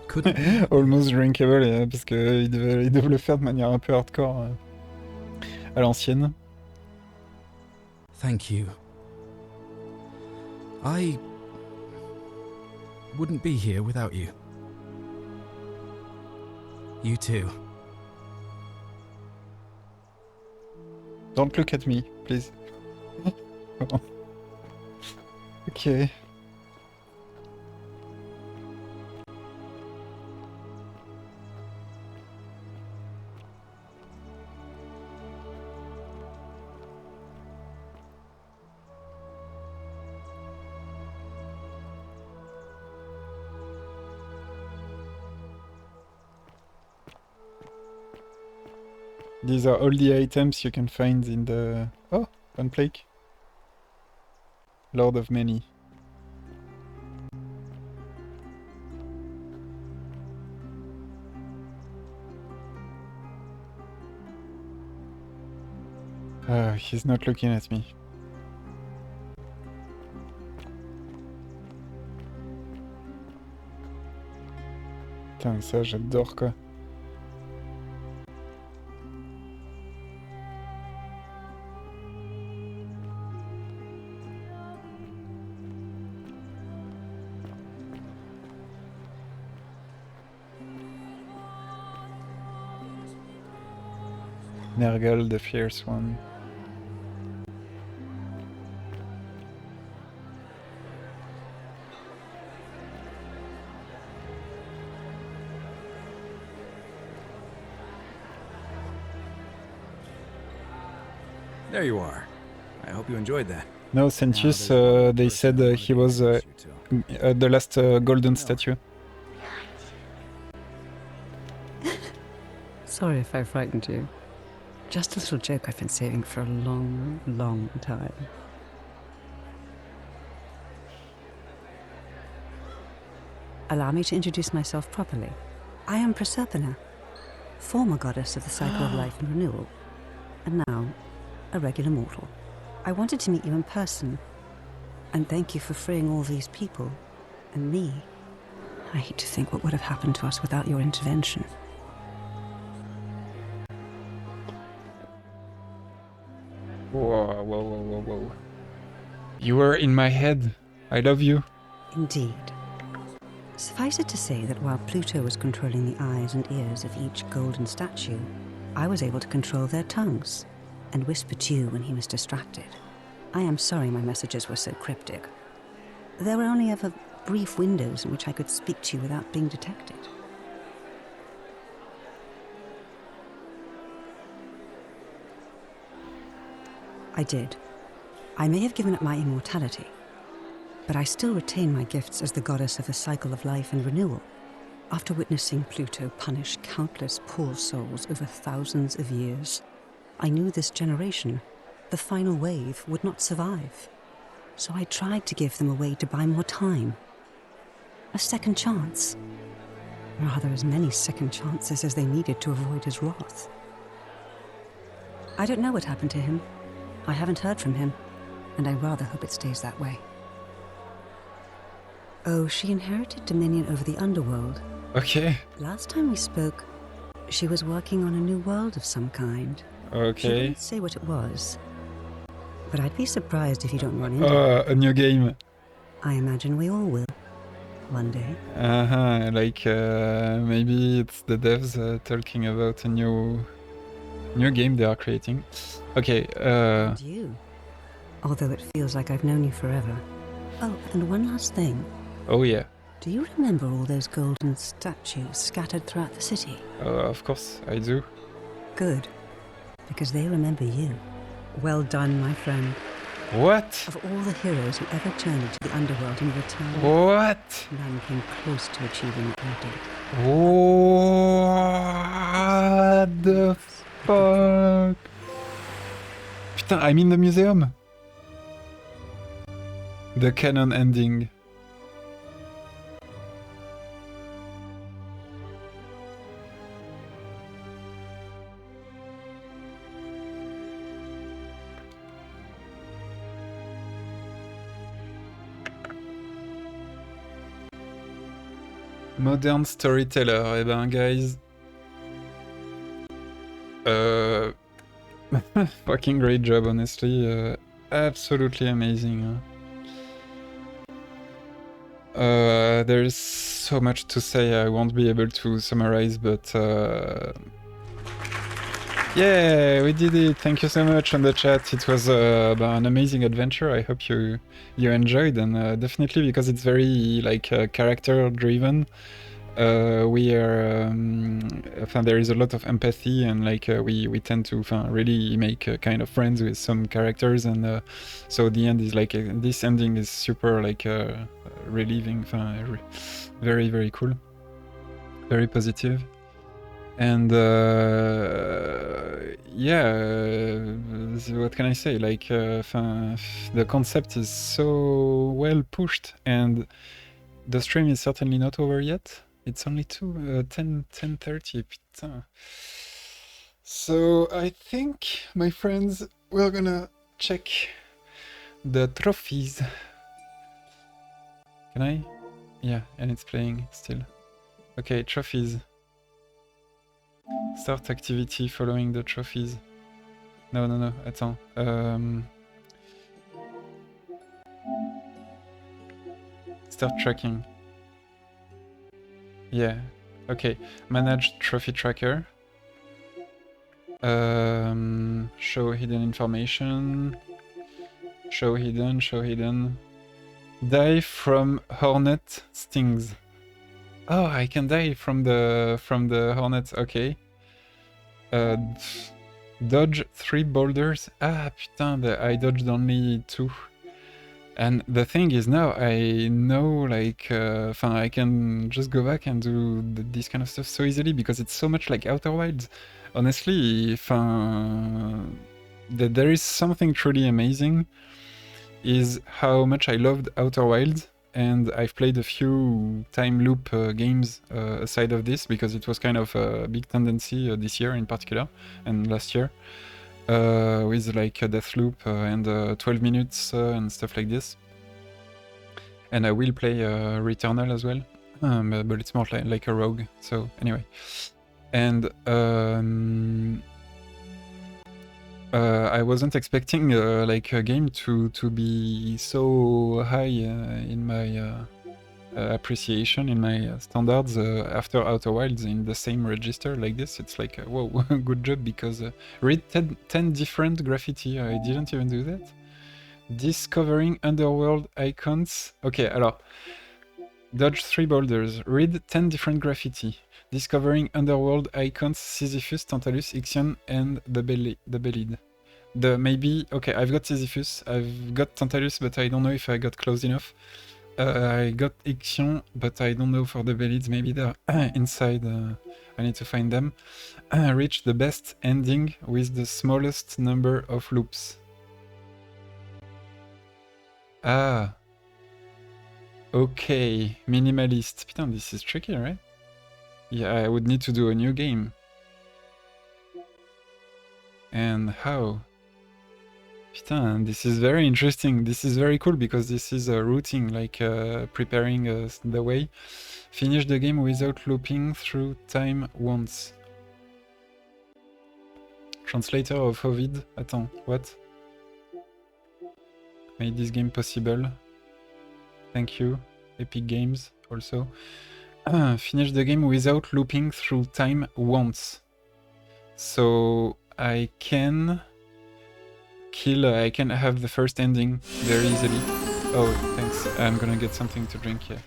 couldn't... Almost drinkable, parce qu'ils devaient le faire de manière un peu hardcore à l'ancienne. Thank you. I wouldn't be here without you. You too. Don't look at me, please. Ok. These are all the items you can find in the... Oh, one plaque. Lord of Many. He's not looking at me. Putain, ça j'adore quoi. Nergal, the fierce one. There you are. I hope you enjoyed that. No, Sentius, they said he was the last golden statue. sorry if I frightened you. Just a little joke I've been saving for a long, long time. Allow me to introduce myself properly. I am Proserpina, former goddess of the cycle of life and renewal, and now a regular mortal. I wanted to meet you in person, and thank you for freeing all these people, and me. I hate to think what would have happened to us without your intervention. Whoa, whoa, whoa, whoa, whoa. You were in my head. I love you. Indeed. Suffice it to say that while Pluto was controlling the eyes and ears of each golden statue, I was able to control their tongues and whisper to you when he was distracted. I am sorry my messages were so cryptic. There were only ever brief windows in which I could speak to you without being detected. I did. I may have given up my immortality, but I still retain my gifts as the goddess of the cycle of life and renewal. After witnessing Pluto punish countless poor souls over thousands of years, I knew this generation, the final wave, would not survive. So I tried to give them a way to buy more time. A second chance. Rather, as many second chances as they needed to avoid his wrath. I don't know what happened to him. I haven't heard from him, and I rather hope it stays that way. Oh, she inherited dominion over the underworld. Okay. Last time we spoke, she was working on a new world of some kind. She Okay. wouldn't say what it was, but I'd be surprised if you don't run into it. A new game. I imagine we all will, one day. Like maybe it's the devs talking about a new game they are creating. Okay. And you. Although it feels like I've known you forever. Oh, and one last thing. Oh yeah. Do you remember all those golden statues scattered throughout the city? Of course I do. Good, because they remember you. Well done, my friend. What? Of all the heroes who ever journeyed to the underworld and returned, What? none came close to achieving what you did. What the fuck? Putain, I'm in the museum. The canon ending. Modern Storyteller, eh ben guys. Fucking great job, honestly. Absolutely amazing. There's so much to say, I won't be able to summarize, but yeah, we did it. Thank you so much on the chat. It was an amazing adventure. I hope you enjoyed, and definitely because it's very like character driven. We are there is a lot of empathy, and like we tend to really make kind of friends with some characters, and so the end is like this ending is super like relieving, very very cool, very positive. And yeah, what can I say? Like the concept is so well pushed, and the stream is certainly not over yet. It's only 10:30. Putain. So I think, my friends, we're gonna check the trophies. Can I? Yeah, and it's playing still. Okay, trophies. Start activity following the trophies. No, attends. Start tracking. Yeah, okay. Manage trophy tracker. Show hidden information. Show hidden. Die from hornet stings. Oh, I can die from the hornets. Okay. Dodge 3 boulders. Ah putain, I dodged only 2. And the thing is now I know like I can just go back and do this kind of stuff so easily because it's so much like Outer Wilds. Honestly, there is something truly amazing is how much I loved Outer Wilds, and I've played a few time loop games aside of this because it was kind of a big tendency this year in particular and last year. With like a Deathloop and 12 minutes and stuff like this. And I will play Returnal as well, but it's more like a rogue, so anyway. And I wasn't expecting like a game to be so high in my appreciation, in my standards after Outer Wilds in the same register like this. It's like, whoa, good job, because read 10 different graffiti. I didn't even do that. Discovering underworld icons. Okay, alors. Dodge 3 boulders. Read 10 different graffiti. Discovering underworld icons Sisyphus, Tantalus, Ixion, and the Belid. Maybe... Okay, I've got Sisyphus, I've got Tantalus, but I don't know if I got close enough. I got Ixion, but I don't know for the Belids. Maybe they're inside. I need to find them. Reach the best ending with the smallest number of loops. Ah. Okay. Minimalist. Putain, this is tricky, right? Yeah, I would need to do a new game. And how? Putain, this is very interesting. This is very cool because this is routing, like preparing the way. Finish the game without looping through time once. Translator of Ovid. Attends, what? Made this game possible. Thank you. Epic Games also. Finish the game without looping through time once. So I can I can have the first ending very easily. Oh, thanks. I'm gonna get something to drink here.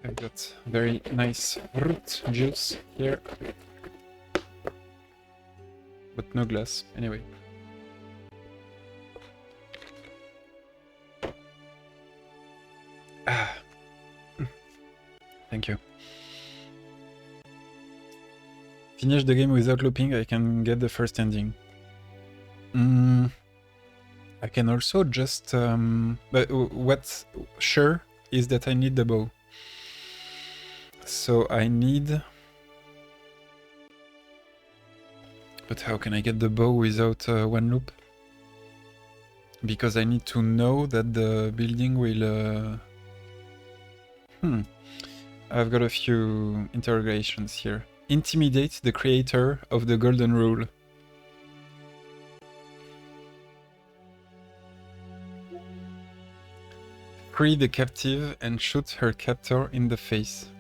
I've got very nice root juice here, but no glass anyway. Thank you. Finish the game without looping, I can get the first ending. I can also just... but what's sure is that I need the bow. So I need... But how can I get the bow without one loop? Because I need to know that the building will... I've got a few interrogations here. Intimidate the creator of the Golden Rule. Free the captive and shoot her captor in the face.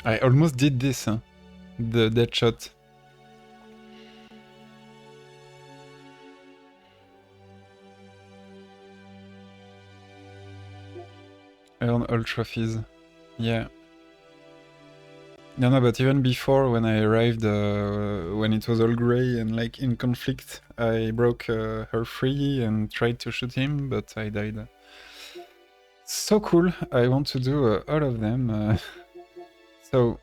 I almost did this, huh? The dead shot. Earn all trophies. Yeah. No, but even before, when I arrived, when it was all grey and like in conflict, I broke her free and tried to shoot him, but I died. So cool! I want to do all of them. So...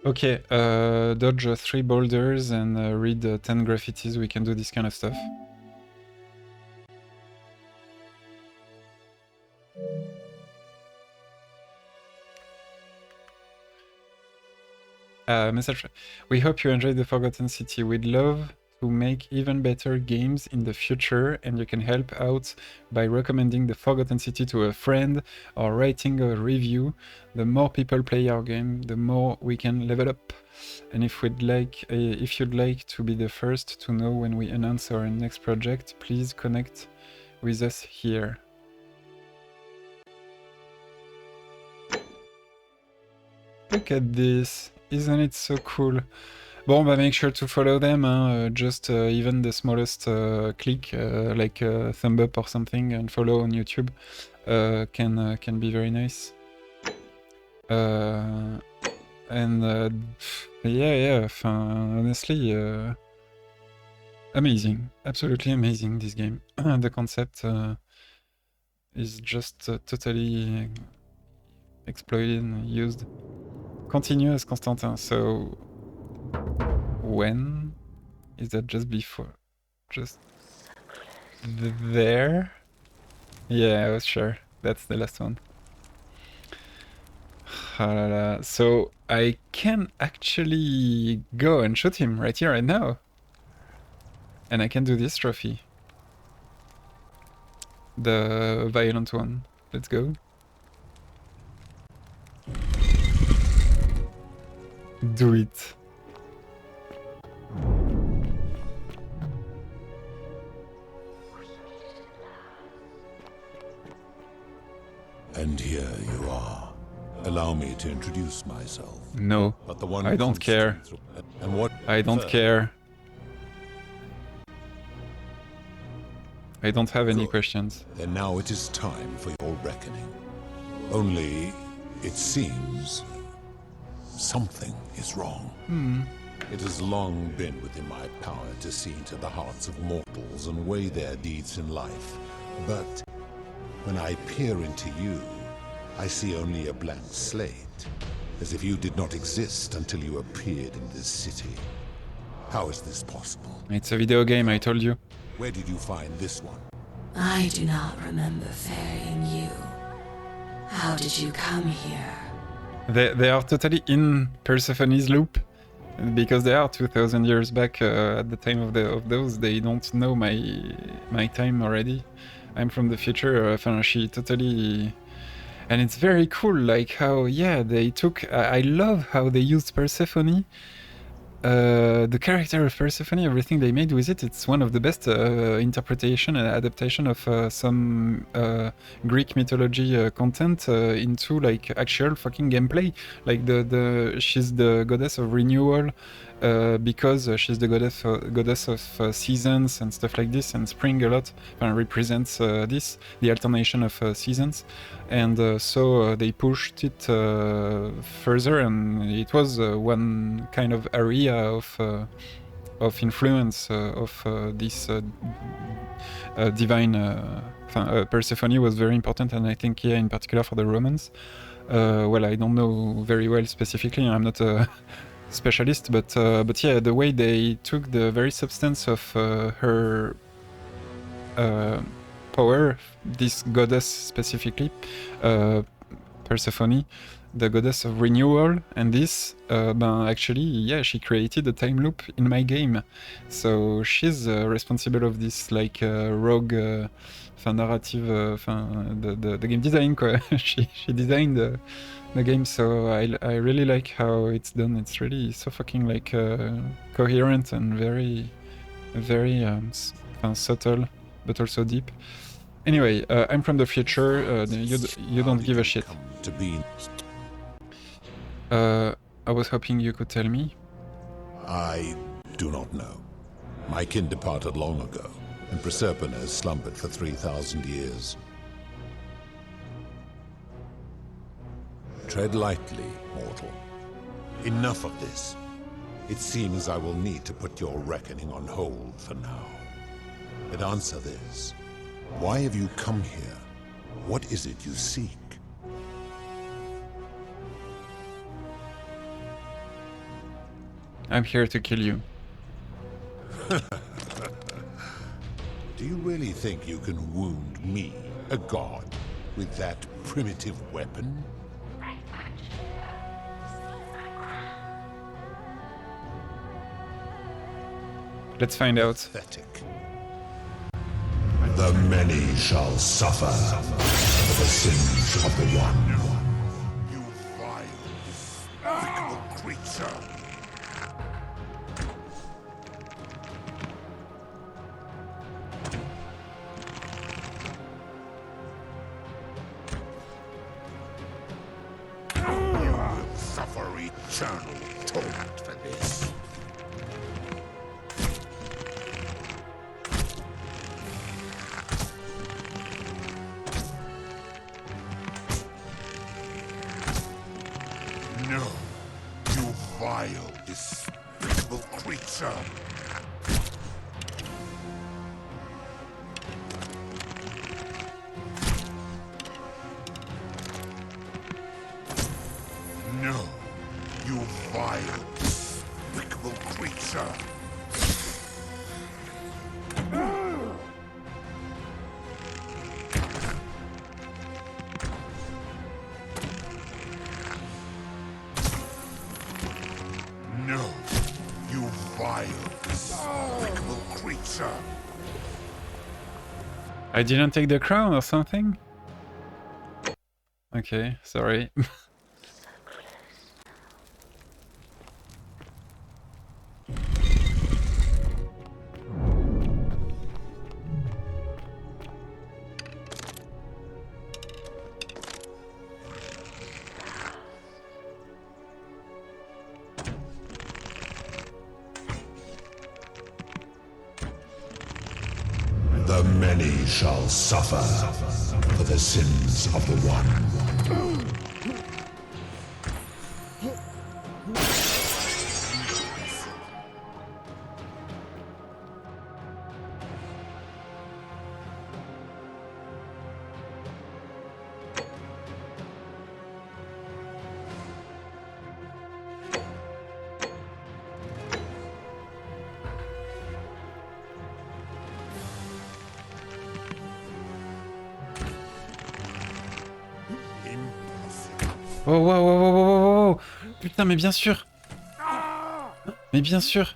Okay, dodge 3 boulders and read 10 graffitis, we can do this kind of stuff. Message. We hope you enjoyed the Forgotten City. We'd love to make even better games in the future, and you can help out by recommending the Forgotten City to a friend or writing a review. The more people play our game, the more we can level up. And if you'd like to be the first to know when we announce our next project, please connect with us here. Look at this, isn't it so cool? Bon, bah make sure to follow them, hein. Just even the smallest click, like a thumb up or something, and follow on YouTube can be very nice. And yeah, honestly, amazing, absolutely amazing, this game. The concept is just totally exploited and used. Continue as Constantin, so when is that? Just before, just there? Yeah, I was sure that's the last one. So I can actually go and shoot him right here, right now. And I can do this trophy. The violent one. Let's go. Do it. And here you are. Allow me to introduce myself. No, But the one I don't care. And what I don't care. I don't have any questions. Then now it is time for your reckoning. Only, it seems, something is wrong. It has long been within my power to see into the hearts of mortals and weigh their deeds in life. But when I peer into you, I see only a blank slate, as if you did not exist until you appeared in this city. How is this possible? It's a video game, I told you. Where did you find this one? I do not remember ferrying you. How did you come here? They are totally in Persephone's loop, because they are 2000 years back at the time of those. They don't know my time already. I'm from the future. She totally, and it's very cool. Like how they took. I love how they used Persephone. The character of Persephone, everything they made with it, it's one of the best interpretation and adaptation of some Greek mythology content into like actual fucking gameplay. Like she's the goddess of renewal because she's the goddess of seasons and stuff like this, and spring a lot represents this, the alternation of seasons. And so they pushed it further, and it was one kind of area of influence of this divine. Persephone was very important, and I think in particular for the Romans. Well, I don't know very well specifically. I'm not a specialist, but yeah, the way they took the very substance of her power, this goddess specifically, Persephone, the goddess of renewal, and this, actually, she created a time loop in my game. So she's responsible of this, like, rogue, narrative, the game design, quoi. she designed the game, so I really like how it's done. It's really so fucking, like, coherent and very, very subtle, but also deep. Anyway, I'm from the future. You don't give a shit. I was hoping you could tell me. I do not know. My kin departed long ago, and Proserpine has slumbered for 3,000 years. Tread lightly, mortal. Enough of this. It seems I will need to put your reckoning on hold for now. But answer this. Why have you come here? What is it you seek? I'm here to kill you. Do you really think you can wound me, a god, with that primitive weapon? Let's find out. Pathetic. The many shall suffer for the sins of the one. You vile, despicable creature. You will suffer eternal torment for this. No, you vile, despicable creature. No, you vile, despicable creature. No, you vile, despicable creature. I didn't take the crown or something? Okay, sorry. The many shall suffer for the sins of the one. Oh, wow, wow, wow, wow, wow, wow. Putain, mais bien sûr. Mais bien sûr.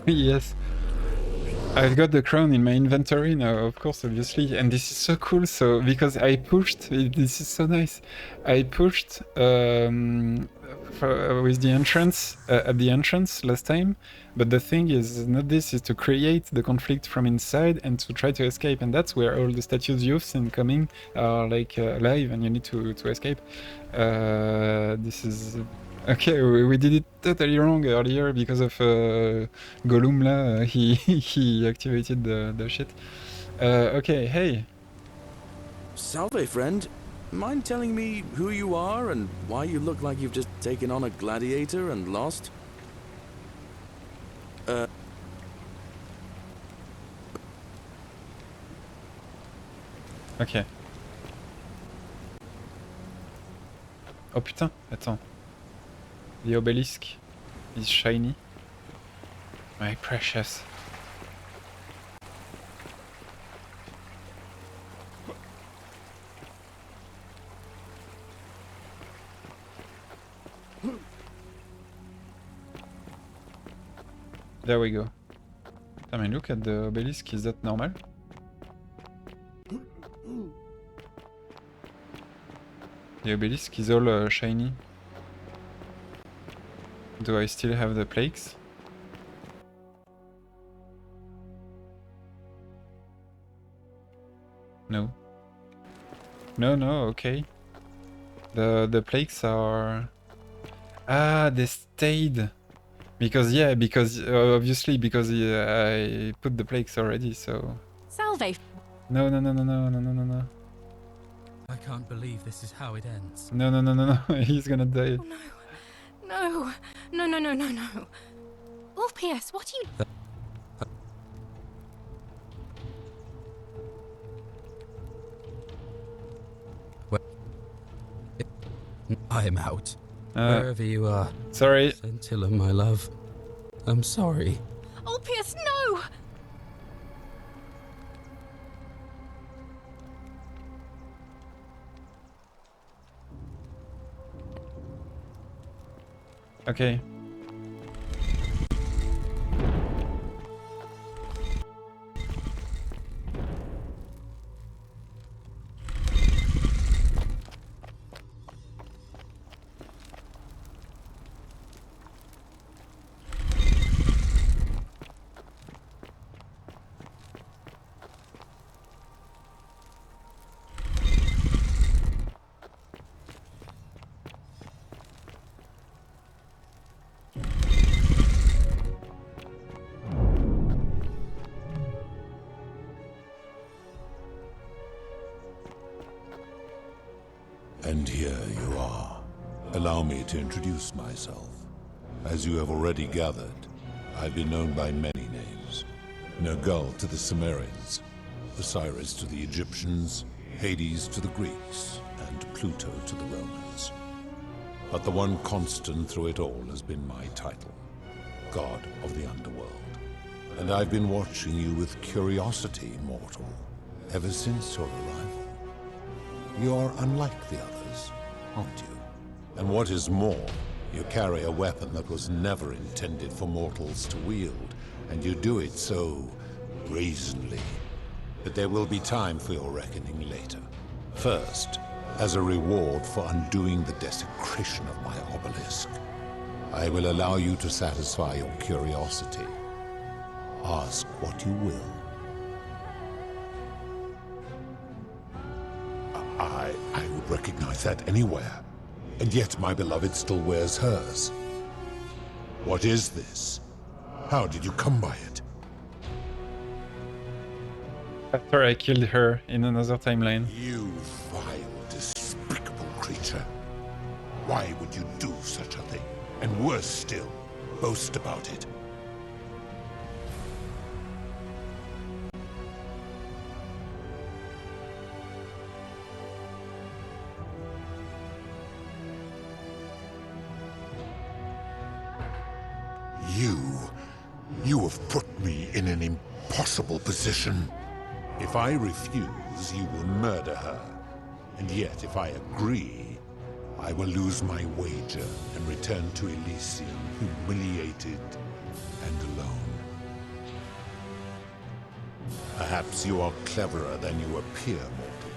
Yes. I've got the crown in my inventory now, of course, obviously, and this is so cool. So because I pushed, this is so nice. I pushed with the entrance at the entrance last time, but the thing is not this, is to create the conflict from inside and to try to escape, and that's where all the statues you've seen coming are like alive, and you need to escape. This is. Okay, we did it totally wrong earlier because of Gollum là, he activated the shit. Okay, hey. Salve, friend. Mind telling me who you are and why you look like you've just taken on a gladiator and lost? Ok. Oh putain, attends. The obelisk is shiny. My precious. There we go. I mean, look at the obelisk, is that normal? The obelisk is all shiny. Do I still have the plaques? No. No, okay. The plaques are... Ah, they stayed. Because obviously because I put the plagues already, so. Salve. No. I can't believe this is how it ends. No. He's gonna die. No. Ulpius, what are you... I'm out. Wherever you are. Sorry. Scintilla, my love. I'm sorry. Ulpius, no! Okay. And here you are. Allow me to introduce myself. As you have already gathered, I've been known by many names. Nergal to the Sumerians, Osiris to the Egyptians, Hades to the Greeks, and Pluto to the Romans. But the one constant through it all has been my title, God of the Underworld. And I've been watching you with curiosity, mortal, ever since your arrival. You're unlike the others, aren't you? And what is more, you carry a weapon that was never intended for mortals to wield, and you do it so brazenly. But there will be time for your reckoning later. First, as a reward for undoing the desecration of my obelisk, I will allow you to satisfy your curiosity. Ask what you will. I would recognize that anywhere, and yet my beloved still wears hers. What is this? How did you come by it? After I killed her in another timeline. You vile, despicable creature. Why would you do such a thing? And worse still, boast about it. You have put me in an impossible position. If I refuse, you will murder her. And yet, if I agree, I will lose my wager and return to Elysium humiliated and alone. Perhaps you are cleverer than you appear, mortal.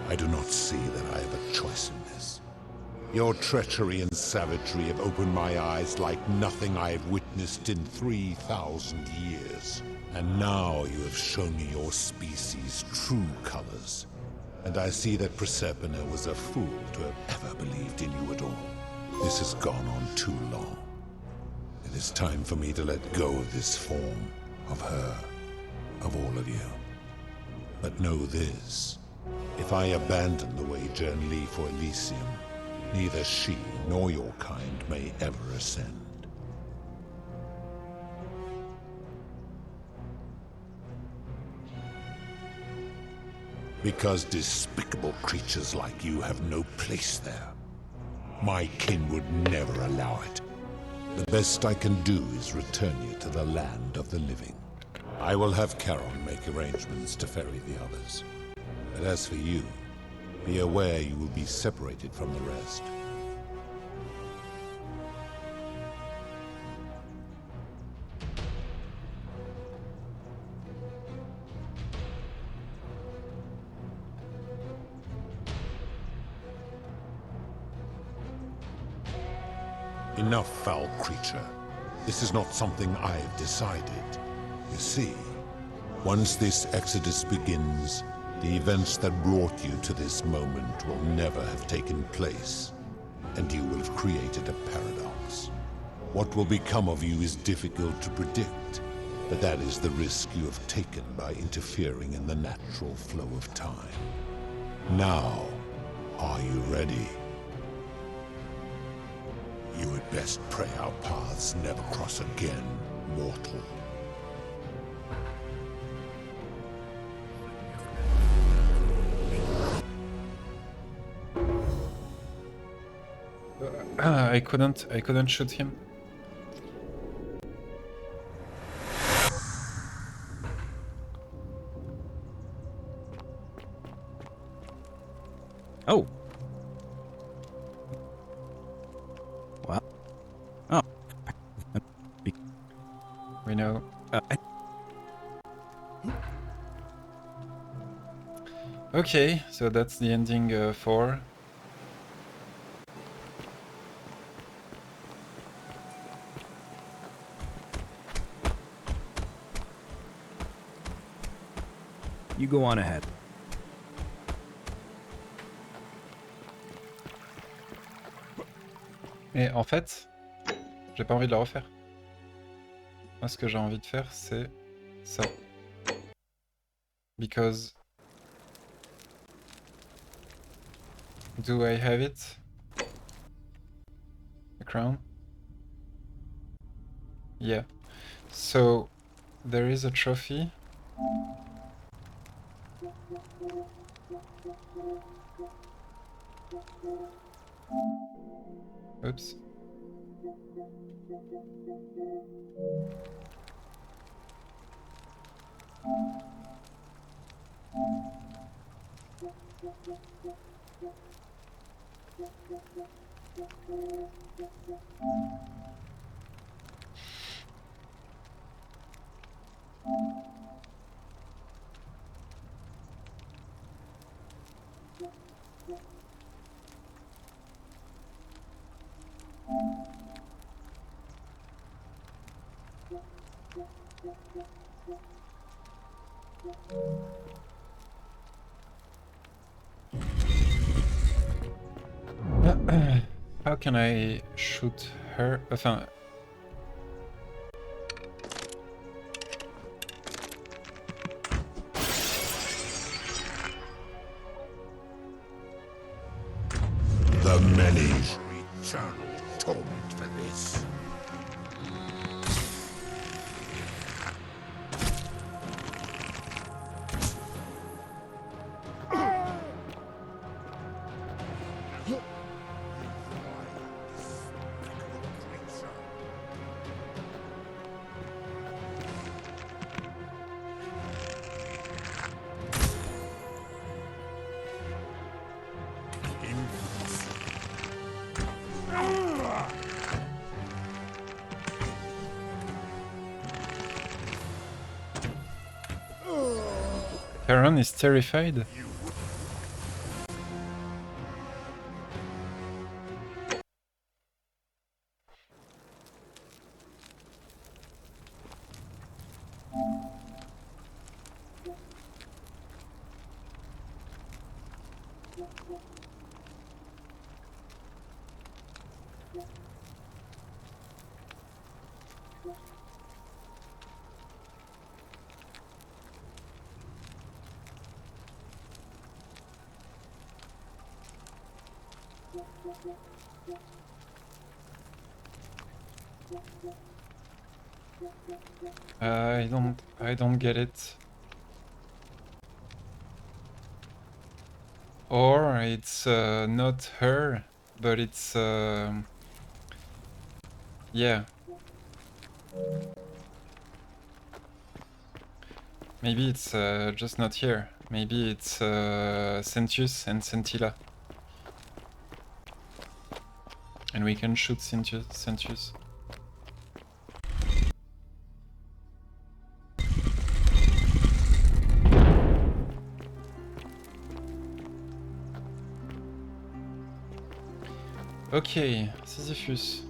I do not see that I have a choice in this. Your treachery and savagery have opened my eyes like nothing I have witnessed in 3,000 years. And now you have shown me your species' true colors. And I see that Proserpina was a fool to have ever believed in you at all. This has gone on too long. It is time for me to let go of this form, of her, of all of you. But know this, if I abandon the wager and leave for Elysium, neither she nor your kind may ever ascend. Because despicable creatures like you have no place there. My kin would never allow it. The best I can do is return you to the land of the living. I will have Charon make arrangements to ferry the others. But as for you, be aware you will be separated from the rest. Enough, foul creature. This is not something I have decided. You see, once this exodus begins, the events that brought you to this moment will never have taken place, and you will have created a paradox. What will become of you is difficult to predict, but that is the risk you have taken by interfering in the natural flow of time. Now, are you ready? You had best pray our paths never cross again, mortal. I couldn't shoot him. Oh. Wow. Oh. We know. Okay, so that's the ending for. You go on ahead. Et en fait, j'ai pas envie de le refaire. Moi, ce que j'ai envie de faire, c'est ça. Because... Do I have it? The crown? Yeah. So, there is a trophy. Oops. How can I shoot her? Enfin... The many eternal torment for this. Karen is terrified. I don't get it. Or it's not her, but it's yeah. Maybe it's just not here. Maybe it's Sentius and Sentilla. And we can shoot Sentius. Okay, Sisyphus.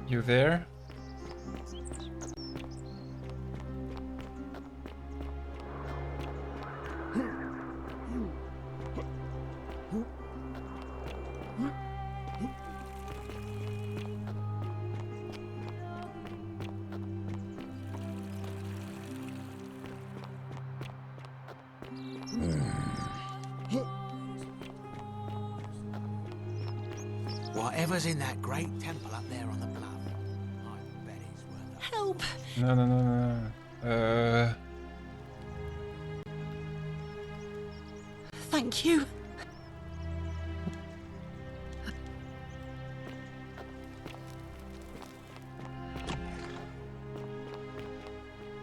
You there? Whatever's in that great temple up there on the bluff, I bet it's worth Help! No, no, no, no. Thank you.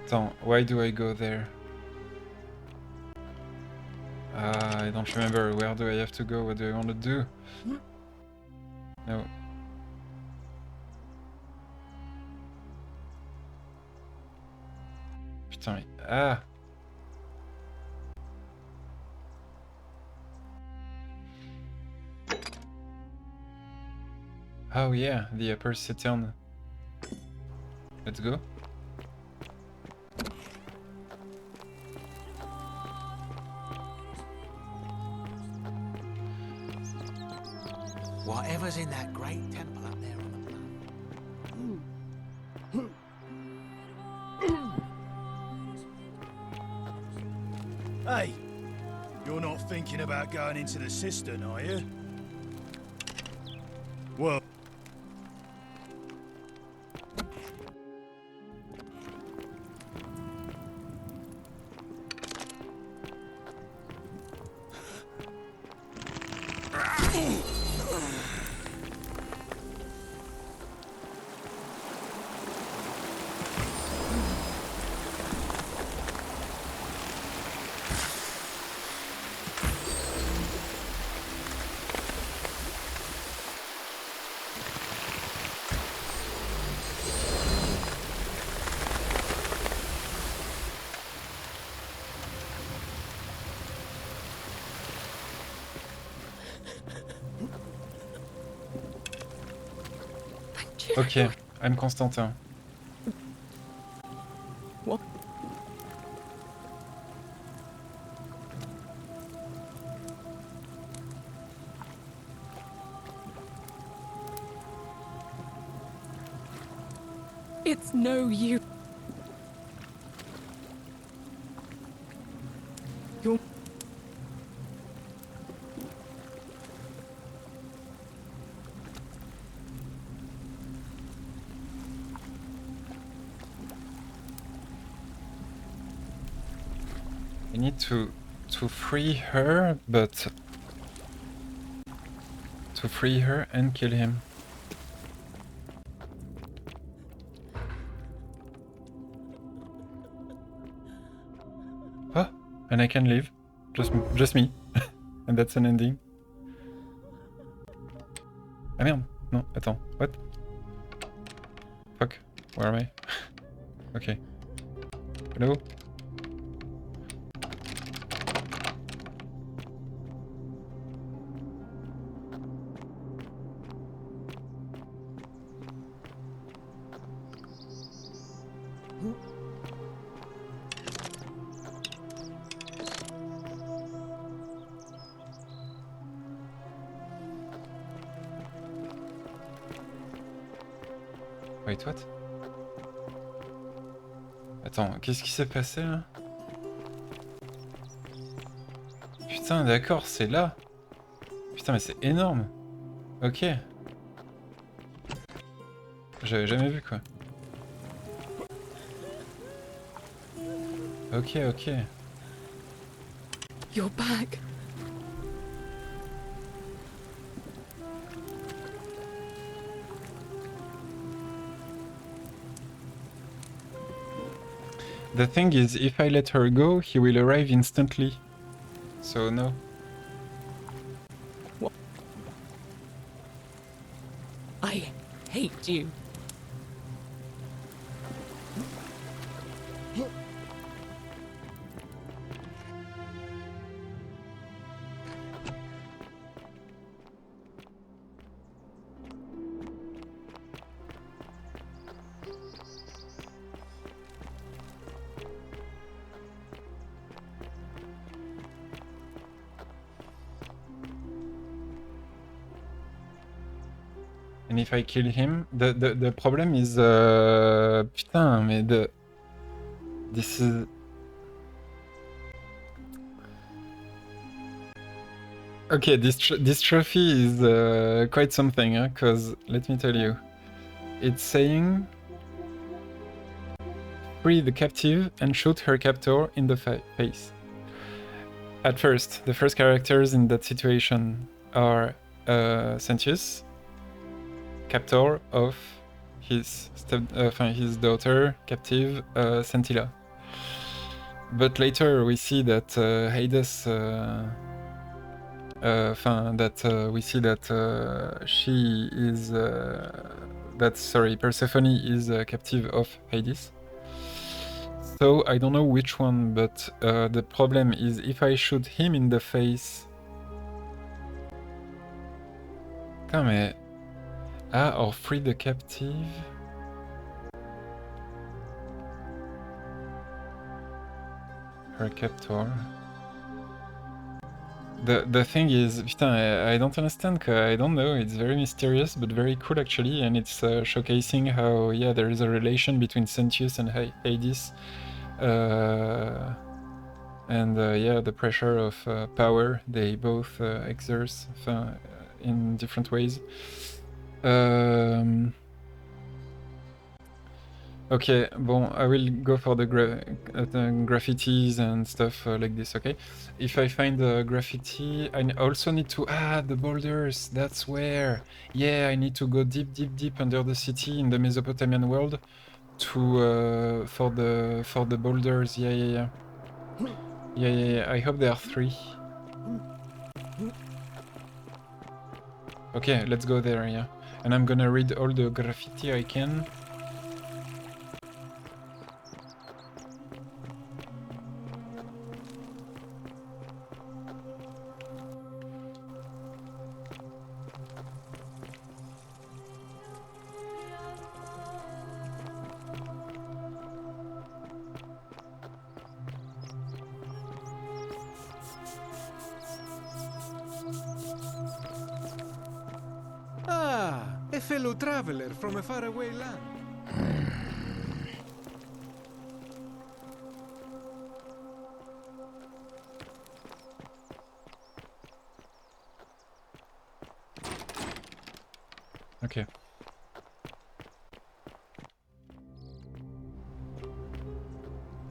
Attends, why do I go there? I don't remember. Where do I have to go? What do I want to do? No. Putain, mais... Ah! Oh yeah, the upper Saturn. Let's go. Whatever's in that great temple up there on the bluff. Hey, you're not thinking about going into the cistern, are you? Well... Ok, I'm Constantin. What? It's no use. You're... I need to free her, but to free her and kill him. Oh, and I can leave. Just me. And that's an ending. Ah merde. Non, attends. What? Fuck. Where am I? Okay. Hello? Wait, what? Attends, qu'est-ce qui s'est passé là? Putain, d'accord, c'est là. Putain, mais c'est énorme. Ok. J'avais jamais vu quoi. Ok, ok. You're back. The thing is, if I let her go, he will arrive instantly. So no. What? I hate you. And if I kill him, the problem is putain, mais this is Okay, this trophy is quite something, because let me tell you, it's saying free the captive and shoot her captor in the face. At first, the first characters in that situation are Sentius, captor of his his daughter, captive Scintilla. But later we see that Hades, we see that she is, Persephone is captive of Hades. So I don't know which one, but the problem is if I shoot him in the face. Putain, mais. Ah, or free the captive. Her captor. The thing is, putain, I don't understand, I don't know, it's very mysterious, but very cool actually, and it's showcasing how, yeah, there is a relation between Sentius and Hades. Yeah, the pressure of power they both exert in different ways. Okay, bon, I will go for the graffitis and stuff like this, okay? If I find the graffiti, I also need to... Ah, the boulders, that's where! Yeah, I need to go deep, deep, deep under the city in the Mesopotamian world to for the boulders, yeah. Yeah, I hope there are 3. Okay, let's go there, yeah. And I'm gonna read all the graffiti I can. Ah, a fellow traveler from a faraway land. Okay.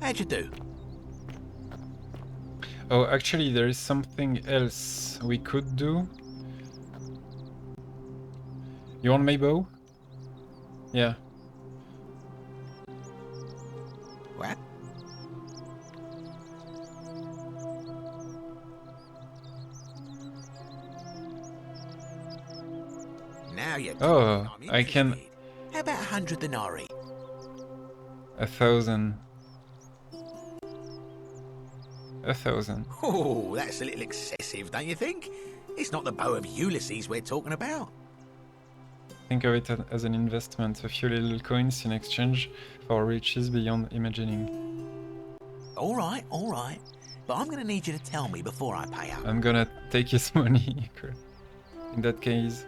How'd you do? Oh, actually, there is something else we could do. You want my bow? Yeah. What? Now you're Oh, I can... How about 100 denarii? 1,000. 1,000. Oh, that's a little excessive, don't you think? It's not the bow of Ulysses we're talking about. Think of it as an investment, a few little coins in exchange for riches beyond imagining. All right. But I'm gonna need you to tell me before I pay up. I'm gonna take his money, in that case.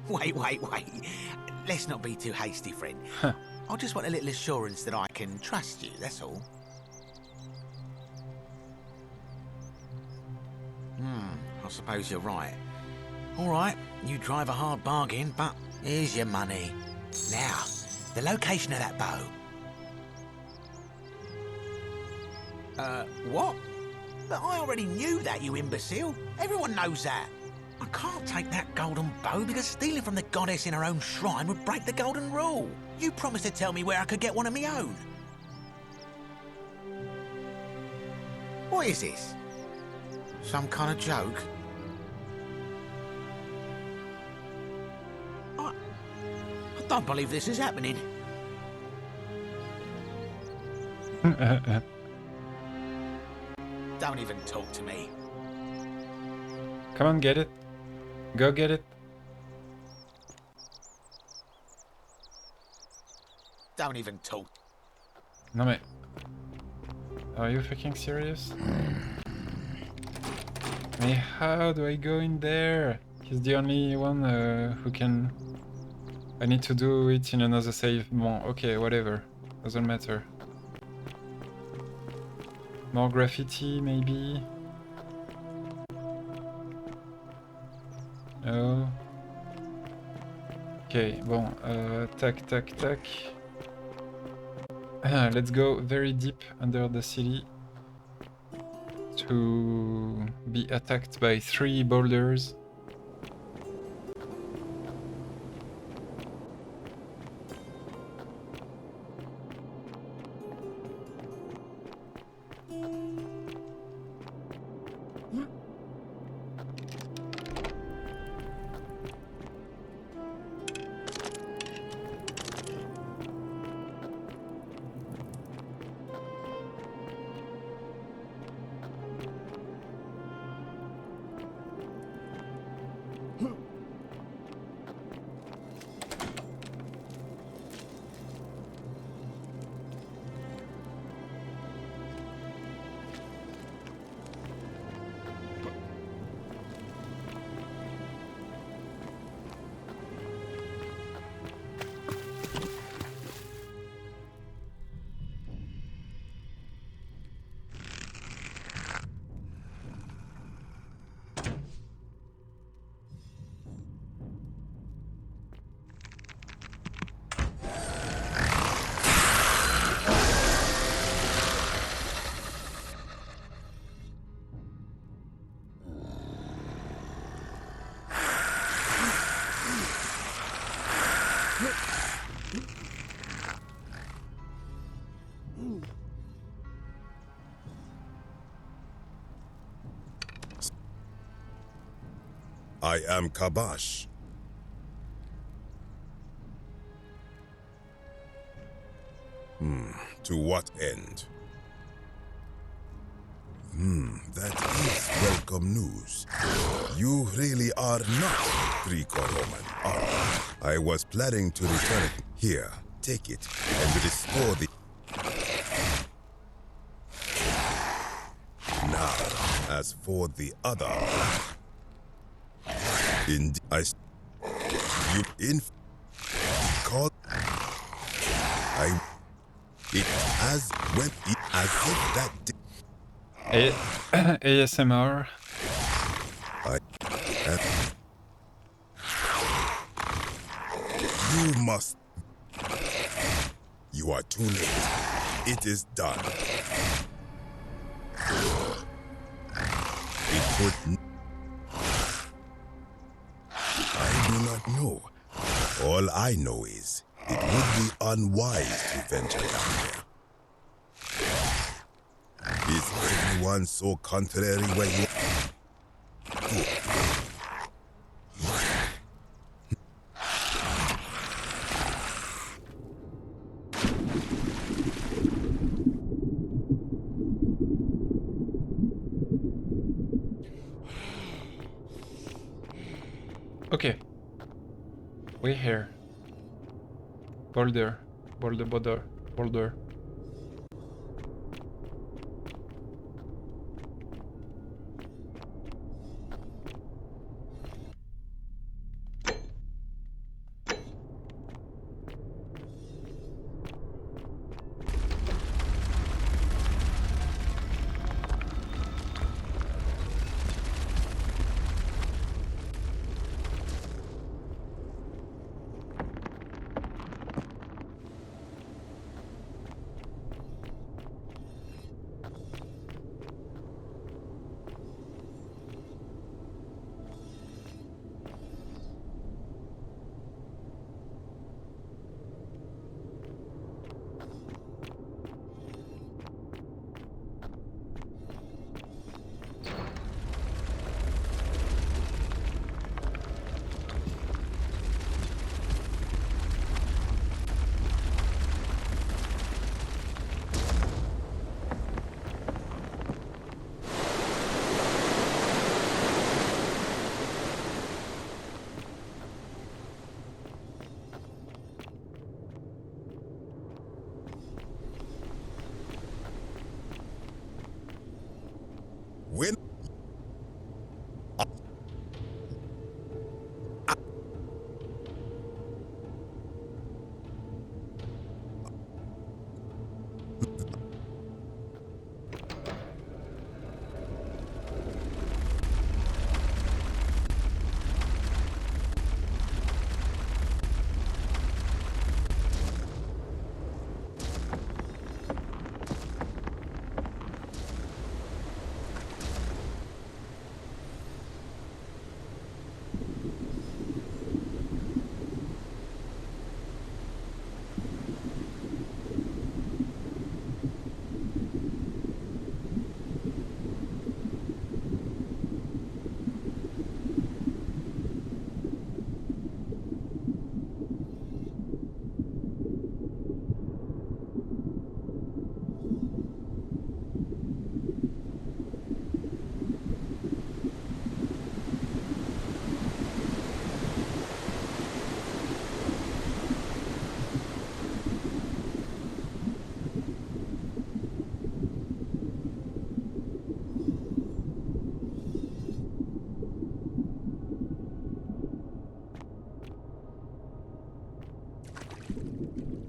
Wait. Let's not be too hasty, friend. I just want a little assurance that I can trust you, that's all. I suppose you're right. All right, you drive a hard bargain, but here's your money. Now, the location of that bow. What? But I already knew that, you imbecile. Everyone knows that. I can't take that golden bow because stealing from the goddess in her own shrine would break the golden rule. You promised to tell me where I could get one of my own. What is this? Some kind of joke? I don't believe this is happening. Don't even talk to me. Come on, get it. Go get it. Don't even talk. No, mais... Are you fucking serious? Mais how do I go in there? He's the only one who can... I need to do it in another save. Bon, okay, whatever. Doesn't matter. More graffiti, maybe? No. Okay, bon, tac, tac, tac. Let's go very deep under the city to be attacked by 3 boulders. I am Kabash. To what end? That is welcome news. You really are not Greco-Roman, are you? I was planning to return it. Here, take it, and restore the... Now, as for the other... Indeed, you in... Call... It as when it as if that ASMR. You must. You are too late. It is done. It could. I do not know. All I know is it would be unwise to venture down there. Is everyone so contrary when you... Good. Okay. We're here. Boulder. Boulder.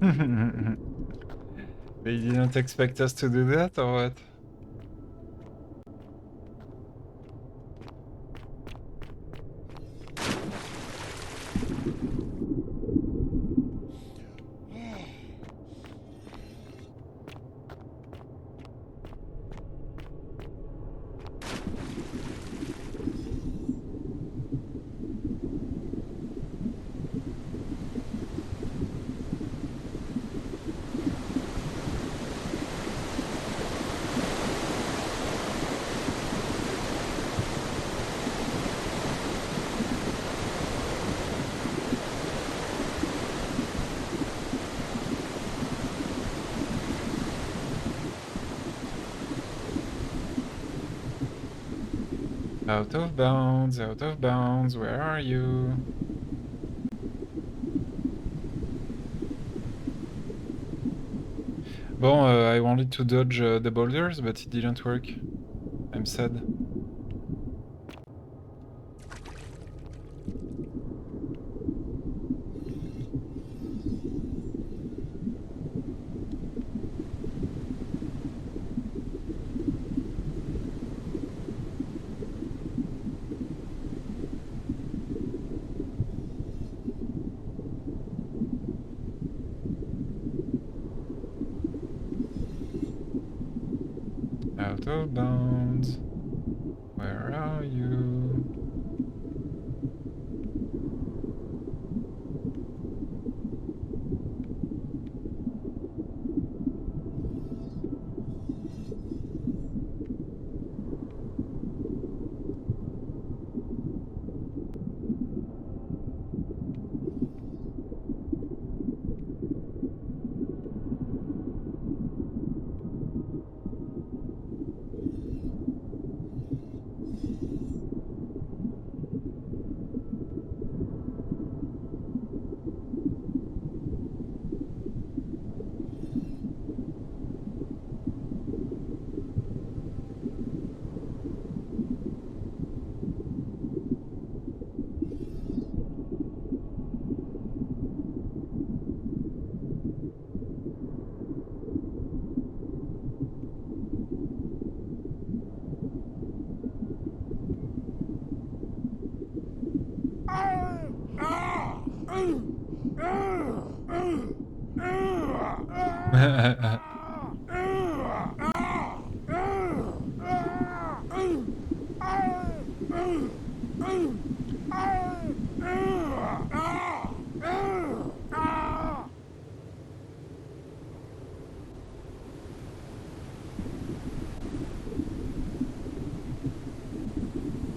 They didn't expect us to do that, or what? Out of bounds, where are you? Bon, I wanted to dodge the boulders, but it didn't work. I'm sad. Out of bounds. Where are you?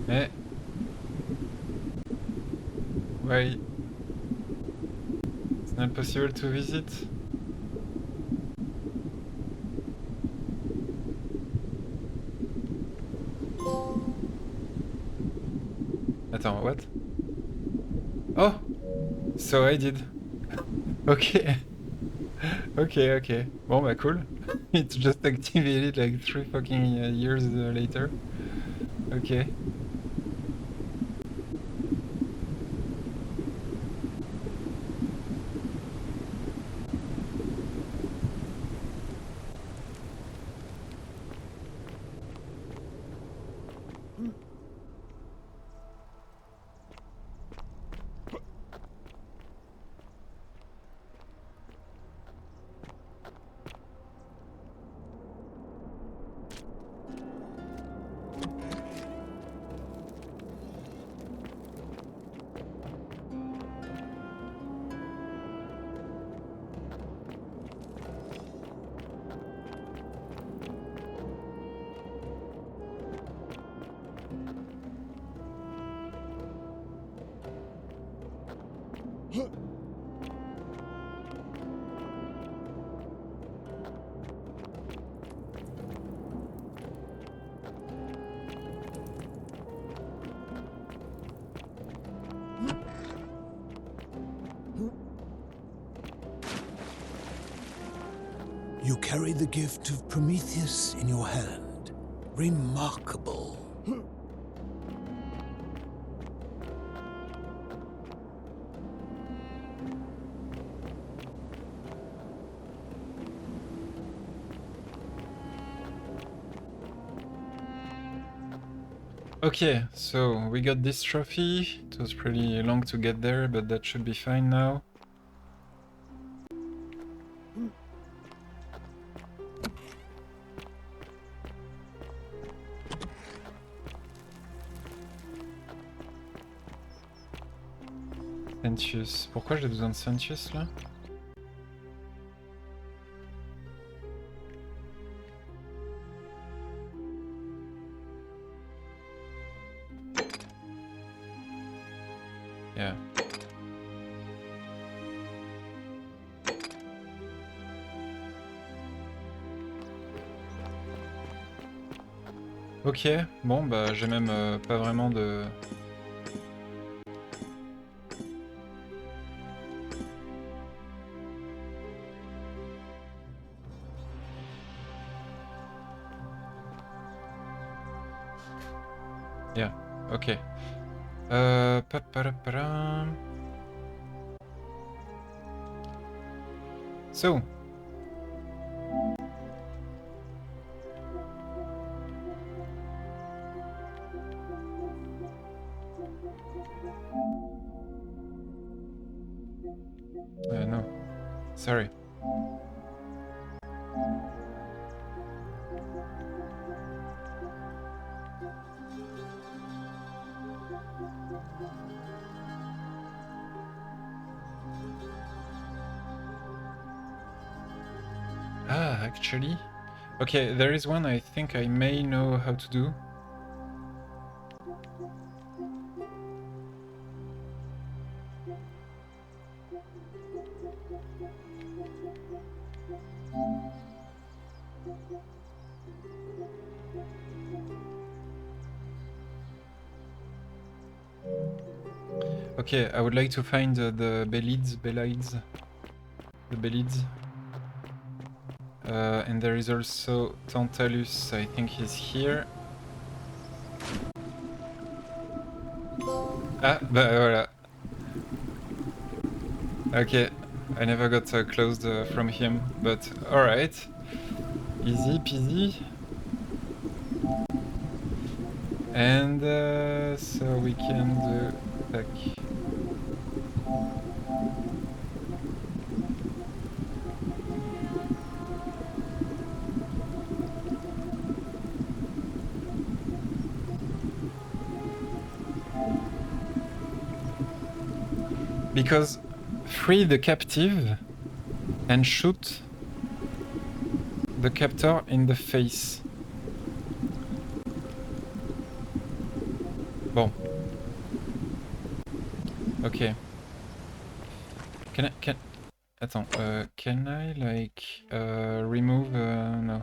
Eh? Why? It's not possible to visit? Attends, what? Oh! So I did. Okay. Okay. Bon, bah cool. It's just activated like 3 fucking years later. Okay. You carry the gift of Prometheus in your hand. Remarkable. Okay, so we got this trophy. It was pretty long to get there, but that should be fine now. Sentius. Pourquoi j'ai besoin de Sentius là? Yeah. Ok, bon bah j'ai même pas vraiment de... Yeah, ok. So. No, sorry. Ah, actually? Okay, there is one I think I may know how to do. Okay, I would like to find the Belids, the Belids. And there is also Tantalus, I think he's here. Ah, bah voilà. Okay, I never got closed from him, but alright. Easy peasy. And so we can do... Tac. Because free the captive and shoot the captor in the face. Bon. Okay. Attends, can I like remove no.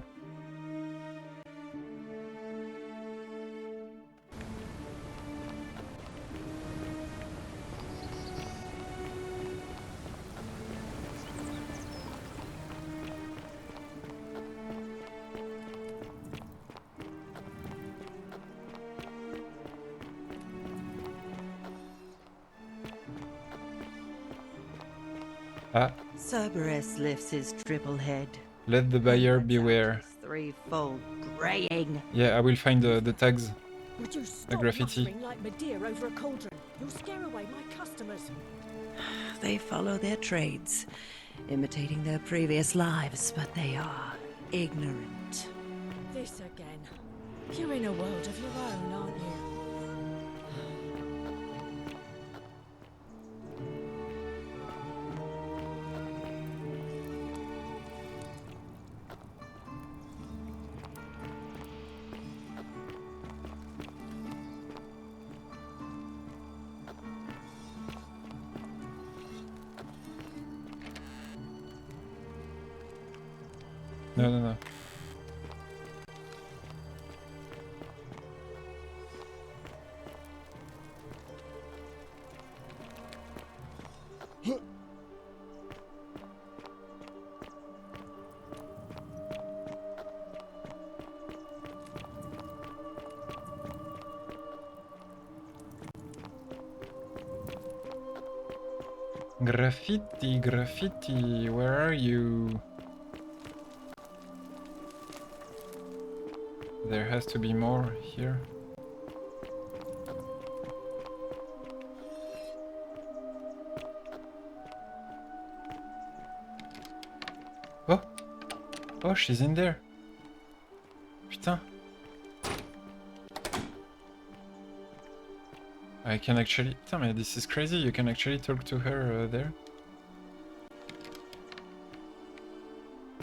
Ah. Cerberus lifts his triple head. Let the buyer beware. Threefold braying. Yeah, I will find the tags. Would you The stop graffiti. muttering like Medea over a cauldron? You'll scare away my customers. They follow their trades, imitating their previous lives, but they are ignorant. This again. You're in a world of your own, aren't you? No. Graffiti, where are you? There has to be more here. Oh, she's in there. Putain. I can actually... Putain, mais this is crazy. You can actually talk to her there.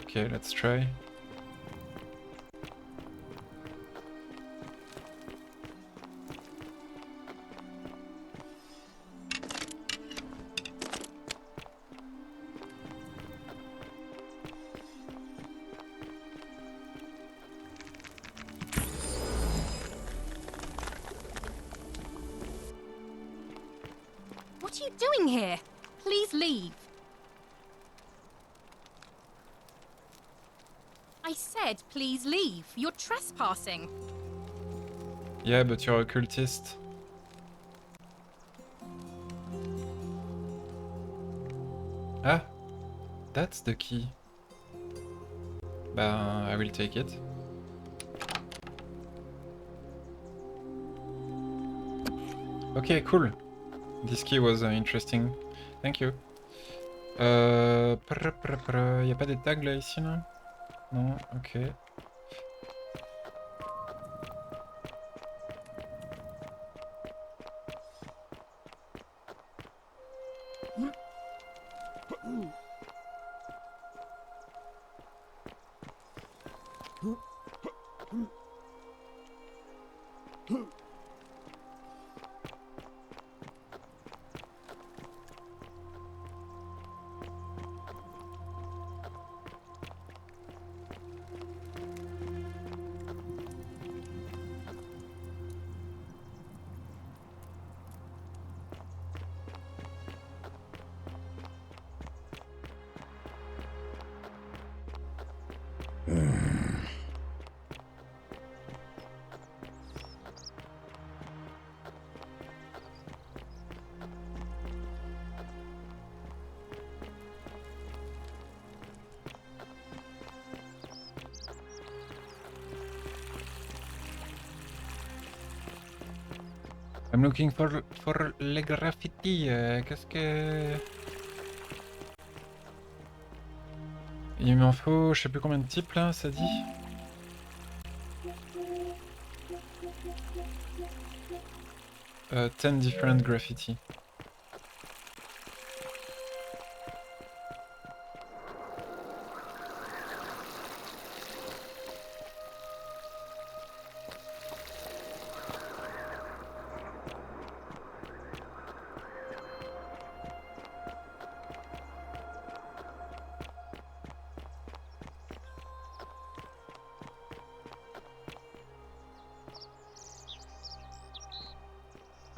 Okay, let's try. What are you doing here? Please leave. I said please leave. You're trespassing. Yeah, but you're a cultist. Ah, that's the key. I will take it. Okay, cool. This key was interesting. Thank you. Y a pas des tags là ici là? Non, ok. I'm looking for le graffiti. Qu'est-ce que... Il m'en faut, je sais plus combien de types là, ça dit. Ten different graffiti.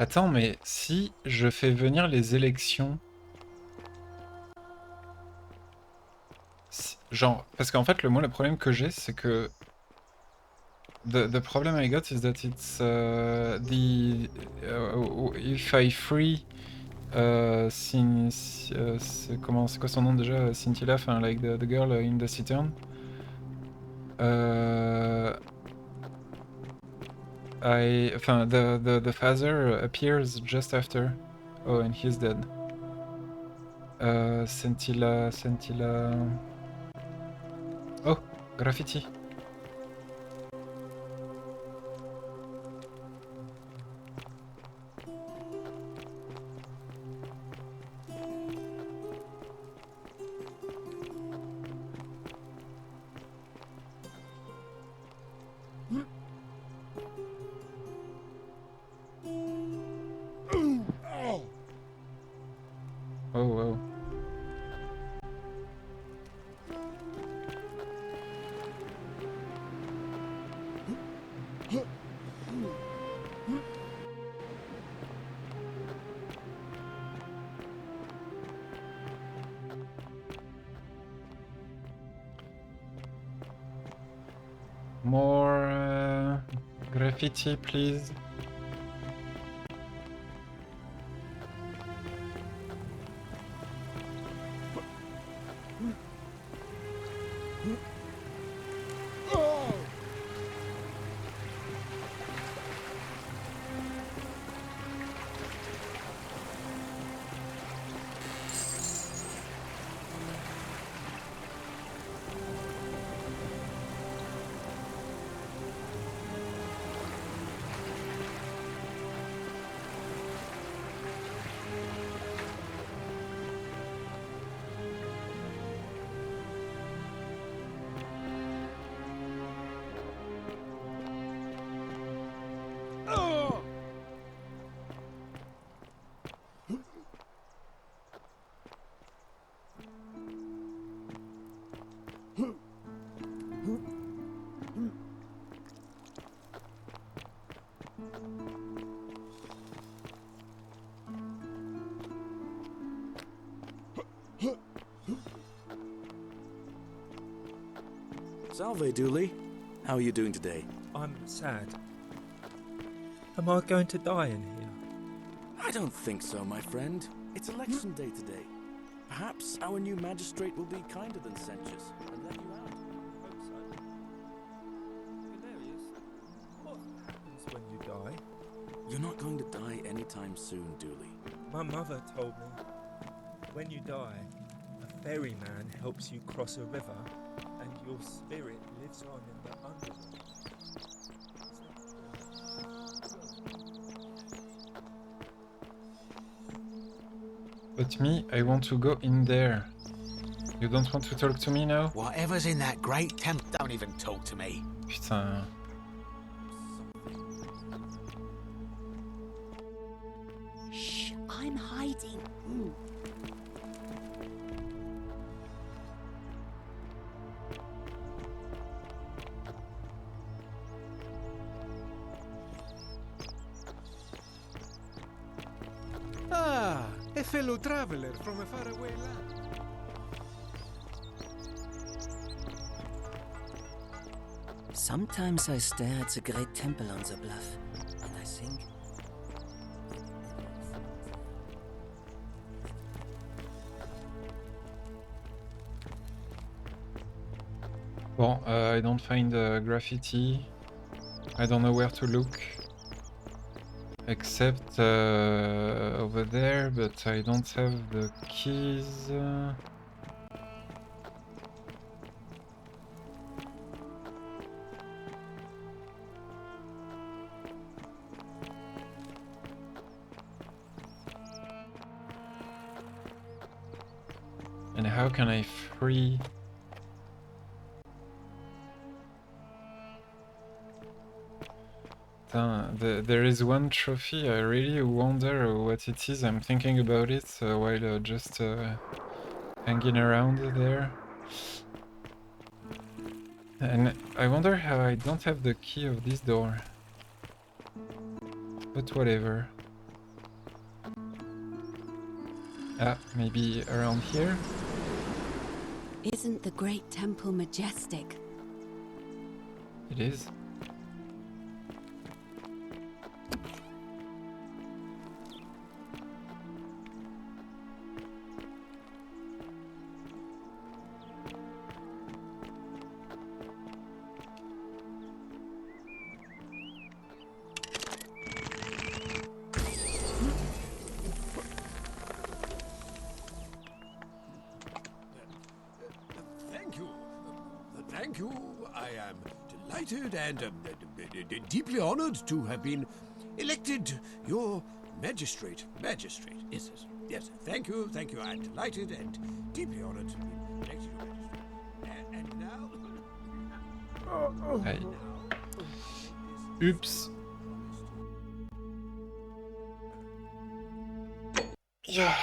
Attends, mais si je fais venir les élections... Genre, parce qu'en fait, le problème que j'ai, c'est que... The problem I got is that it's if I free comment c'est quoi son nom déjà, Scintilla, enfin like the girl in the citern. The father appears just after. Oh, and he's dead. Scintilla. Oh, graffiti. Oh wow. More graffiti, please. Salve, Dooley. How are you doing today? I'm sad. Am I going to die in here? I don't think so, my friend. It's election day today. Perhaps our new magistrate will be kinder than Sentius and let you out. Hope so. Galerius, what happens when you die? You're not going to die anytime soon, Dooley. My mother told me, when you die, a ferryman helps you cross a river, and your spirit lives on in the underworld. But me, I want to go in there. You don't want to talk to me now? Whatever's in that great temple, don't even talk to me. Putain. Shh, I'm hiding. Ah, a fellow traveler from a faraway land. Sometimes I stare at the great temple on the bluff, and I think... Bon, I don't find graffiti. I don't know where to look. Except over there, but I don't have the keys. And how can I free? There is one trophy. I really wonder what it is. I'm thinking about it while just hanging around there. And I wonder how I don't have the key of this door. But whatever. Ah, maybe around here? Isn't the great temple majestic? It is. Thank you. I am delighted and deeply honored to have been elected your magistrate. Magistrate, yes, yes. Thank you. I am delighted and deeply honored to be elected your magistrate. And now... Hey. Oops. Yeah.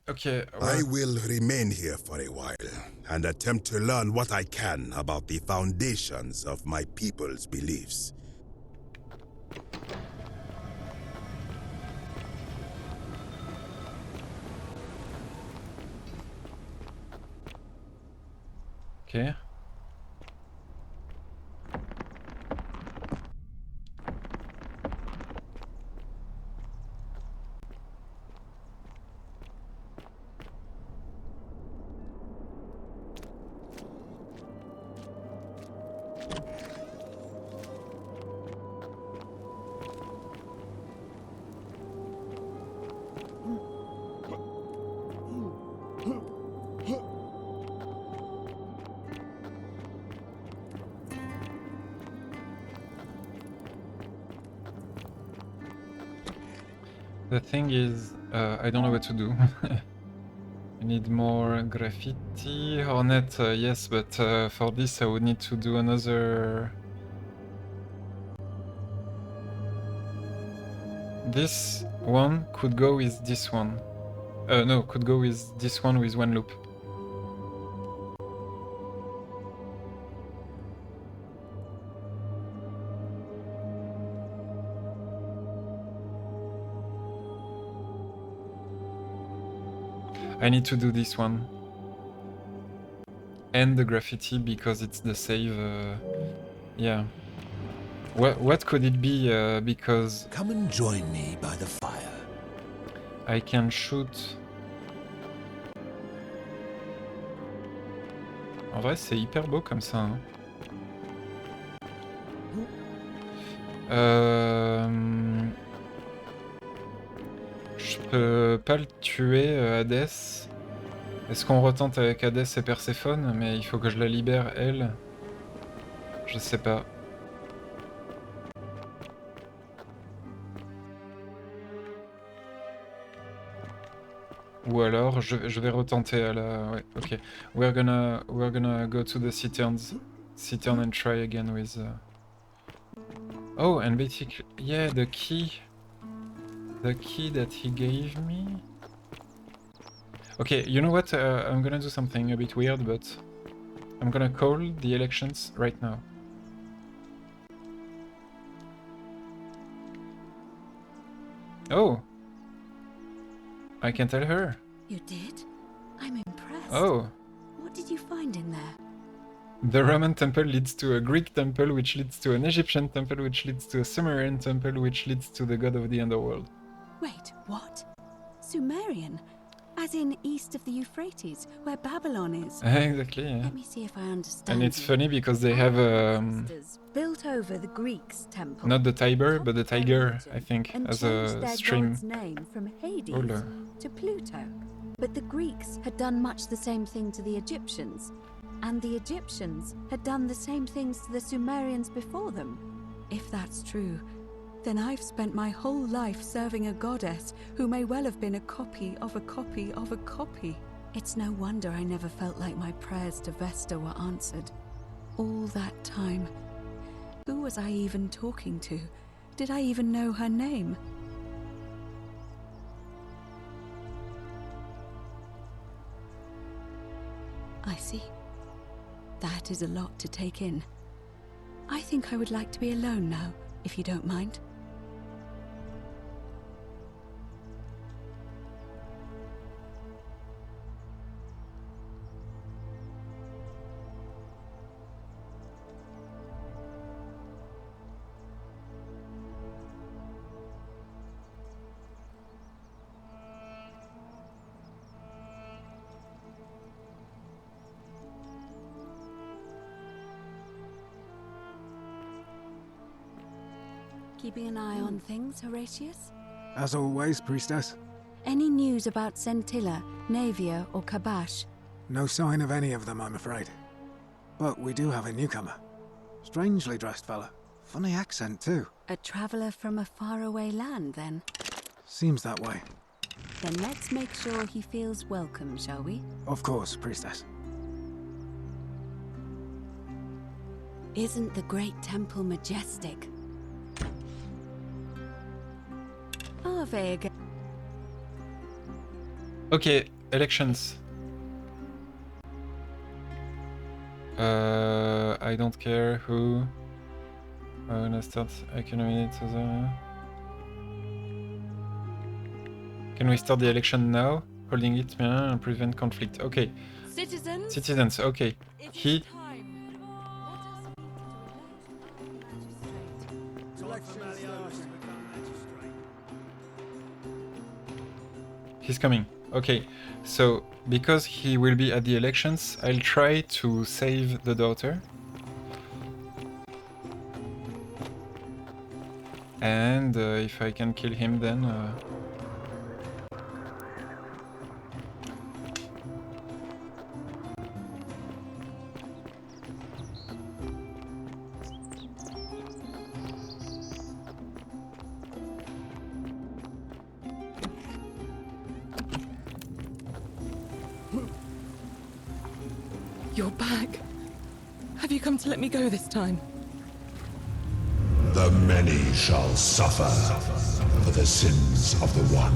Okay. I will remain here for a while and attempt to learn what I can about the foundations of my people's beliefs. Okay. The thing is, I don't know what to do. I need more graffiti. Hornet, yes, but for this I would need to do another... This one could go with this one. No, could go with this one with one loop. I need to do this one. and the graffiti because it's the save. Yeah. What could it be? Because come and join me by the fire. I can shoot. En vrai, c'est hyper beau comme ça. Hein. Je peux pas le tuer, Hadès. Est-ce qu'on retente avec Hadès et Perséphone? Mais il faut que je la libère, elle. Je sais pas. Ou alors, je vais retenter à la... Ouais, ok. We're gonna go to the Citern and try again with... Oh, and basically... Yeah, the key... The key that he gave me... Okay, you know what? I'm gonna do something a bit weird, but... I'm gonna call the elections right now. Oh! I can tell her. You did? I'm impressed. Oh! What did you find in there? The Roman temple leads to a Greek temple, which leads to an Egyptian temple, which leads to a Sumerian temple, which leads to the god of the underworld. Wait, what? Sumerian? As in east of the Euphrates, where Babylon is? Exactly, yeah. Let me see if I understand. And it's funny because they have built over the Greeks' temple. not the Tiber, but the Tiger, I think, And as changed a their stream. god's name from Hades Older. to Pluto. But the Greeks had done much the same thing to the Egyptians, and the Egyptians had done the same things to the Sumerians before them. If that's true, then I've spent my whole life serving a goddess who may well have been a copy of a copy of a copy. It's no wonder I never felt like my prayers to Vesta were answered. All that time. Who was I even talking to? Did I even know her name? I see. That is a lot to take in. I think I would like to be alone now, if you don't mind. Keeping an eye on things, Horatius? As always, priestess. Any news about Centilla, Navia, or Kabash? No sign of any of them, I'm afraid. But we do have a newcomer. Strangely dressed fella. Funny accent, too. A traveler from a faraway land, then? Seems that way. Then let's make sure he feels welcome, shall we? Of course, priestess. Isn't the great temple majestic? Ave again. Okay, elections. I don't care who. I'm gonna start. I can nominate the. Can we start the election now? Holding it and prevent conflict. Okay. Citizens. Citizens. Okay. He. He's coming. Okay, so because he will be at the elections, I'll try to save the daughter. And if I can kill him, then... You're back. Have you come to let me go this time? The many shall suffer for the sins of the one.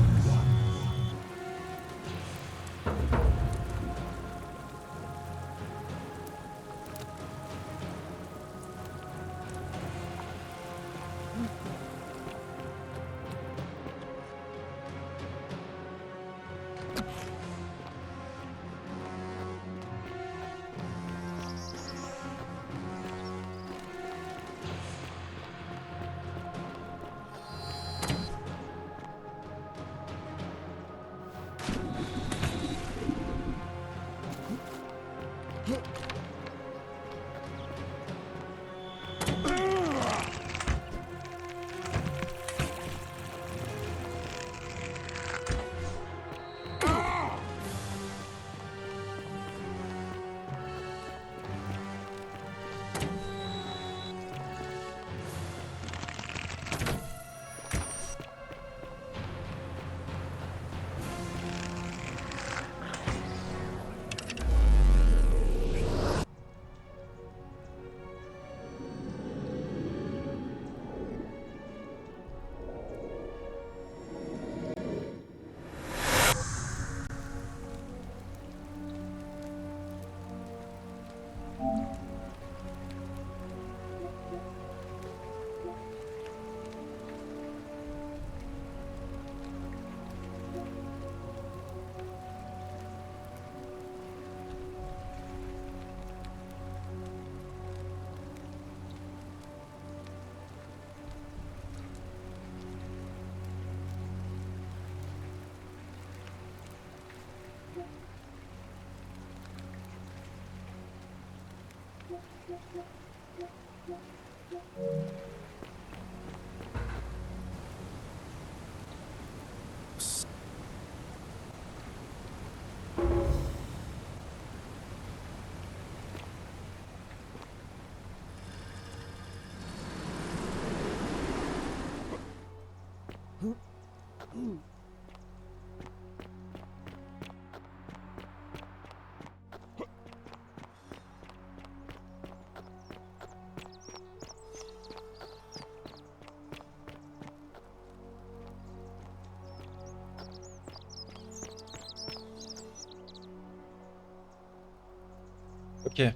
Okay.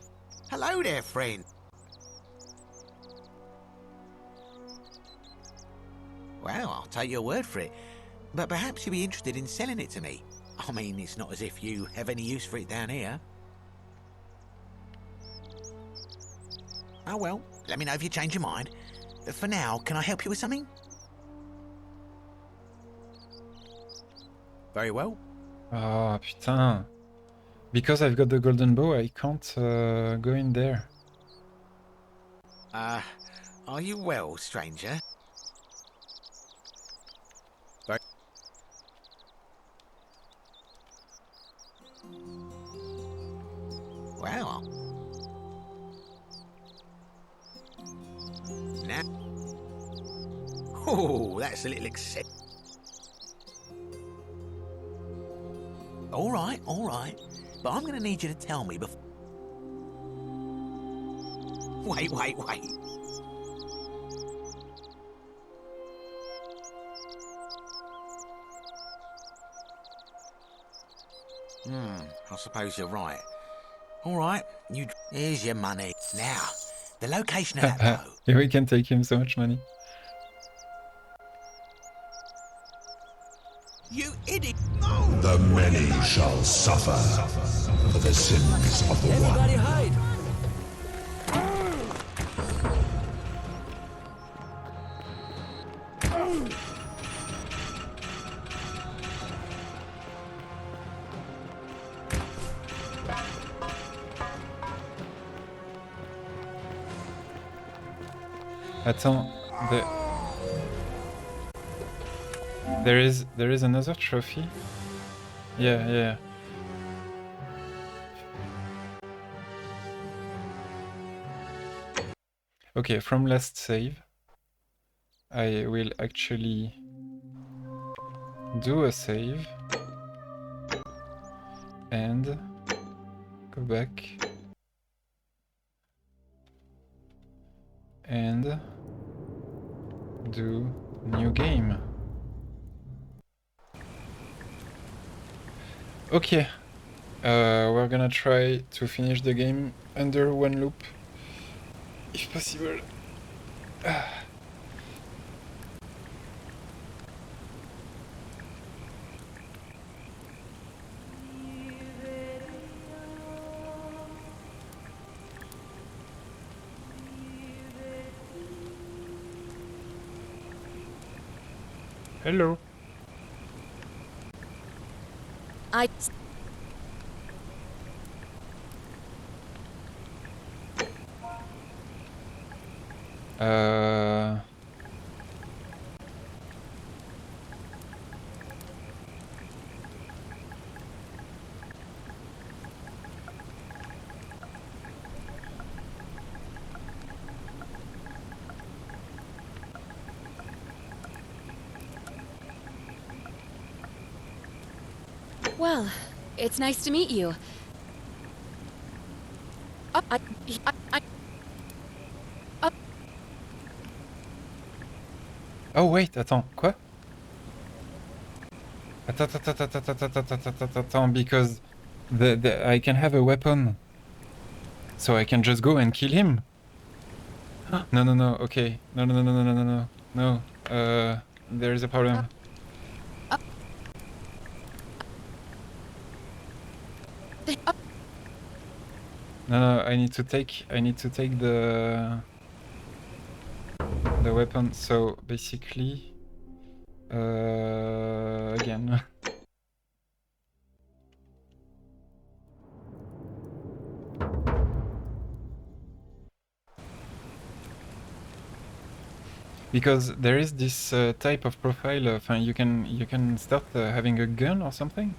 Hello there, friend. Well, I'll take your word for it. But perhaps you'd be interested in selling it to me. I mean, it's not as if you have any use for it down here. Oh well, let me know if you change your mind. For now, can I help you with something? Very well. Ah, putain. Because I've got the golden bow, I can't go in there. Are you well, stranger? Very well. Now. Oh, that's a little accept. All right. But I'm going to need you to tell me before. Wait. I suppose you're right. All right, here's your money. Now, the location of that boat. Yeah, we can take him so much money. You idiot! The many shall suffer for the sins of the Everybody one. hide! Attends, there is another trophy? Yeah. Okay, from last save, I will actually do a save and go back and do new game. Okay, we're gonna try to finish the game under one loop, if possible. Hello. Well, it's nice to meet you. Oh wait, attends, quoi? Attends, because I can have a weapon. So I can just go and kill him? No, okay. No. There is a problem. No, I need to take the weapon. So basically, again. Because there is this type of profile of you can start having a gun or something.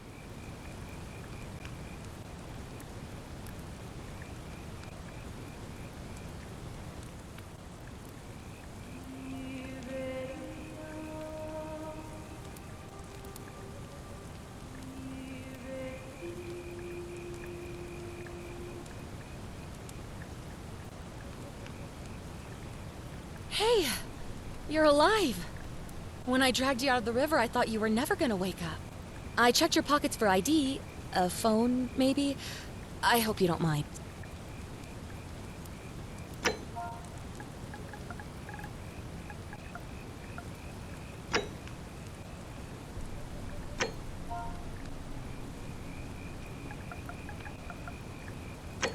Hey! You're alive! When I dragged you out of the river, I thought you were never gonna wake up. I checked your pockets for ID. A phone, maybe? I hope you don't mind.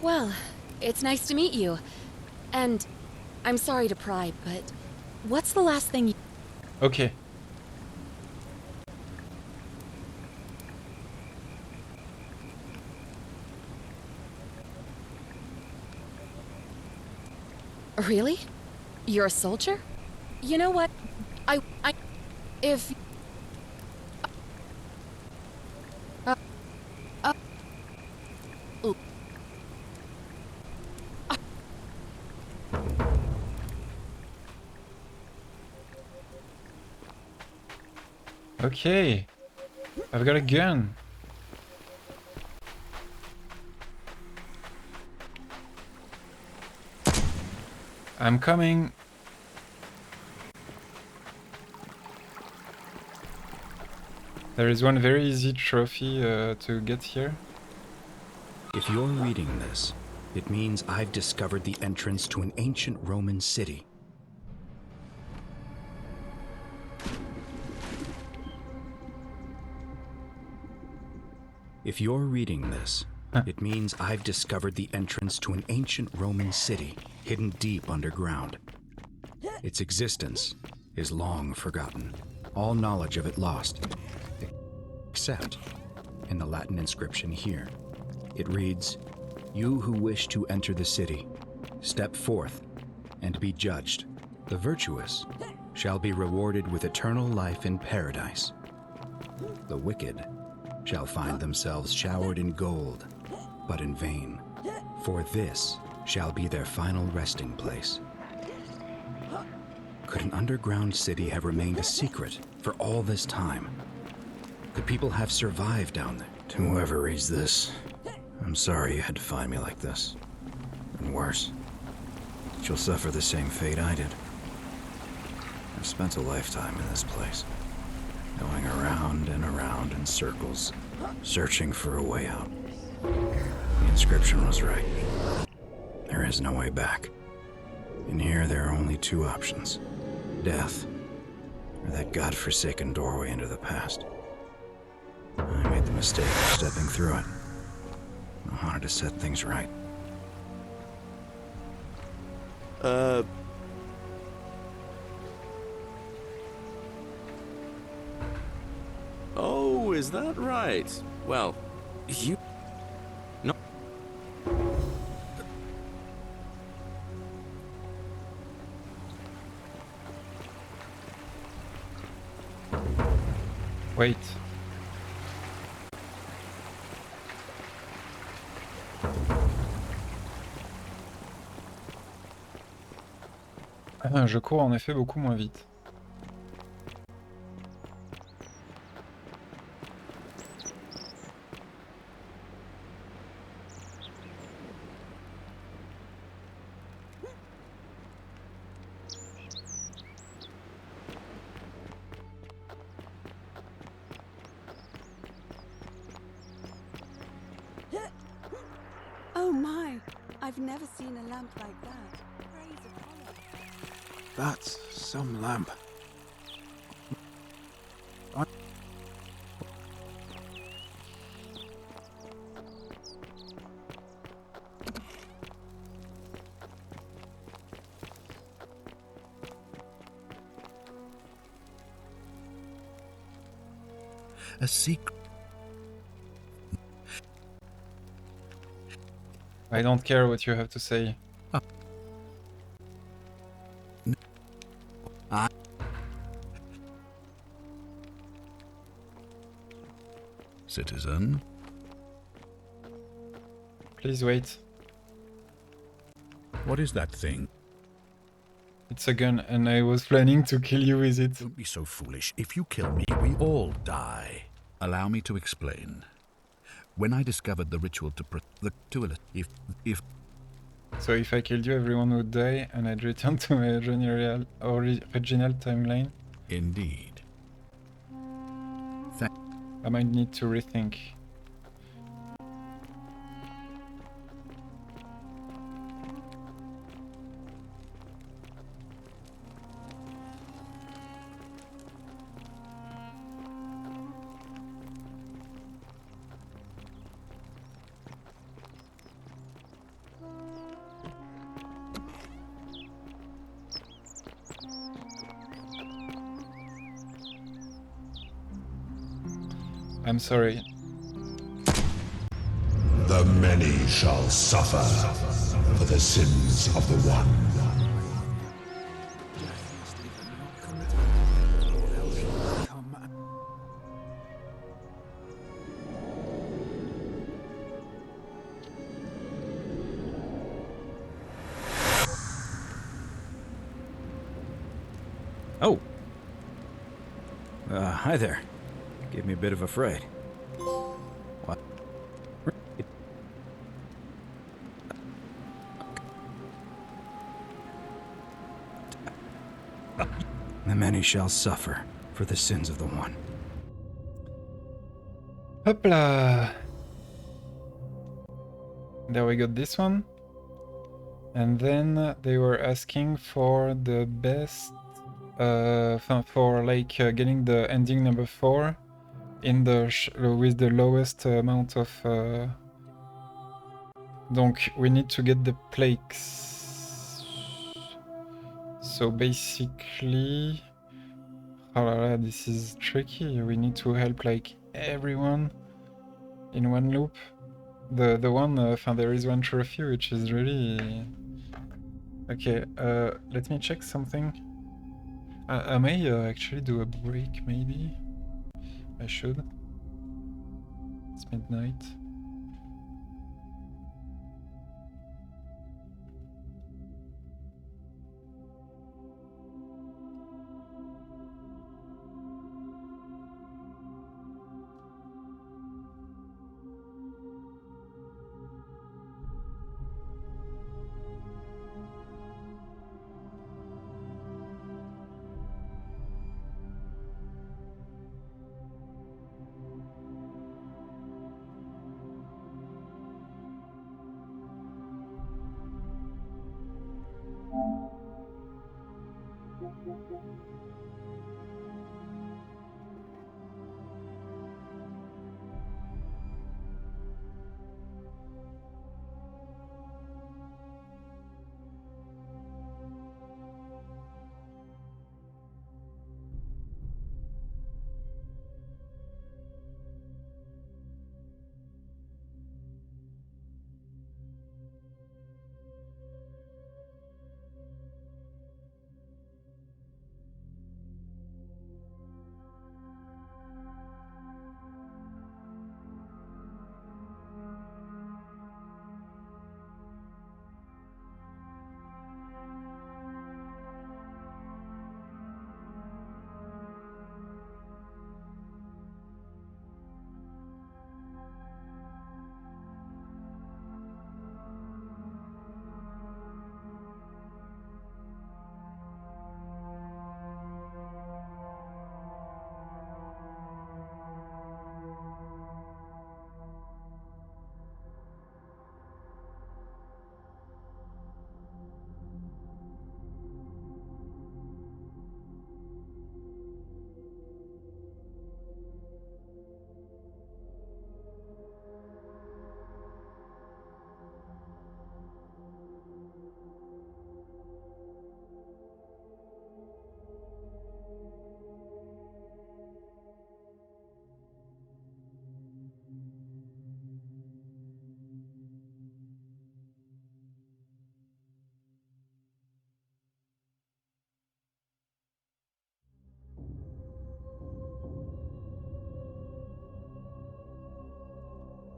Well, it's nice to meet you. And I'm sorry to pry, but what's the last thing you... Okay. Really? You're a soldier? You know what? If... Okay. I've got a gun. I'm coming. There is one very easy trophy to get here. If you're reading this, it means I've discovered the entrance to an ancient Roman city. If you're reading this, it means I've discovered the entrance to an ancient Roman city hidden deep underground. Its existence is long forgotten, all knowledge of it lost, except in the Latin inscription here. It reads, "You who wish to enter the city, step forth and be judged. The virtuous shall be rewarded with eternal life in paradise. The wicked shall find themselves showered in gold, but in vain, for this shall be their final resting place." Could an underground city have remained a secret for all this time? Could people have survived down there? To whoever reads this, I'm sorry you had to find me like this. And worse, you'll suffer the same fate I did. I've spent a lifetime in this place, going around and around in circles, searching for a way out. The inscription was right. There is no way back. In here, there are only two options: death, or that godforsaken doorway into the past. I made the mistake of stepping through it. I wanted to set things right. Oh, is that right? Well, you... No. Wait. Je cours en effet beaucoup moins vite. Oh my! I've never seen a lamp like that. Praise Apollo. That's some lamp. A secret. I don't care what you have to say. citizen. Please wait. What is that thing? It's a gun, and I was planning to kill you with it. Don't be so foolish. If you kill me, we all die. Allow me to explain. When I discovered the ritual if So if I killed you, everyone would die, and I'd return to my original timeline? Indeed. I might need to rethink. I'm sorry. The many shall suffer for the sins of the one. Oh! Hi there. Gave me a bit of a fright. What? The many shall suffer for the sins of the one. Hopla! There we got this one. And then they were asking for the best... for like getting the ending number 4 in the with the lowest amount of... Donc we need to get the plaques. So basically... Oh la la, this is tricky. We need to help like everyone in one loop. The one, there is one trophy which is really... Okay, let me check something. I may actually do a break, maybe. I should. It's midnight.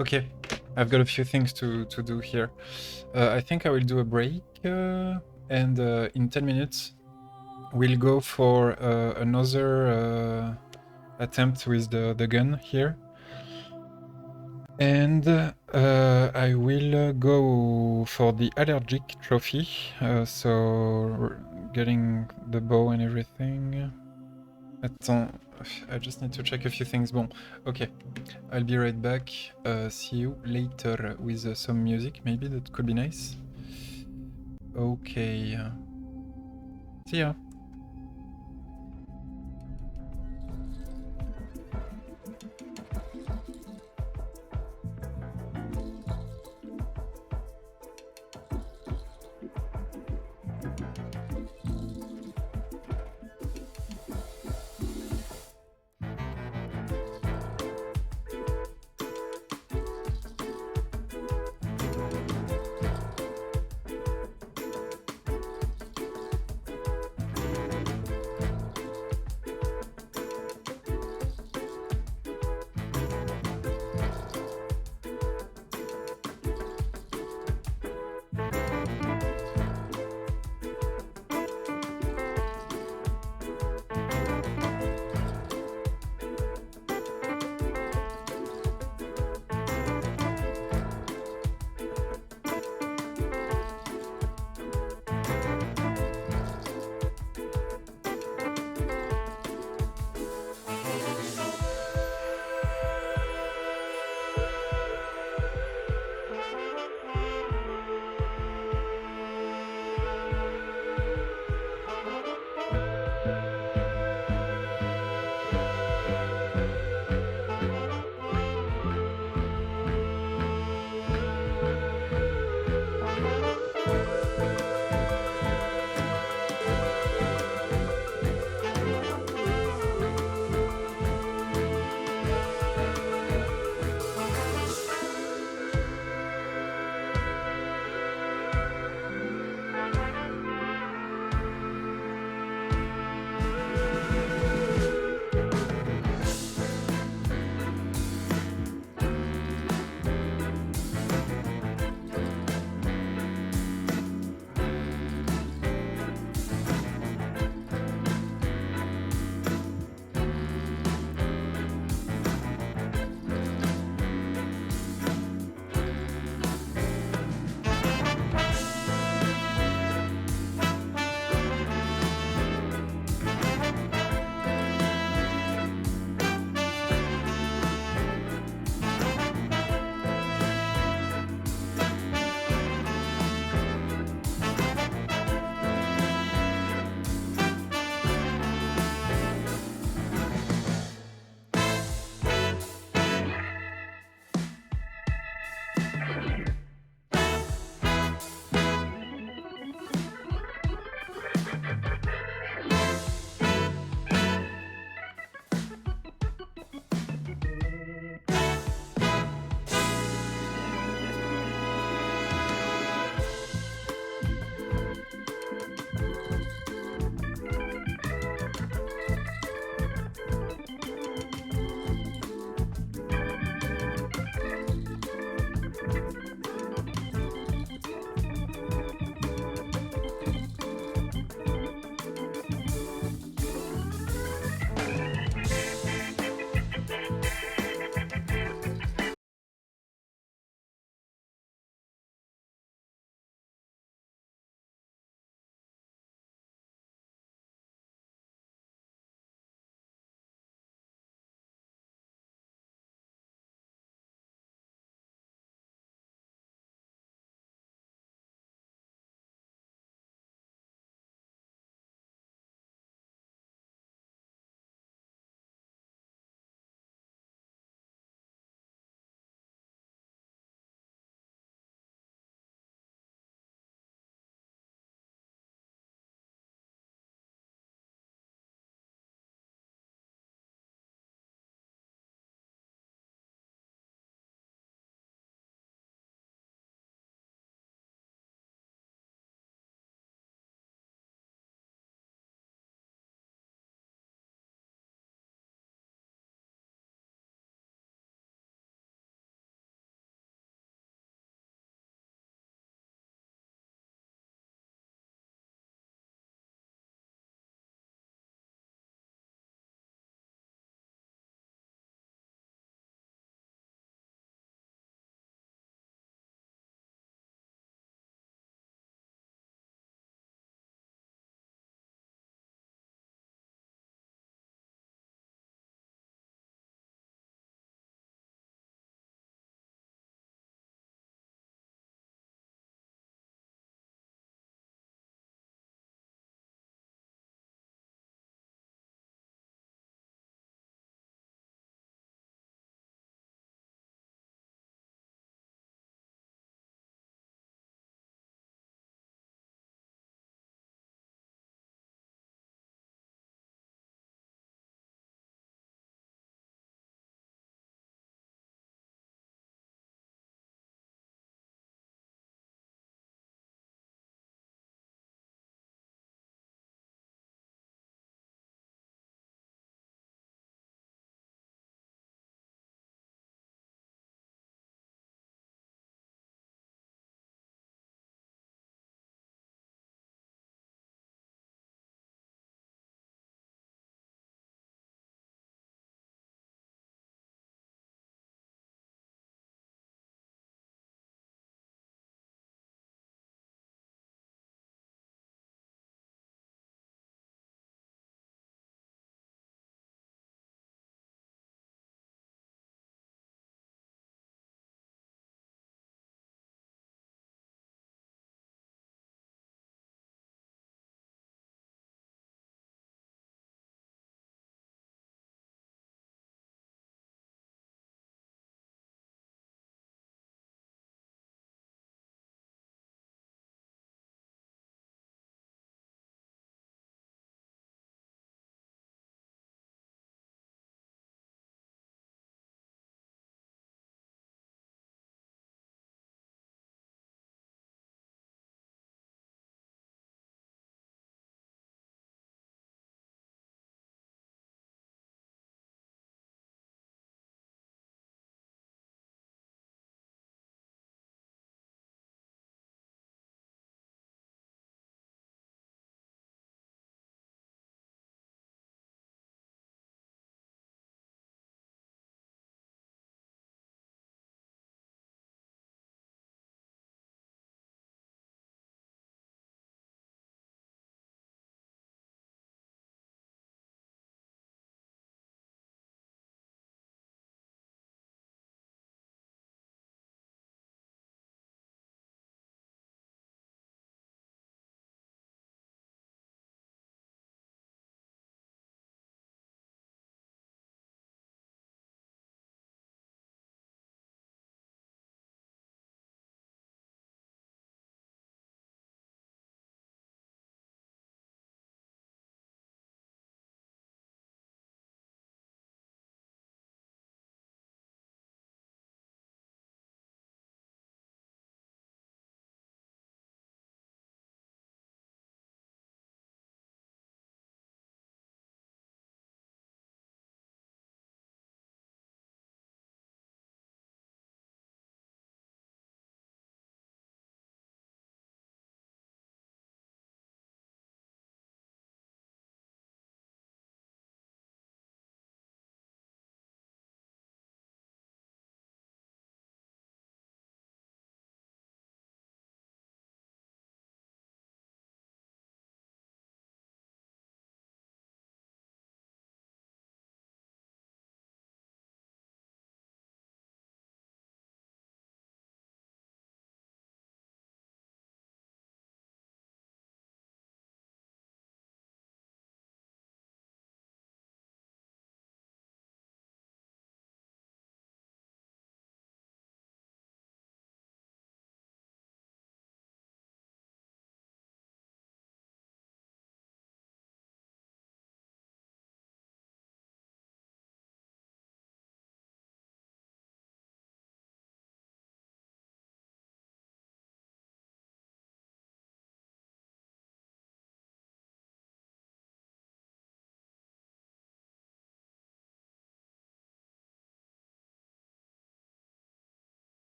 Okay, I've got a few things to do here. I think I will do a break, and in 10 minutes we'll go for another attempt with the gun here. And I will go for the allergic trophy, so getting the bow and everything. Attends, I just need to check a few things. Bon, okay, I'll be right back. See you later with some music, maybe that could be nice. Okay, see ya.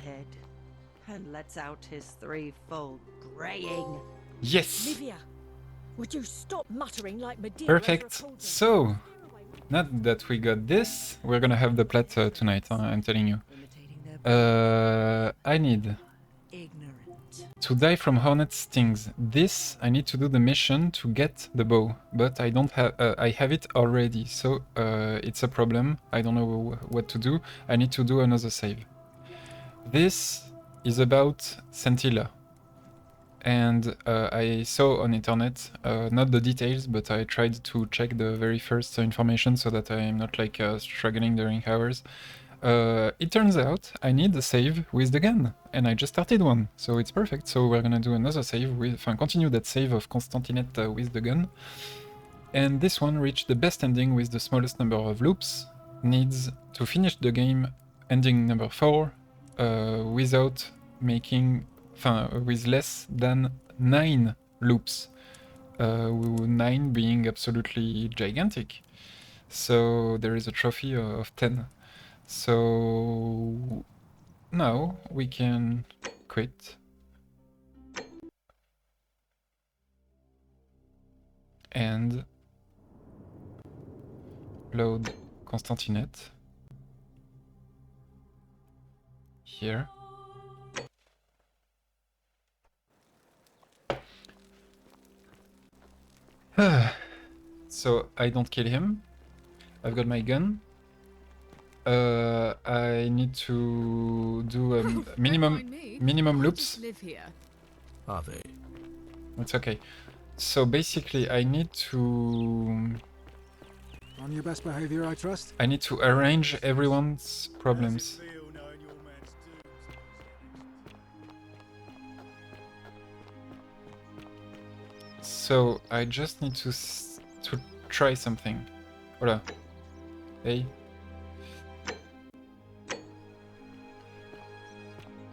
head and lets out his threefold braying. Yes! Livia, would you stop muttering like Medea? Perfect. So, now that we got this, we're gonna have the plot tonight, I'm telling you. I need to die from hornet stings. This, I need to do the mission to get the bow, but I don't have. I have it already, so it's a problem. I don't know what to do. I need to do another save. This is about Scintilla, and I saw on internet, not the details, but I tried to check the very first information so that I'm not like struggling during hours. It turns out I need a save with the gun, and I just started one, so it's perfect. So we're gonna do another save with, continue that save of Constantinette with the gun. And this one reached the best ending with the smallest number of loops, needs to finish the game ending number 4 without making, with less than 9 loops. 9 being absolutely gigantic. So there is a trophy of 10. So now we can quit and load Constantinette here. So I don't kill him. I've got my gun. I need to do a minimum loops. Are they? It's okay. So basically, I need to. On your best behavior, I trust. I need to arrange everyone's problems. So I just need to try something. Voilà. Hey.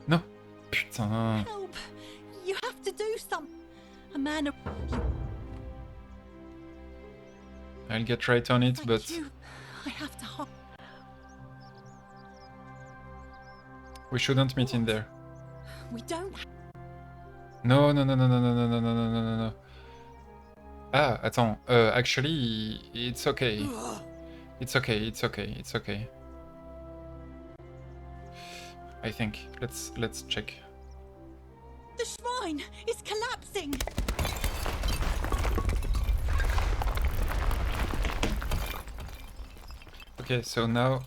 No. Putain. Help! You have to do something. A man of I'll get right on it, but I have to hop. We shouldn't meet in there. We don't. No, no, no, no, no, no, no, no, no, no, no, no. Ah, attends. Actually, it's okay. It's okay. It's okay. It's okay. I think. Let's check. The shrine is collapsing. Okay, so now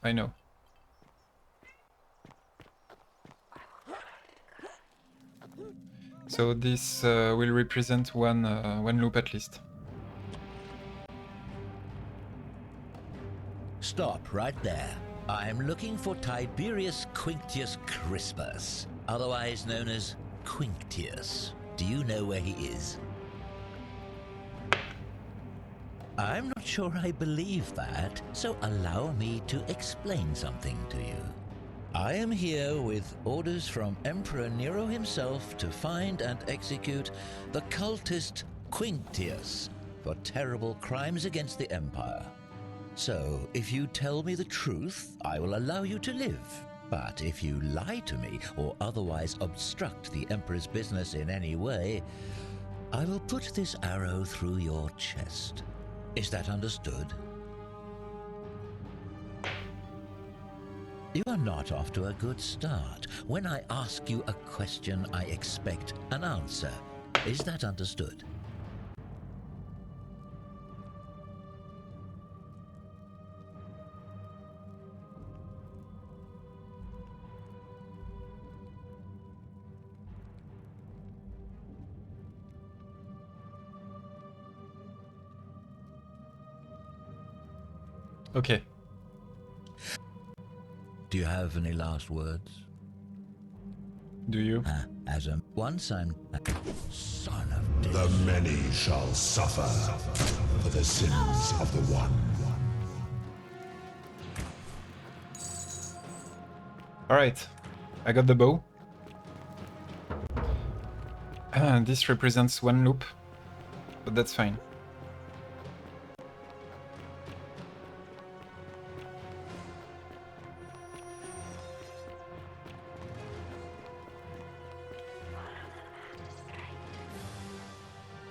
I know. So this will represent one loop at least. Stop right there. I'm looking for Tiberius Quinctius Crispus, otherwise known as Quinctius. Do you know where he is? I'm not sure I believe that, so allow me to explain something to you. I am here with orders from Emperor Nero himself to find and execute the cultist Quinctius for terrible crimes against the Empire. So, if you tell me the truth, I will allow you to live. But if you lie to me or otherwise obstruct the Emperor's business in any way, I will put this arrow through your chest. Is that understood? You are not off to a good start. When I ask you a question, I expect an answer. Is that understood? Okay. Do you have any last words? Do you? As a once I'm son of death. The many shall suffer for the sins of the one. Alright, I got the bow. This represents one loop, but that's fine.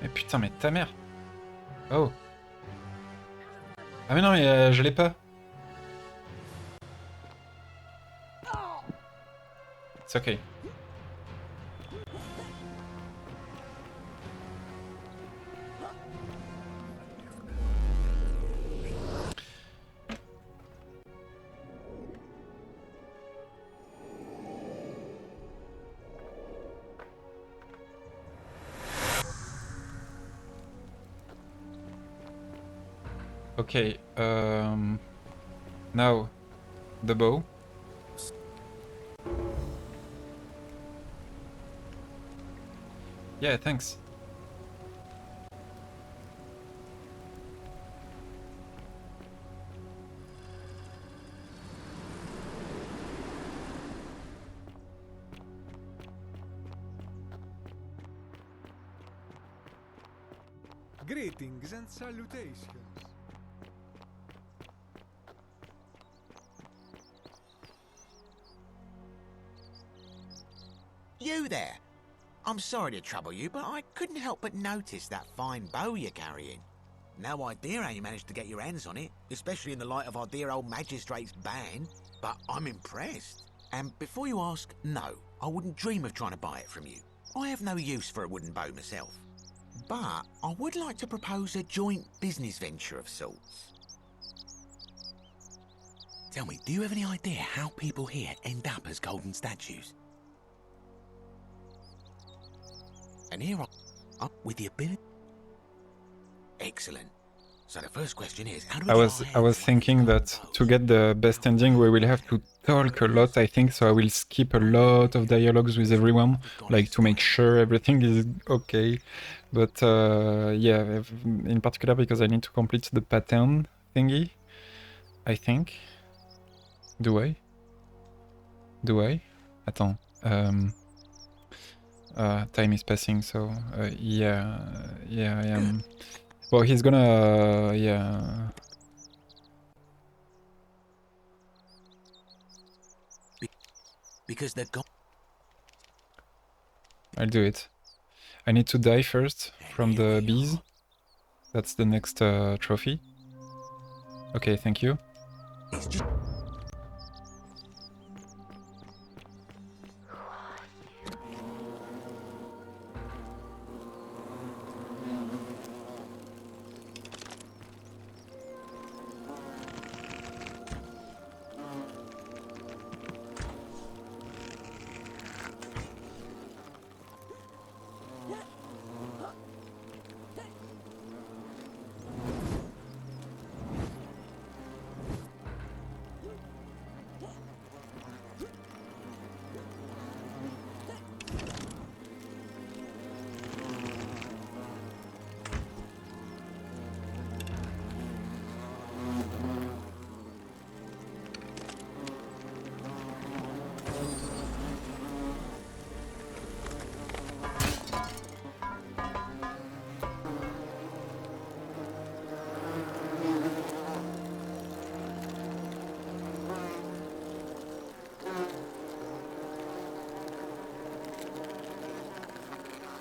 Mais putain, mais ta mère. Oh. Ah mais non, mais je l'ai pas. C'est ok. Okay, now the bow. Yeah, thanks. Greetings and salutations. You there! I'm sorry to trouble you, but I couldn't help but notice that fine bow you're carrying. No idea how you managed to get your hands on it, especially in the light of our dear old magistrate's ban, but I'm impressed. And before you ask, no, I wouldn't dream of trying to buy it from you. I have no use for a wooden bow myself. But I would like to propose a joint business venture of sorts. Tell me, do you have any idea how people here end up as golden statues? And here I am with the ability. Excellent. So the first question is, how do we I was thinking that to get the best ending we will have to talk a lot, I think, so I will skip a lot of dialogues with everyone, like to make sure everything is okay. But yeah, in particular because I need to complete the pattern thingy, I think. Do I? Do I? Attends. Time is passing, so yeah, I am. Well, he's gonna, yeah. Because they're gone. I'll do it. I need to die first from the bees. That's the next trophy. Okay, thank you.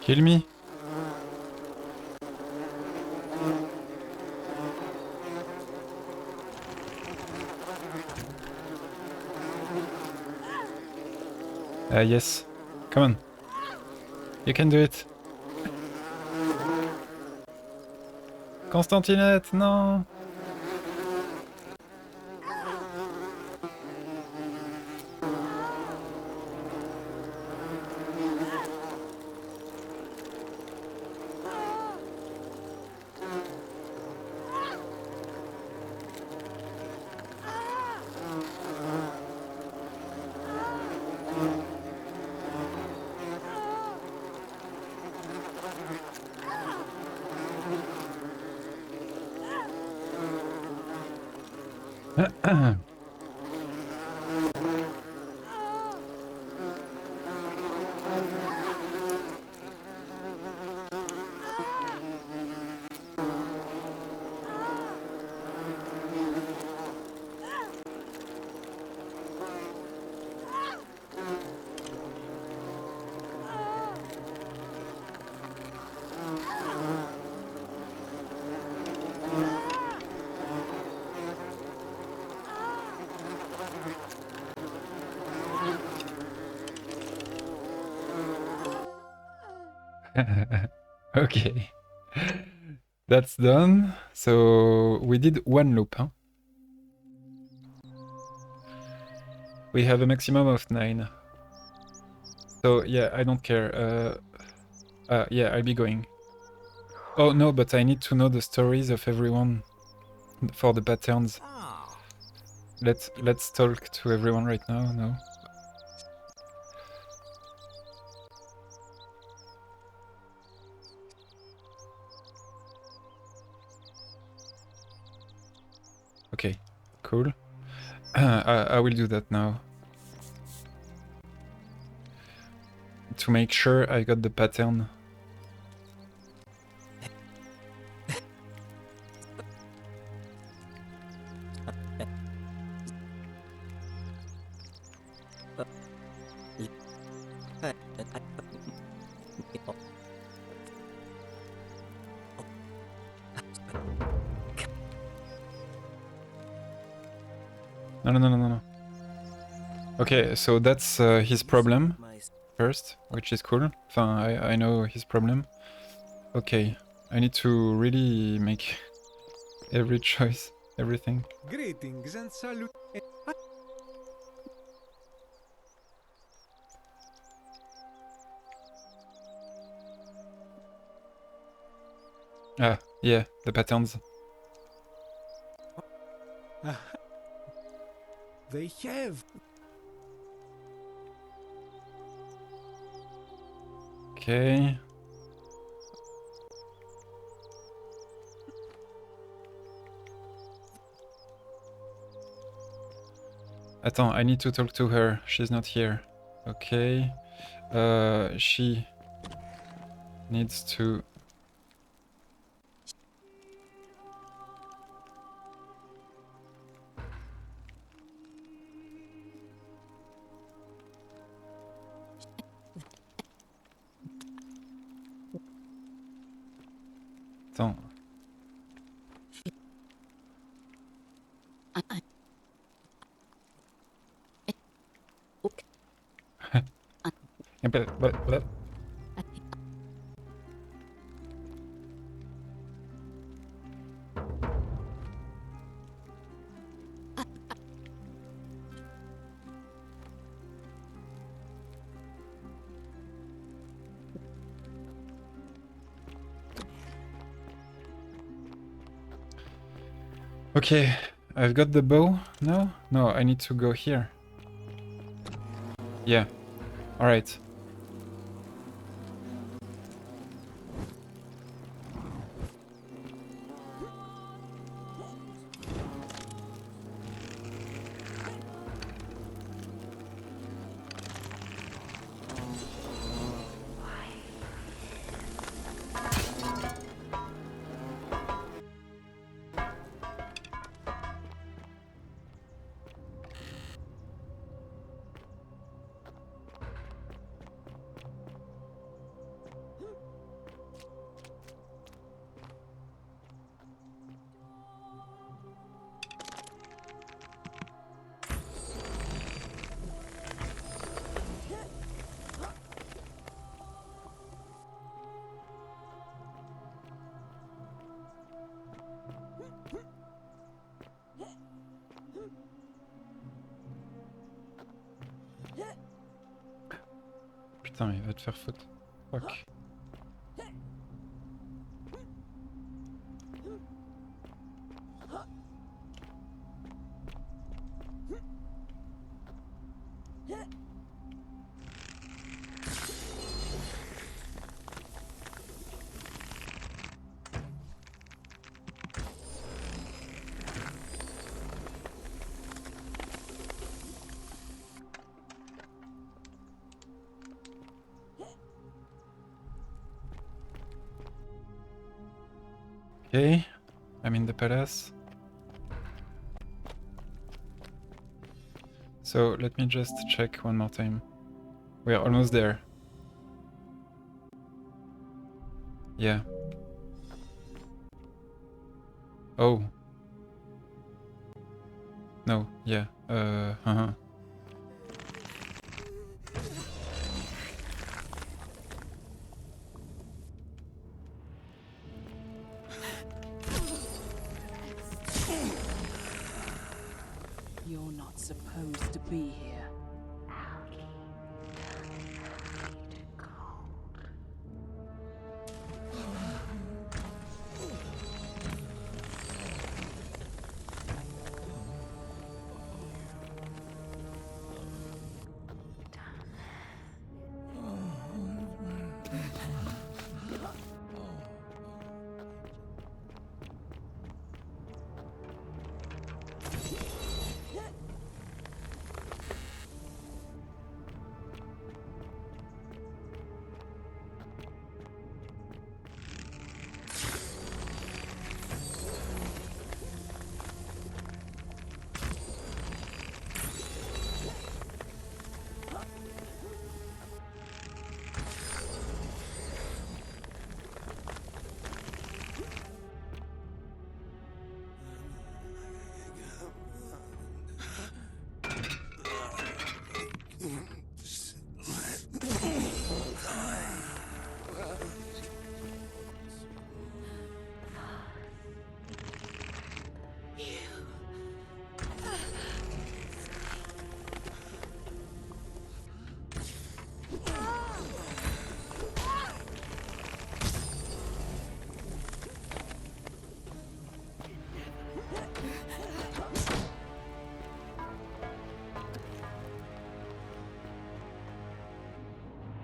Kill me. Yes. Come on. You can do it. Constantinette, non. Okay. That's done. So we did one loop, huh? We have a maximum of 9. So yeah, I don't care. Yeah, I'll be going. Oh no, but I need to know the stories of everyone for the patterns. Let's talk to everyone right now. No. Okay, cool. I will do that now. To make sure I got the pattern. No. Okay, so that's his problem first, which is cool. I know his problem. Okay, I need to really make every choice, everything. Greetings and salute. Ah, yeah, the patterns. They have. Okay. Attends, I need to talk to her. She's not here. Okay. She needs to... Attends. Okay, I've got the bow now? No, I need to go here. Yeah, alright. Putain, il va te faire faute. Fuck. Okay, I'm in the palace. So let me just check one more time. We are almost there. Yeah. Oh. No, yeah. be here.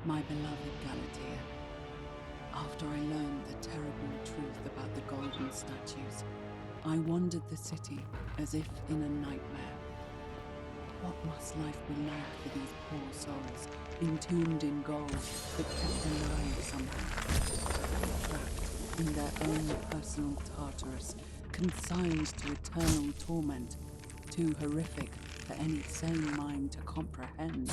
My beloved Galatea, after I learned the terrible truth about the golden statues, I wandered the city as if in a nightmare. What must life be like for these poor souls, entombed in gold, but kept alive somehow? Trapped in their own personal Tartarus, consigned to eternal torment, too horrific for any sane mind to comprehend.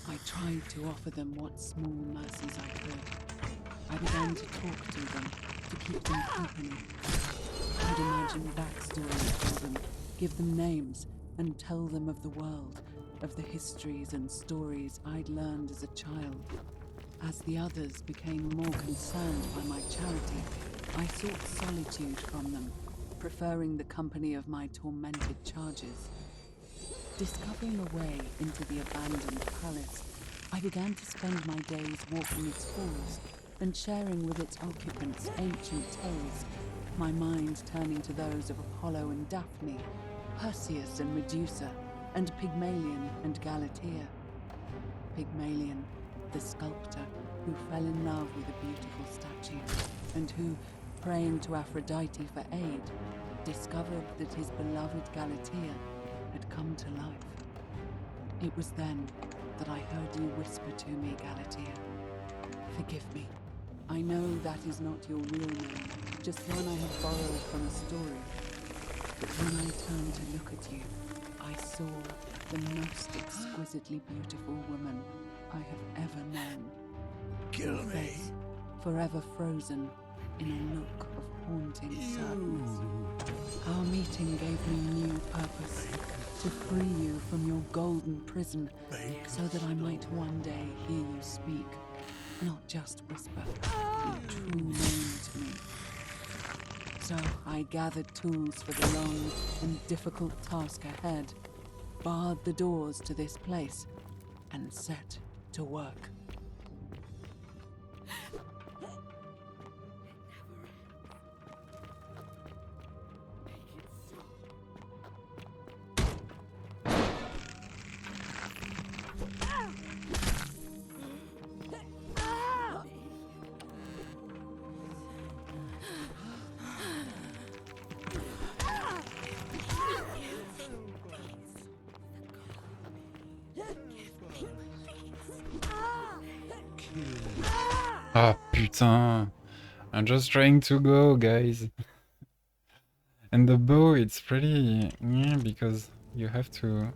I tried to offer them what small mercies I could. I began to talk to them, to keep them company. I'd imagine backstories for them, give them names, and tell them of the world, of the histories and stories I'd learned as a child. As the others became more concerned by my charity, I sought solitude from them, preferring the company of my tormented charges. Discovering a way into the abandoned palace, I began to spend my days walking its halls and sharing with its occupants ancient tales, my mind turning to those of Apollo and Daphne, Perseus and Medusa, and Pygmalion and Galatea. Pygmalion, the sculptor who fell in love with a beautiful statue, and who, praying to Aphrodite for aid, discovered that his beloved Galatea had come to life. It was then that I heard you whisper to me, Galatea. Forgive me. I know that is not your real name, just one I have borrowed from a story. But when I turned to look at you, I saw the most exquisitely beautiful woman I have ever known. Kill Your me. face, forever frozen in a look of haunting sadness. Our meeting gave me new purpose, to free you from your golden prison, so that I might one day hear you speak, not just whisper your true name to me. So I gathered tools for the long and difficult task ahead, barred the doors to this place, and set to work. Ah, putain. I'm just trying to go, guys. And the bow, it's pretty... yeah, because you have to...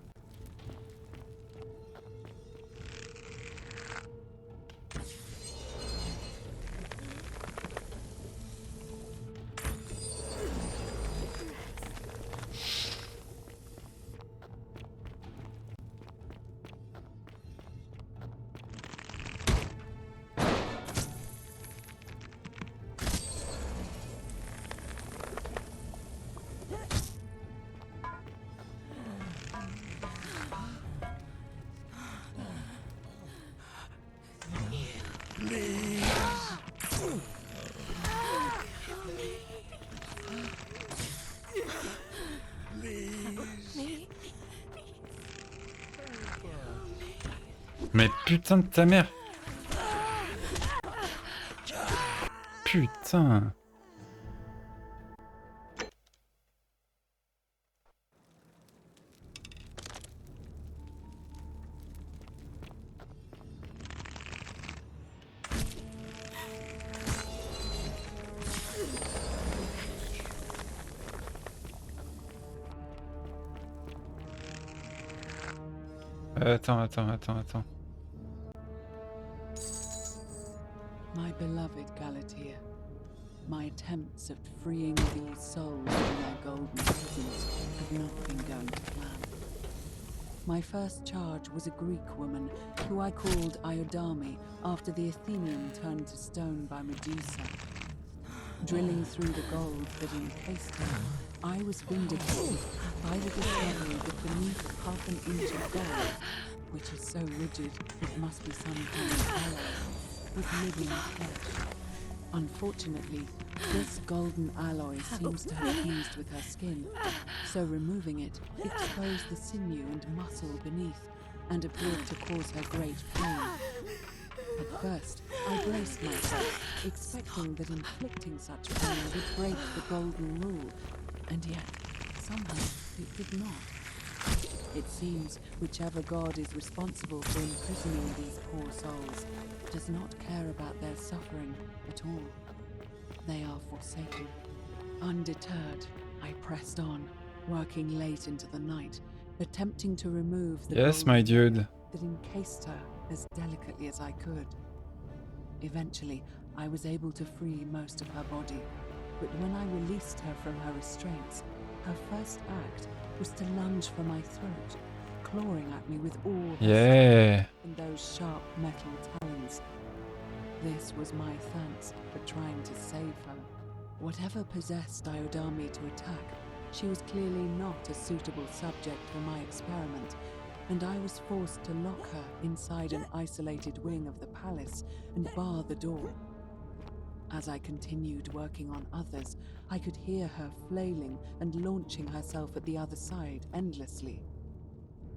Mais putain de ta mère! Putain! Attends. My beloved Galatea, my attempts at freeing these souls from their golden prisons have not been going to plan. My first charge was a Greek woman who I called Iodame after the Athenian turned to stone by Medusa. Drilling through the gold that encased her, I was vindicated by the discovery that beneath half an inch of gold, which is so rigid it must be some kind of alloy, was living flesh. Unfortunately, this golden alloy seems to have fused with her skin, so removing it exposed the sinew and muscle beneath and appeared to cause her great pain. At first, I braced myself, expecting that inflicting such pain would break the golden rule, and yet, somehow, it did not. It seems whichever god is responsible for imprisoning these poor souls does not care about their suffering at all. They are forsaken. Undeterred, I pressed on, working late into the night, attempting to remove the Yes, golden my dude. that encased her as delicately as I could. Eventually, I was able to free most of her body, but when I released her from her restraints, her first act was to lunge for my throat, clawing at me with all her Yeah. strength and those sharp metal talons. This was my thanks for trying to save her. Whatever possessed Iodame to attack, she was clearly not a suitable subject for my experiment, and I was forced to lock her inside an isolated wing of the palace and bar the door. As I continued working on others, I could hear her flailing and launching herself at the other side endlessly.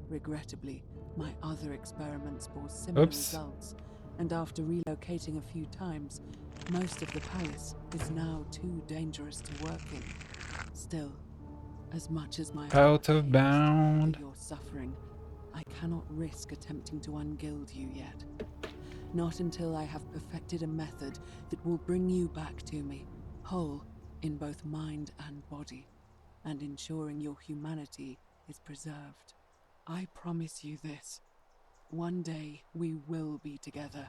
Regrettably, my other experiments bore similar results, and after relocating a few times, most of the palace is now too dangerous to work in. Still, as much as my Out heart of aches bound. for your suffering, I cannot risk attempting to ungild you yet. Not until I have perfected a method that will bring you back to me, whole in both mind and body, and ensuring your humanity is preserved. I promise you this. One day we will be together,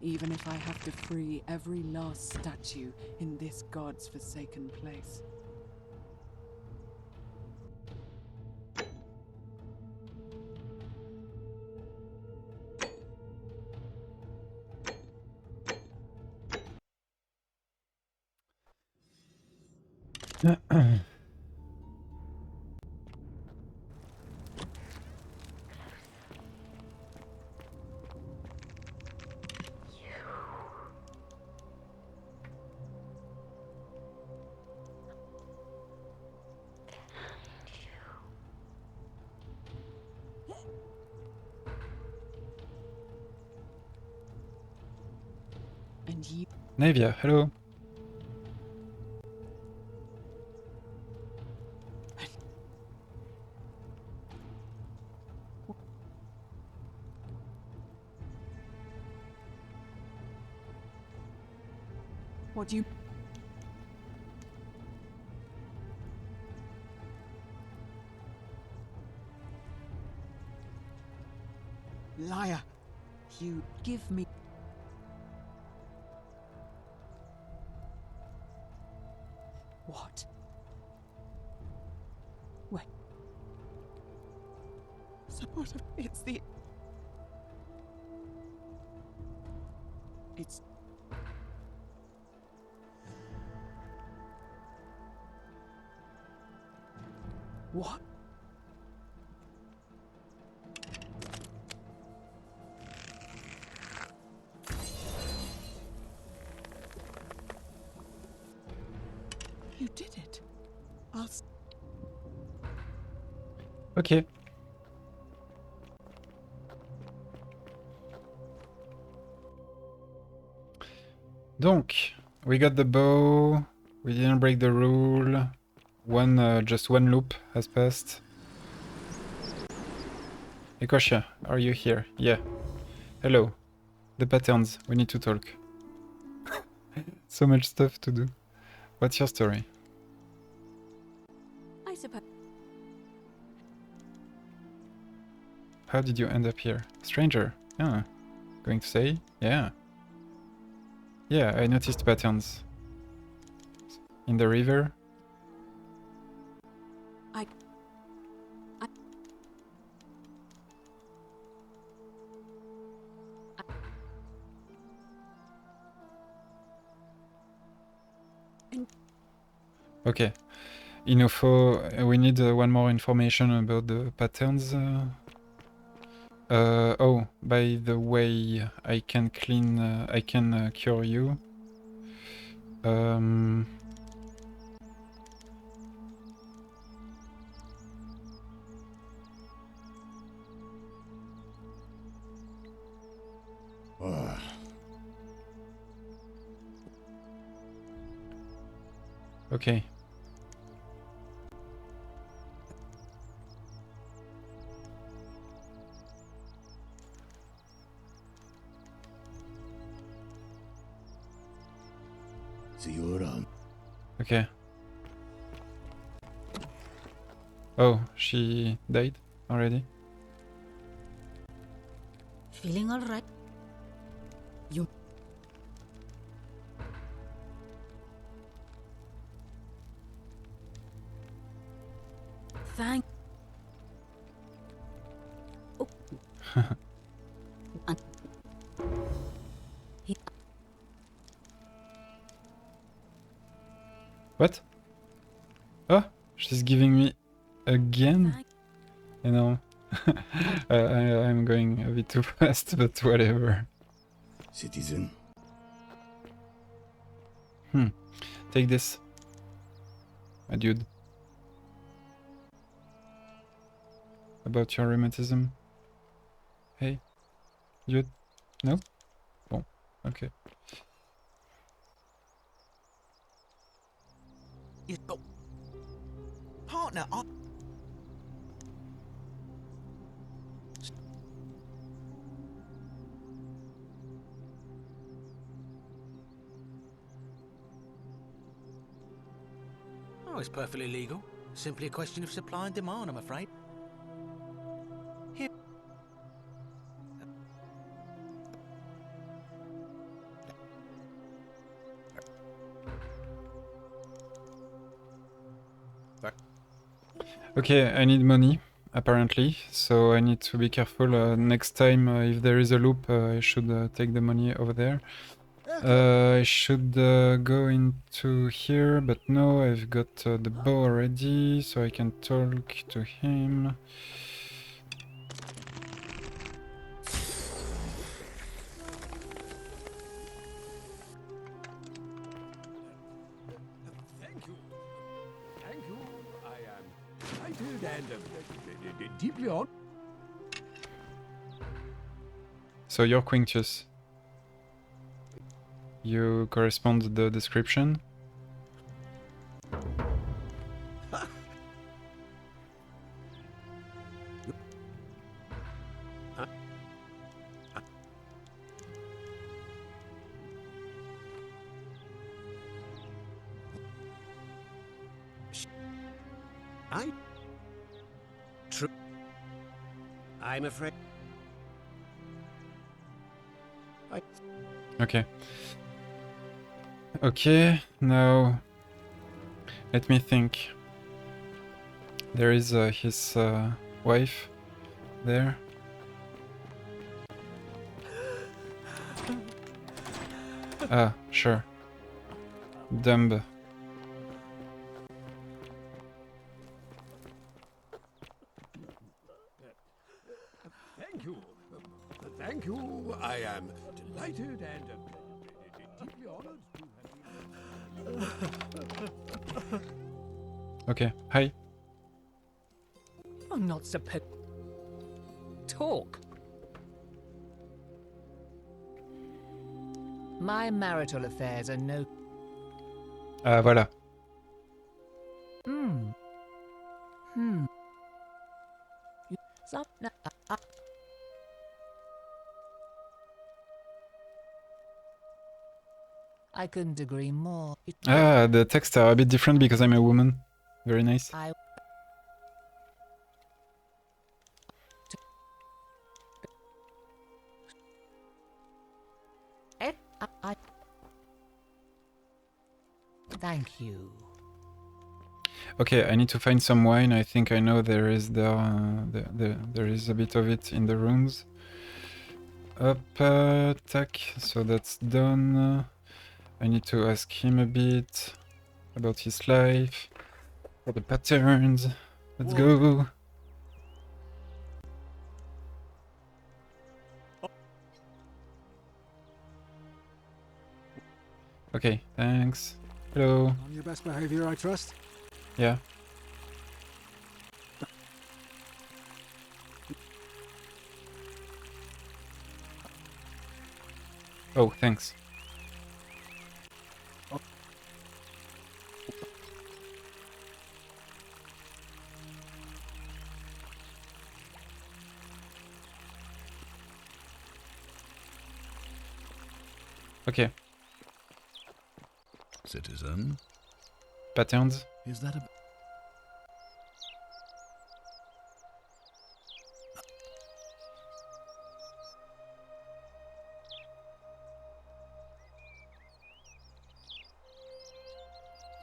even if I have to free every last statue in this god's forsaken place. And you... Navia, hello. What do you... Liar! You give me... What? Wait. Support of... It's the... It's... What? You did it. I'll... Ok. Donc, we got the bow. We didn't break the rule. Just one loop has passed. Ekosha, are you here? Yeah. Hello. The patterns. We need to talk. So much stuff to do. What's your story? I suppose. How did you end up here? Stranger. Ah. Going to say? Yeah. Yeah, I noticed patterns. In the river? Okay. Inofo, we need one more information about the patterns. Oh, by the way, I can cure you. Okay. Okay. Oh, she died already? Feeling all right? You. Thank. Oh. What? Oh, she's giving me again? You know, I'm going a bit too fast, but whatever. Citizen. Take this. My dude. About your rheumatism. Hey, dude. No? Bon, okay. Oh. Partner, Oh, it's perfectly legal. Simply a question of supply and demand, I'm afraid. Here. Okay, I need money, apparently, so I need to be careful. Next time, if there is a loop, I should take the money over there. I should go into here, but no, I've got the bow already, so I can talk to him. Thank you. Thank you. I am delighted and deeply honored. So you're Quinctius. You correspond to the description. True. I'm afraid. Okay. Okay, now let me think. There is his wife there. Ah, sure. Dumb. Thank you. Thank you. I am delighted and deeply honored to have been. Okay, hi. I'm not supposed to talk. My marital affairs are no... Ah, voilà. Hmm. Hmm. I couldn't agree more. Ah, the texts are a bit different because I'm a woman. Very nice. Thank you. Okay, I need to find some wine. I think I know there is there is a bit of it in the runes. Up, tack. So that's done. I need to ask him a bit about his life, for the patterns. Let's go. Okay, thanks. Hello. On your best behavior, I trust? Yeah. Oh, thanks. Okay. Citizen. Patterns. Is that a...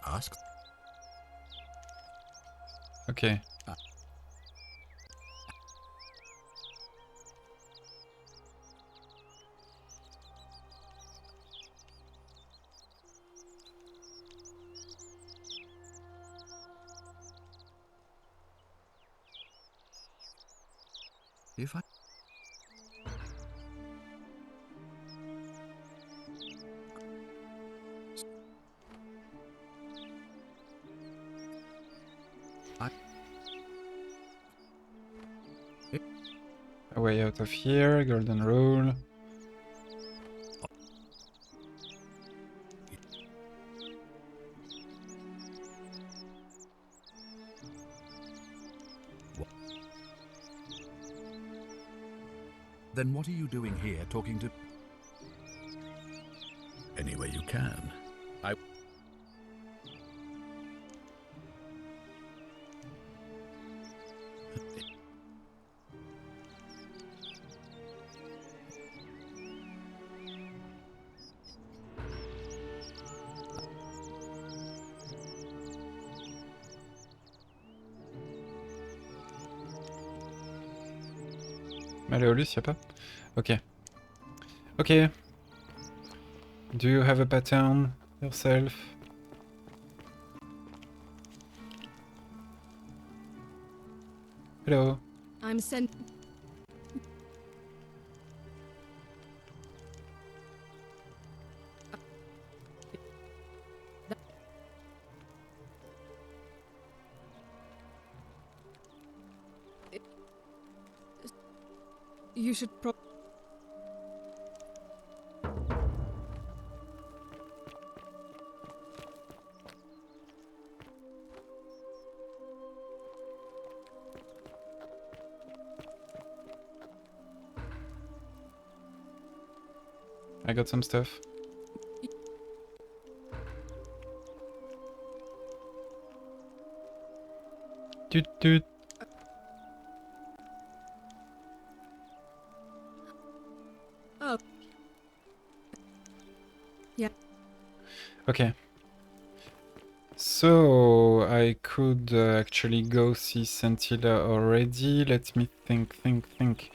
Ask. Okay. If I... A way out of here, golden rule. Then what are you doing here talking to... Any way you can. I... Malleolus, y'a pas? Ok. Ok. Do you have a pattern yourself? Hello. I'm sent. You should probably. I got some stuff. Toot toot. Oh. Yeah. Okay. So I could actually go see Scintilla already. Let me think.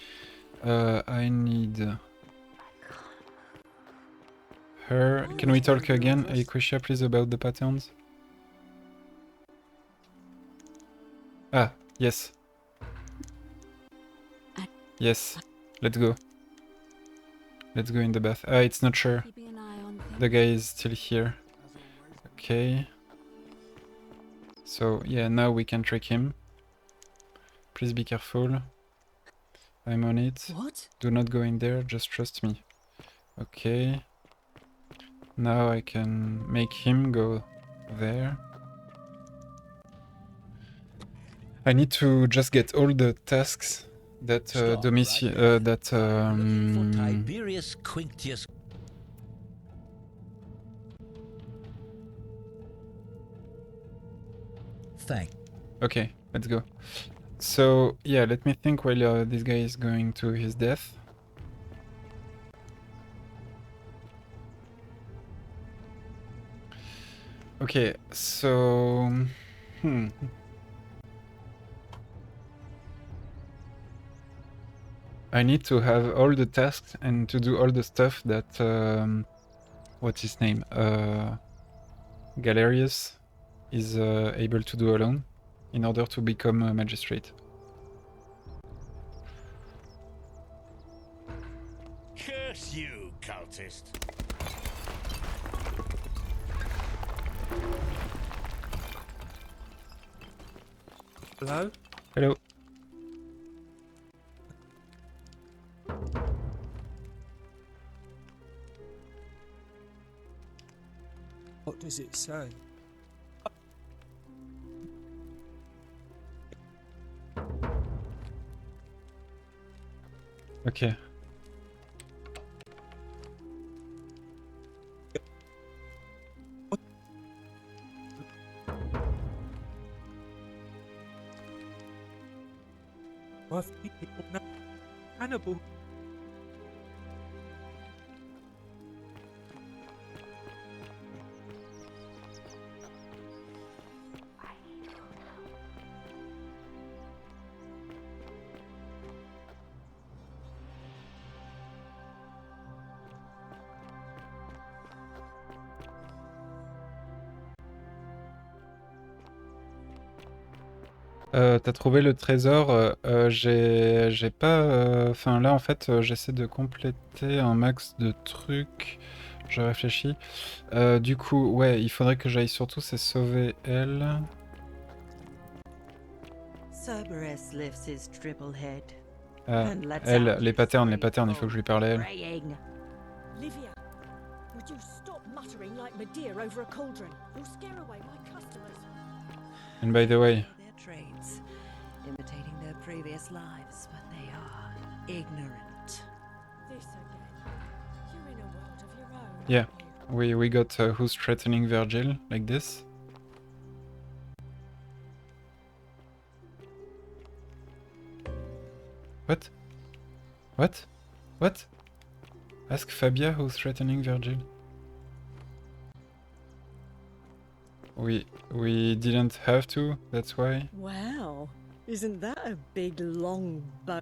I need her. Can we talk again, Aequisha, please, about the patterns? Ah, yes. Yes. Let's go. Let's go in the bath. Ah, it's not sure. The guy is still here. Okay. So, yeah, now we can trick him. Please be careful. I'm on it. What? Do not go in there, just trust me. Okay. Now I can make him go there. I need to just get all the tasks that Tiberius Quinctius. Thank. Okay, let's go. So yeah, let me think while this guy is going to his death. Okay, so I need to have all the tasks and to do all the stuff that what's his name? Galerius is able to do alone in order to become a magistrate. Curse you, cultist. Hello? Hello. What does it say? Okay. What people know? Hannibal. T'as trouvé le trésor, j'ai pas... Enfin là en fait j'essaie de compléter un max de trucs, je réfléchis. Du coup ouais il faudrait que j'aille surtout c'est sauver elle. Cerberus lifts his triple head Elle, and lets out les patterns, il faut que je lui parle à elle. braying. Livia, would you stop muttering like Medea over a cauldron? You'll scare away my customers. And by the way... Their traits, imitating their previous lives, but they are ignorant. This again. You're in a world of your own. Yeah, we got who's threatening Virgil, like this. What? What? What? Ask Fabia who's threatening Virgil. We didn't have to, that's why. Wow, isn't that a big long bow?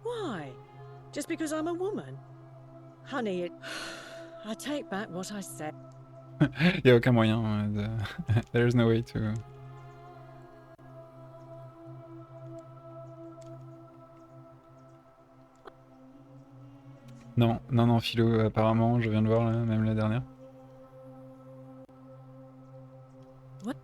Why? Just because I'm a woman? Honey, I take back what I said. Y a aucun moyen there's no way to... Non, non, non, Philo, apparemment, je viens de voir là, même la dernière. What?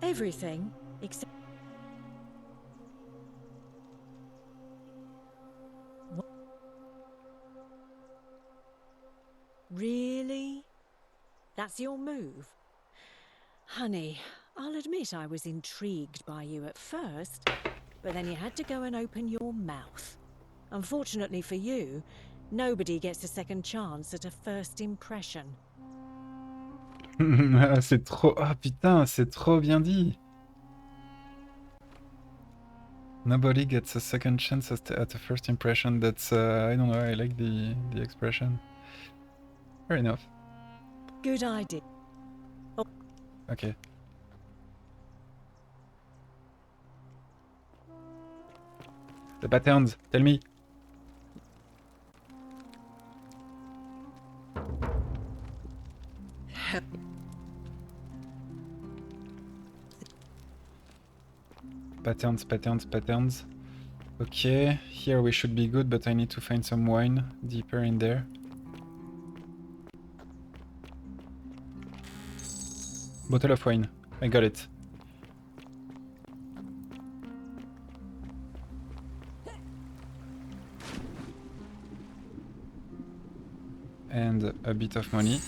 Everything except... What? Really? That's your move? Honey, I'll admit I was intrigued by you at first, but then you had to go and open your mouth. Unfortunately for you, nobody gets a second chance at a first impression. C'est trop... Ah putain, c'est trop bien dit. Nobody gets a second chance at a first impression. That's, I don't know, I like the expression. Fair enough. Good idea. Oh. Okay. The patterns, tell me. Patterns. Okay, here we should be good, but I need to find some wine deeper in there. Bottle of wine. I got it. And a bit of money.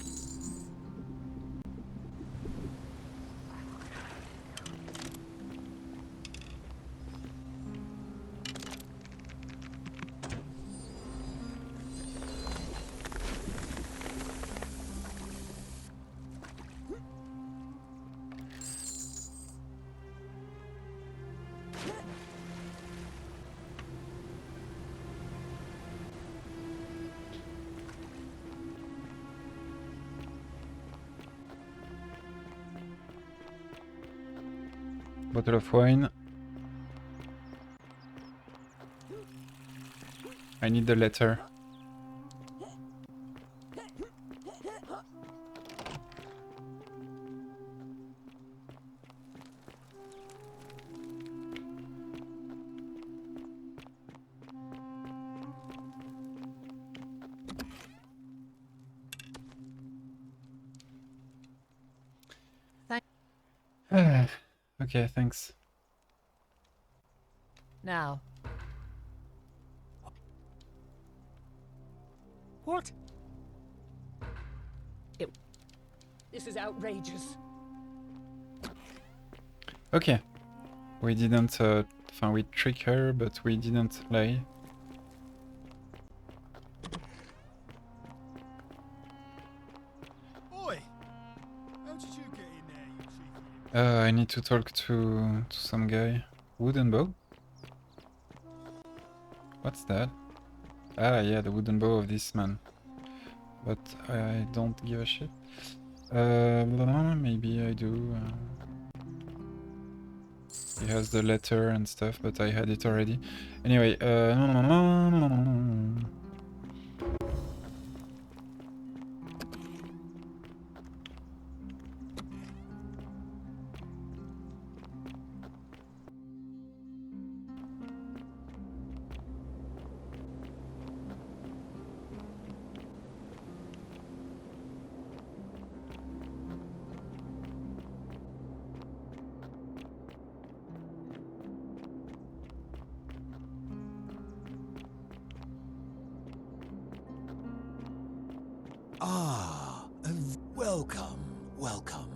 Bottle of wine. I need the letter. Okay, thanks. Now. What? This is outrageous. Okay. We didn't, we trick her, but we didn't lie. Oi! How did you get in there, you cheeky? I need to talk to some guy. Wooden bow? What's that? Ah, yeah, the wooden bow of this man. But I don't give a shit. Maybe I do. He has the letter and stuff, but I had it already. Anyway, Ah, welcome, welcome.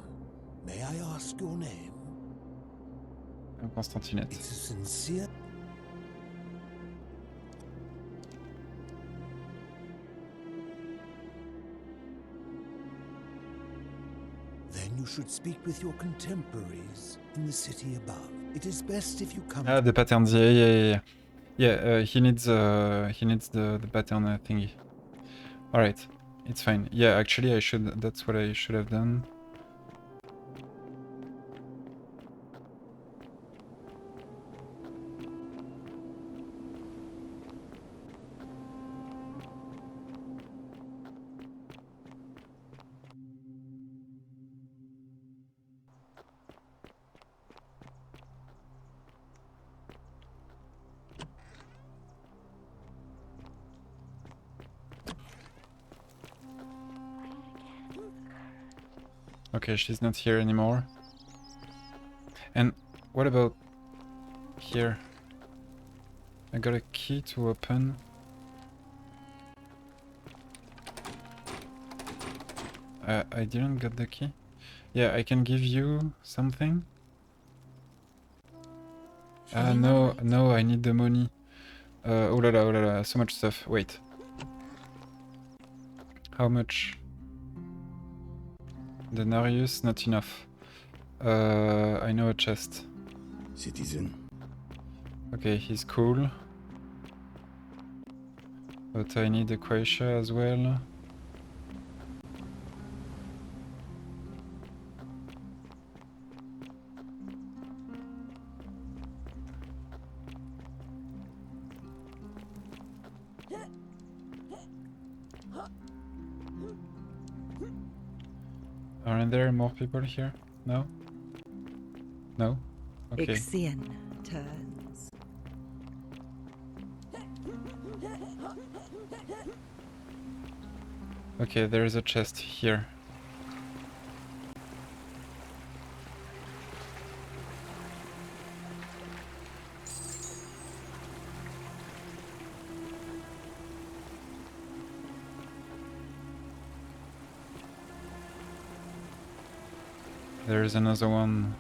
May I ask your name? Constantinette. It's a sincere... Then you should speak with your contemporaries in the city above. It is best if you come... Ah, the patterns. Yeah. Yeah, he needs the pattern thingy. Alright, it's fine. Yeah, actually that's what I should have done. Okay, she's not here anymore. And what about here? I got a key to open. I didn't get the key. Yeah, I can give you something. No, I need the money. Oh la la, so much stuff. Wait. How much? Denarius, not enough. I know a chest. Citizen. Okay, he's cool. But I need a Quasha as well. Aren't there more people here? No? No? Okay. Ixion turns. Okay, there is a chest here. There is another one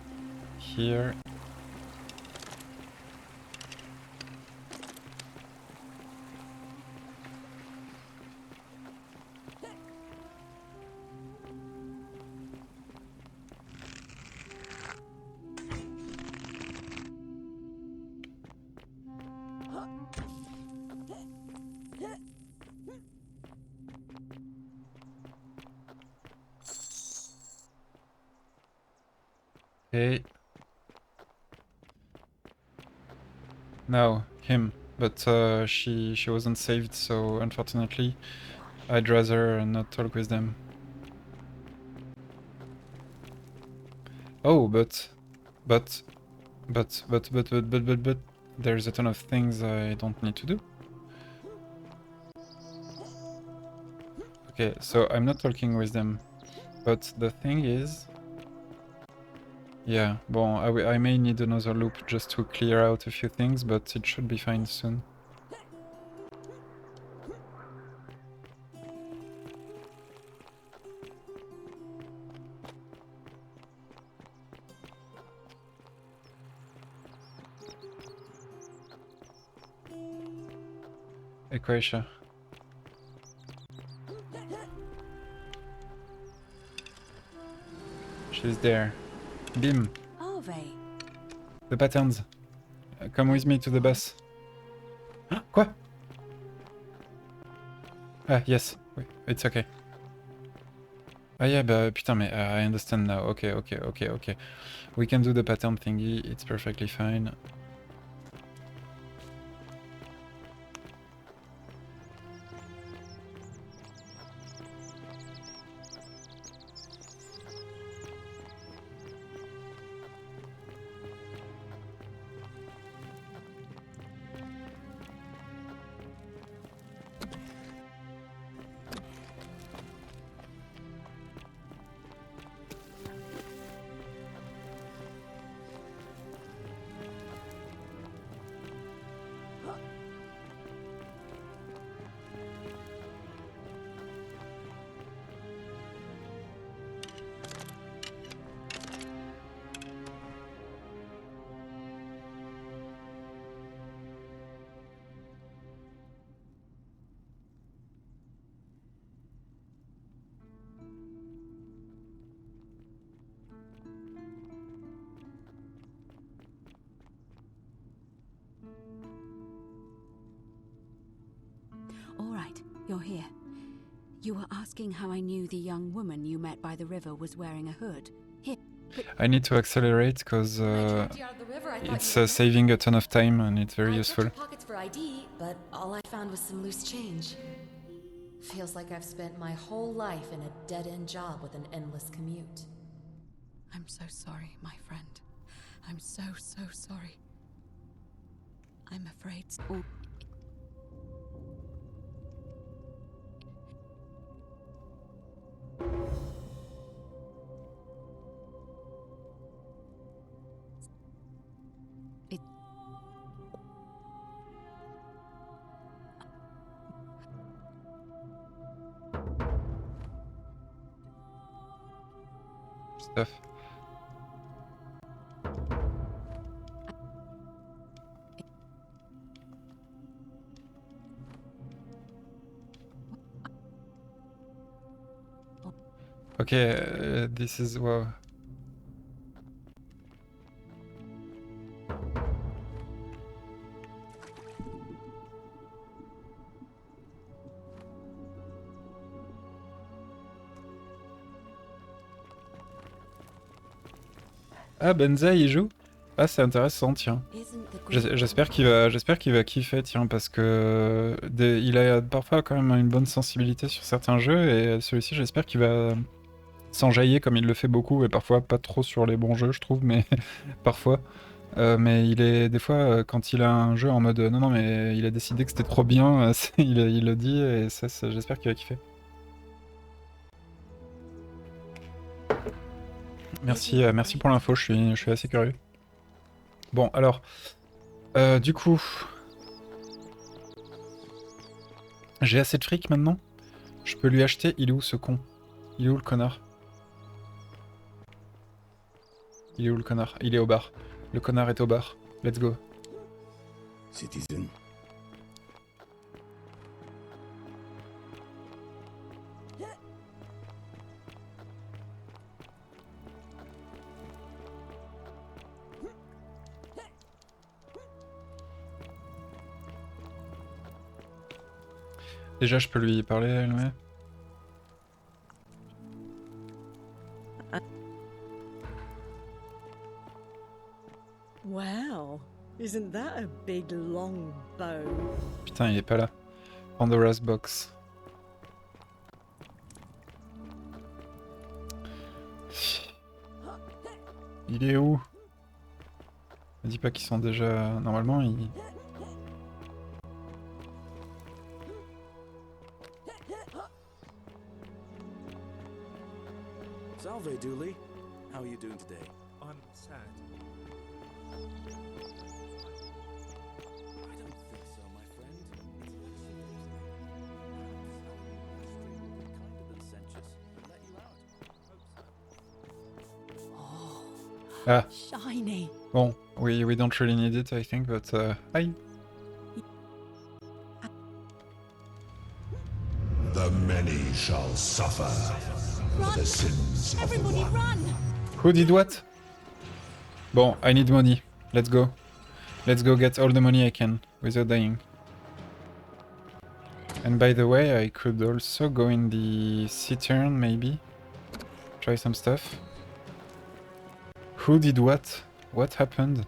here. Okay. No, him. But she wasn't saved, so unfortunately, I'd rather not talk with them. Oh, but there's a ton of things I don't need to do. Okay, so I'm not talking with them, but the thing is, yeah, bon, I may need another loop just to clear out a few things, but it should be fine soon. Equatia. She's there. Bim. Harvey. The patterns. Come with me to the bus. Quoi? Ah, yes. Oui, it's okay. Ah yeah, bah putain, mais I understand now. Okay. We can do the pattern thingy, it's perfectly fine. All right, you're here. You were asking how I knew the young woman you met by the river was wearing a hood. Here. I need to accelerate because it's saving a ton of time and it's very useful. Pockets for ID, but all I found was some loose change. Feels like I've spent my whole life in a dead-end job with an endless commute. I'm so sorry, my friend. I'm so sorry. I'm afraid. Oh. Stuff. Okay, this is wow. Ah, Benza il joue? Ah, c'est intéressant, tiens. J'espère qu'il va kiffer, tiens, parce que il a parfois quand même une bonne sensibilité sur certains jeux, et celui-ci, j'espère qu'il va s'enjailler comme il le fait beaucoup, et parfois pas trop sur les bons jeux, je trouve, mais parfois. Mais il est des fois quand il a un jeu en mode non non mais il a décidé que c'était trop bien, il le dit et ça, j'espère qu'il va kiffer. Merci merci pour l'info, je suis assez curieux. Bon alors du coup j'ai assez de fric maintenant. Je peux lui acheter. Il est où ce con? Il est où le connard? Il est où le connard? Il est au bar. Le connard est au bar. Let's go. Citizen. Déjà, je peux lui parler, elle. Wow, isn't that a big long bow? Putain, il est pas là. Pandora's Box. Il est où? Me dis pas qu'ils sont déjà... Normalement, ils... Salve, Dooley. How are you doing today? I'm sad. I don't think so, my friend. It's like Sylvester's kind of been sentious and let you out. Ah. Shiny. Bon, we don't really need it, I think, but... Hi. The many shall suffer for the sins of the one. Run! Who did what? Bon, I need money. Let's go. Let's go get all the money I can, without dying. And by the way, I could also go in the citern, maybe. Try some stuff. Who did what? What happened?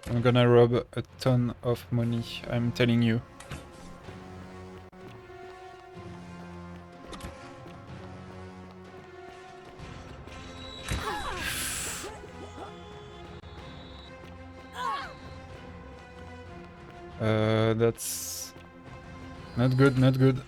I'm gonna rob a ton of money, I'm telling you. That's not good, not good.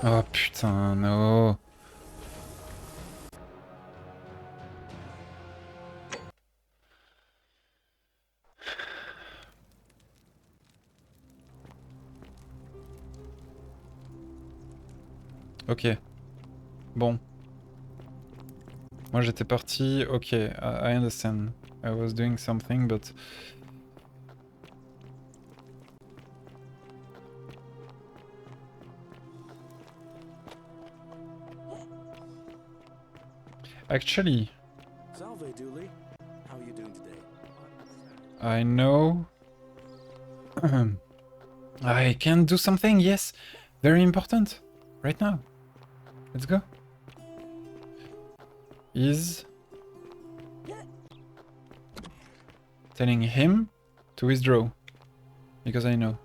Oh putain, no. Ok. Bon. Moi j'étais parti, ok, I understand. I was doing something, but... Actually, Salve, Dooley. How are you doing today? I know... I can do something, yes! Very important! Right now. Let's go. Is... telling him to withdraw. Because I know.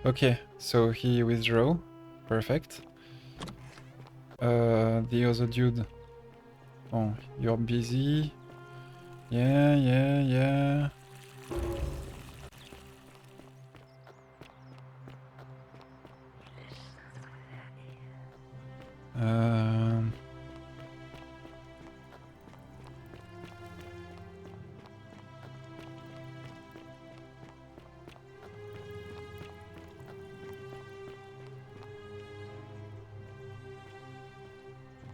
Okay, so he withdraw. Perfect. The other dude. Oh, you're busy. Yeah.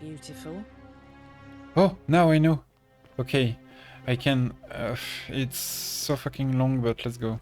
Beautiful. Oh, now I know. Okay, I can... it's so fucking long, but let's go.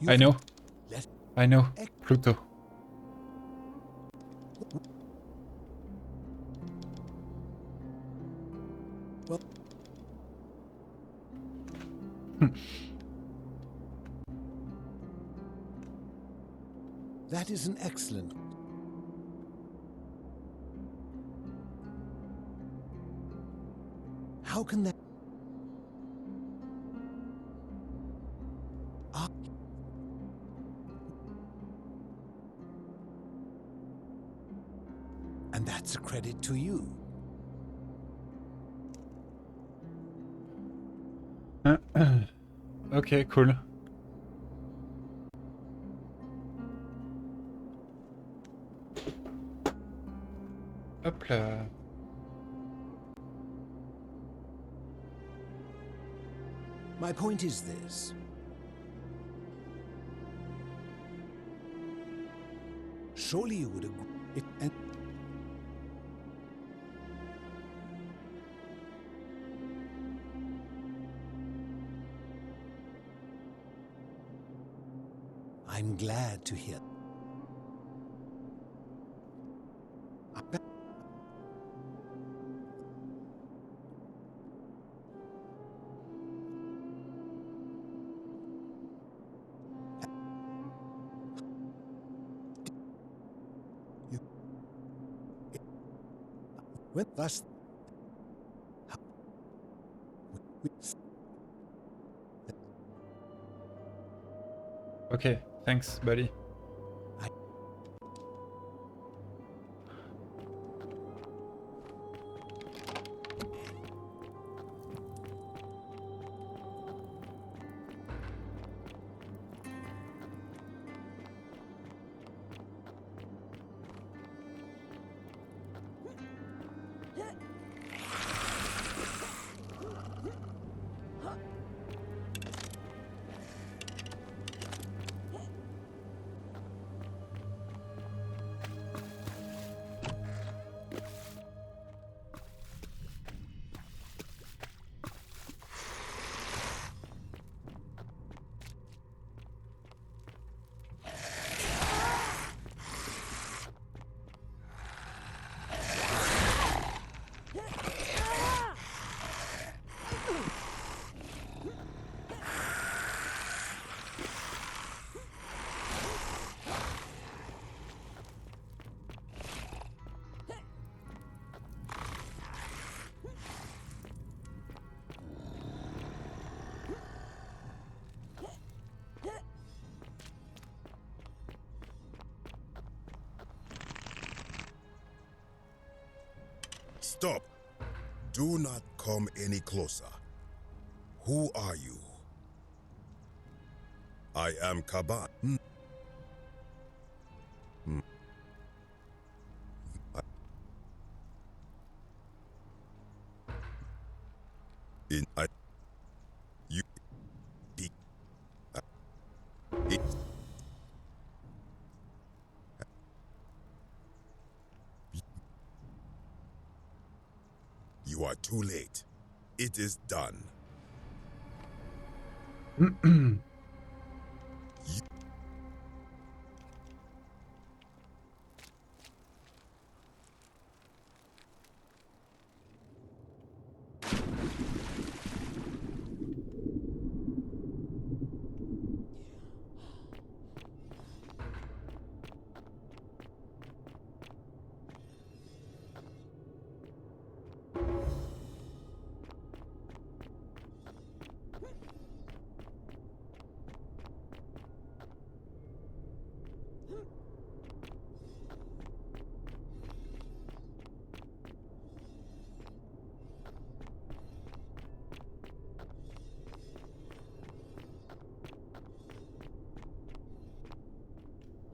I know. I know. Pluto. Well, that is an excellent. How can that? And that's a credit to you. Okay, cool. Hop là. My point is this. Surely you would agree. I'm glad to hear. With us. Okay, thanks, buddy. Stop! Do not come any closer. Who are you? I am Kaban. You are too late. It is done.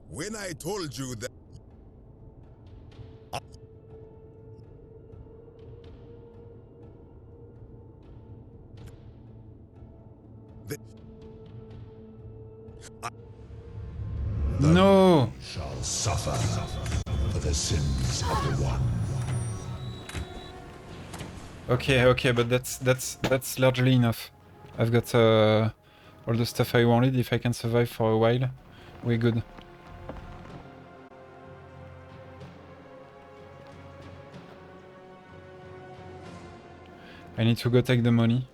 When I told you that... No! Shall suffer for the sins of the one. Okay, but that's largely enough. I've got all the stuff I wanted. If I can survive for a while, we're good. I need to go take the money.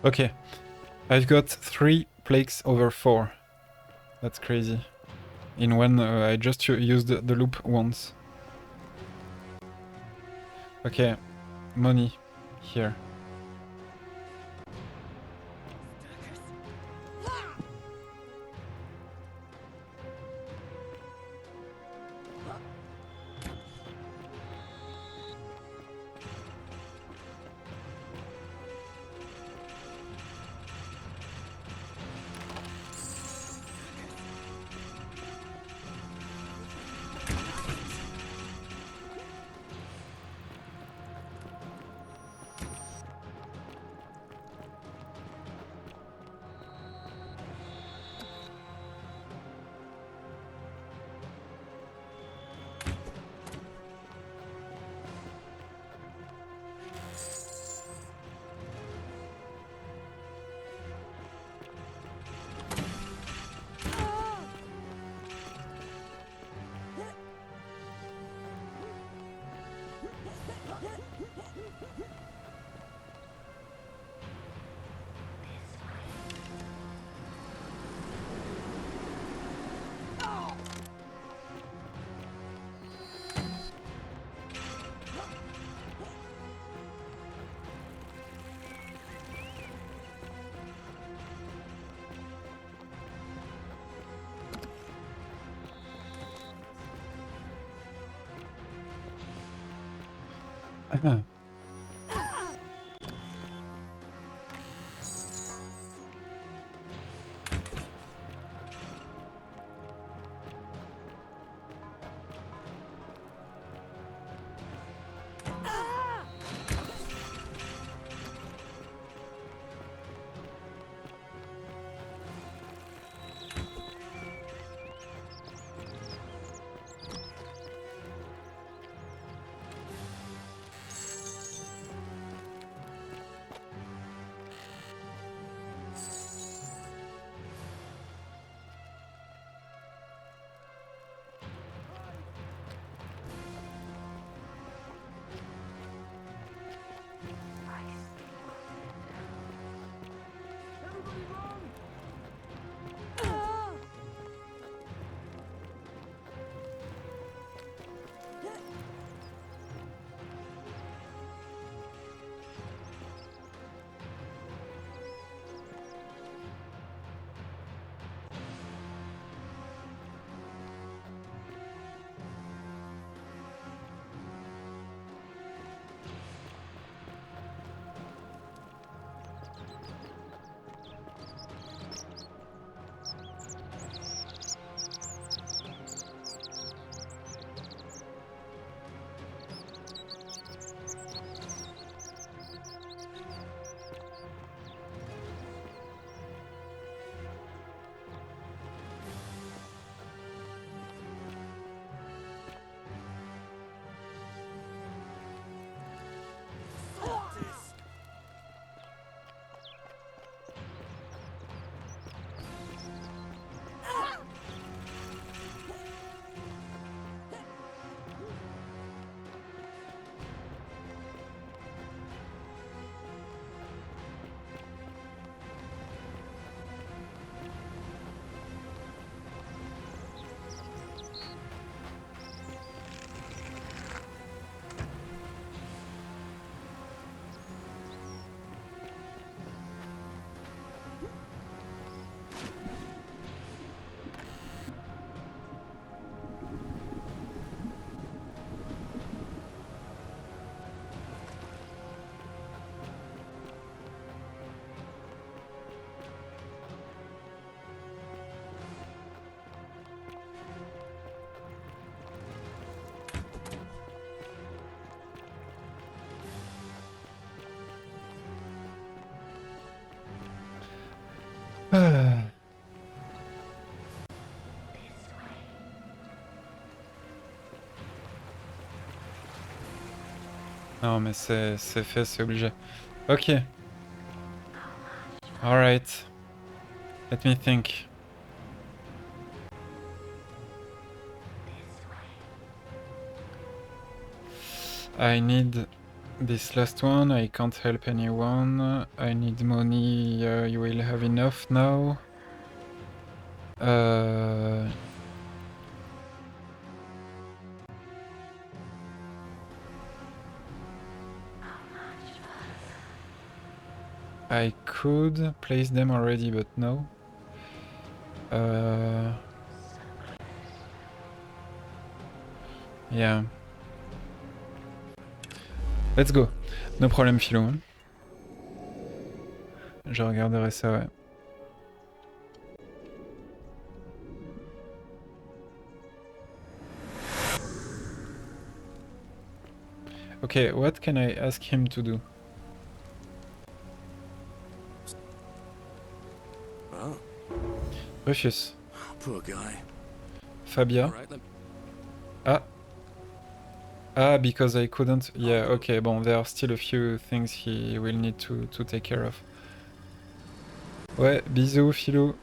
Okay, I've got 3 plagues over 4. That's crazy. In when I just used the loop once. Okay, money here. Non, mais c'est fait, c'est obligé. Ok. Alright. Let me think. I need this last one. I can't help anyone. I need money. You will have enough now. I could place them already, but no. Yeah. Let's go. No problème, Philo. Je regarderai ça, ouais. Okay, what can I ask him to do? Oh. Rufus. Poor guy. Fabia. Ah. Ah, because I couldn't... Yeah, okay, bon, there are still a few things he will need to take care of. Ouais, bisous, Philou.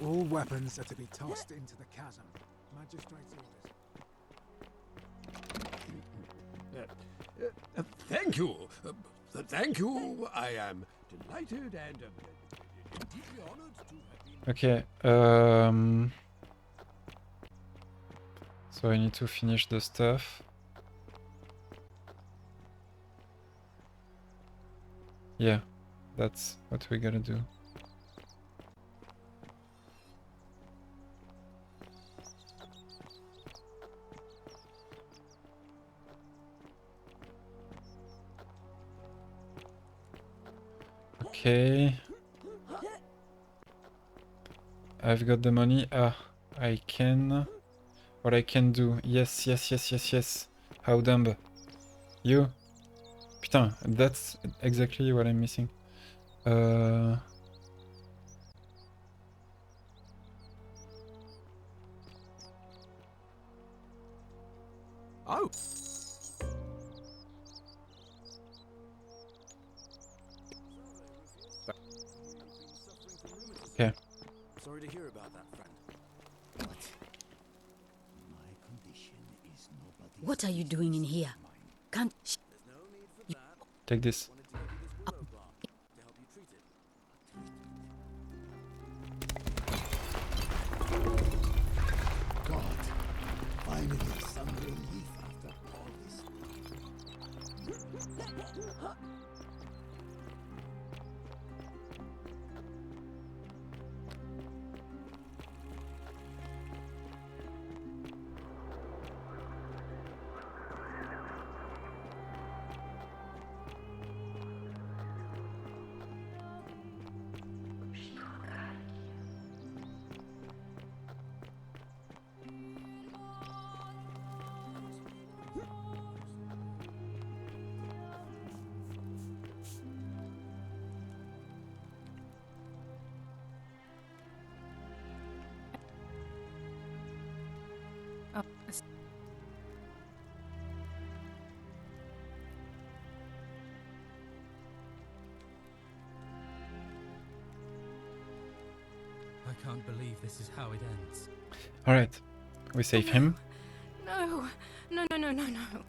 All weapons are to be tossed into the chasm. Magistrate's orders. Thank you. Thank you. I am delighted and deeply honored to have been... Okay, so I need to finish the stuff. Yeah, that's what we gotta do. Okay. I've got the money. Ah, I can... What I can do. Yes, yes, yes, yes, yes. How dumb. You. Putain, that's exactly what I'm missing. Oh. Okay. Sorry to hear about that, friend. What are you doing in here? Can't... Take this. God, finally some relief after all this. Oh, I can't believe this is how it ends. Alright. We save him. no, no, no, no, no, no.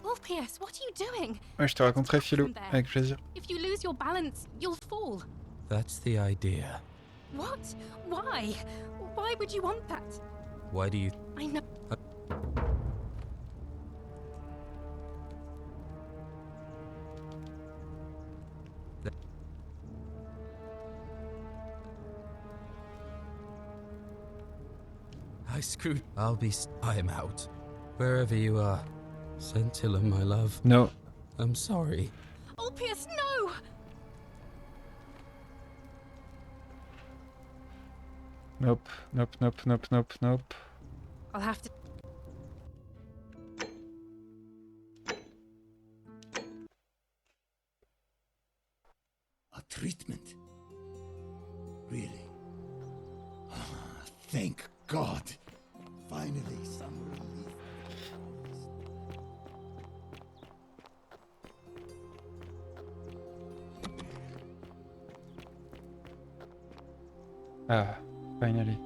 Orpheus, what are you doing? Ouais, je te raconterai, Philou, avec plaisir. If you lose your balance, you'll fall. That's the idea. What? Why? Why would you want that? Why do you... I know. I screwed... I'm out. Wherever you are. Scintilla, my love. No. I'm sorry. Orpheus, no! Nope, nope, nope, nope, nope, nope. I'll have to... A treatment. Really? Thank God. Finally, some relief. Ah, finally.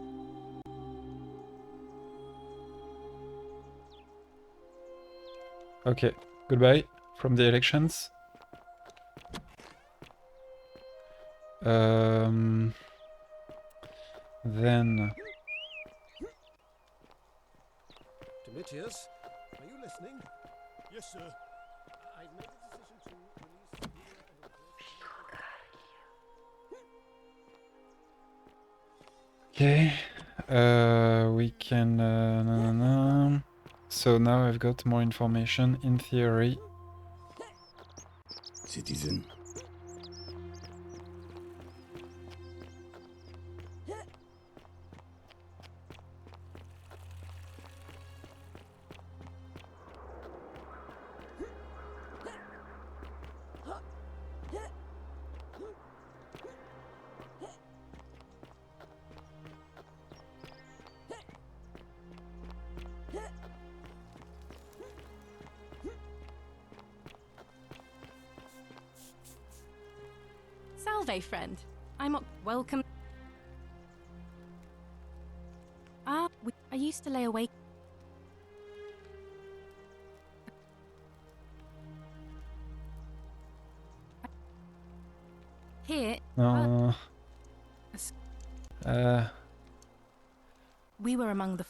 Okay, goodbye from the elections. Then... Domitius, are you listening? Yes, sir. I've made a decision to release Okay, we can... So now I've got more information in theory. Citizen. Salve, friend. I'm welcome. I used to lay awake. Here. We were among the.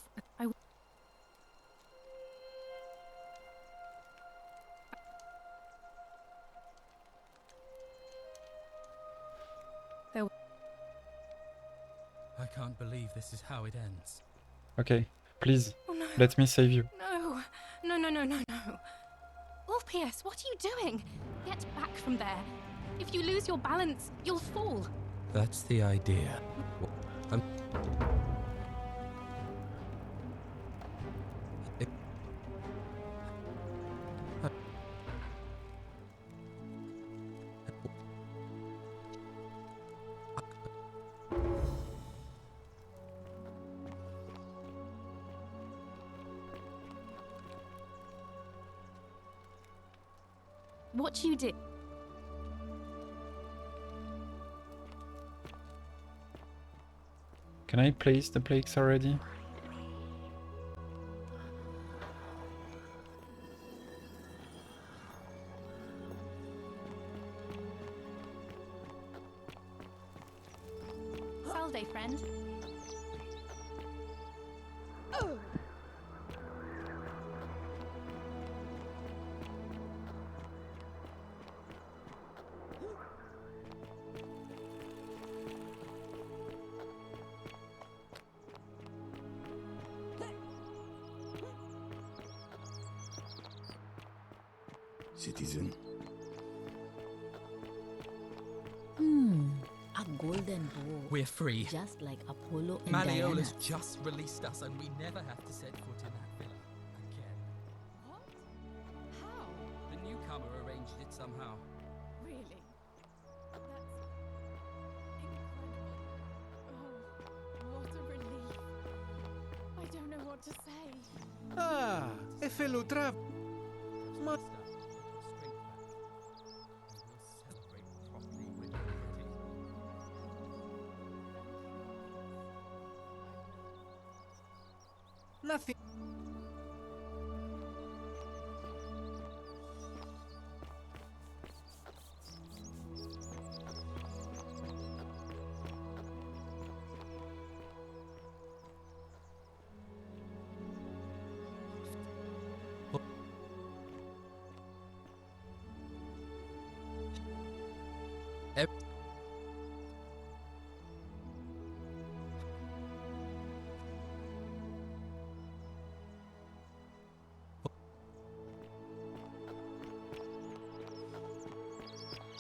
I can't believe this is how it ends. Okay, please, Oh, no. let me save you. No. No. Orpheus, what are you doing? Get back from there. If you lose your balance, you'll fall. That's the idea. What you did. Can I place the plaques already? Salve, friend. Citizen. A golden bow. We're free. Just like Apollo and Malleolus Diana. just released us and we never have to set foot in that villa again. What? How? The newcomer arranged it somehow. Really? That's incredible. Oh, what a relief. I don't know what to say. Ah, e fellow trav. Ma nothing.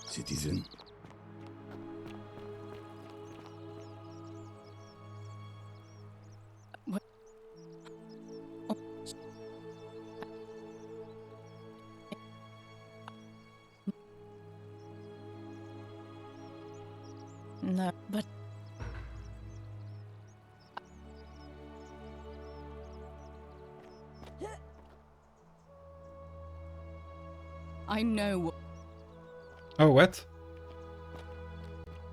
Citizen. No, but I know. Oh, what?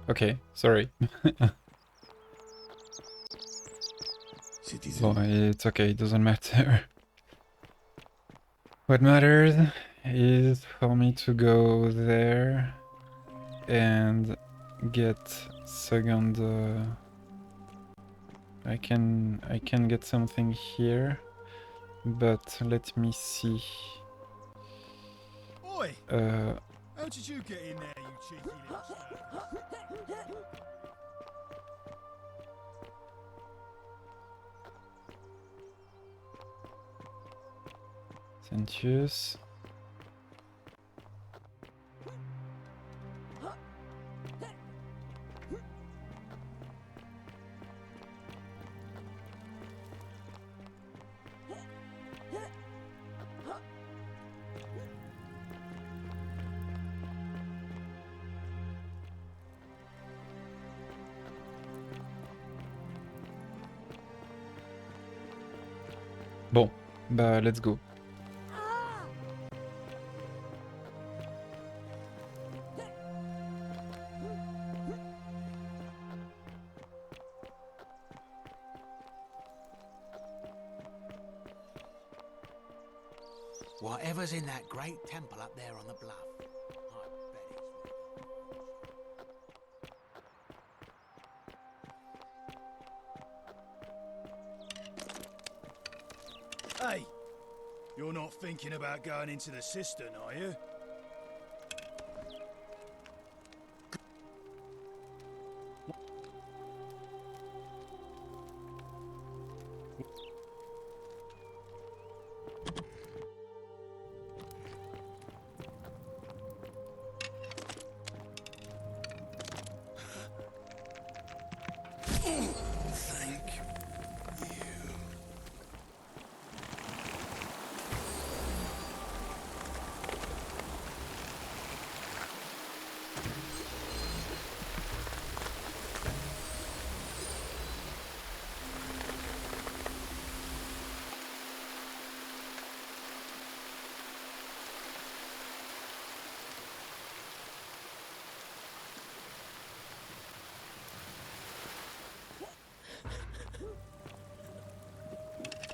Okay, sorry. Citizen. Well, it's okay, it doesn't matter. What matters is for me to go there and get second. I can get something here, but let me see. Oi! How did you get in there, you cheeky little snake? Sentius. Bon, bah let's go. Whatever's in that great temple up there on the bluff. Hey, you're not thinking about going into the cistern, are you? Thank you.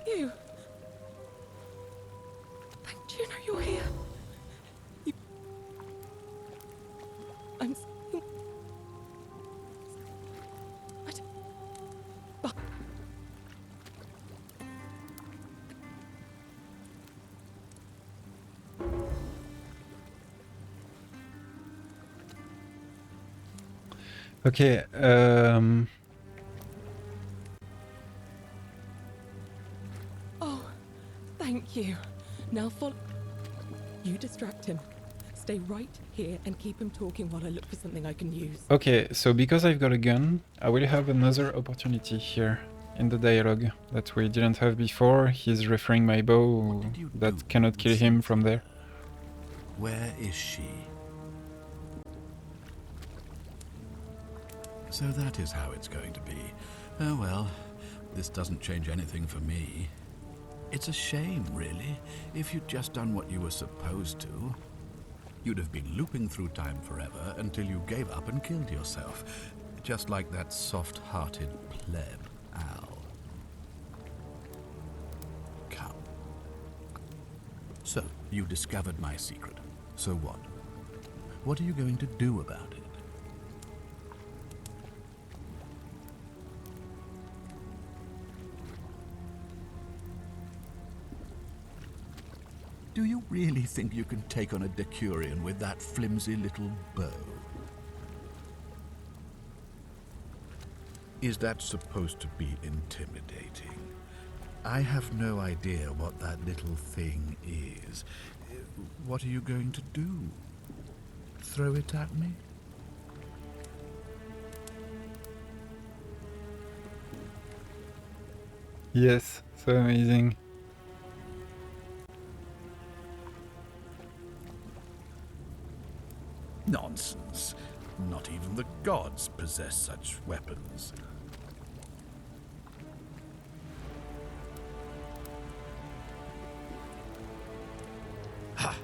You. Thank Juno, you're here. You... I'm. I don't... But... Okay, Oh, thank you. Now follow. You distract him. Stay right here and keep him talking while I look for something I can use. okay, so because I've got a gun, I will have another opportunity here in the dialogue that we didn't have before. He's referring my bow that cannot kill him from there. Where is she? So that is how it's going to be. Oh well, this doesn't change anything for me. It's a shame, really. If you'd just done what you were supposed to, you'd have been looping through time forever until you gave up and killed yourself. Just like that soft-hearted pleb, Al. Come. So, you discovered my secret. So what? What are you going to do about it? Do you really think you can take on a Decurion with that flimsy little bow? Is that supposed to be intimidating? I have no idea what that little thing is. What are you going to do? Throw it at me? Yes, so amazing. Nonsense. Not even the gods possess such weapons. Ha!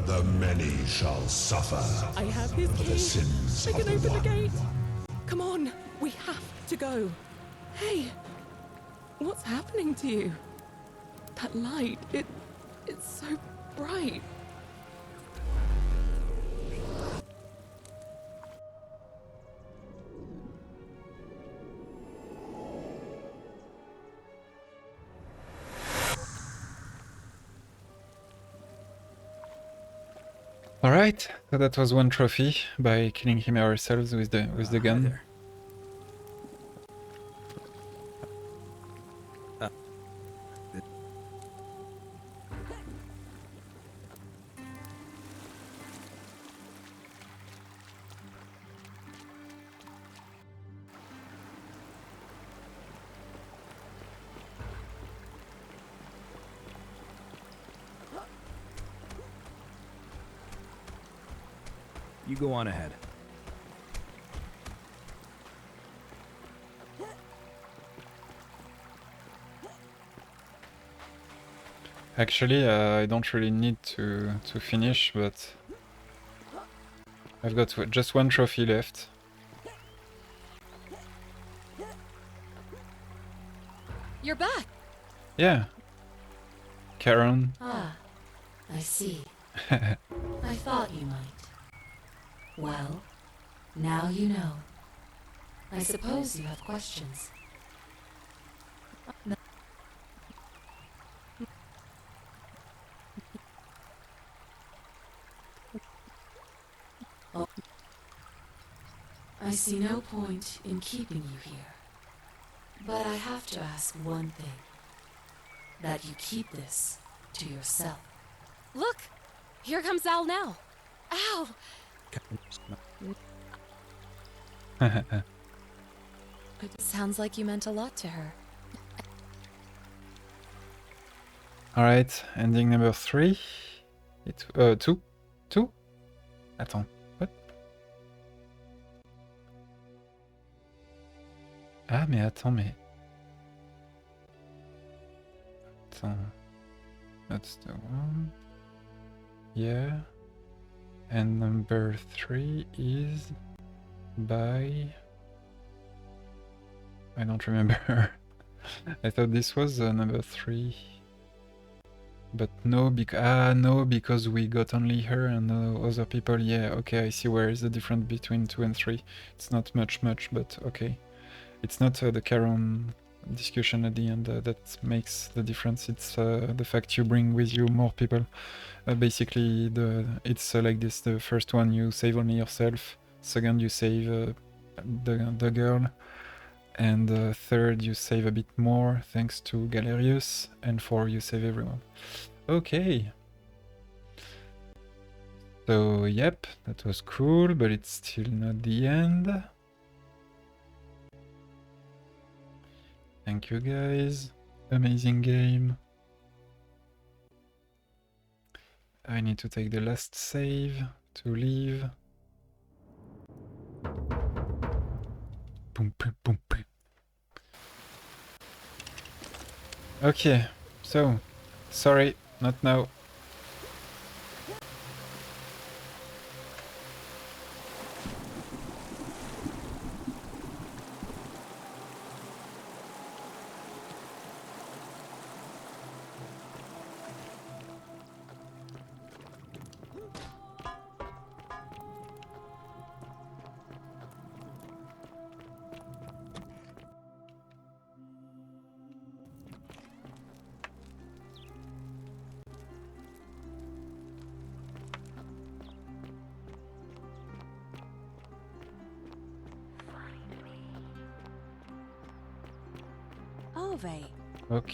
The many shall suffer I have his for key. the sins I of can the open one. the gate. Come on, we have to go. Hey, what's happening to you? That light, it's so bright. Alright, so that was one trophy by killing him ourselves with the gun. Hi there. You go on ahead. Actually, I don't really need to finish, but I've got just one trophy left. You're back! Yeah. Karen. Ah, I see. I thought you might. Well, now you know. I suppose you have questions. Oh. I see no point in keeping you here. But I have to ask one thing. That you keep this to yourself. Look! Here comes Al now. Al! It sounds like you meant a lot to her. Alright, ending number 3. It 2? 2? Attends, what? Ah mais attends, mais... Attends... That's the one... Yeah... And number 3 is... by... I don't remember. I thought this was number 3. But no, no, because we got only her and no other people. Yeah, okay, I see where is the difference between 2 and 3. It's not much, but okay. It's not the Charon discussion at the end that makes the difference. It's the fact you bring with you more people. Basically, it's like this. The first one you save only yourself. Second you save the girl. And third you save a bit more thanks to Galerius. And 4 you save everyone. Okay. So yep, that was cool, but it's still not the end. Thank you guys. Amazing game. I need to take the last save to leave. Boom, boom, boom, boom. Okay, so sorry, not now.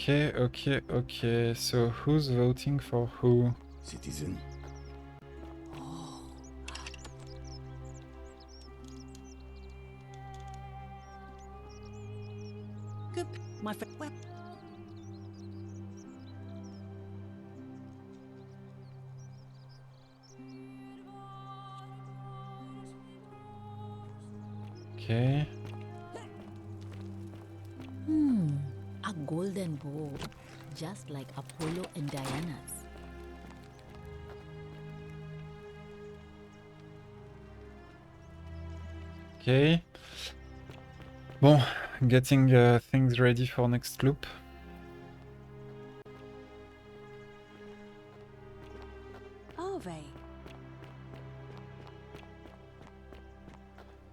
Okay, so who's voting for who? Citizen. Good, my friend. Well, Okay. A golden bow, just like Apollo and Diana's. Okay. Bon, getting things ready for next loop. Are they?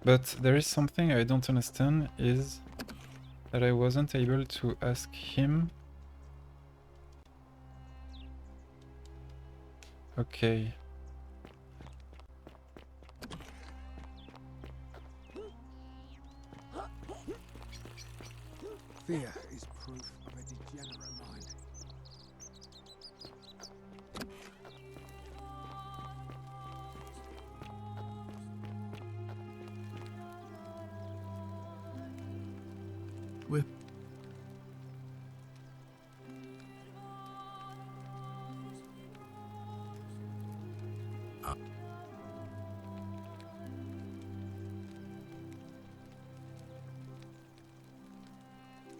But there is something I don't understand is that I wasn't able to ask him. Okay. Fear is proof of a degenerate mind. We're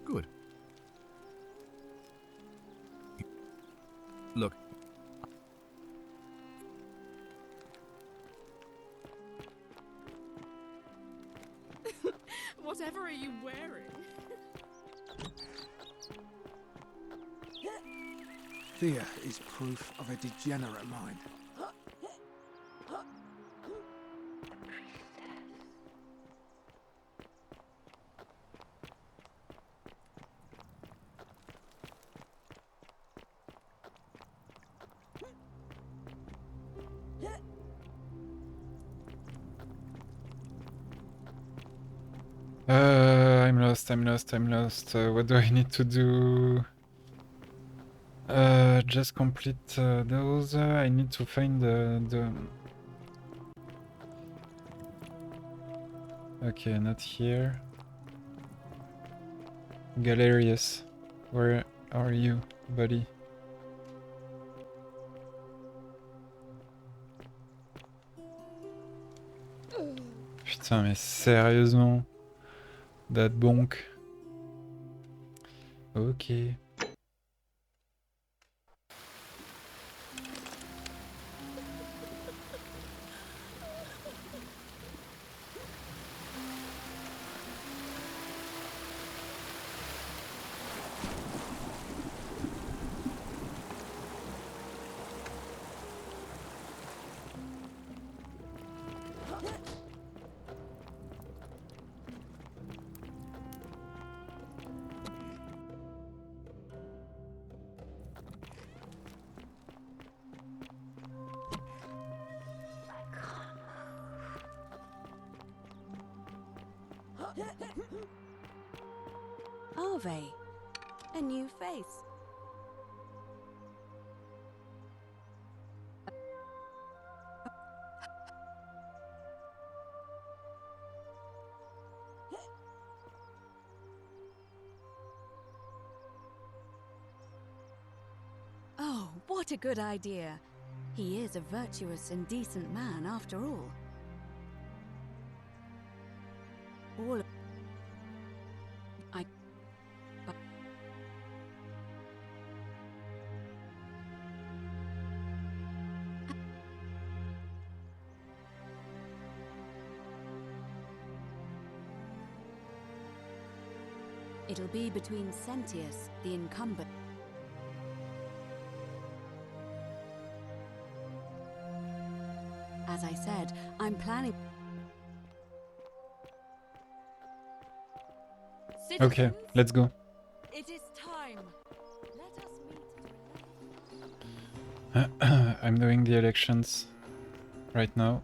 good. Look. Whatever are you wearing? Fear is proof of a degenerate mind. I'm lost. What do I need to do? Just complete those. I need to find the... Okay, not here. Galerius, where are you, buddy? Putain, mais sérieusement? That bonk. Ok. Are they? A new face. Oh, what a good idea. He is a virtuous and decent man after all. All of... It'll be between Sentius, the incumbent. As I said, I'm planning... Okay, let's go. It is time. Let us meet. I'm doing the elections right now.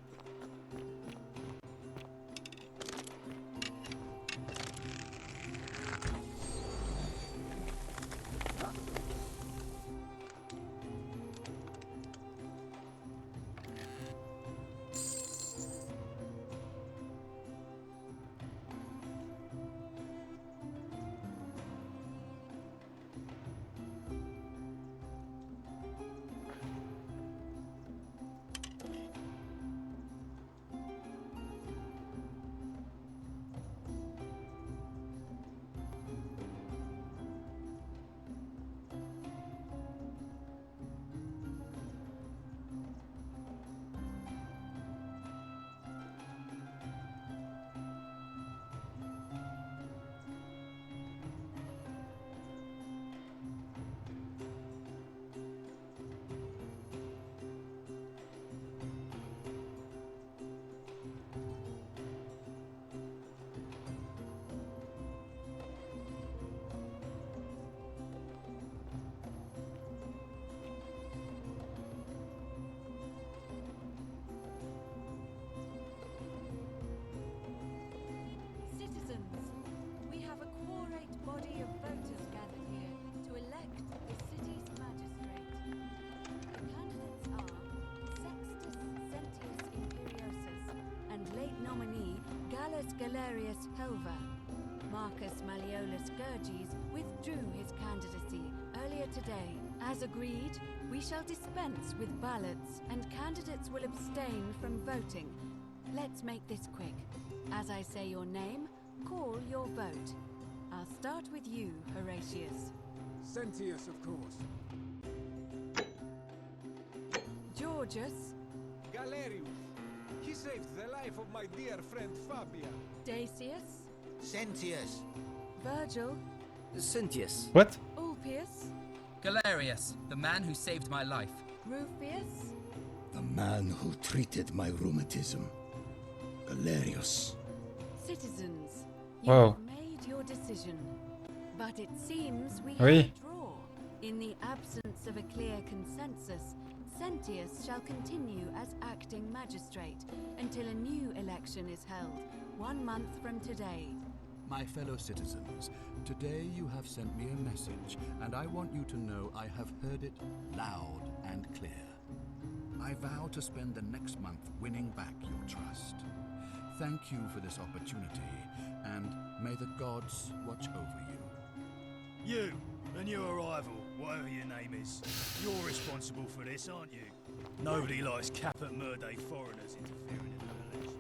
Aulus Galerius Helva. Marcus Malleolus Gurges withdrew his candidacy earlier today. As agreed, we shall dispense with ballots and candidates will abstain from voting. Let's make this quick. As I say your name, call your vote. I'll start with you, Horatius. Sentius, of course. Georgius. Galerius. He saved the life of my dear friend Fabia. Dacius. Sentius. Virgil. Cynthius. What? Ulpius. Galerius, the man who saved my life. Rufius. The man who treated my rheumatism. Galerius. Citizens, you Wow. have made your decision. But it seems we have Oui. a draw. In the absence of a clear consensus, Sentius shall continue as acting magistrate until a new election is held, 1 month from today. My fellow citizens, today you have sent me a message, and I want you to know I have heard it loud and clear. I vow to spend the next month winning back your trust. Thank you for this opportunity, and may the gods watch over you. You and your rival, whatever your name is, you're responsible for this, aren't you? Nobody likes Caput Murday foreigners interfering in an election.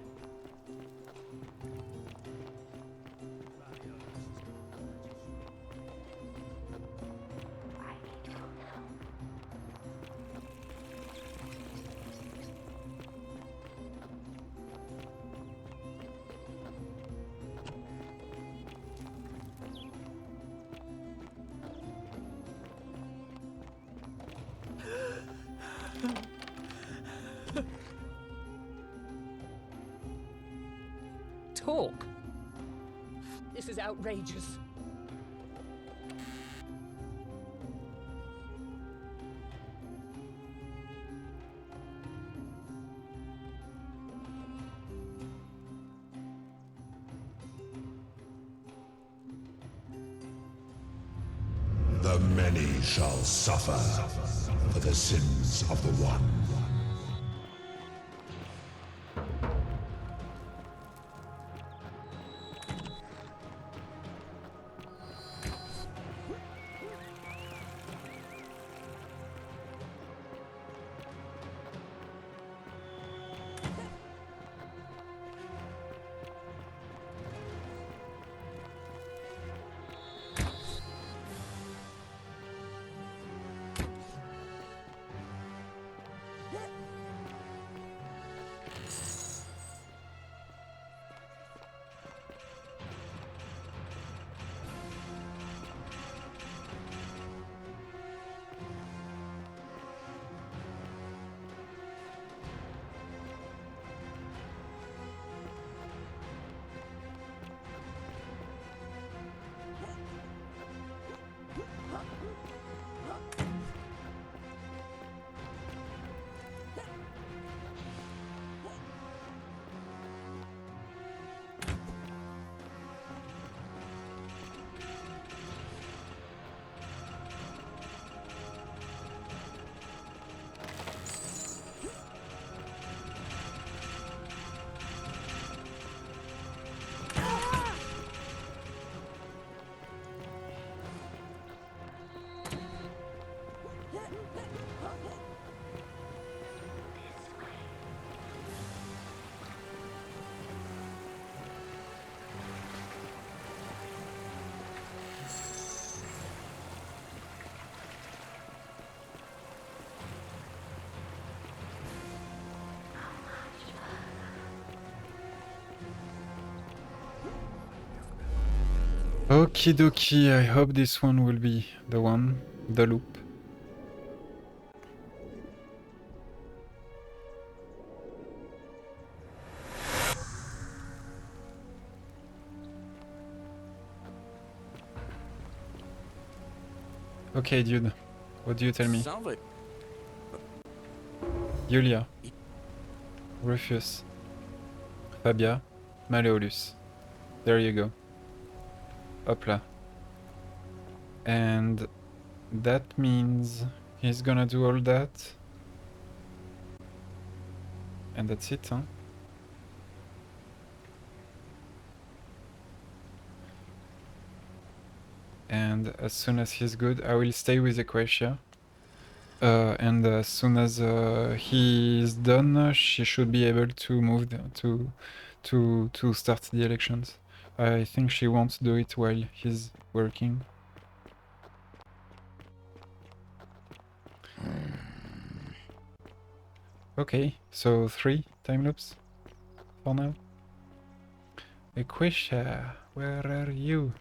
Talk. This is outrageous. The many shall suffer for the sins of the one. Okie dokie, I hope this one will be the one, the loop. Okay, dude, what do you tell me? Sounds like Julia, Rufus, Fabia, Malleolus. There you go. Hopla. And that means he's gonna do all that. And that's it, huh? and as soon as he's good, I will stay with Equatia. And as soon as he's done, she should be able to move to start the elections. I think she won't do it while he's working. Okay, so 3 time loops for now. Equatia, where are you?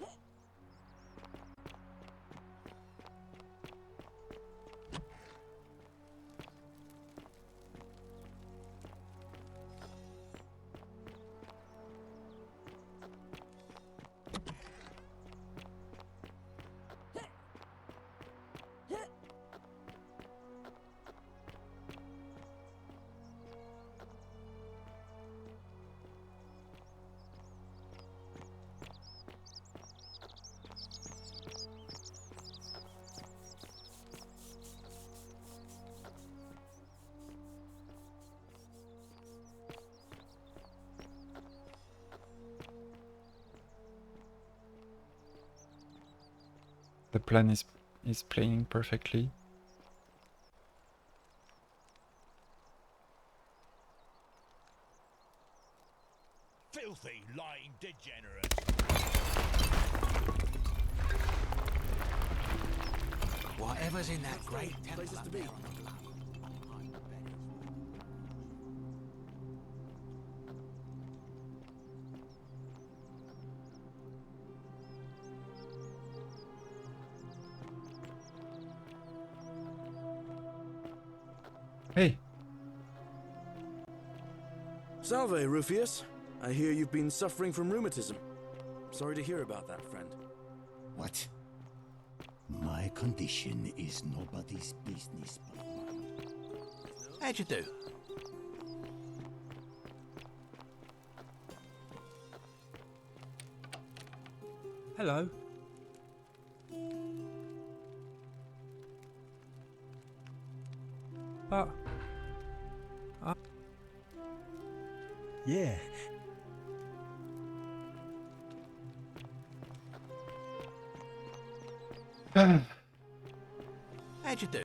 The plan is playing perfectly. Filthy, lying degenerate. Whatever's in that great temple up there on the bluff. Hey. Salve, Rufius. I hear you've been suffering from rheumatism. Sorry to hear about that, friend. What? My condition is nobody's business but mine. How'd you do? Hello. But... Yeah. How'd you do?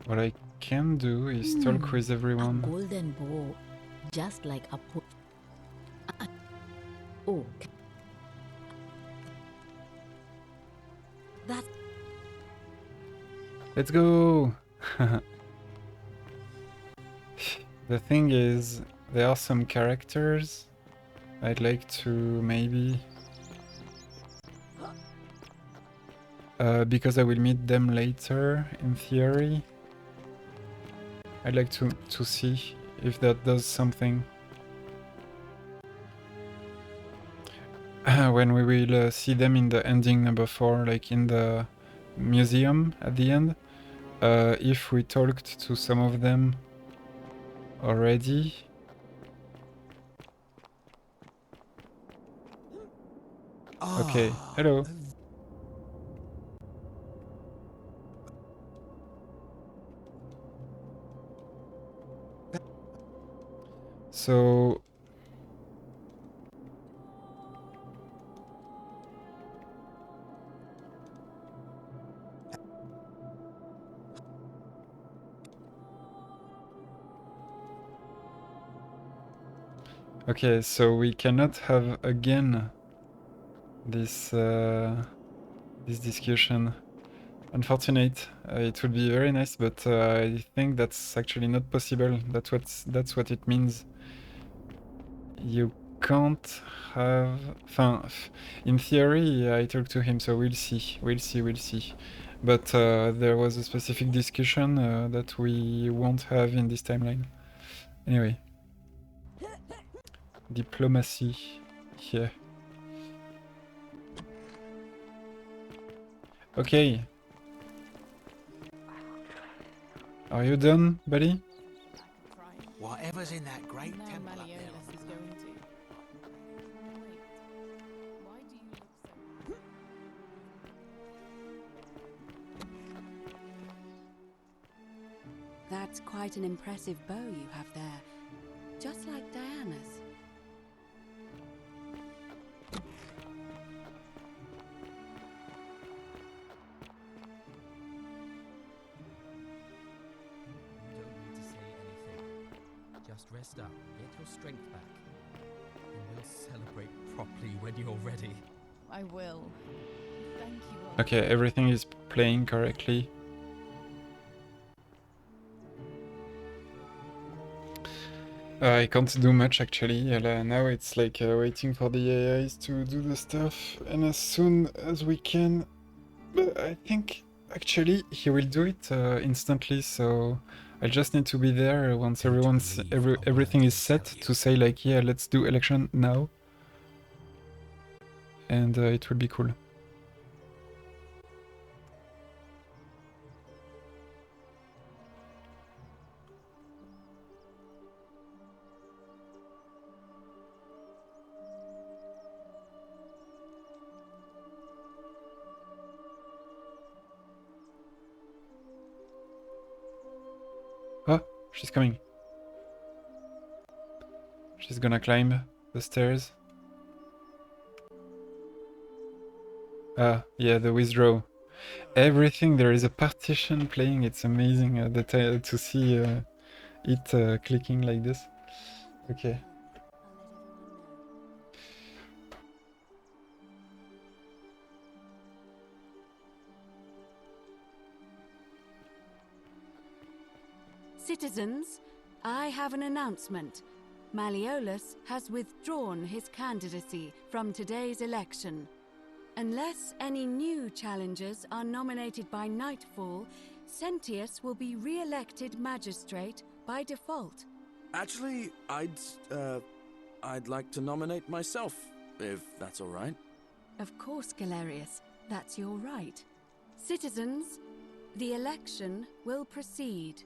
What I can do is talk with everyone. A golden bow, just like a oh. That's... Let's go! The thing is, there are some characters I'd like to maybe... because I will meet them later, in theory. I'd like to see if that does something. When we will see them in the ending number 4, like in the museum at the end. If we talked to some of them already. Okay, hello. So... Okay, so we cannot have again this this discussion. Unfortunate. It would be very nice, but I think that's actually not possible. That's what it means. You can't have... in theory, I talked to him, so we'll see. But there was a specific discussion that we won't have in this timeline. Anyway. Diplomacy. Yeah. Okay. Are you done, buddy? Whatever's in that great temple up there on the bluff. That's quite an impressive bow you have there. just like Diana's. You don't need to say anything. Just rest up, get your strength back. And we'll celebrate properly when you're ready. I will. Thank you all. Okay, everything is playing correctly. I can't do much actually. Now it's like waiting for the AIs to do the stuff, and as soon as we can, I think actually he will do it instantly. So I just need to be there once everything is set to say like, yeah, let's do election now, and it will be cool. Oh, she's coming. She's gonna climb the stairs. Ah, yeah, the withdraw. Everything, there is a partition playing. It's amazing to see it clicking like this. Okay. Citizens, I have an announcement. Malleolus has withdrawn his candidacy from today's election. Unless any new challengers are nominated by nightfall, Sentius will be re-elected magistrate by default. Actually, I'd like to nominate myself, if that's all right. Of course, Galerius, that's your right. Citizens, the election will proceed.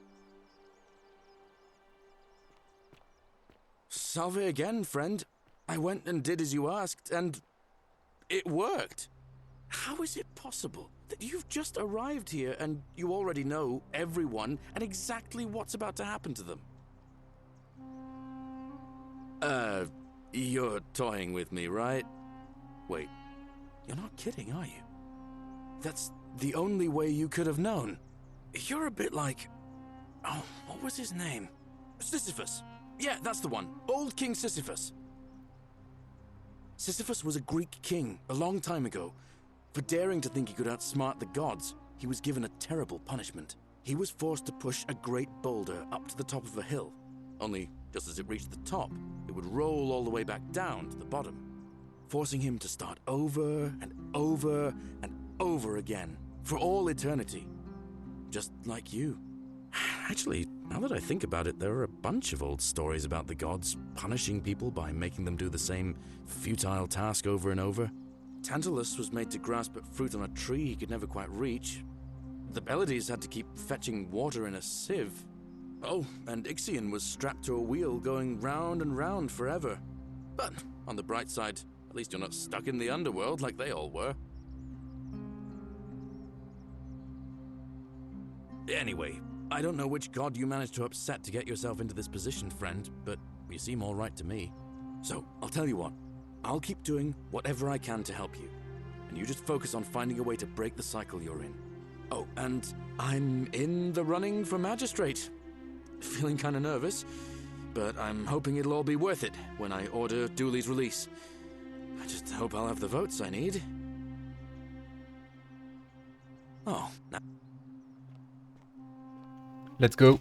Salve again, friend. I went and did as you asked, and it worked. How is it possible that you've just arrived here and you already know everyone and exactly what's about to happen to them? You're toying with me, right? Wait, you're not kidding, are you? That's the only way you could have known. You're a bit like... Oh, what was his name? Sisyphus. Yeah, that's the one. Old King Sisyphus. Sisyphus was a Greek king a long time ago. For daring to think he could outsmart the gods, he was given a terrible punishment. He was forced to push a great boulder up to the top of a hill. Only, just as it reached the top, it would roll all the way back down to the bottom, forcing him to start over and over and over again, for all eternity. Just like you. Actually, now that I think about it, there are a bunch of old stories about the gods punishing people by making them do the same futile task over and over. Tantalus was made to grasp at fruit on a tree he could never quite reach. The Pleiades had to keep fetching water in a sieve. Oh, and Ixion was strapped to a wheel going round and round forever. But, on the bright side, at least you're not stuck in the underworld like they all were. Anyway, I don't know which god you managed to upset to get yourself into this position, friend, but you seem all right to me. So, I'll tell you what. I'll keep doing whatever I can to help you. And you just focus on finding a way to break the cycle you're in. Oh, and I'm in the running for magistrate. Feeling kind of nervous, but I'm hoping it'll all be worth it when I order Dooley's release. I just hope I'll have the votes I need. Oh, now... Let's go.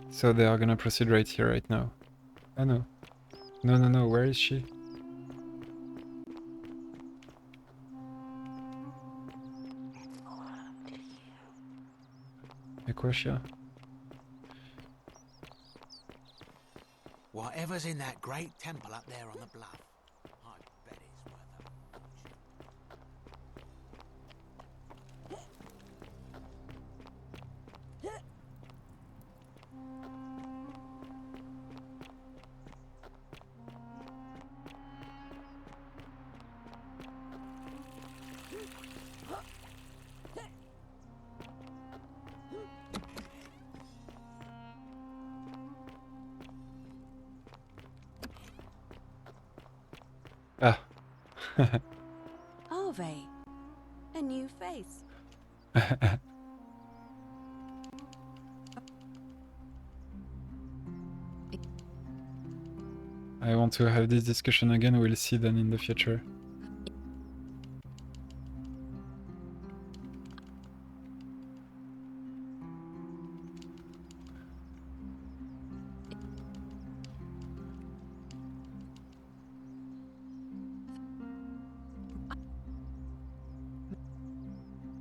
So they are gonna proceed right here, right now. Oh no. No, where is she? Equatia. Whatever's in that great temple up there on the bluff, I bet it's worth a Arve, a new face. I want to have this discussion again, we'll see then in the future.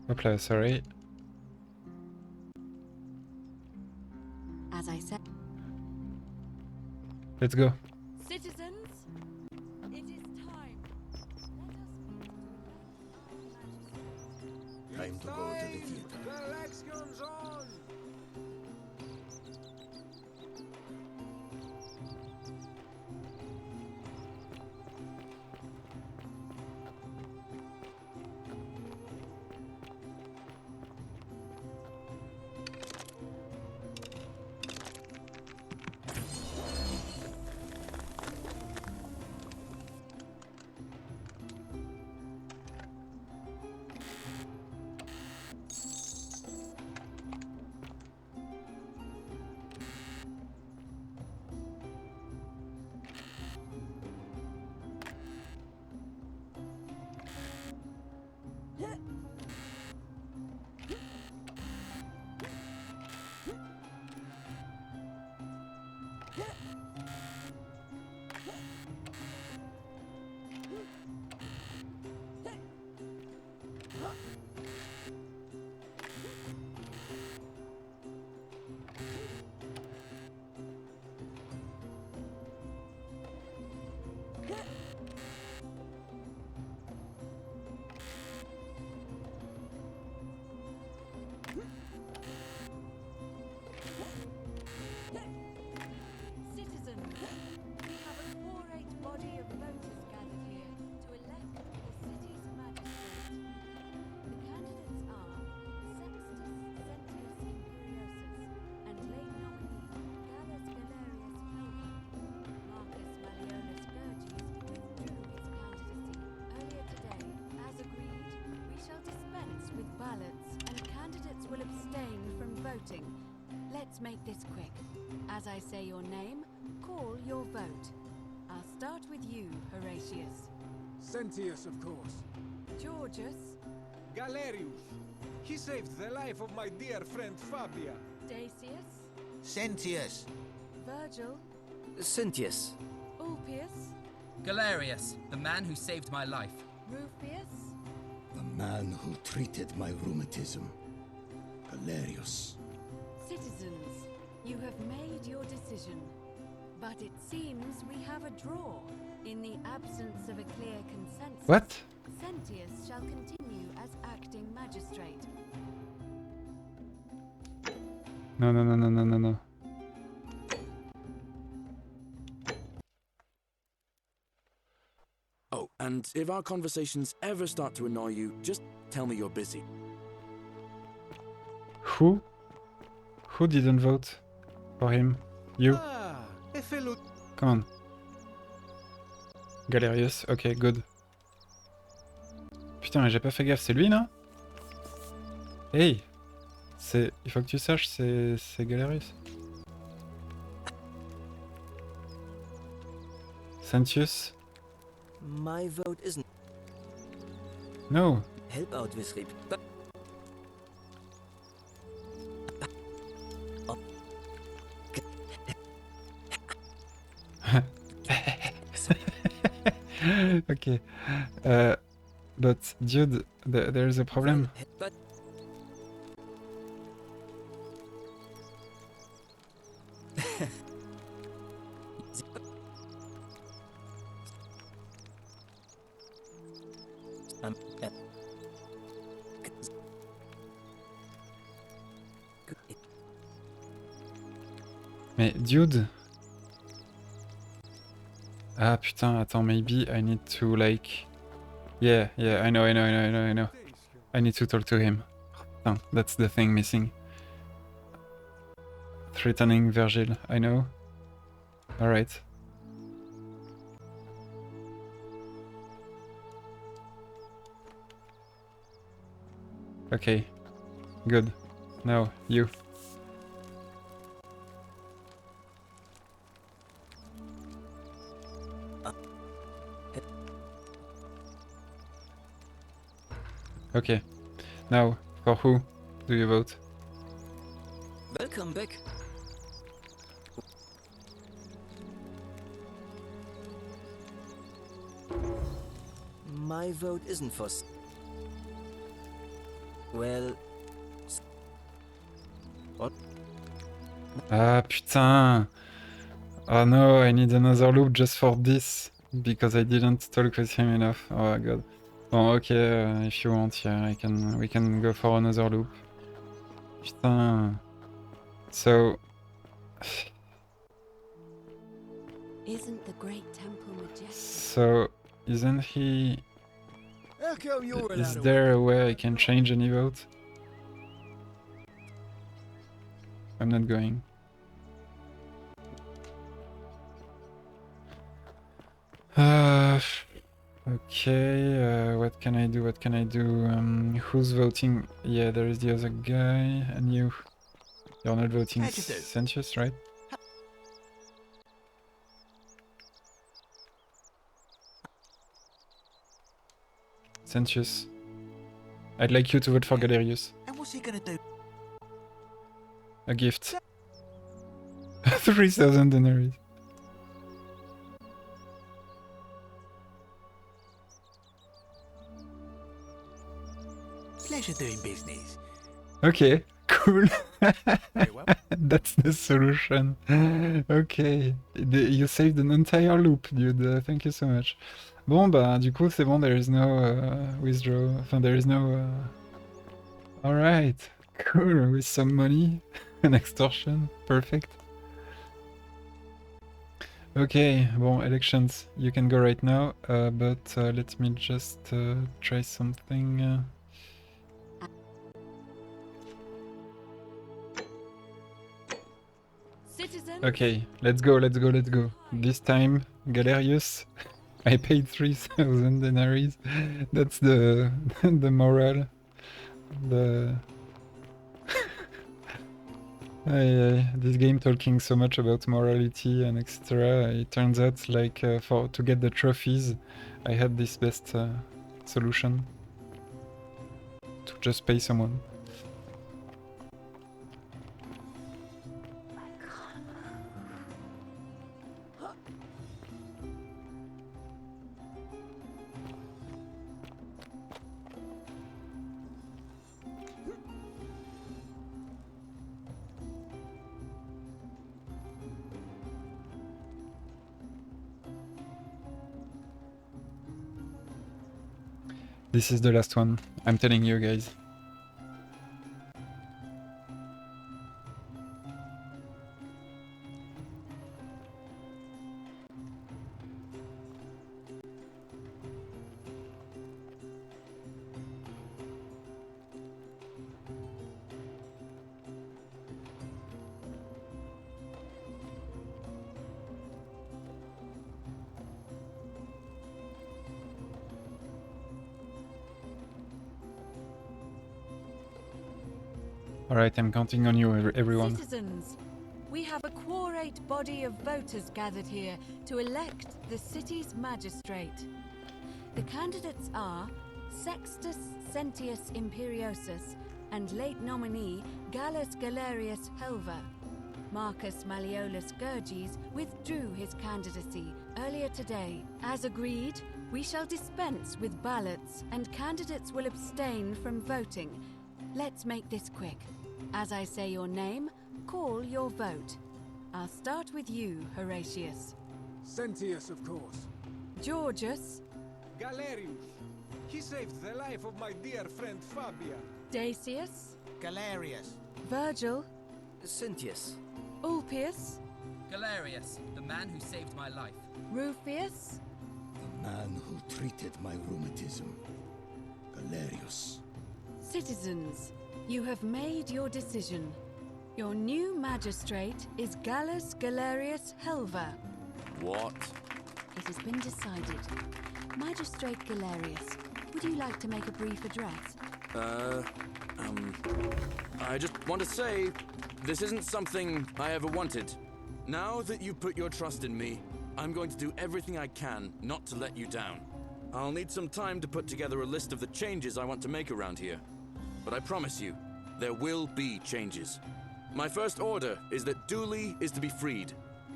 Hopla, sorry. As I said. Let's go. Citizens, it is time. Time to go to the theater. The election's on! Let's make this quick. As I say your name, call your vote. I'll start with you, Horatius. Sentius, of course. Georgius. Galerius. He saved the life of my dear friend Fabia. Dacius. Sentius. Virgil. Sentius. Ulpius. Galerius, the man who saved my life. Rufius. The man who treated my rheumatism. Galerius. Citizens, you have made your decision. But it seems we have a draw. In the absence of a clear consensus, what? Sentius shall continue as acting magistrate. No. Oh, and if our conversations ever start to annoy you, just tell me you're busy. Who didn't vote for him? You? Come on. Galerius, ok, good. Putain, mais j'ai pas fait gaffe, c'est lui, non? Hey! Il faut que tu saches, c'est Galerius. Sentius? My vote isn't. No. Help out with but okay. But dude, there's a problem. But Mais dude. Ah putain, attends, maybe I need to like... Yeah, I know. I need to talk to him. No, that's the thing missing. Threatening Virgil, I know. Alright. Okay, good. Now, you. Okay, now, for who do you vote? Welcome back. My vote isn't for... Well... What? Ah, putain! Oh no, I need another loop just for this, because I didn't talk with him enough. Oh my god. Bon, okay, if you want, yeah, we can go for another loop. Putain. So... Isn't the great temple majestic? So, isn't he... How come you're allowed Is to there a way I can change any vote? I'm not going. Okay, what can I do? What can I do? Who's voting? Yeah, there is the other guy, and you. You're not voting How'd you do? Sentius, right? Sentius. I'd like you to vote for Galerius. And what's he gonna do? A gift. 3,000 denarii. Pleasure doing business. Okay, cool. That's the solution. Okay, you saved an entire loop, dude. Thank you so much. Bon, bah, du coup, c'est bon, there is no withdraw. Enfin, there is no... Alright, cool, with some money, an extortion, perfect. Okay, bon, elections, you can go right now, but let me just try something. Okay, let's go. This time, Galerius, I paid 3,000 denaries. That's the the moral. The this game talking so much about morality and etc. It turns out like to get the trophies, I had this best solution to just pay someone. This is the last one, I'm telling you guys. Alright, I'm counting on you, everyone. Citizens, we have a quorate body of voters gathered here to elect the city's magistrate. The candidates are Sextus Sentius Imperiosus and late nominee Gallus Galerius Helva. Marcus Malleolus Gurges withdrew his candidacy earlier today. As agreed, we shall dispense with ballots and candidates will abstain from voting. Let's make this quick. As I say your name, call your vote. I'll start with you, Horatius. Sentius, of course. Georgius. Galerius. He saved the life of my dear friend Fabia. Dacius. Galerius. Virgil. Sentius. Ulpius. Galerius, the man who saved my life. Rufius. The man who treated my rheumatism. Galerius. Citizens, you have made your decision. Your new magistrate is Gallus Galerius Helva. What? It has been decided. Magistrate Galerius, would you like to make a brief address? I just want to say, this isn't something I ever wanted. Now that you've put your trust in me, I'm going to do everything I can not to let you down. I'll need some time to put together a list of the changes I want to make around here. But I promise you, there will be changes. My first order is that Dooley is to be freed.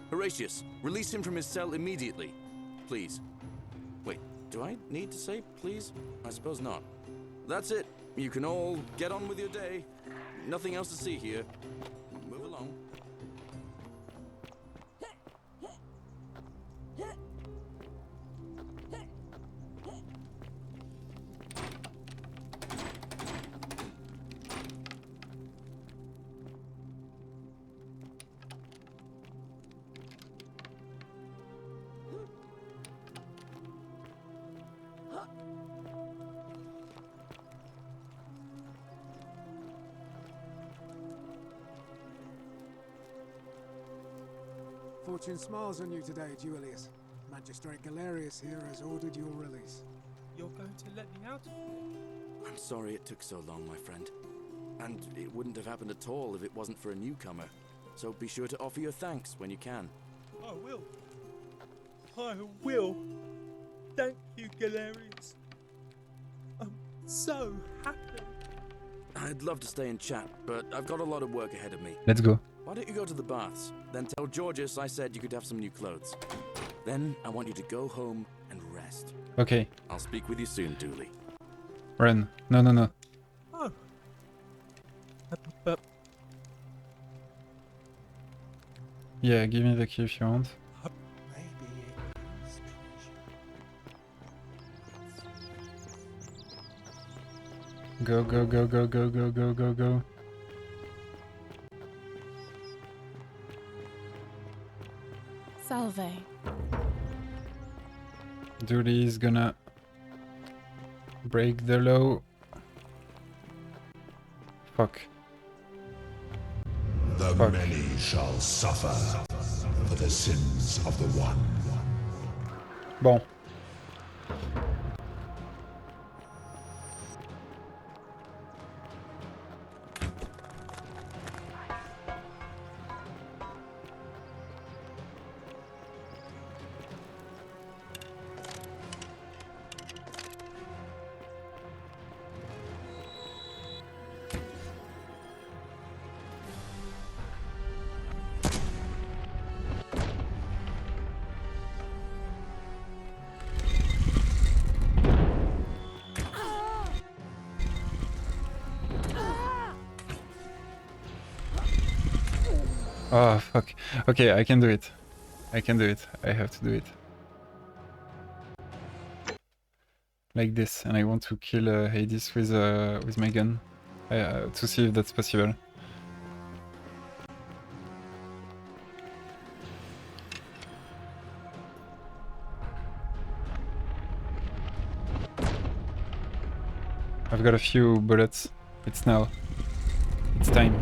Horatius, release him from his cell immediately. Please. Wait, do I need to say please? I suppose not. That's it. You can all get on with your day. Nothing else to see here. Move along. Fortune smiles on you today, Julius. Magistrate Galerius here has ordered your release. You're going to let me out of here? I'm sorry it took so long, my friend. And it wouldn't have happened at all if it wasn't for a newcomer. So be sure to offer your thanks when you can. I will. I will. Thank you, Galerius. I'm so happy. I'd love to stay and chat, but I've got a lot of work ahead of me. Let's go. Why don't you go to the baths? Then tell Georgius I said you could have some new clothes. Then I want you to go home and rest. Okay. I'll speak with you soon, Dooley. Run. No, no, no. Oh. Yeah, give me the key if you want. Go, go, go, go, go, go, go, go, go. Salve. Dooley is gonna break the law. Fuck. The many shall suffer for the sins of the one. Bon. Oh, fuck. Okay, I can do it. I can do it. I have to do it. Like this, and I want to kill Hades with my gun. To see if that's possible. I've got a few bullets. It's now. It's time.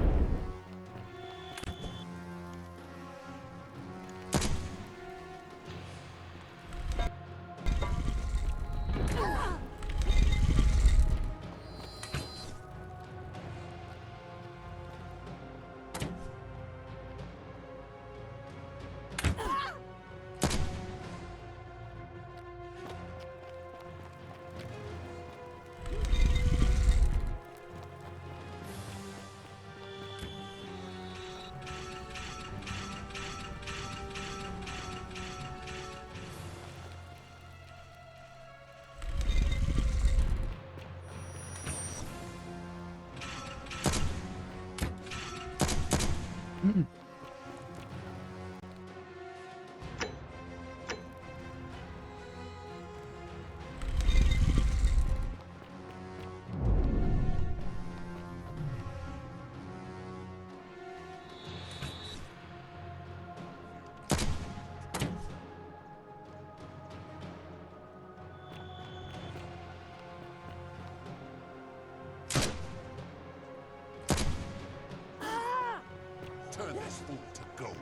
Turn this fool to gold.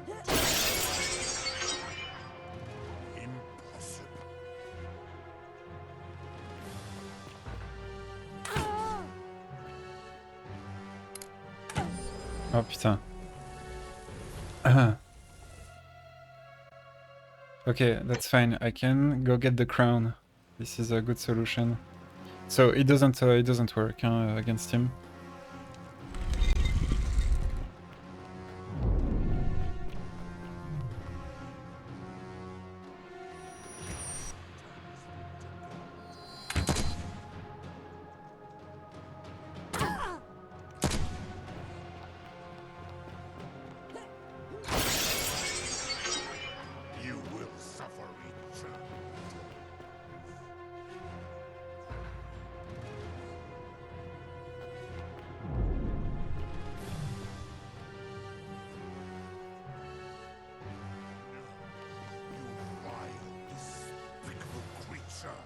Impossible. Oh putain. Ah. Okay, that's fine. I can go get the crown. This is a good solution. So it doesn't work against him. You will suffer eternal. You vile, despicable creature.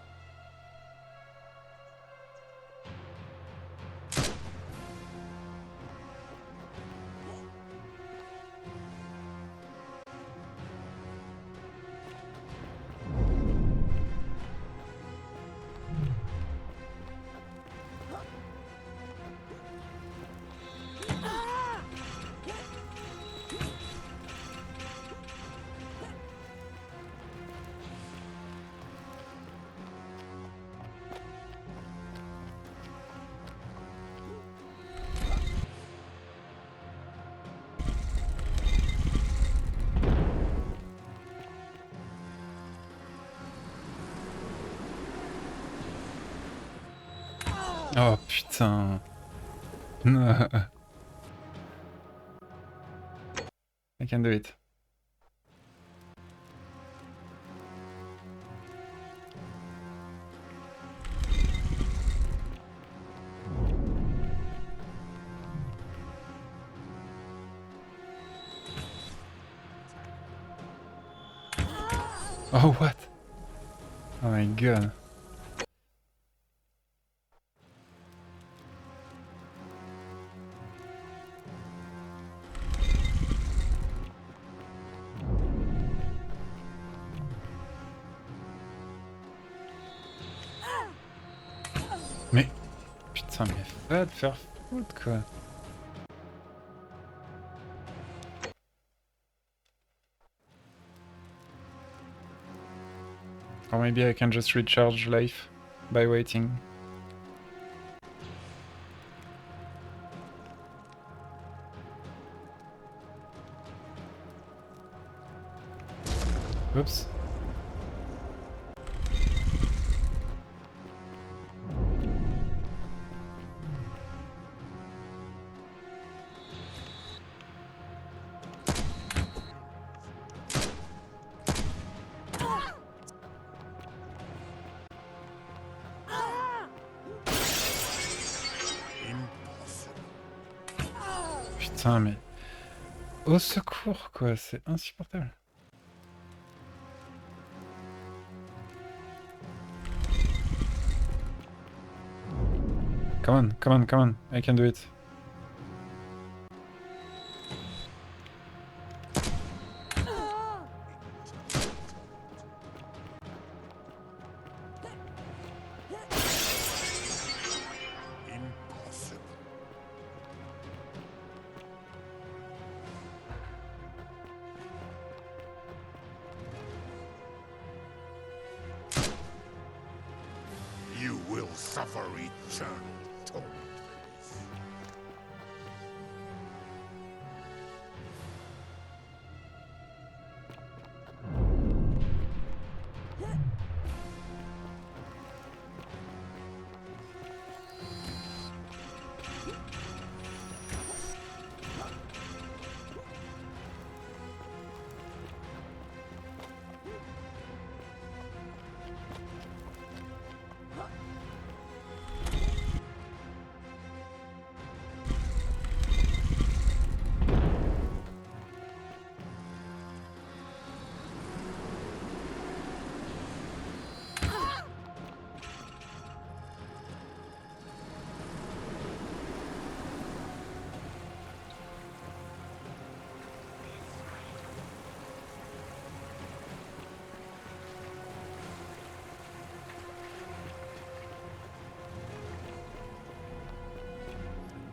Oh putain. I can do it. Oh what? Oh my god. Mais putain, mais va te faire foutre quoi. Or maybe I can just recharge life by waiting. Oops. Putain, mais... Au secours, quoi, c'est insupportable. Come on, come on, come on, I can do it. You will suffer eternal torment for this.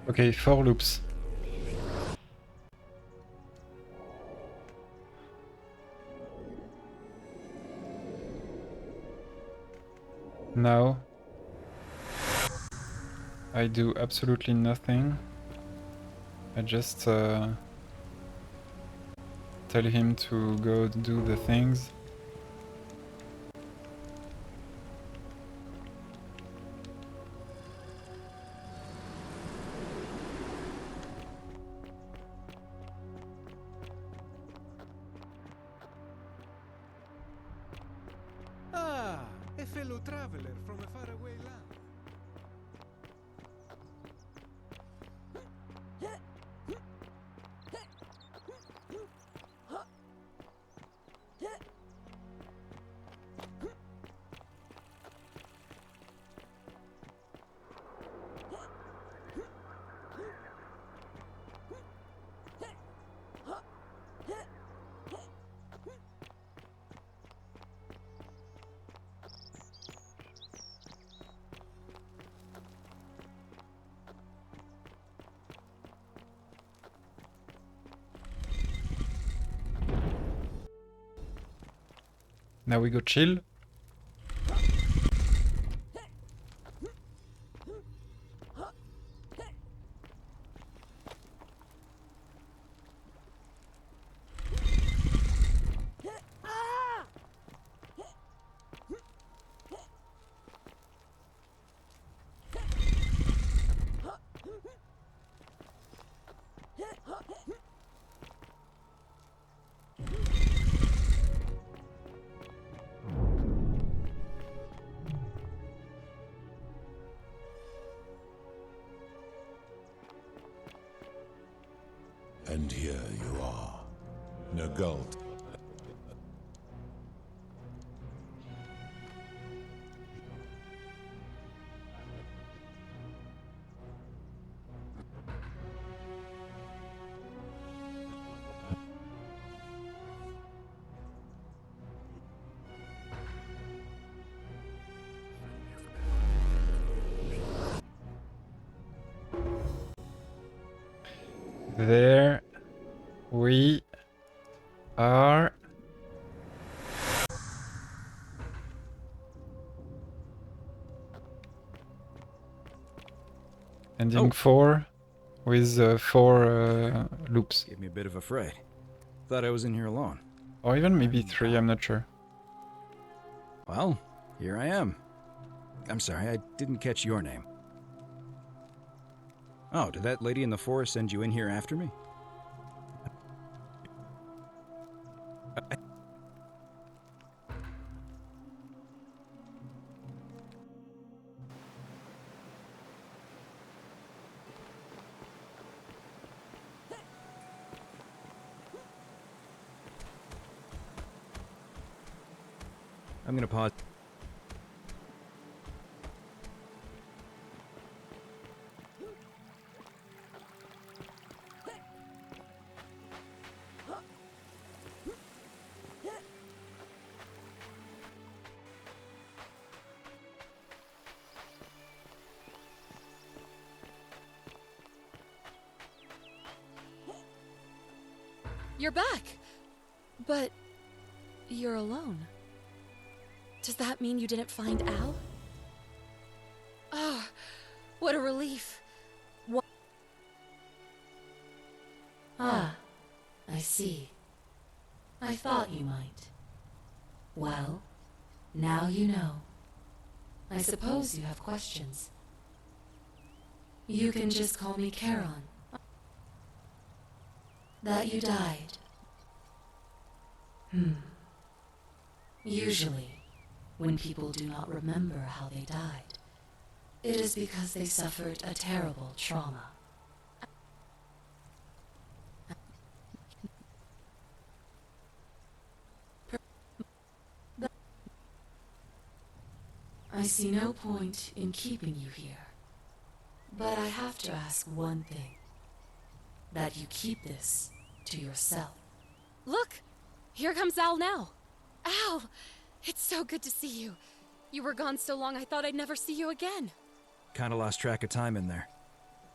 Okay, 4 loops. I do absolutely nothing. I just tell him to go do the things. Ah, a fellow traveler from a faraway land. Now we go chill. And here you are, Nagalt. There we are. Ending 4 with 4 loops. Gave me a bit of a fright. Thought I was in here alone. Or even maybe 3, I'm not sure. Well, here I am. I'm sorry, I didn't catch your name. Oh, did that lady in the forest send you in here after me? I'm gonna pause. You're back! But you're alone. Does that mean you didn't find Al? Oh, what a relief. What? Ah, I see. I thought you might. Well, now you know. I suppose you have questions. You can just call me Charon. That you died. Usually, when people do not remember how they died, it is because they suffered a terrible trauma. I see no point in keeping you here, but I have to ask one thing. That you keep this to yourself. Look! Here comes Al now. Al! It's so good to see you. You were gone so long I thought I'd never see you again. Kinda lost track of time in there.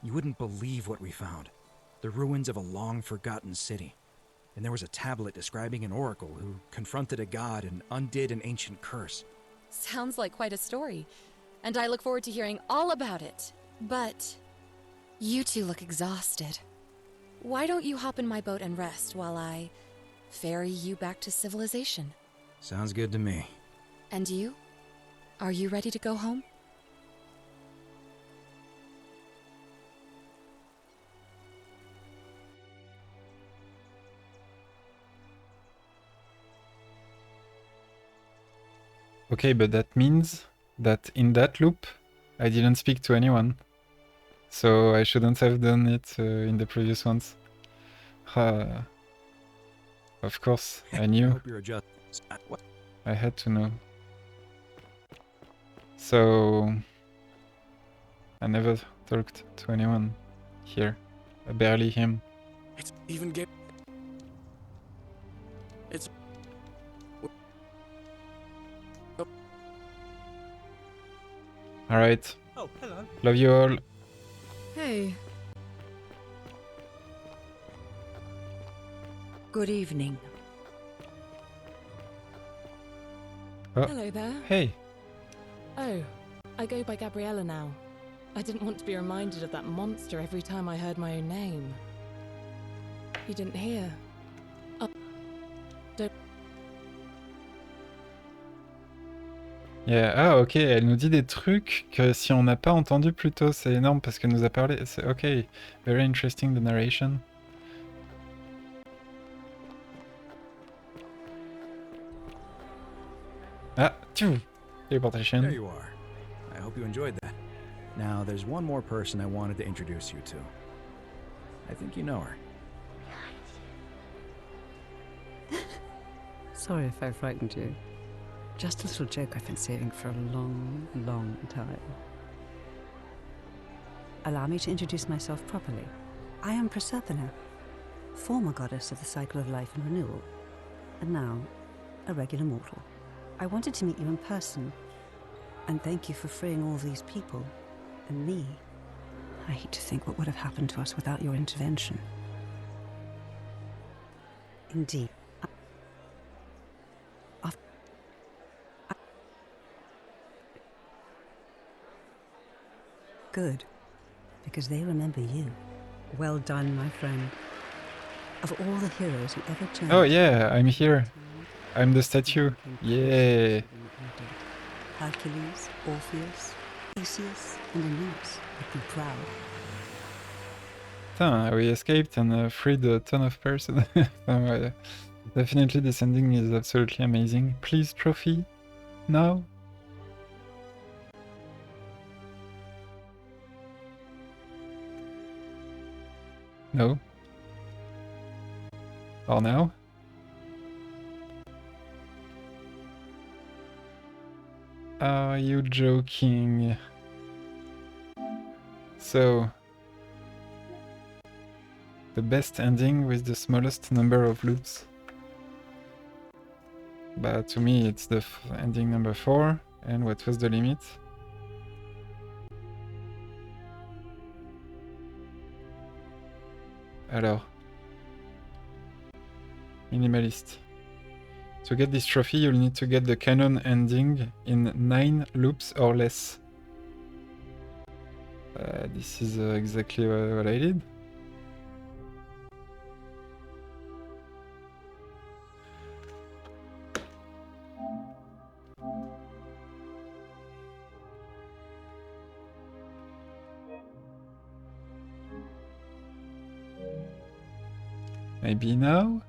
You wouldn't believe what we found. The ruins of a long-forgotten city. And there was a tablet describing an oracle who confronted a god and undid an ancient curse. Sounds like quite a story. And I look forward to hearing all about it. But you two look exhausted. Why don't you hop in my boat and rest while I ferry you back to civilization? Sounds good to me. And you? Are you ready to go home? Okay, but that means that in that loop, I didn't speak to anyone. So I shouldn't have done it in the previous ones. Of course, I I knew. hope you're adjusting. What? I had to know. So I never talked to anyone here. Barely him. It's even gave. It's. Alright. Oh, hello. Love you all. Hey. Good evening. Oh. Hello there. Hey. Oh, I go by Gabriella now. I didn't want to be reminded of that monster every time I heard my own name. You didn't hear? Oh, don't... Yeah. Ah ok, elle nous dit des trucs que si on n'a pas entendu plus tôt, c'est énorme parce qu'elle nous a parlé. Ok, very interesting the narration. Ah, tchou, teleportation. There you are. I hope you enjoyed that. Now, there's one more person I wanted to introduce you to. I think you know her. Sorry if I frightened you. Just a little joke I've been saving for a long, long time. Allow me to introduce myself properly. I am Proserpina, former goddess of the cycle of life and renewal, and now a regular mortal. I wanted to meet you in person, and thank you for freeing all these people, and me. I hate to think what would have happened to us without your intervention. Indeed. Good, because they remember you. Well done, my friend. Of all the heroes who ever turned... Oh yeah, I'm here. I'm the statue. Yeah. Hercules, Orpheus, Theseus, and Aeneas would be proud. Putain, we escaped and freed a ton of person. Definitely this ending is absolutely amazing. Please, trophy. Now. No. Or now? Are you joking? So, the best ending with the smallest number of loops. But to me it's the ending number 4. And what was the limit? Alors. Minimalist. To get this trophy, you'll need to get the canon ending in 9 loops or less. This is exactly what I did. Maybe now?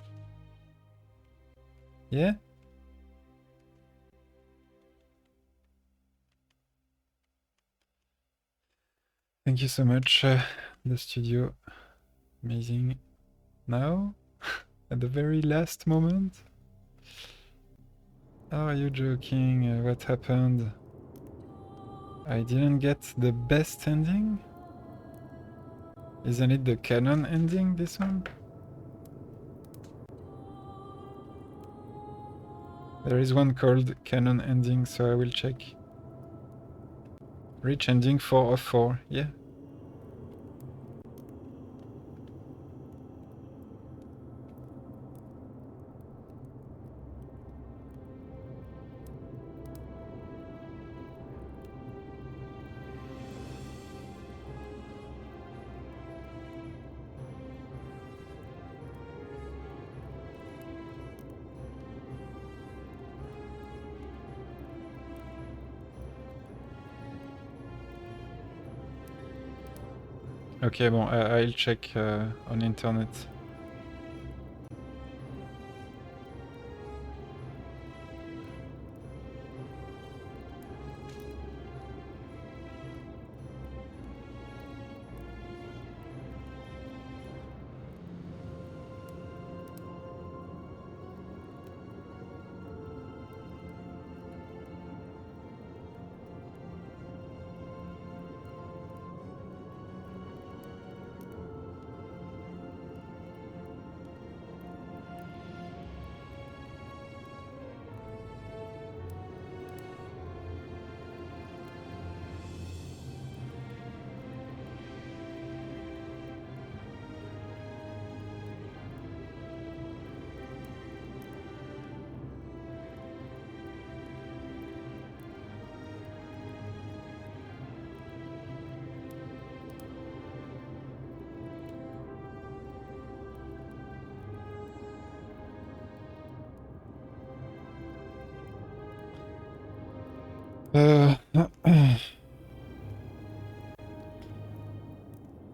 Yeah? Thank you so much, the studio. Amazing. Now? At the very last moment? Are you joking? What happened? I didn't get the best ending? Isn't it the canon ending, this one? There is one called canon ending, so I will check. Reach ending 4 of 4, yeah. Ok, bon, I'll check on internet.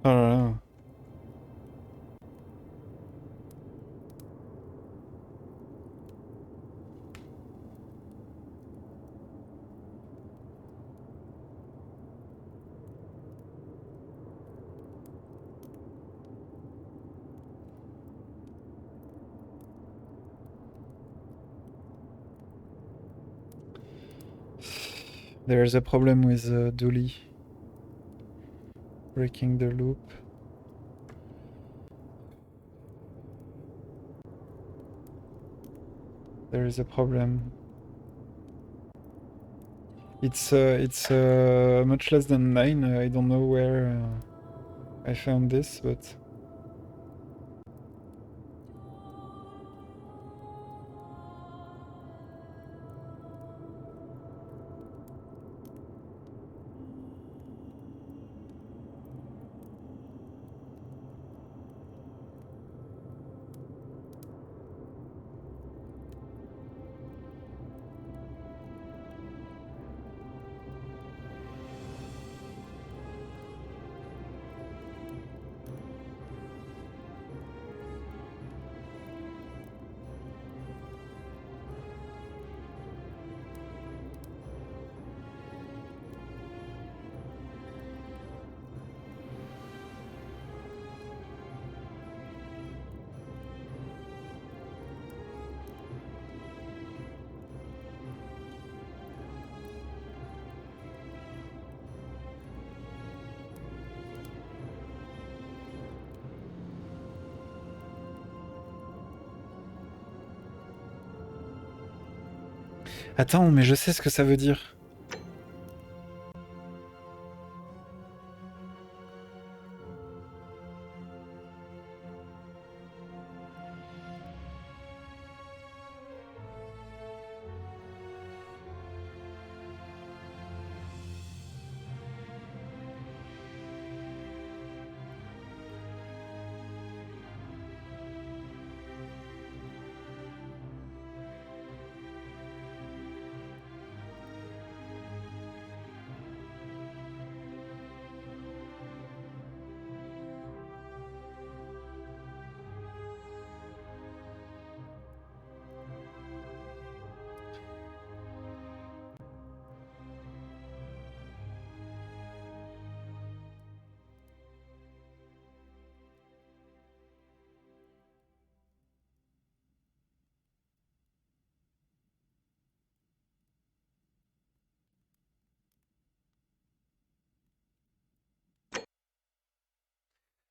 Oh là là. There is a problem with Dooley. Breaking the loop. There is a problem. It's much less than 9. I don't know where I found this, but... Attends, mais je sais ce que ça veut dire.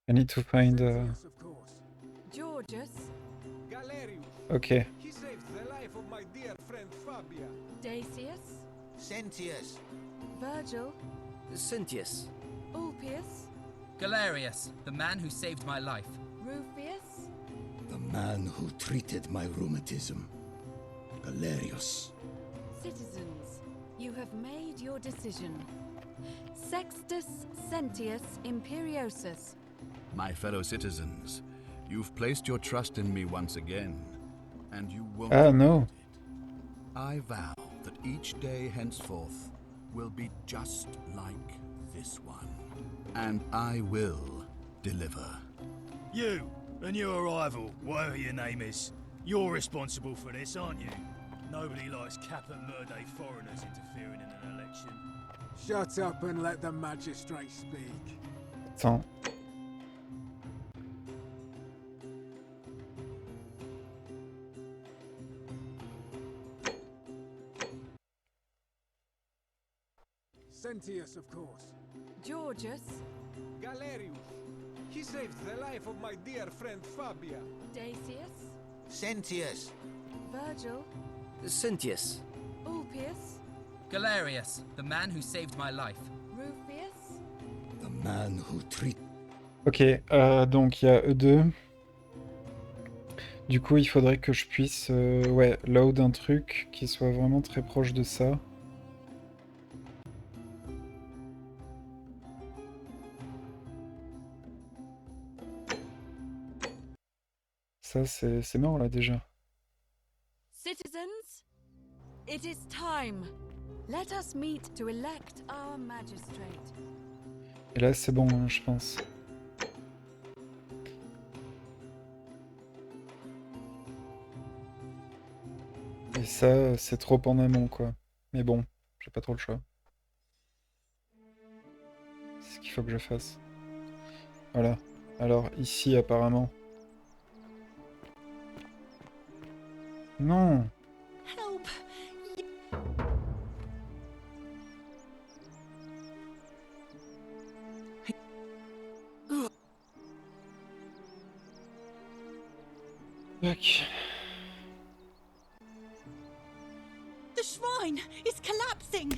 I need to find... Georgius. Galerius. Okay. He saved the life of my dear friend Fabia. Dacius. Sentius. Virgil. Cynthius. Ulpius. Galerius, the man who saved my life. Rufius. The man who treated my rheumatism. Galerius. Citizens, you have made your decision. Sextus Sentius Imperiosus. My fellow citizens, you've placed your trust in me once again, and you won't no. regret it. I vow that each day henceforth will be just like this one, and I will deliver. You and your rival, whatever your name is, you're responsible for this, aren't you? Nobody likes Caput Murday foreigners interfering in an election. Shut up and let the magistrate speak. Attends. Sentius, of course. Georgius. Galerius. He saved the life of my dear friend Fabia. Dacius. Sentius. Virgil. Sentius. Ulpius. Galerius, the man who saved my life. Rufius. The man who treat. Ok, donc il y a eux deux. Du coup, il faudrait que je puisse ouais, load un truc qui soit vraiment très proche de ça. Ça, c'est mort là déjà. Citizens, it is time. Let us meet to elect our magistrate. Et là, c'est bon, hein, je pense. Et ça, c'est trop en amont, quoi. Mais bon, j'ai pas trop le choix. C'est ce qu'il faut que je fasse. Voilà. Alors, ici, apparemment. Non! Help! Fuck. The shrine is collapsing!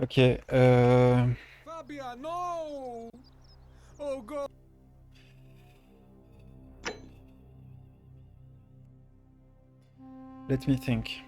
Ok, Fabia, no! Oh God! let me think.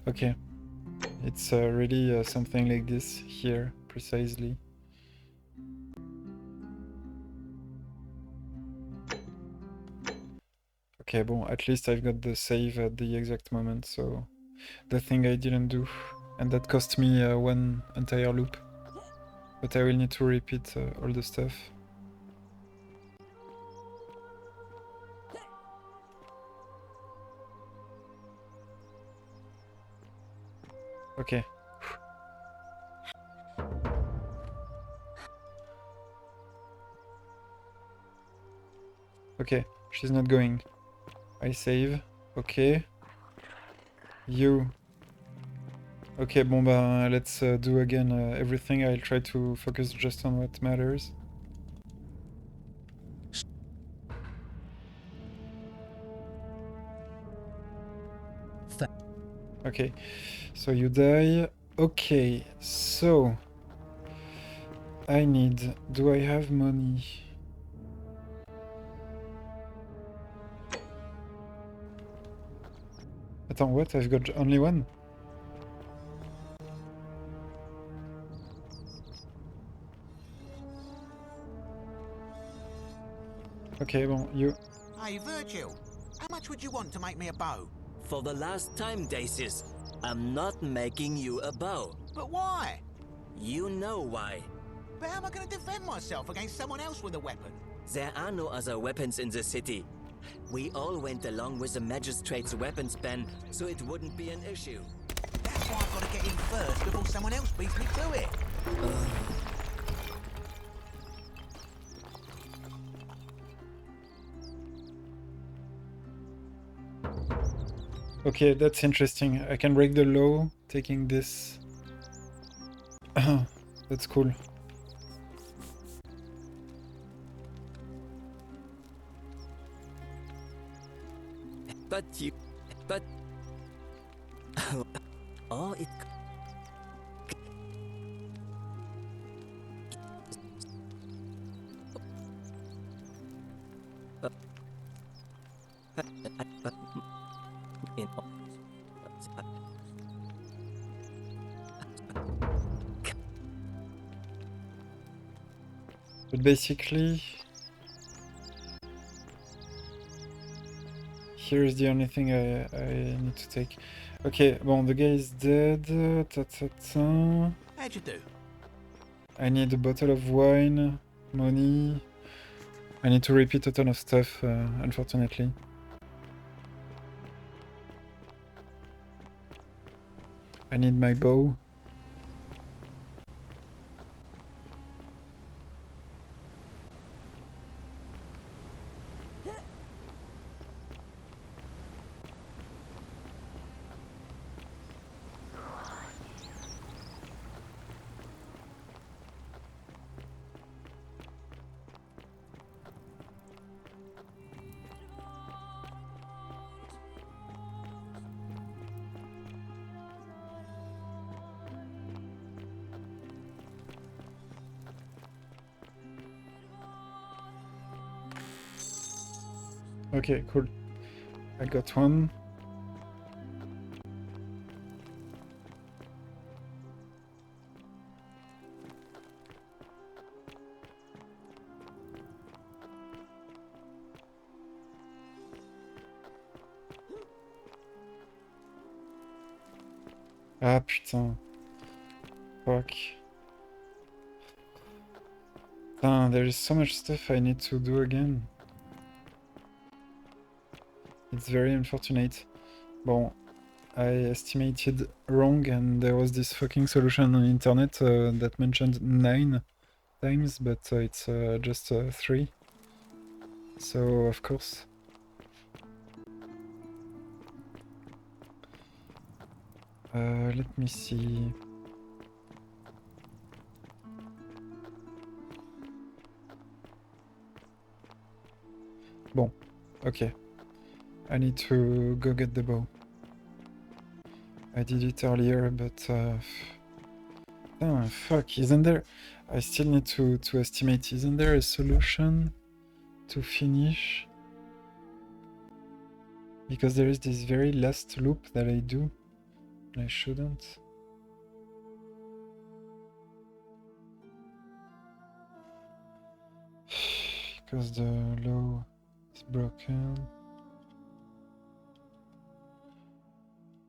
Okay, it's really something like this here, precisely. Okay, bon, at least I've got the save at the exact moment, so the thing I didn't do, and that cost me one entire loop. But I will need to repeat all the stuff. Okay. Okay, she's not going. I save. Okay. You. Okay, bon bah, let's do again everything. I'll try to focus just on what matters. Okay, so you die. Okay, so I need... Do I have money? Attends, what? I've got only one? Okay, bon, you... Hey, Virgil, how much would you want to make me a bow? For the last time, Dacius, I'm not making you a bow. But why? You know why. But how am I going to defend myself against someone else with a weapon? There are no other weapons in the city. We all went along with the magistrate's weapons ban, so it wouldn't be an issue. That's why I've got to get in first before someone else beats me to it. Okay, that's interesting. I can break the law taking this. That's cool. But But... oh, it... But basically, here is the only thing I need to take. Okay, bon, the guy is dead. How'd you do? I need a bottle of wine, money. I need to repeat a ton of stuff, unfortunately. I need my bow. Okay, cool. I got one. Ah putain. Fuck. Putain, there is so much stuff I need to do again. It's very unfortunate. Bon, I estimated wrong and there was this fucking solution on the internet that mentioned 9 times, but it's just 3. So, of course. Let me see. Bon, okay. I need to go get the bow. I did it earlier, but oh fuck, isn't there... I still need to estimate, isn't there a solution to finish? Because there is this very last loop that I do, and I shouldn't. Because the law is broken.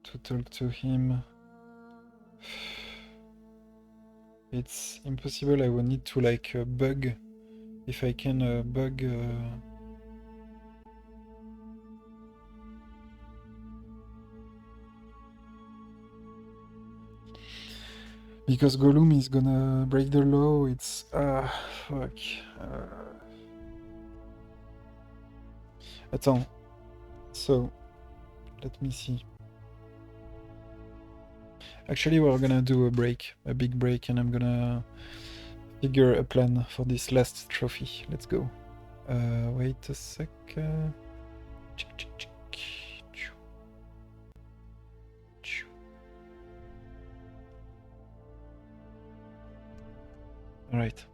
To talk to him. It's impossible. I will need to like bug, if I can bug. Because Gollum is gonna break the law. It's fuck. Attends. So, let me see. Actually, we're gonna do a break, a big break, and I'm gonna figure a plan for this last trophy. Let's go. Wait a sec. All right.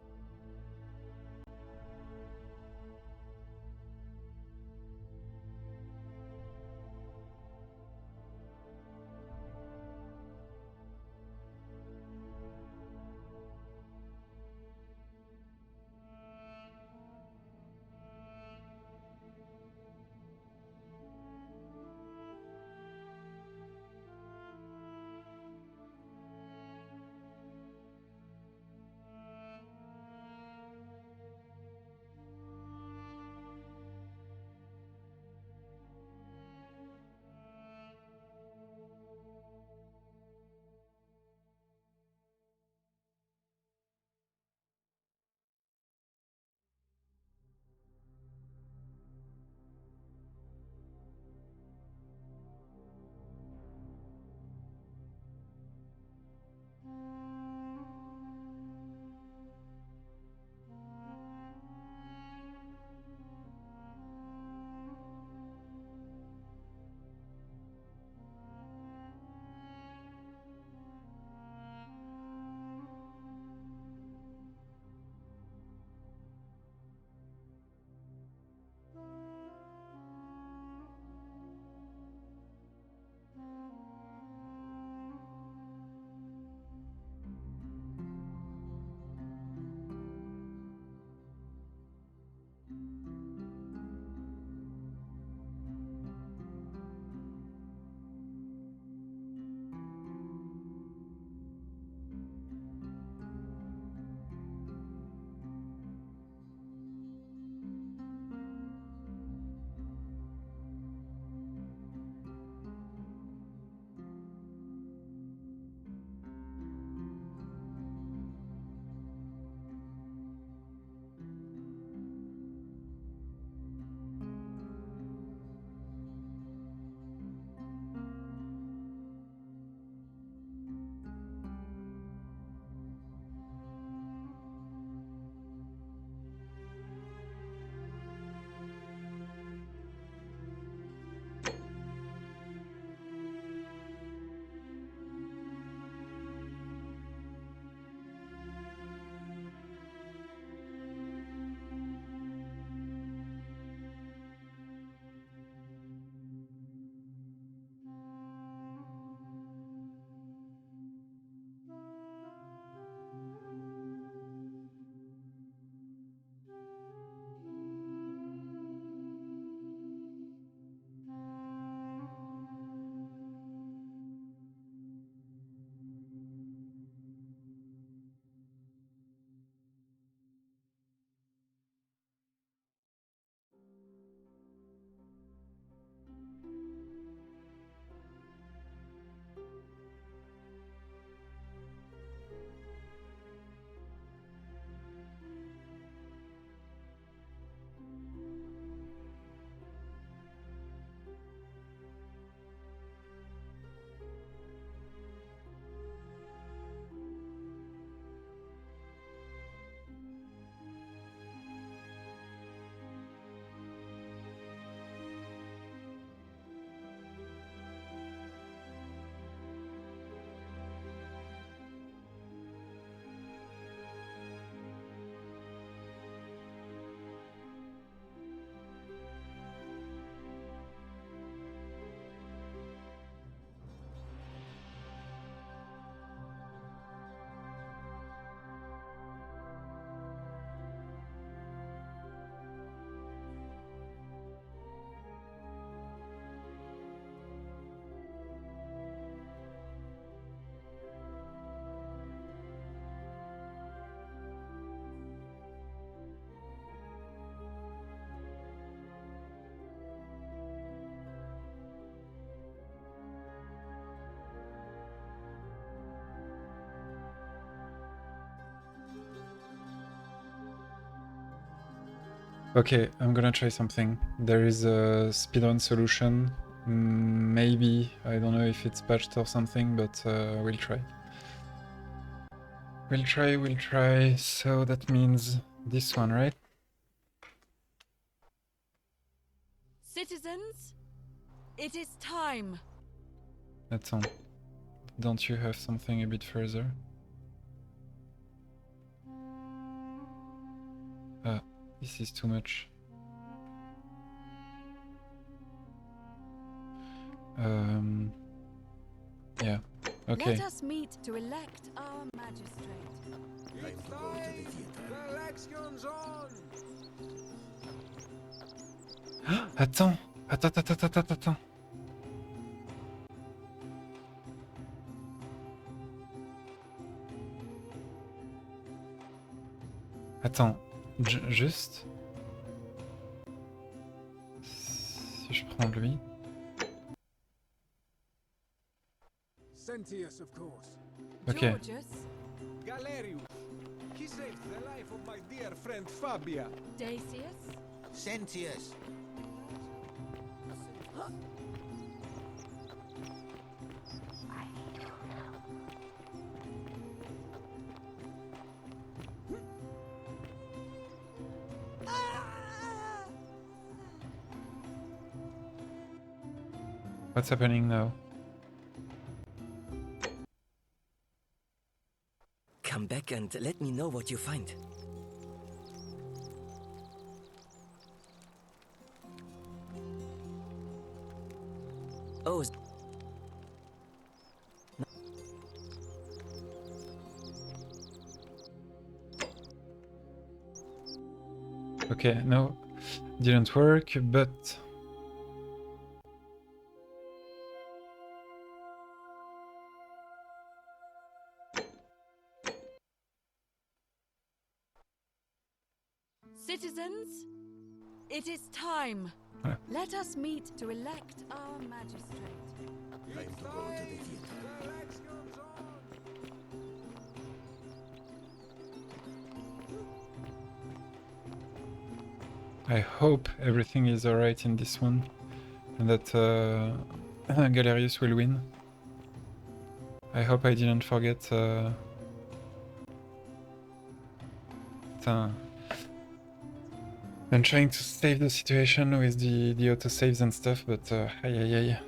Okay, I'm gonna try something. There is a speedrun solution. Maybe, I don't know if it's patched or something, but we'll try. We'll try. So that means this one, right? Citizens, it is time. Attends. Don't you have something a bit further? Ah, this is too much. Yeah, okay. Let us meet to elect our magistrate. Time to go to the theater. The election's on! Attends, attends. Attends, juste... Si je prends lui... Sentius, of course. Okay. Georgius. Galerius. He saved the life of my dear friend Fabia. Dacius. Sentius. What's happening now? Come back and let me know what you find. Oh, Okay, no, didn't work, but... Citizens, it is time. Ah. Let us meet to elect our magistrate. Time to go to the theater. The election's on! I hope everything is alright in this one, and that Galerius will win. I hope I didn't forget... Putain. I'm trying to save the situation with the autosaves and stuff, but aïe.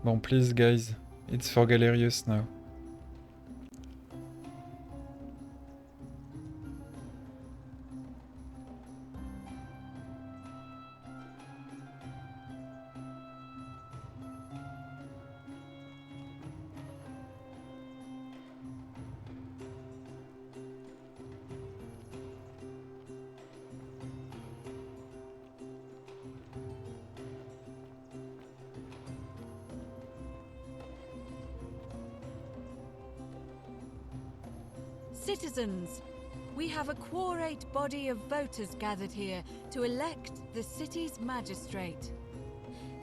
Bon, please guys, it's for Galerius now. Citizens, we have a quorate body of voters gathered here to elect the city's magistrate.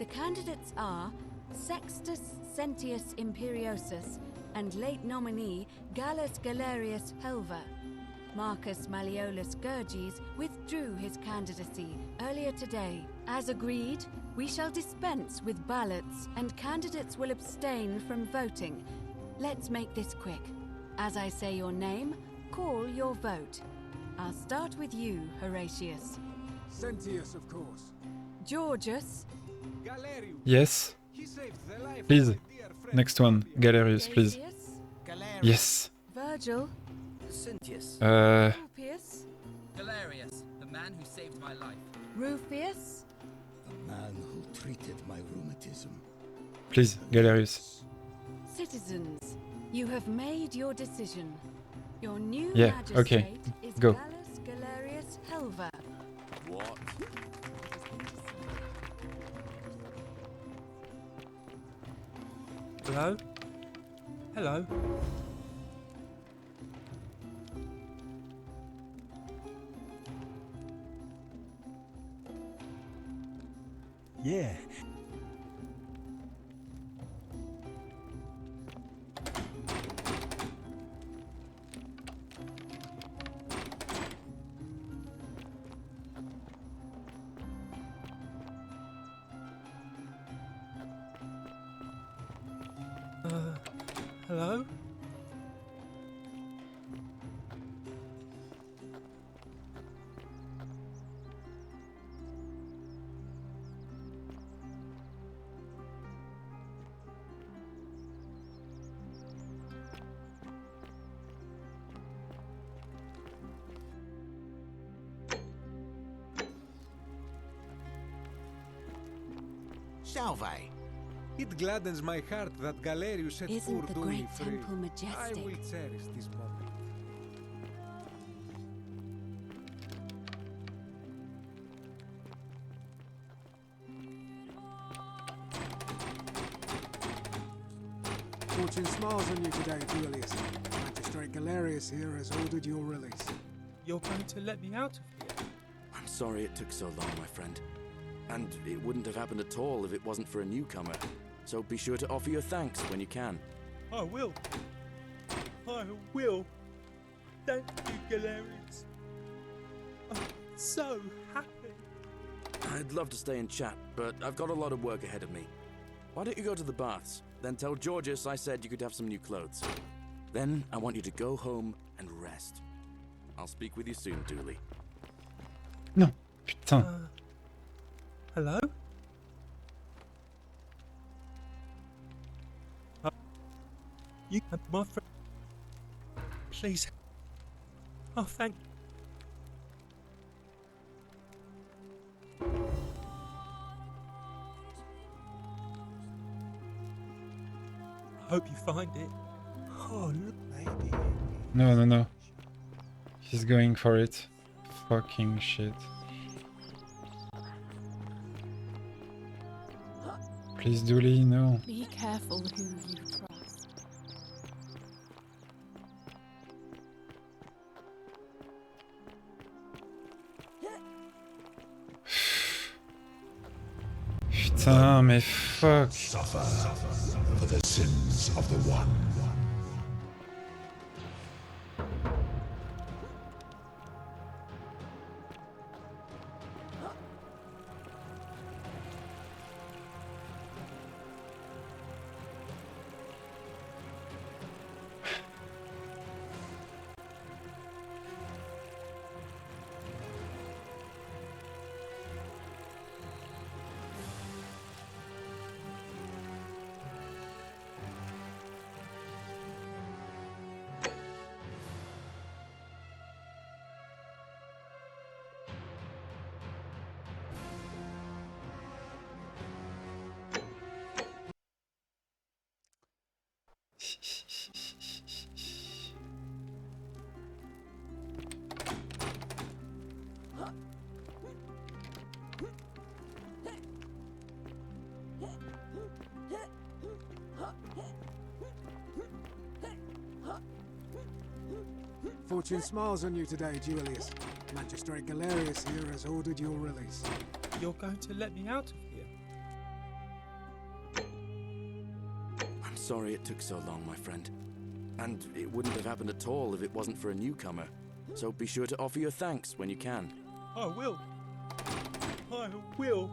The candidates are Sextus Sentius Imperiosus and late nominee Gallus Galerius Helver. Marcus Malleolus Gurges withdrew his candidacy earlier today. As agreed, we shall dispense with ballots and candidates will abstain from voting. Let's make this quick. As I say your name, call your vote. I'll start with you, Horatius. Sentius, of course. Georgius. Galerius. Yes. He saved the life Please. of my dear friend Next one. Galerius, please. Dacius. Galerius. Yes. Virgil. Sentius. Rupius. Galerius, the man who saved my life. Rufius. The man who treated my rheumatism. Please, Galerius. Citizens, you have made your decision. Your new Yeah, magistrate okay, is go. Gallus Galerius Helver. What? Hello? Hello? Yeah. Hello? Salve. It gladdens my heart that Galerius set Isn't poor the Dooley great free. temple majestic? I will cherish this moment. Fortune smiles on you today, Julius. Magistrate Galerius here has ordered your release. You're going to let me out of here? I'm sorry it took so long, my friend. And it wouldn't have happened at all if it wasn't for a newcomer. So be sure to offer your thanks when you can. I will. I will. Thank you, Galerius. I'm so happy. I'd love to stay and chat, but I've got a lot of work ahead of me. Why don't you go to the baths? Then tell Georgius I said you could have some new clothes. Then I want you to go home and rest. I'll speak with you soon, Dooley. Non, putain. Hello? You and my friend. Please. Oh, thank I hope you find it. Oh, look, maybe. No, no, no. He's going for it. Fucking shit. Please, Dooley, no. Be careful who you trust. Putain, mais fuck. Suffer for the sins of the one. Fortune smiles on you today, Julius. Magistrate Galerius here has ordered your release. You're going to let me out of here? I'm sorry it took so long, my friend. And it wouldn't have happened at all if it wasn't for a newcomer. So be sure to offer your thanks when you can. I will. I will.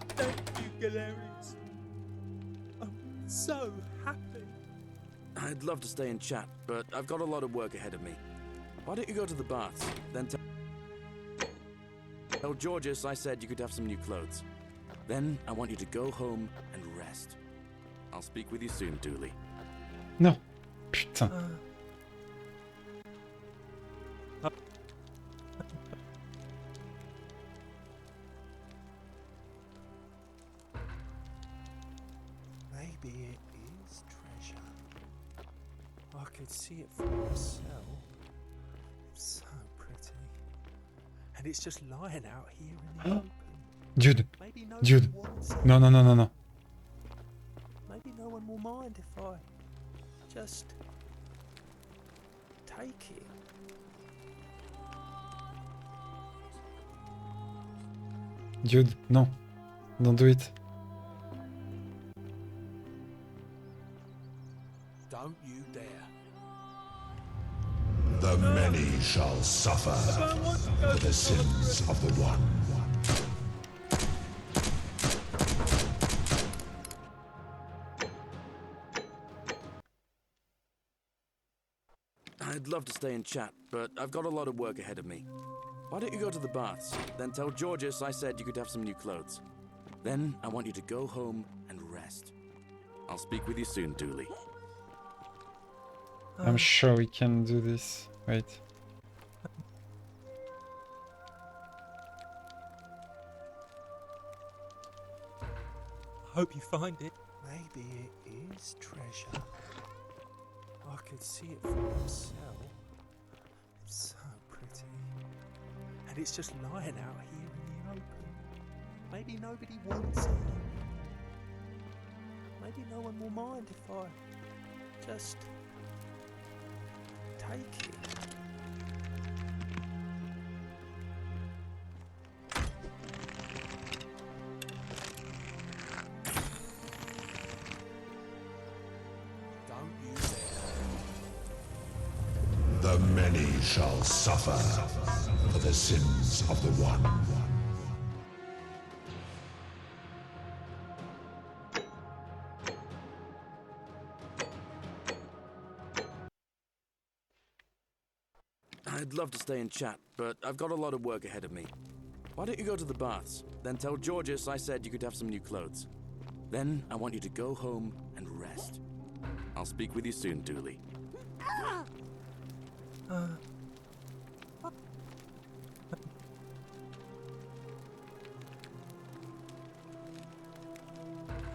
Thank you, Galerius. I'm so happy. I'd love to stay and chat, but I've got a lot of work ahead of me. Why don't you go to the baths? Then tell Georgius I said you could have some new clothes. Then I want you to go home and rest. I'll speak with you soon, Dooley. Non. Putain. Maybe it is treasure. I could see it for myself. It's so pretty. And it's just lying out here in the open. Dude. Maybe no Dude. one wants it. No, no, no, no, no. Maybe no one will mind if I just take it. Dude, no. Don't do it. Don't you dare. The many shall suffer for the sins of the one. I'd love to stay and chat, but I've got a lot of work ahead of me. Why don't you go to the baths? Then tell Georges I said you could have some new clothes. Then I want you to go home and rest. I'll speak with you soon, Dooley. I'm sure we can do this. Wait. Hope you find it. Maybe it is treasure. I could see it for myself. It's so pretty. And it's just lying out here in the open. Maybe nobody wants it. Maybe no one will mind if I just take it. The many shall suffer for the sins of the one. I'd love to stay and chat, but I've got a lot of work ahead of me. Why don't you go to the baths? Then tell Georges I said you could have some new clothes. Then I want you to go home and rest. I'll speak with you soon, Dooley.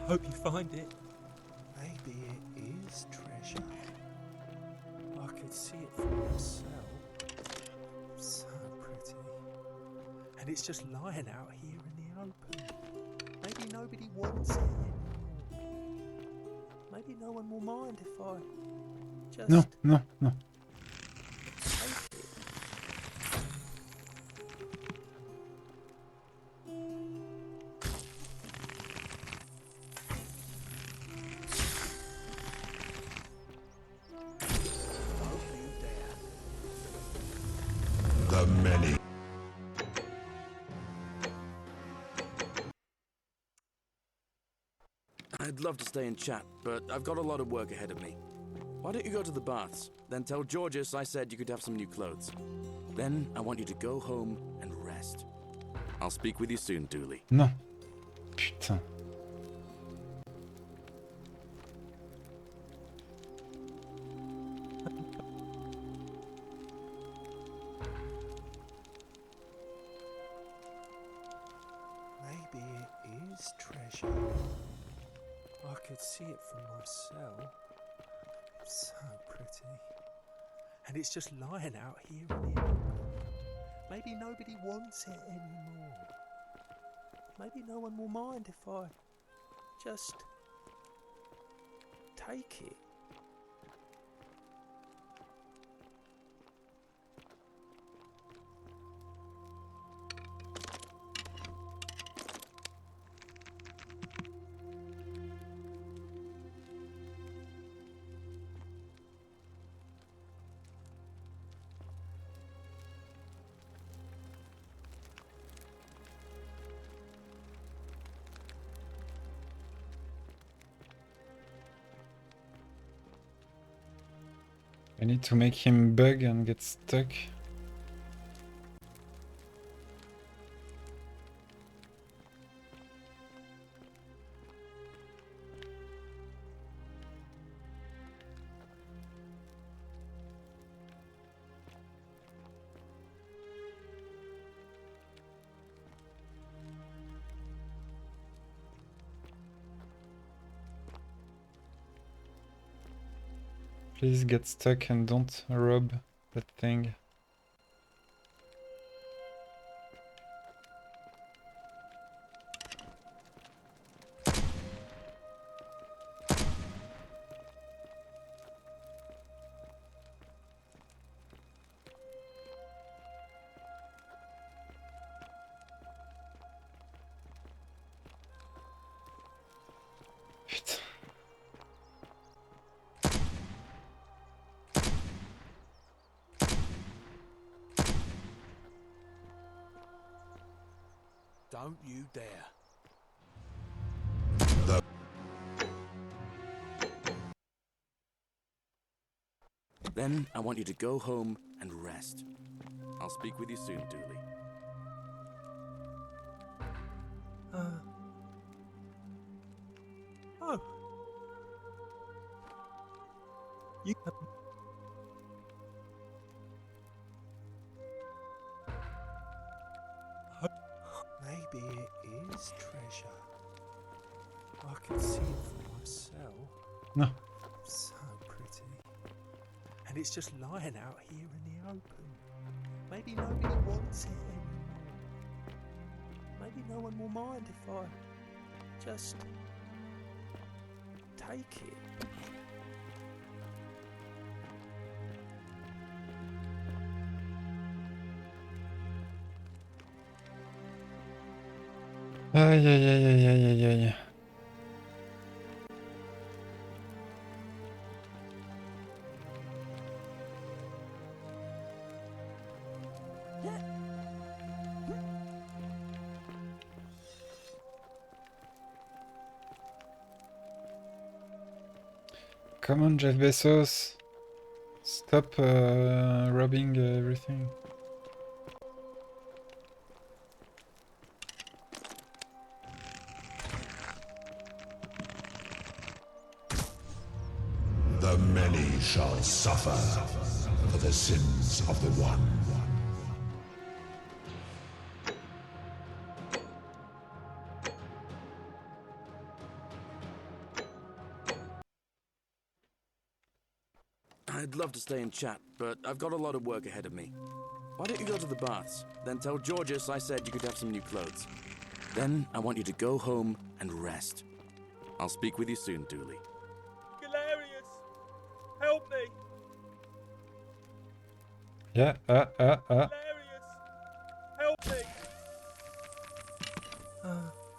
Hope you find it. Maybe it is treasure. I could see it for myself. So pretty. And it's just lying out here in the open. Maybe nobody wants it anymore. Maybe no one will mind if I just... No, no, no. The many. I'd love to stay and chat, but I've got a lot of work ahead of me. Why don't you go to the baths? Then tell Georges I said you could have some new clothes. Then I want you to go home and rest. I'll speak with you soon, Dooley. Non. Putain. Maybe it is treasure. I could see it for myself. It's so pretty. And it's just lying out here in the open. Maybe nobody wants it anymore. Maybe no one will mind if I just take it. I need to make him bug and get stuck. Please get stuck and don't rob that thing. Putain. Don't you dare. Then I want you to go home and rest. I'll speak with you soon, Dooley. Oh. You have... Maybe it is treasure. I can see it for myself. No. So pretty. And it's just lying out here in the open. Maybe nobody wants it anymore. Maybe no one will mind if I just take it. Aïe aïe aïe aïe aïe aïe aïe. Come on, Jeff Bezos. Stop robbing everything. The many shall suffer for the sins of the one. I'd love to stay and chat, but I've got a lot of work ahead of me. Why don't you go to the baths? Then tell Georges I said you could have some new clothes. Then I want you to go home and rest. I'll speak with you soon, Dooley. Galerius! Help me! Yeah, Galerius! Help me!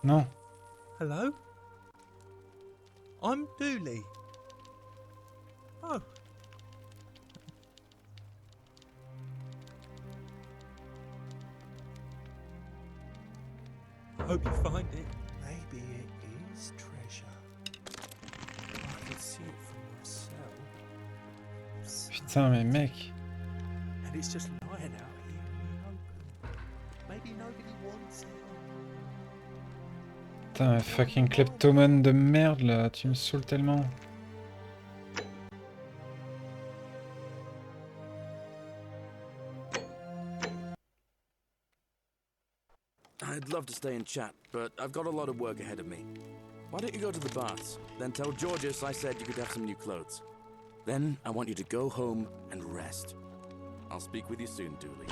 No. Hello? I'm Dooley. Oh. I hope you find it. Maybe it is treasure. I can see it for myself. Putain, mais mec. And it's just lying out here in the open. Maybe nobody wants it. Putain, un fucking kleptomane de merde là, tu me saoules tellement. I'd love to stay and chat, but I've got a lot of work ahead of me. Why don't you go to the baths? Then tell Georges I said you could have some new clothes. Then I want you to go home and rest. I'll speak with you soon, Dooley.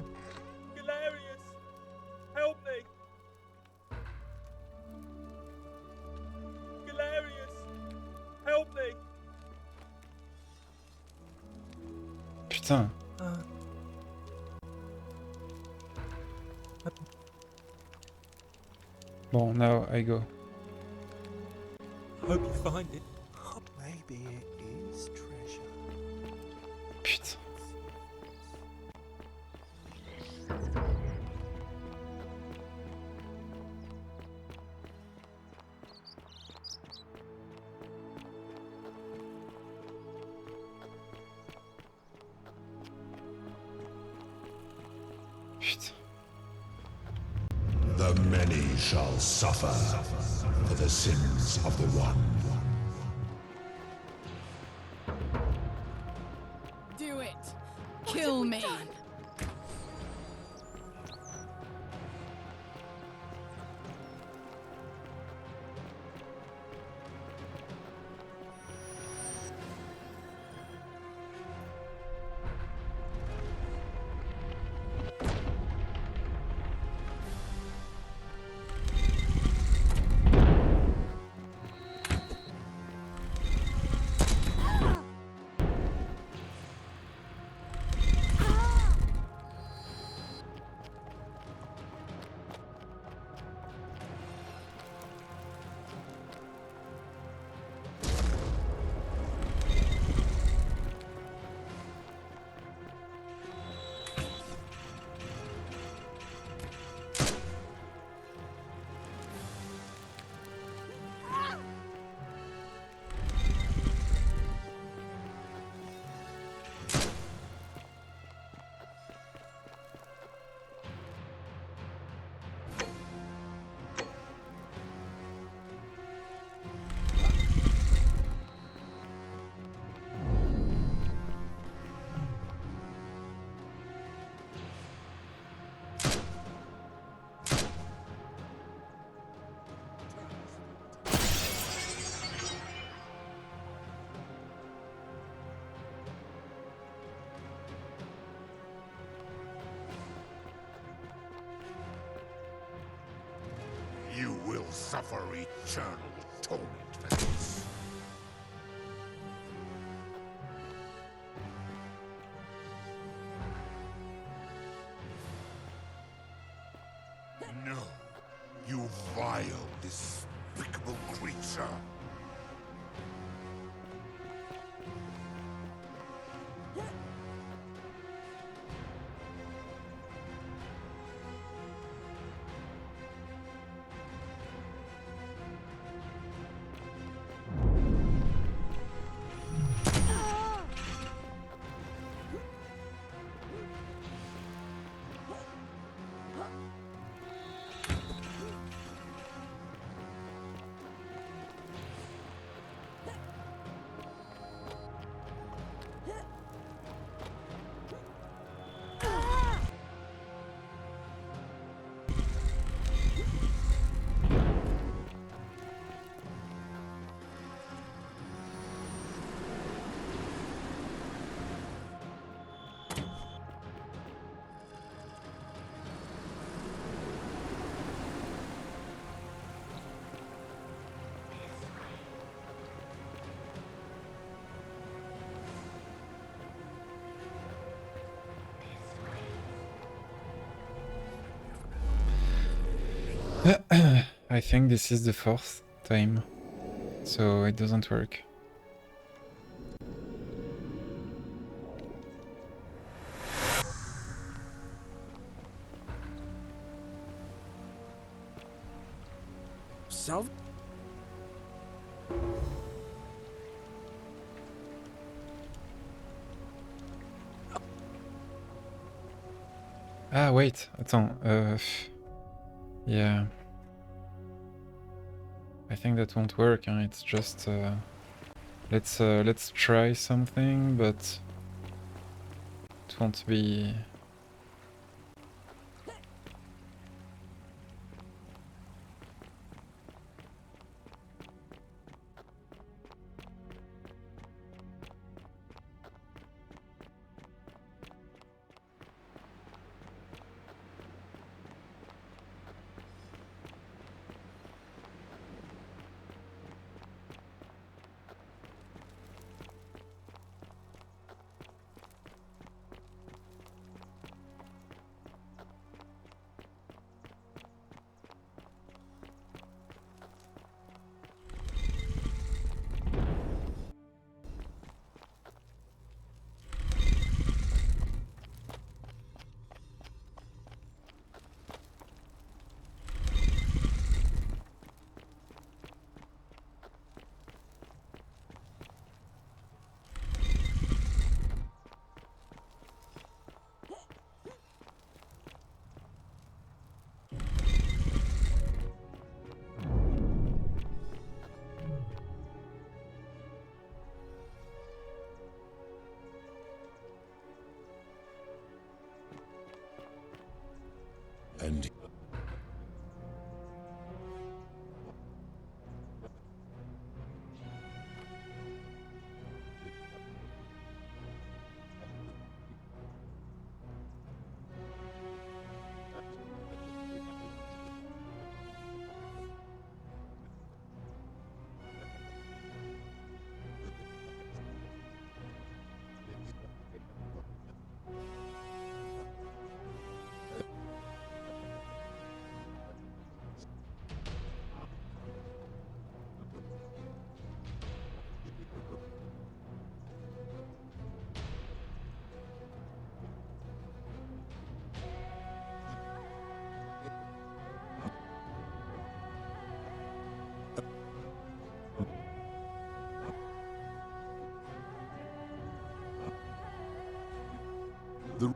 Galerius! Help me! Galerius! Help me! Putain. Bon, now I go. Hope you find it. Maybe it is treasure. Putain. Putain. The many shall suffer for the sins of the one. Do it! Kill me! You will suffer eternal torment for this. No, you vile, despicable creature. I think this is the fourth time, so it doesn't work. South? Ah wait, attends, yeah. I think that won't work, hein? It's just, let's try something, but it won't be... And the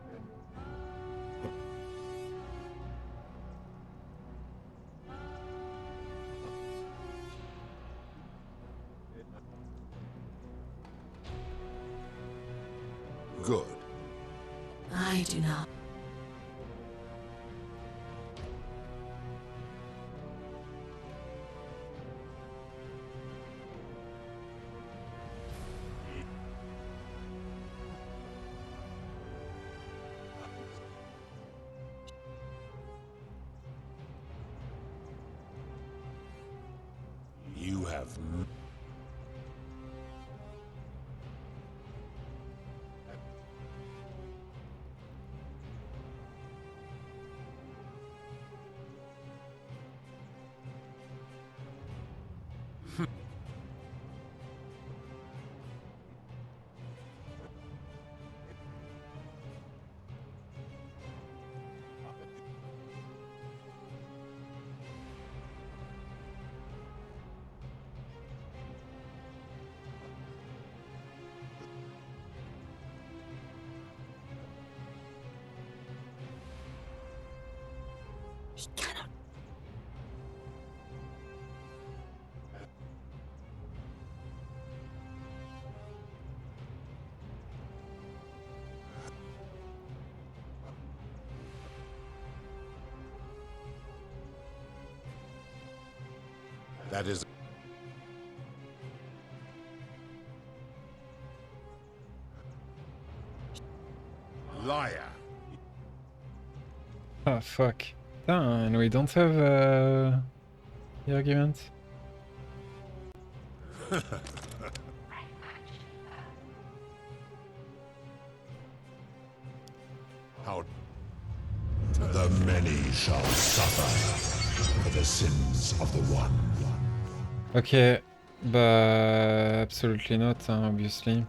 good. I do not. have He cannot. that is liar. Oh fuck. And we don't have the argument. How the many shall suffer for the sins of the one. Okay, bah absolutely not, obviously.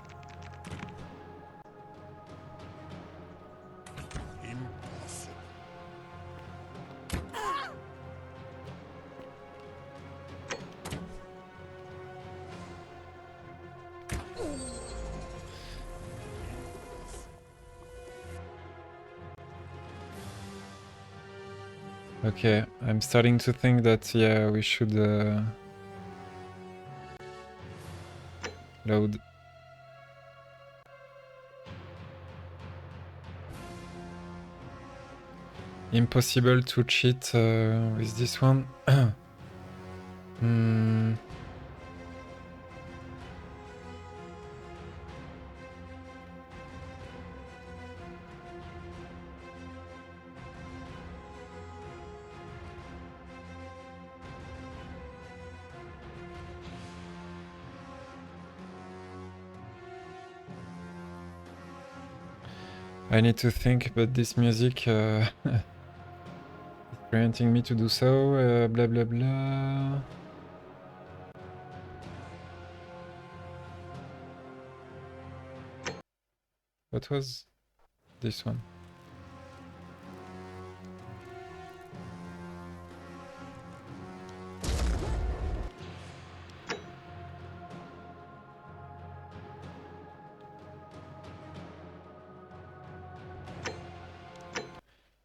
Okay, I'm starting to think that, yeah, we should load. Impossible to cheat with this one. Hmm. I need to think, but this music is preventing me to do so. Blah blah blah. What was this one?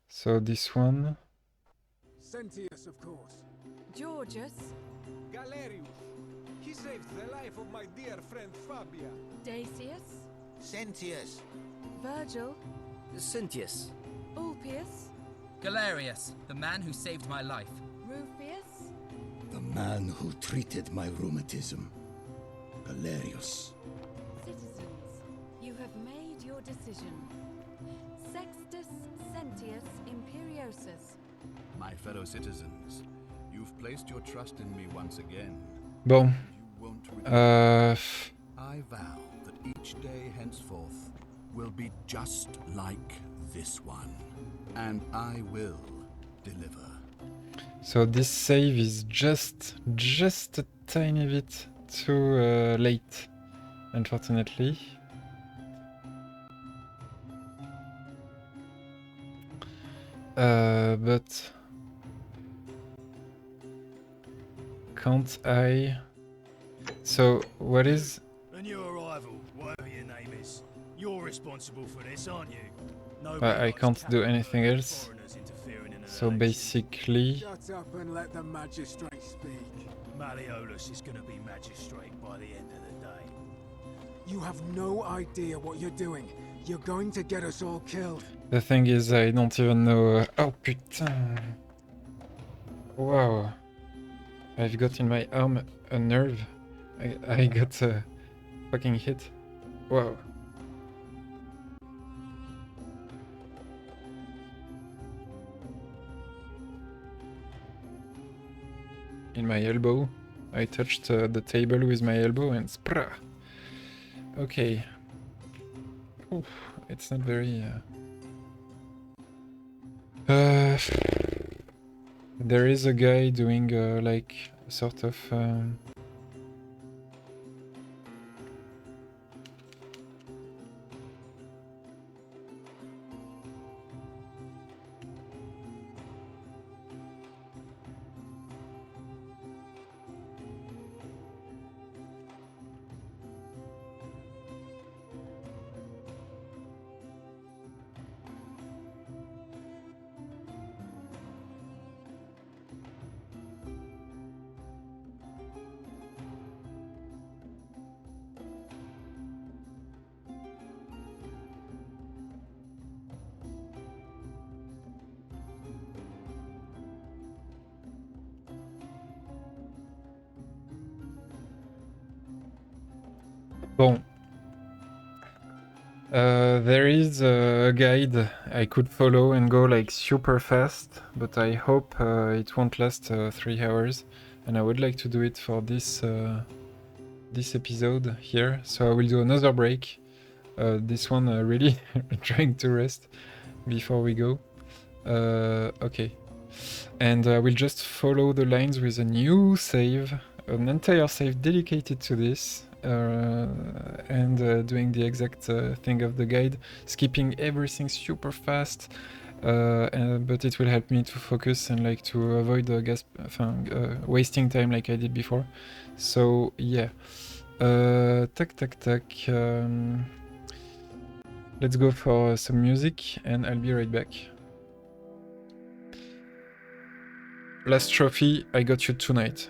So this one. Sentius, of course. Georgius. Galerius. He saved the life of my dear friend Fabia. Dacius. Sentius. Virgil. Cynthius. Ulpius. Galerius, the man who saved my life. Rufius. The man who treated my rheumatism. Galerius. Citizens, you have made your decision. Sextus Sentius Imperiosus. My fellow citizens, you've placed your trust in me once again. Bon. I vow that each day henceforth will be just like this one, and I will deliver. So this save is just a tiny bit too late, unfortunately. But can't I? So what is? And your arrival, whatever your name is, you're responsible for this, aren't you? I can't do anything else. So basically, Shut up and let the magistrate speak. Malleolus is going to be magistrate by the end of the day. You have no idea what you're doing. You're going to get us all killed. the thing is, I don't even know. Oh putain! Wow! I've got in my arm a nerve. I got a fucking hit. Wow. In my elbow, I touched the table with my elbow and sprah. Okay. Oof, it's not very... there is a guy doing like sort of... Bon. There is a guide I could follow and go like super fast, but I hope it won't last 3 hours, and I would like to do it for this this episode here. So I will do another break. This one really trying to rest before we go. Okay, and I will just follow the lines with a new save, an entire save dedicated to this. And doing the exact thing of the guide, skipping everything super fast, but it will help me to focus and like to avoid wasting time like I did before. So yeah, tac. Let's go for some music and I'll be right back. Last trophy, I got you tonight.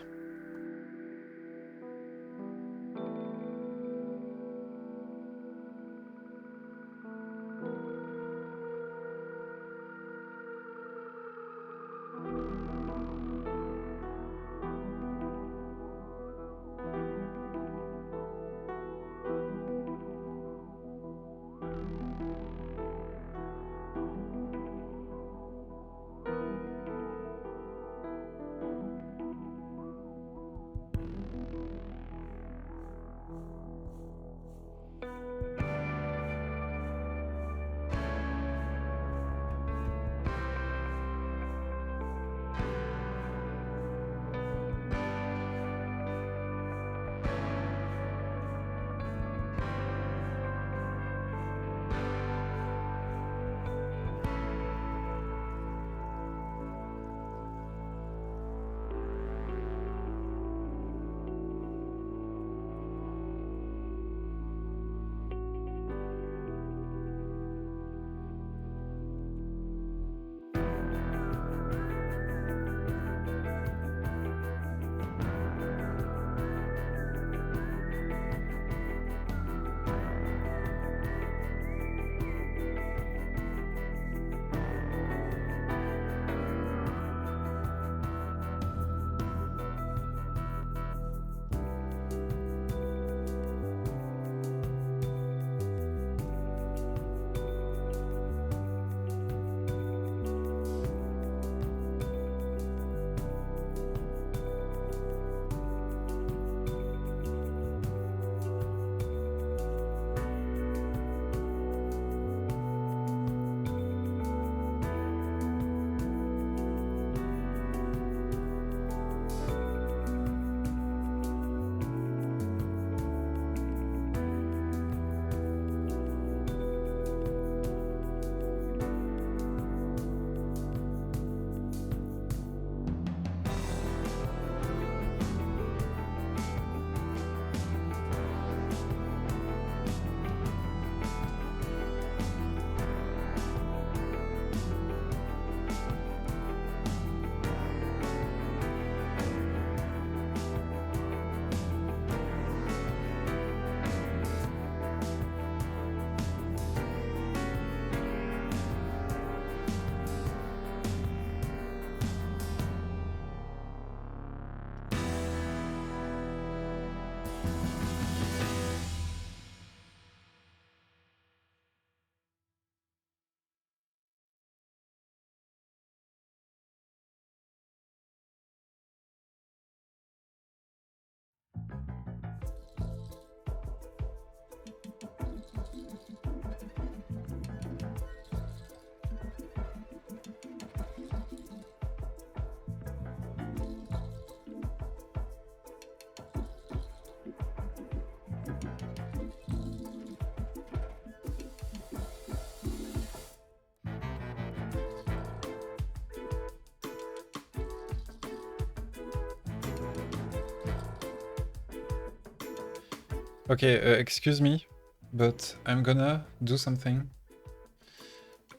Okay, excuse me, but I'm gonna do something.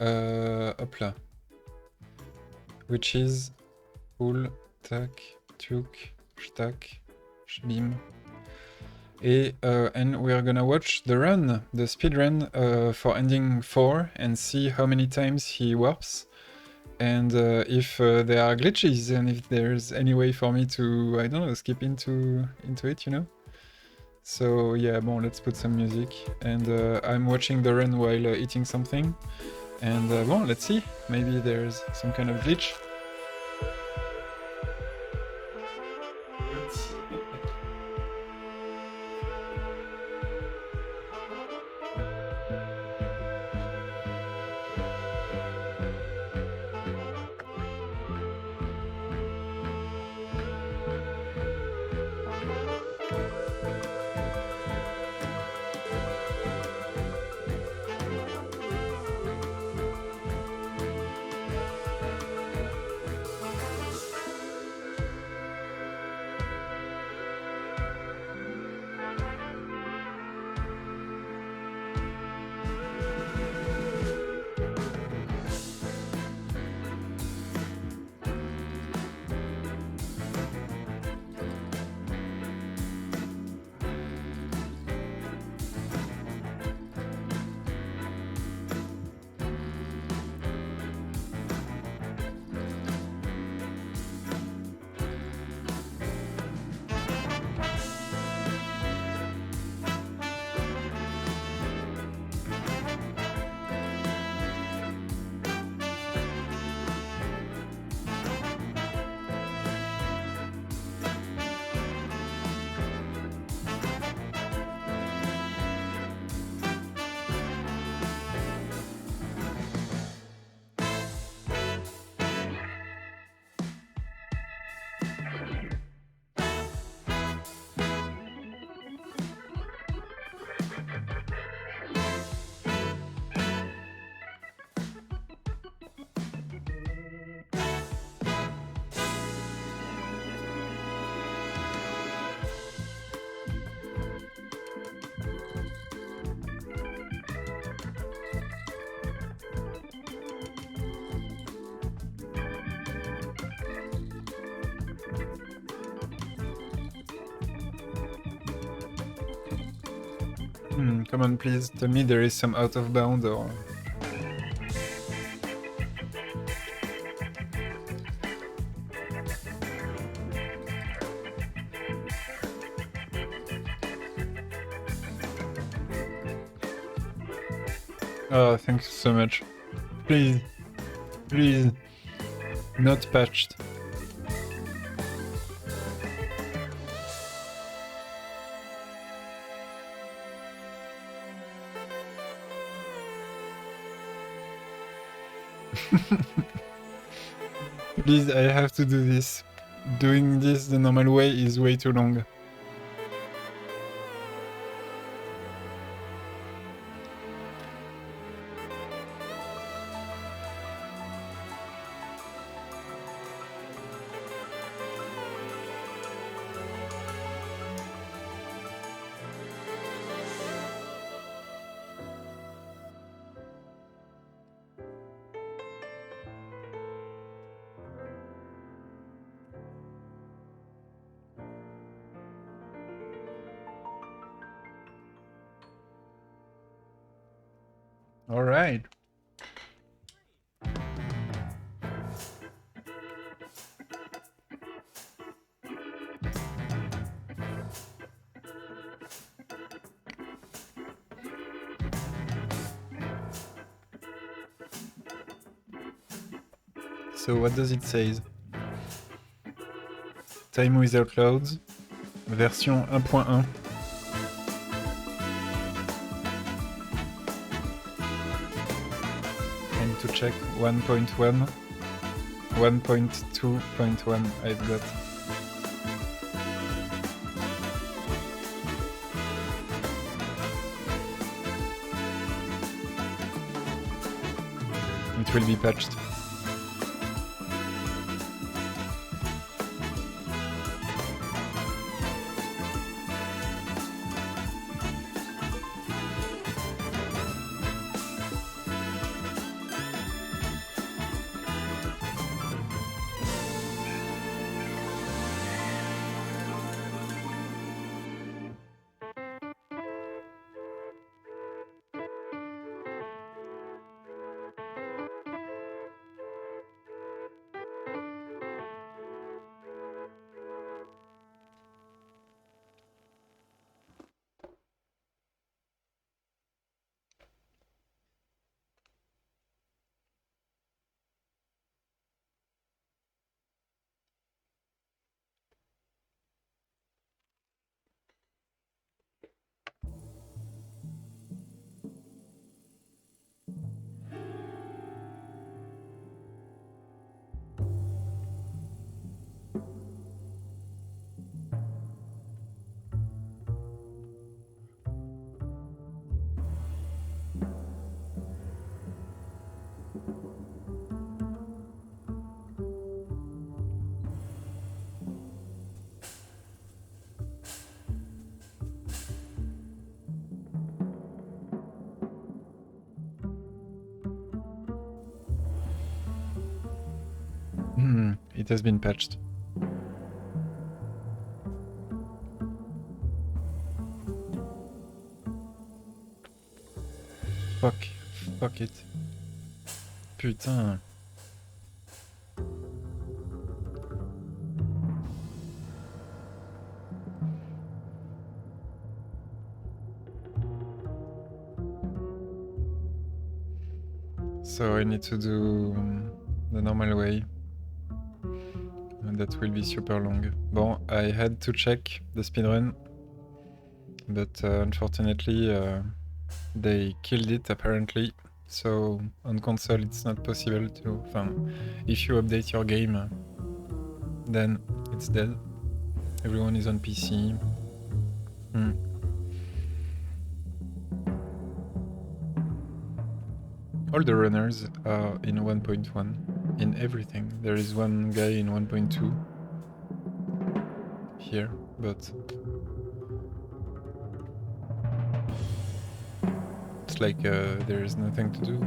Hop là. Which is pull, tac, tuk, shtak, shbim. And we're gonna watch the run, the speed run for ending 4 and see how many times he warps. And if there are glitches and if there's any way for me to, I don't know, skip into it, you know? So yeah, bon, let's put some music. And I'm watching the run while eating something. And bon, let's see. Maybe there's some kind of glitch. Come on, please tell me there is some out of bound or... Oh, thanks so much. Please. Please. Not patched. Please, I have to do this. Doing this the normal way is way too long. All right. So what does it say? Time without loads, version 1.1. And to check 1.1, 1.2.1 I've got. It will be patched. It has been patched. Fuck it. Putain. So I need to do the normal way. And that will be super long. Bon, I had to check the speedrun, but unfortunately they killed it apparently. So on console it's not possible to... if you update your game, then it's dead. Everyone is on PC. All the runners are in 1.1, in everything. There is one guy in 1.2 here, but it's like there is nothing to do.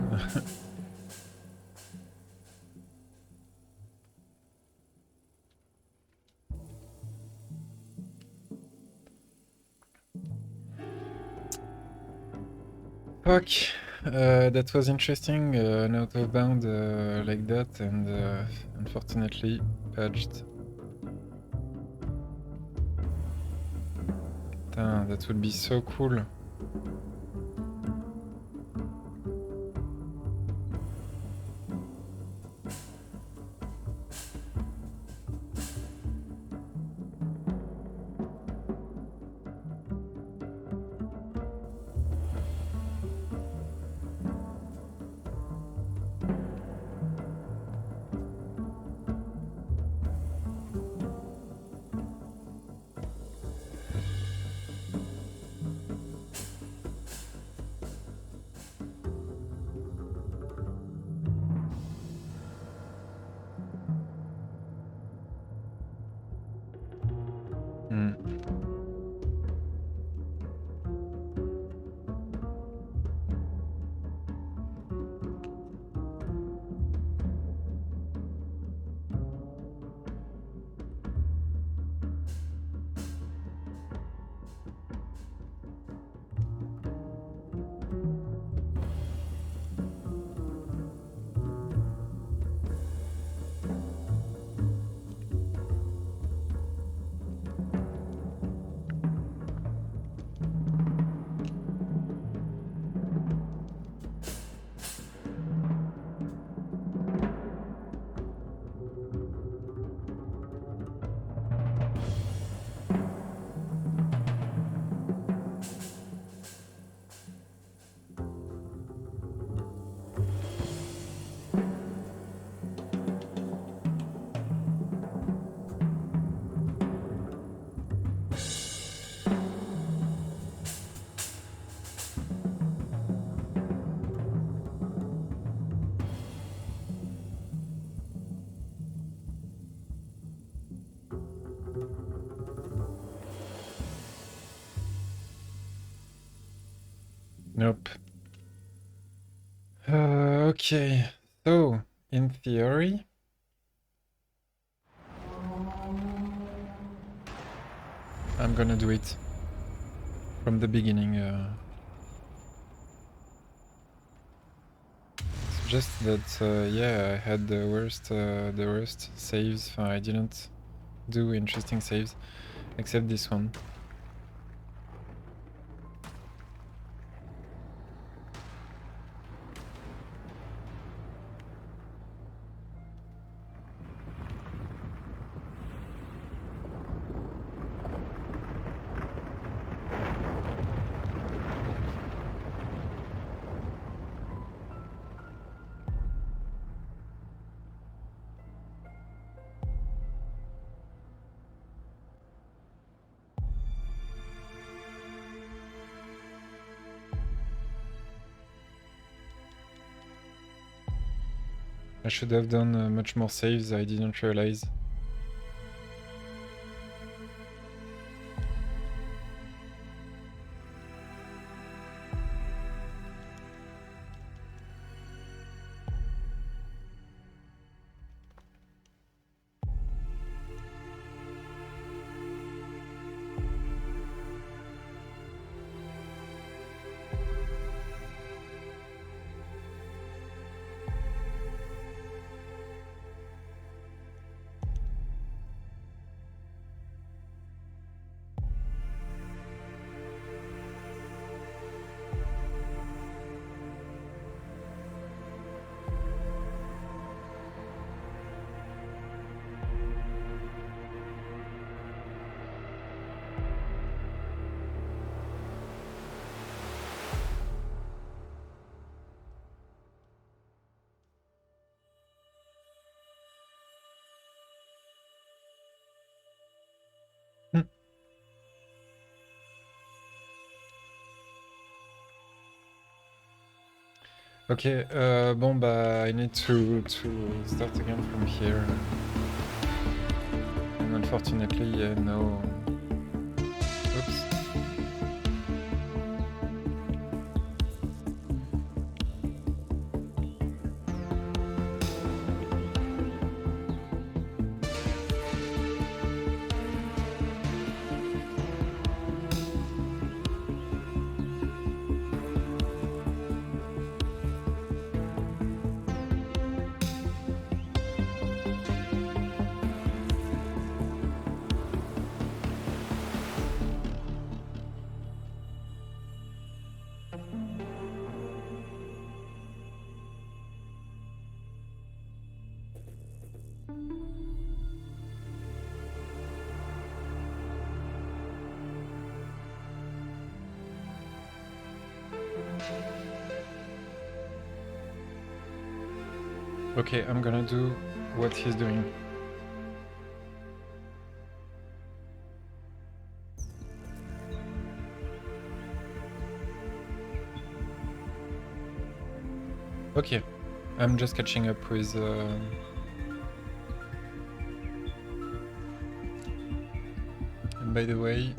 Fuck, that was interesting, an out of bound like that, and unfortunately patched. Damn, that would be so cool. Nope. Okay, so in theory, I'm gonna do it from the beginning. It's just that, yeah, I had the worst saves. I didn't do interesting saves, except this one. I should have done much more saves, I didn't realize. Okay, bon bah I need to start again from here. And unfortunately, yeah, no. Oops. Okay, I'm gonna do what he's doing. Okay, I'm just catching up with... And by the way...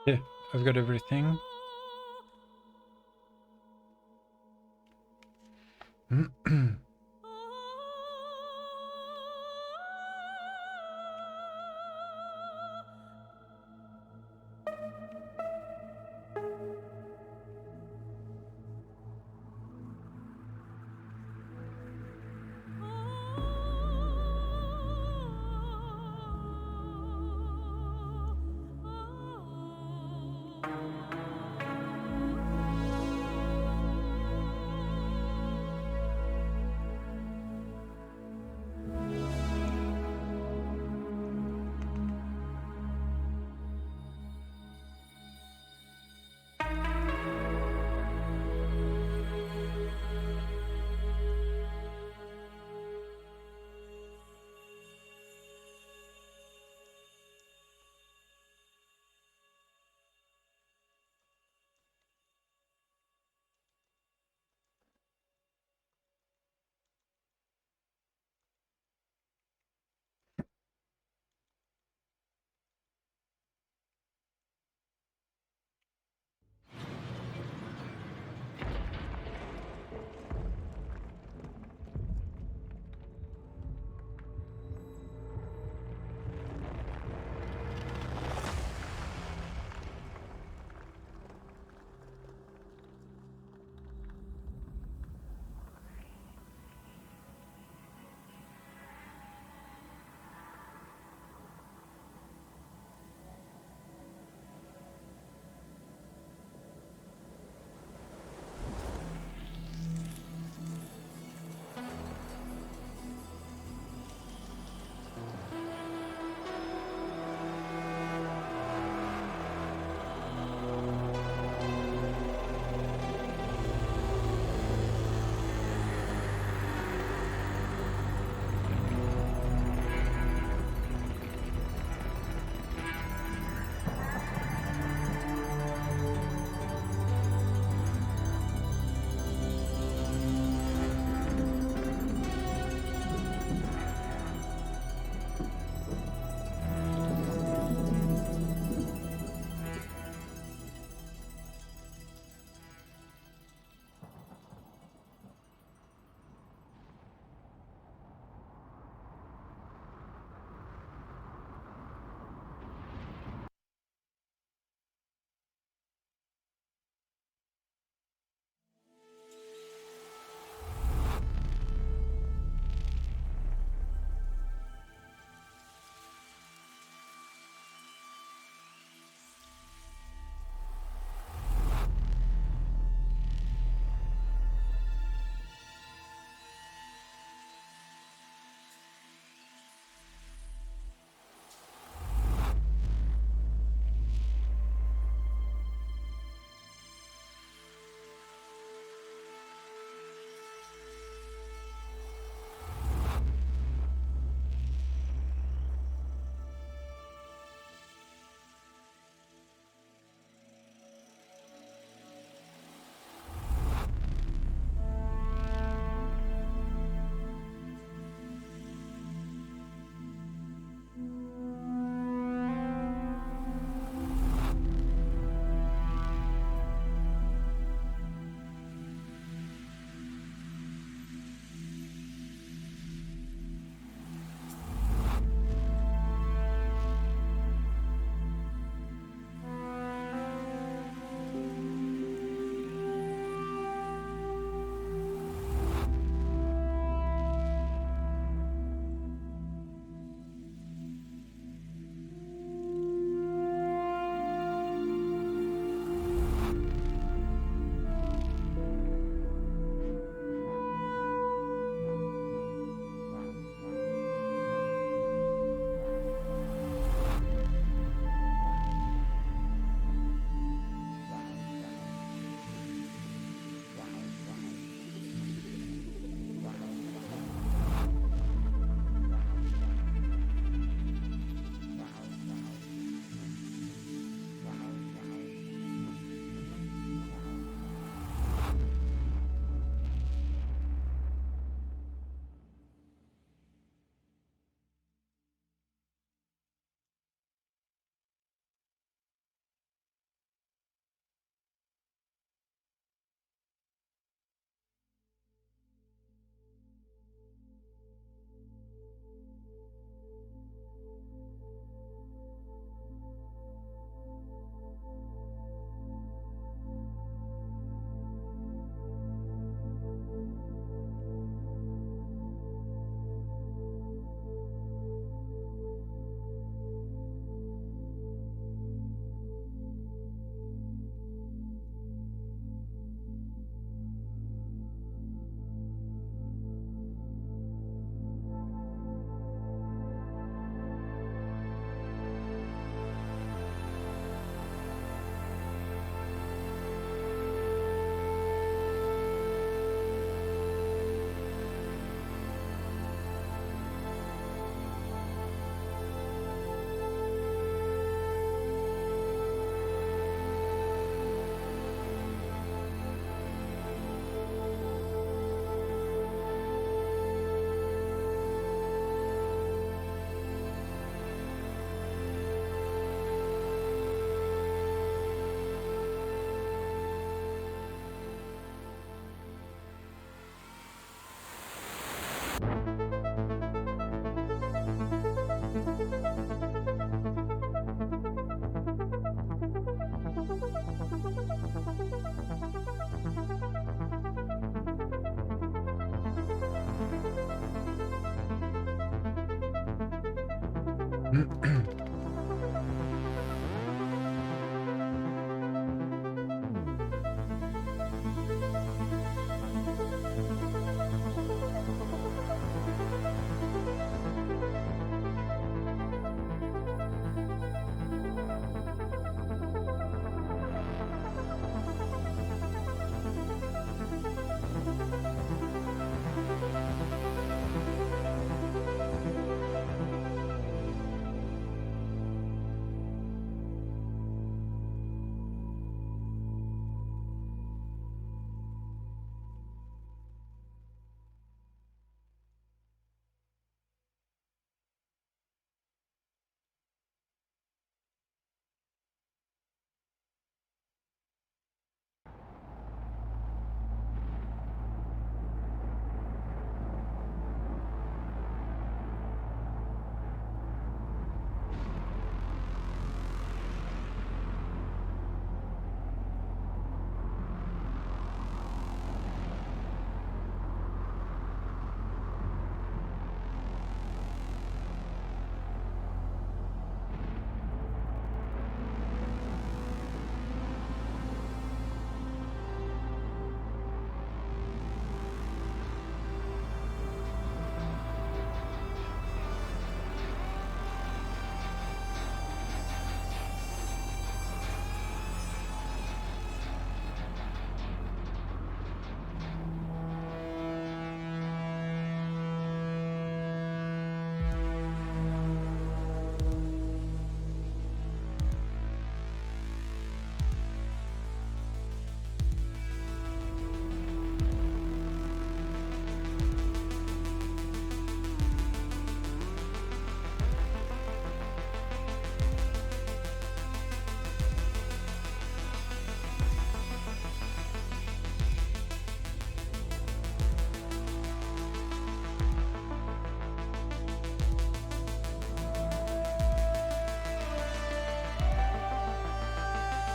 Yeah, I've got everything.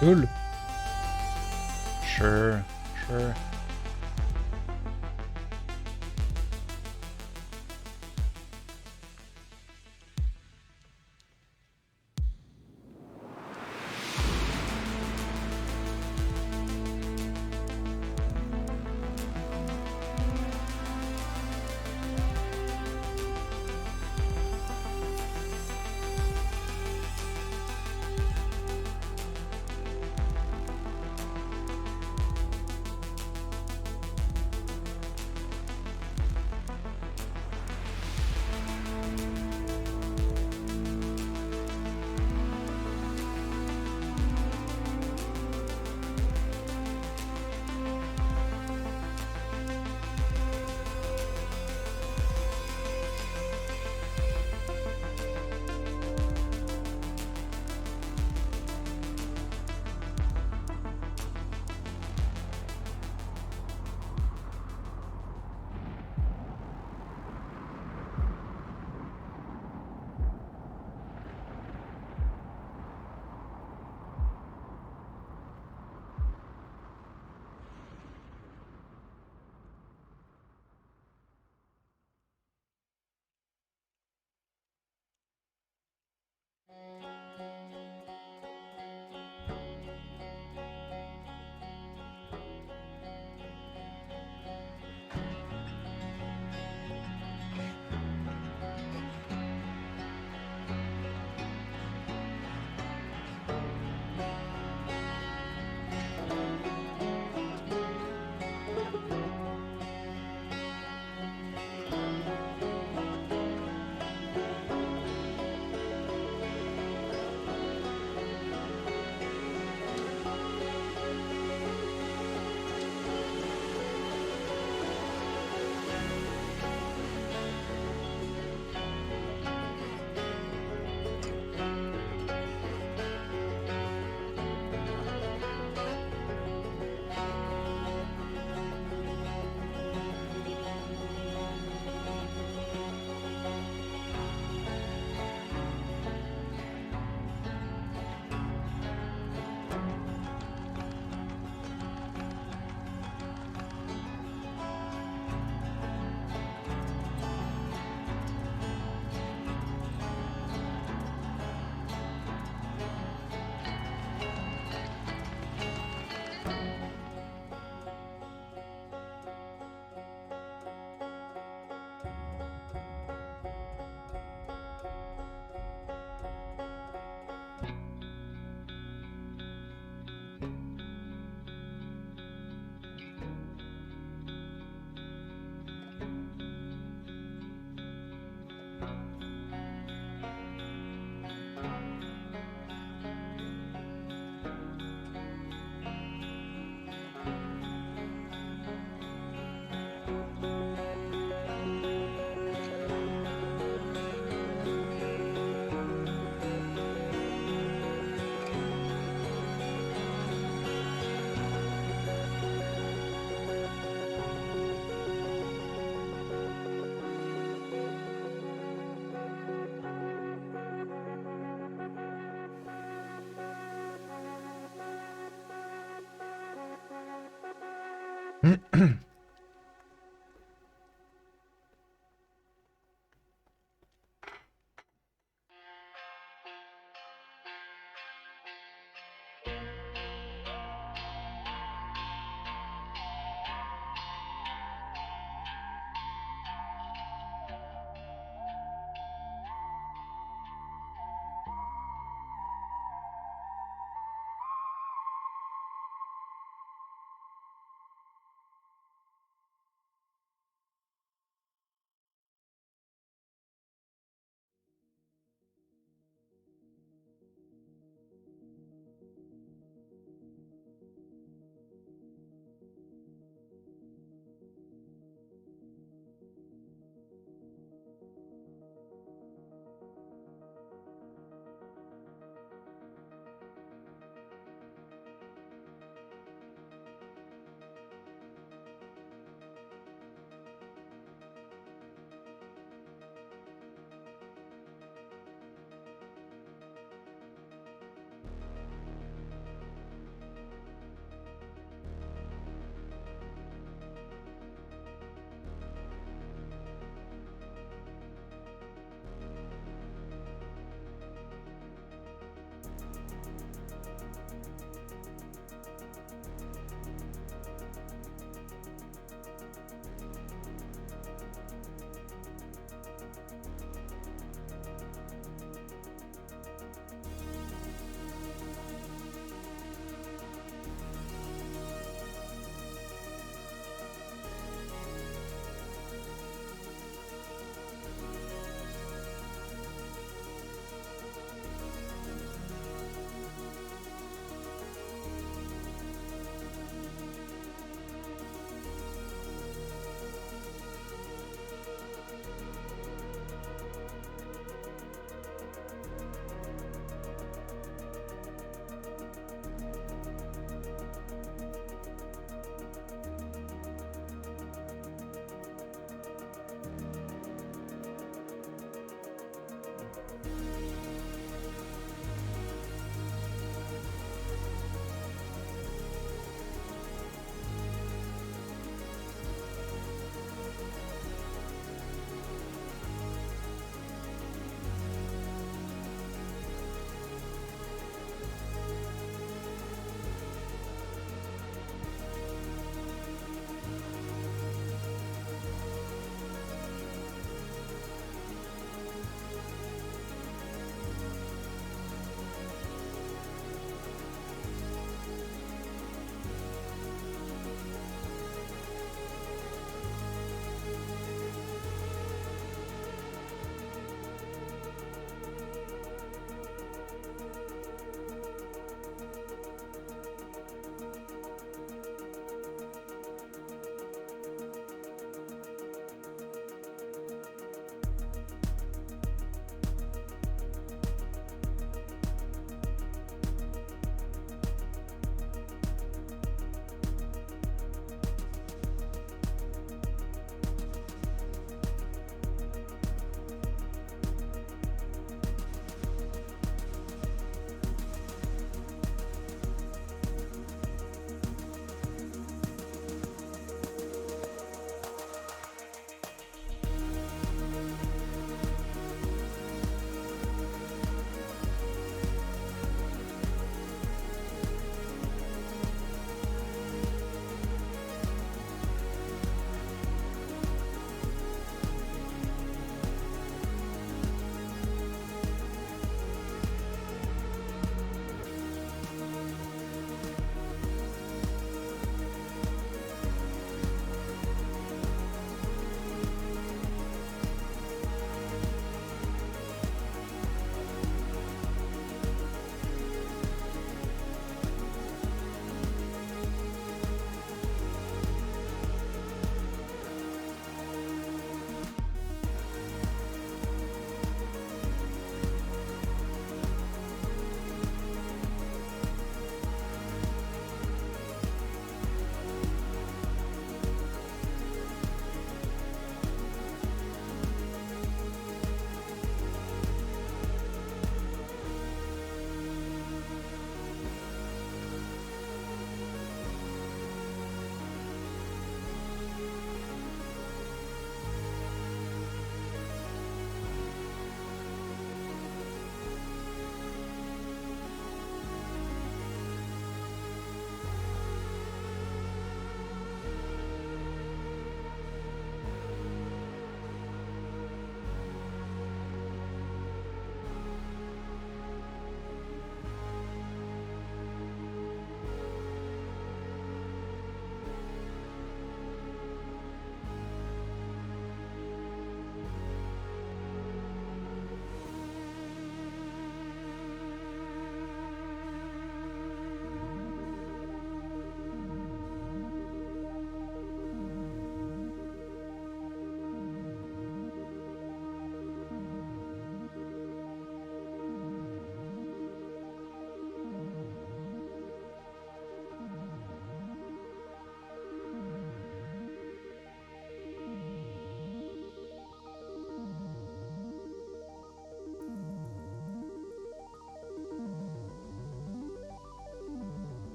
Cool. Sure, sure.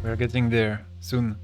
We're getting there soon.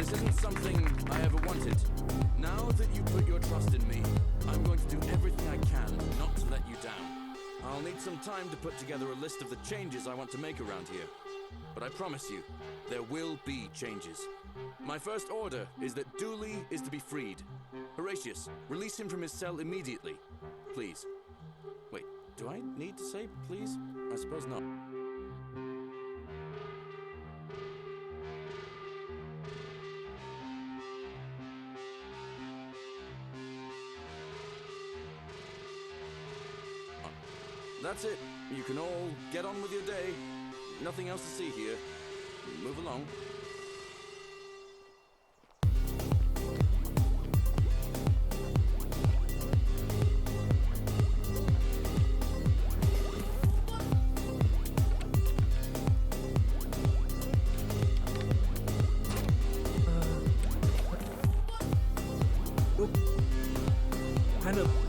This isn't something I ever wanted. Now that you put your trust in me, I'm going to do everything I can not to let you down. I'll need some time to put together a list of the changes I want to make around here. But I promise you, there will be changes. My first order is that Dooley is to be freed. Horatius, release him from his cell immediately. Please. Wait, do I need to say please? I suppose not. That's it. You can all get on with your day. Nothing else to see here. Move along. Kind of.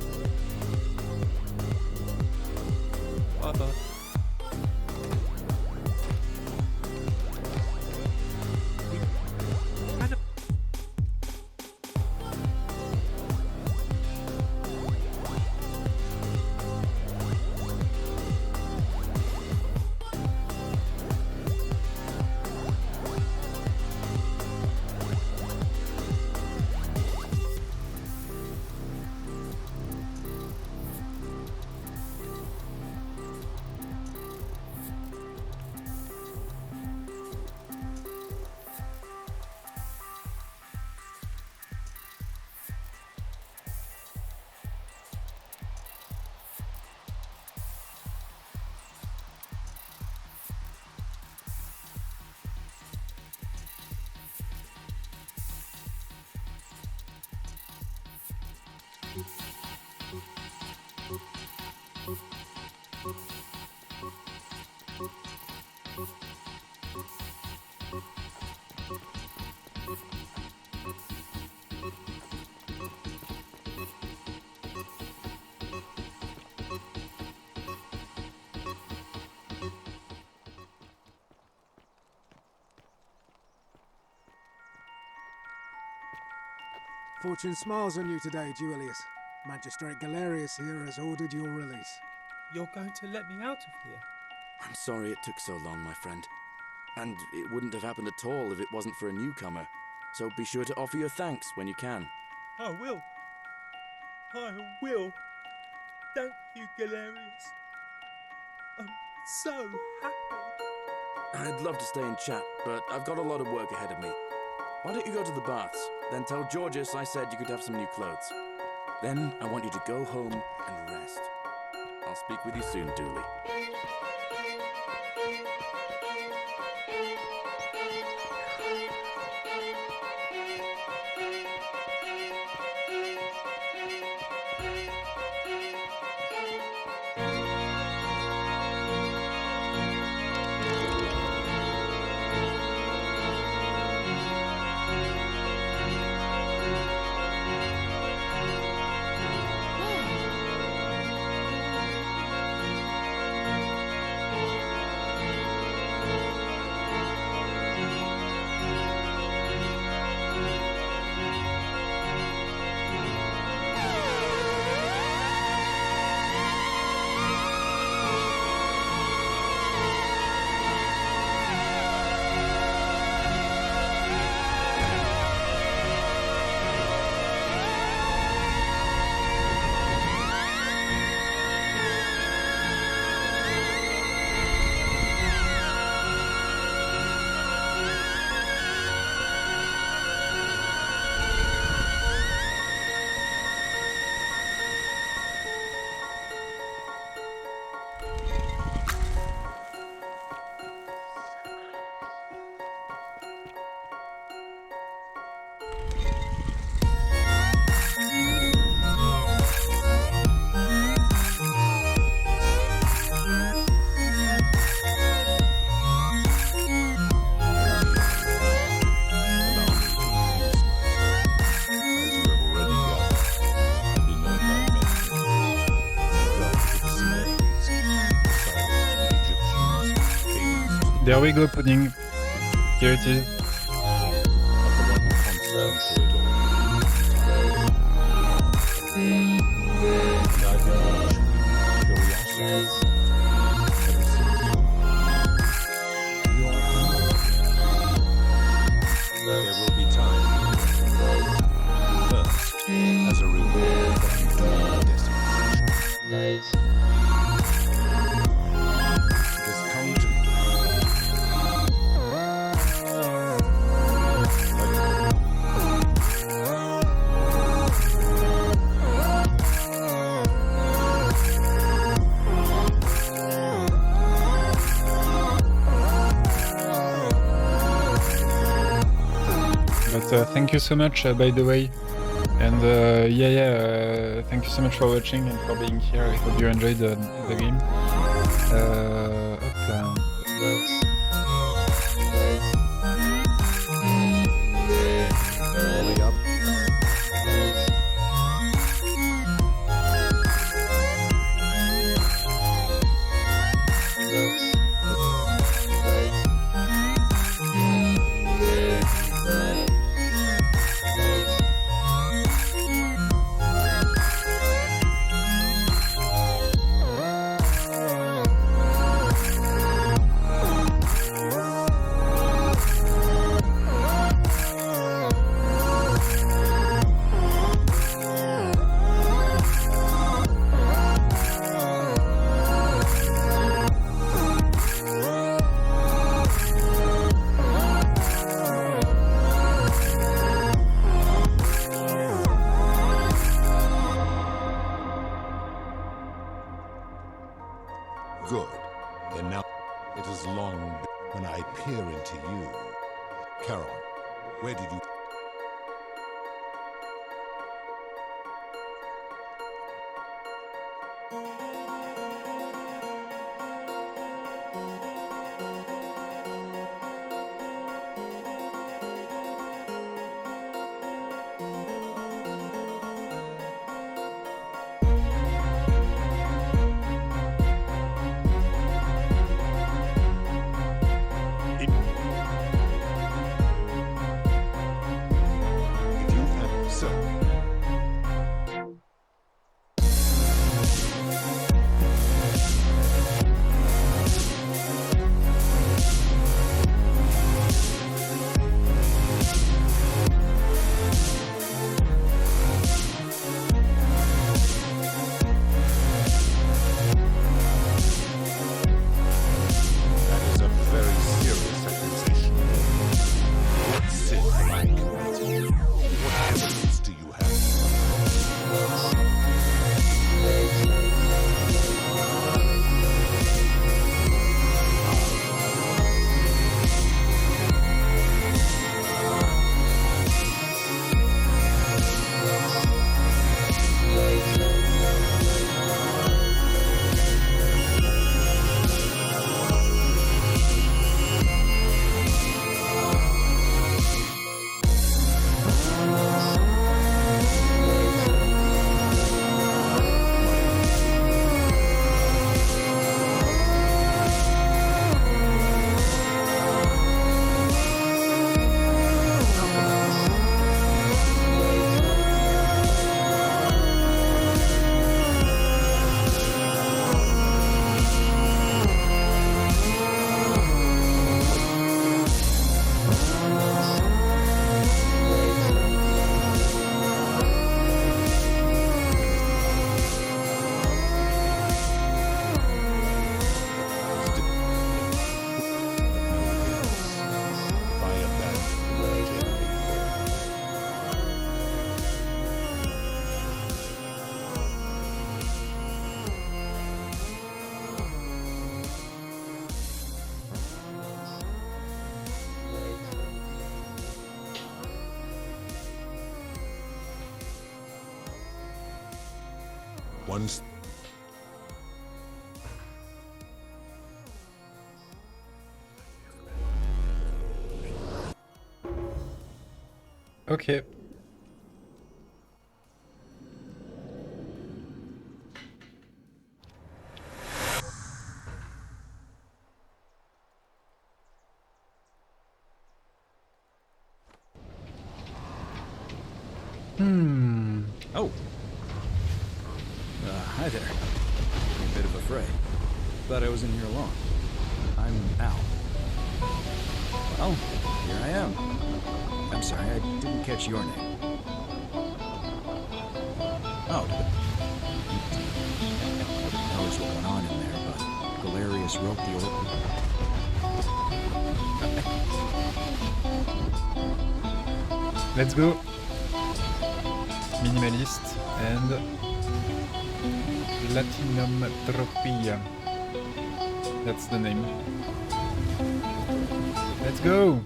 Fortune smiles on you today, Julius. Magistrate Galerius here has ordered your release. You're going to let me out of here? I'm sorry it took so long, my friend. And it wouldn't have happened at all if it wasn't for a newcomer. So be sure to offer your thanks when you can. I will. I will. Thank you, Galerius. I'm so happy. I'd love to stay and chat, but I've got a lot of work ahead of me. Why don't you go to the baths? Then tell Georgius I said you could have some new clothes. Then I want you to go home and rest. I'll speak with you soon, Dooley. There we go, pudding. Here it is. and through it all. And I've been watching curiosity. There will be time. First, as a reward for your destination. It has come to But thank you so much, by the way. And thank you so much for watching and for being here. I hope you enjoyed the game. Hop là. Volley up. Good. And now it has long been when I peer into you. Carol, where did you... Once... Okay. Oh. Hi there. A bit of a fray. Thought I was in here alone. I'm Al. Well, here I am. I'm sorry, I didn't catch your name. Oh. Nobody knows what went on in there, but Galerius wrote the oracle. Let's go. Minimalist and Platinum Tropia. That's the name. Let's go.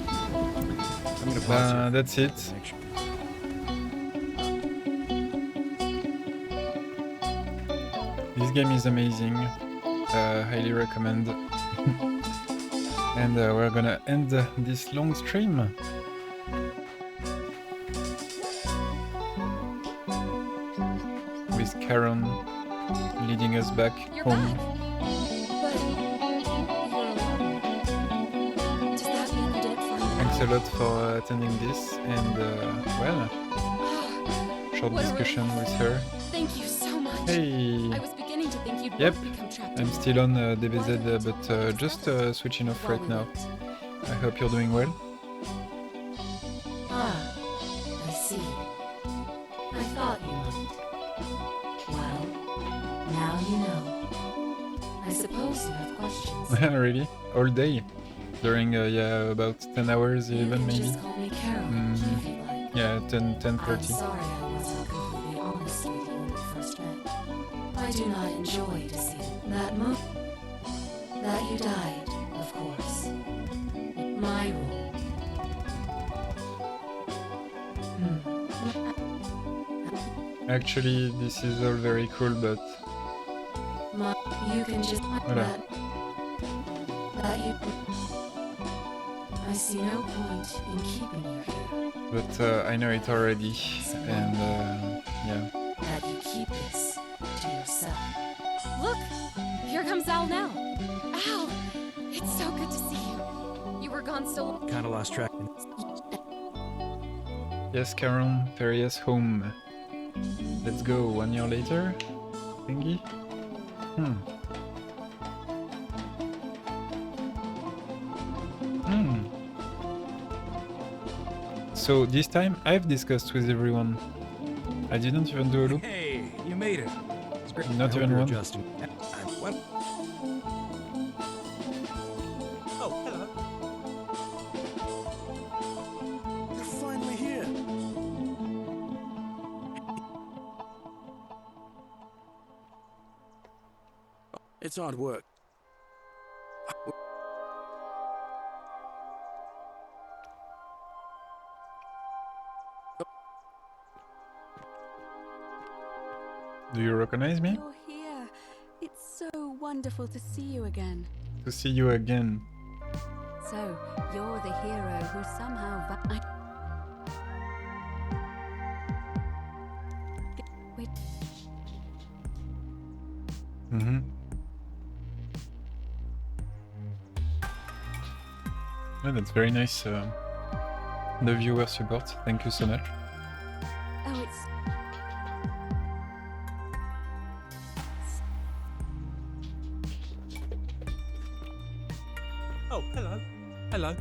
I'm gonna pause here. That's it. This game is amazing. Highly recommend. And we're gonna end this long stream. With Karen leading us back home. Thanks a lot for attending this, and well, short discussion with her. Thank you so much. Hey. I was beginning to think you'd Yep, both become trapped. I'm still on DBZ, but just switching off right now. I hope you're doing well. Ah, I see. I thought you might. Well, now you know. I suppose you have questions. Really? All day? During, yeah, about 10 hours even, maybe? Just call me Carol, if you like. Yeah, 10:30. I'm sorry I wasn't completely honest with you when we first met. I do not enjoy to see that that you died, of course. My rule. Actually, this is all very cool, but You can just Voilà. that you. I see no point in keeping you here. but I know it already, and yeah. That you keep this to yourself. Look, here comes Al now. Al, it's so good to see you. You were gone so long. Kinda lost track. Yes, Karen, Farias home. Let's go. 1 year later, thingy. So this time I've discussed with everyone. I didn't even do a loop. Hey, you made it. It's great. Not I hope even you're one. adjusting. What? Oh, hello. You're finally here. It's hard work. Do you recognize me? You're here. It's so wonderful to see you again. To see you again. So, you're the hero who somehow Wait. Yeah, that's very nice. The viewer support. Thank you so much. Oh, it's... Oh, hello. Hello.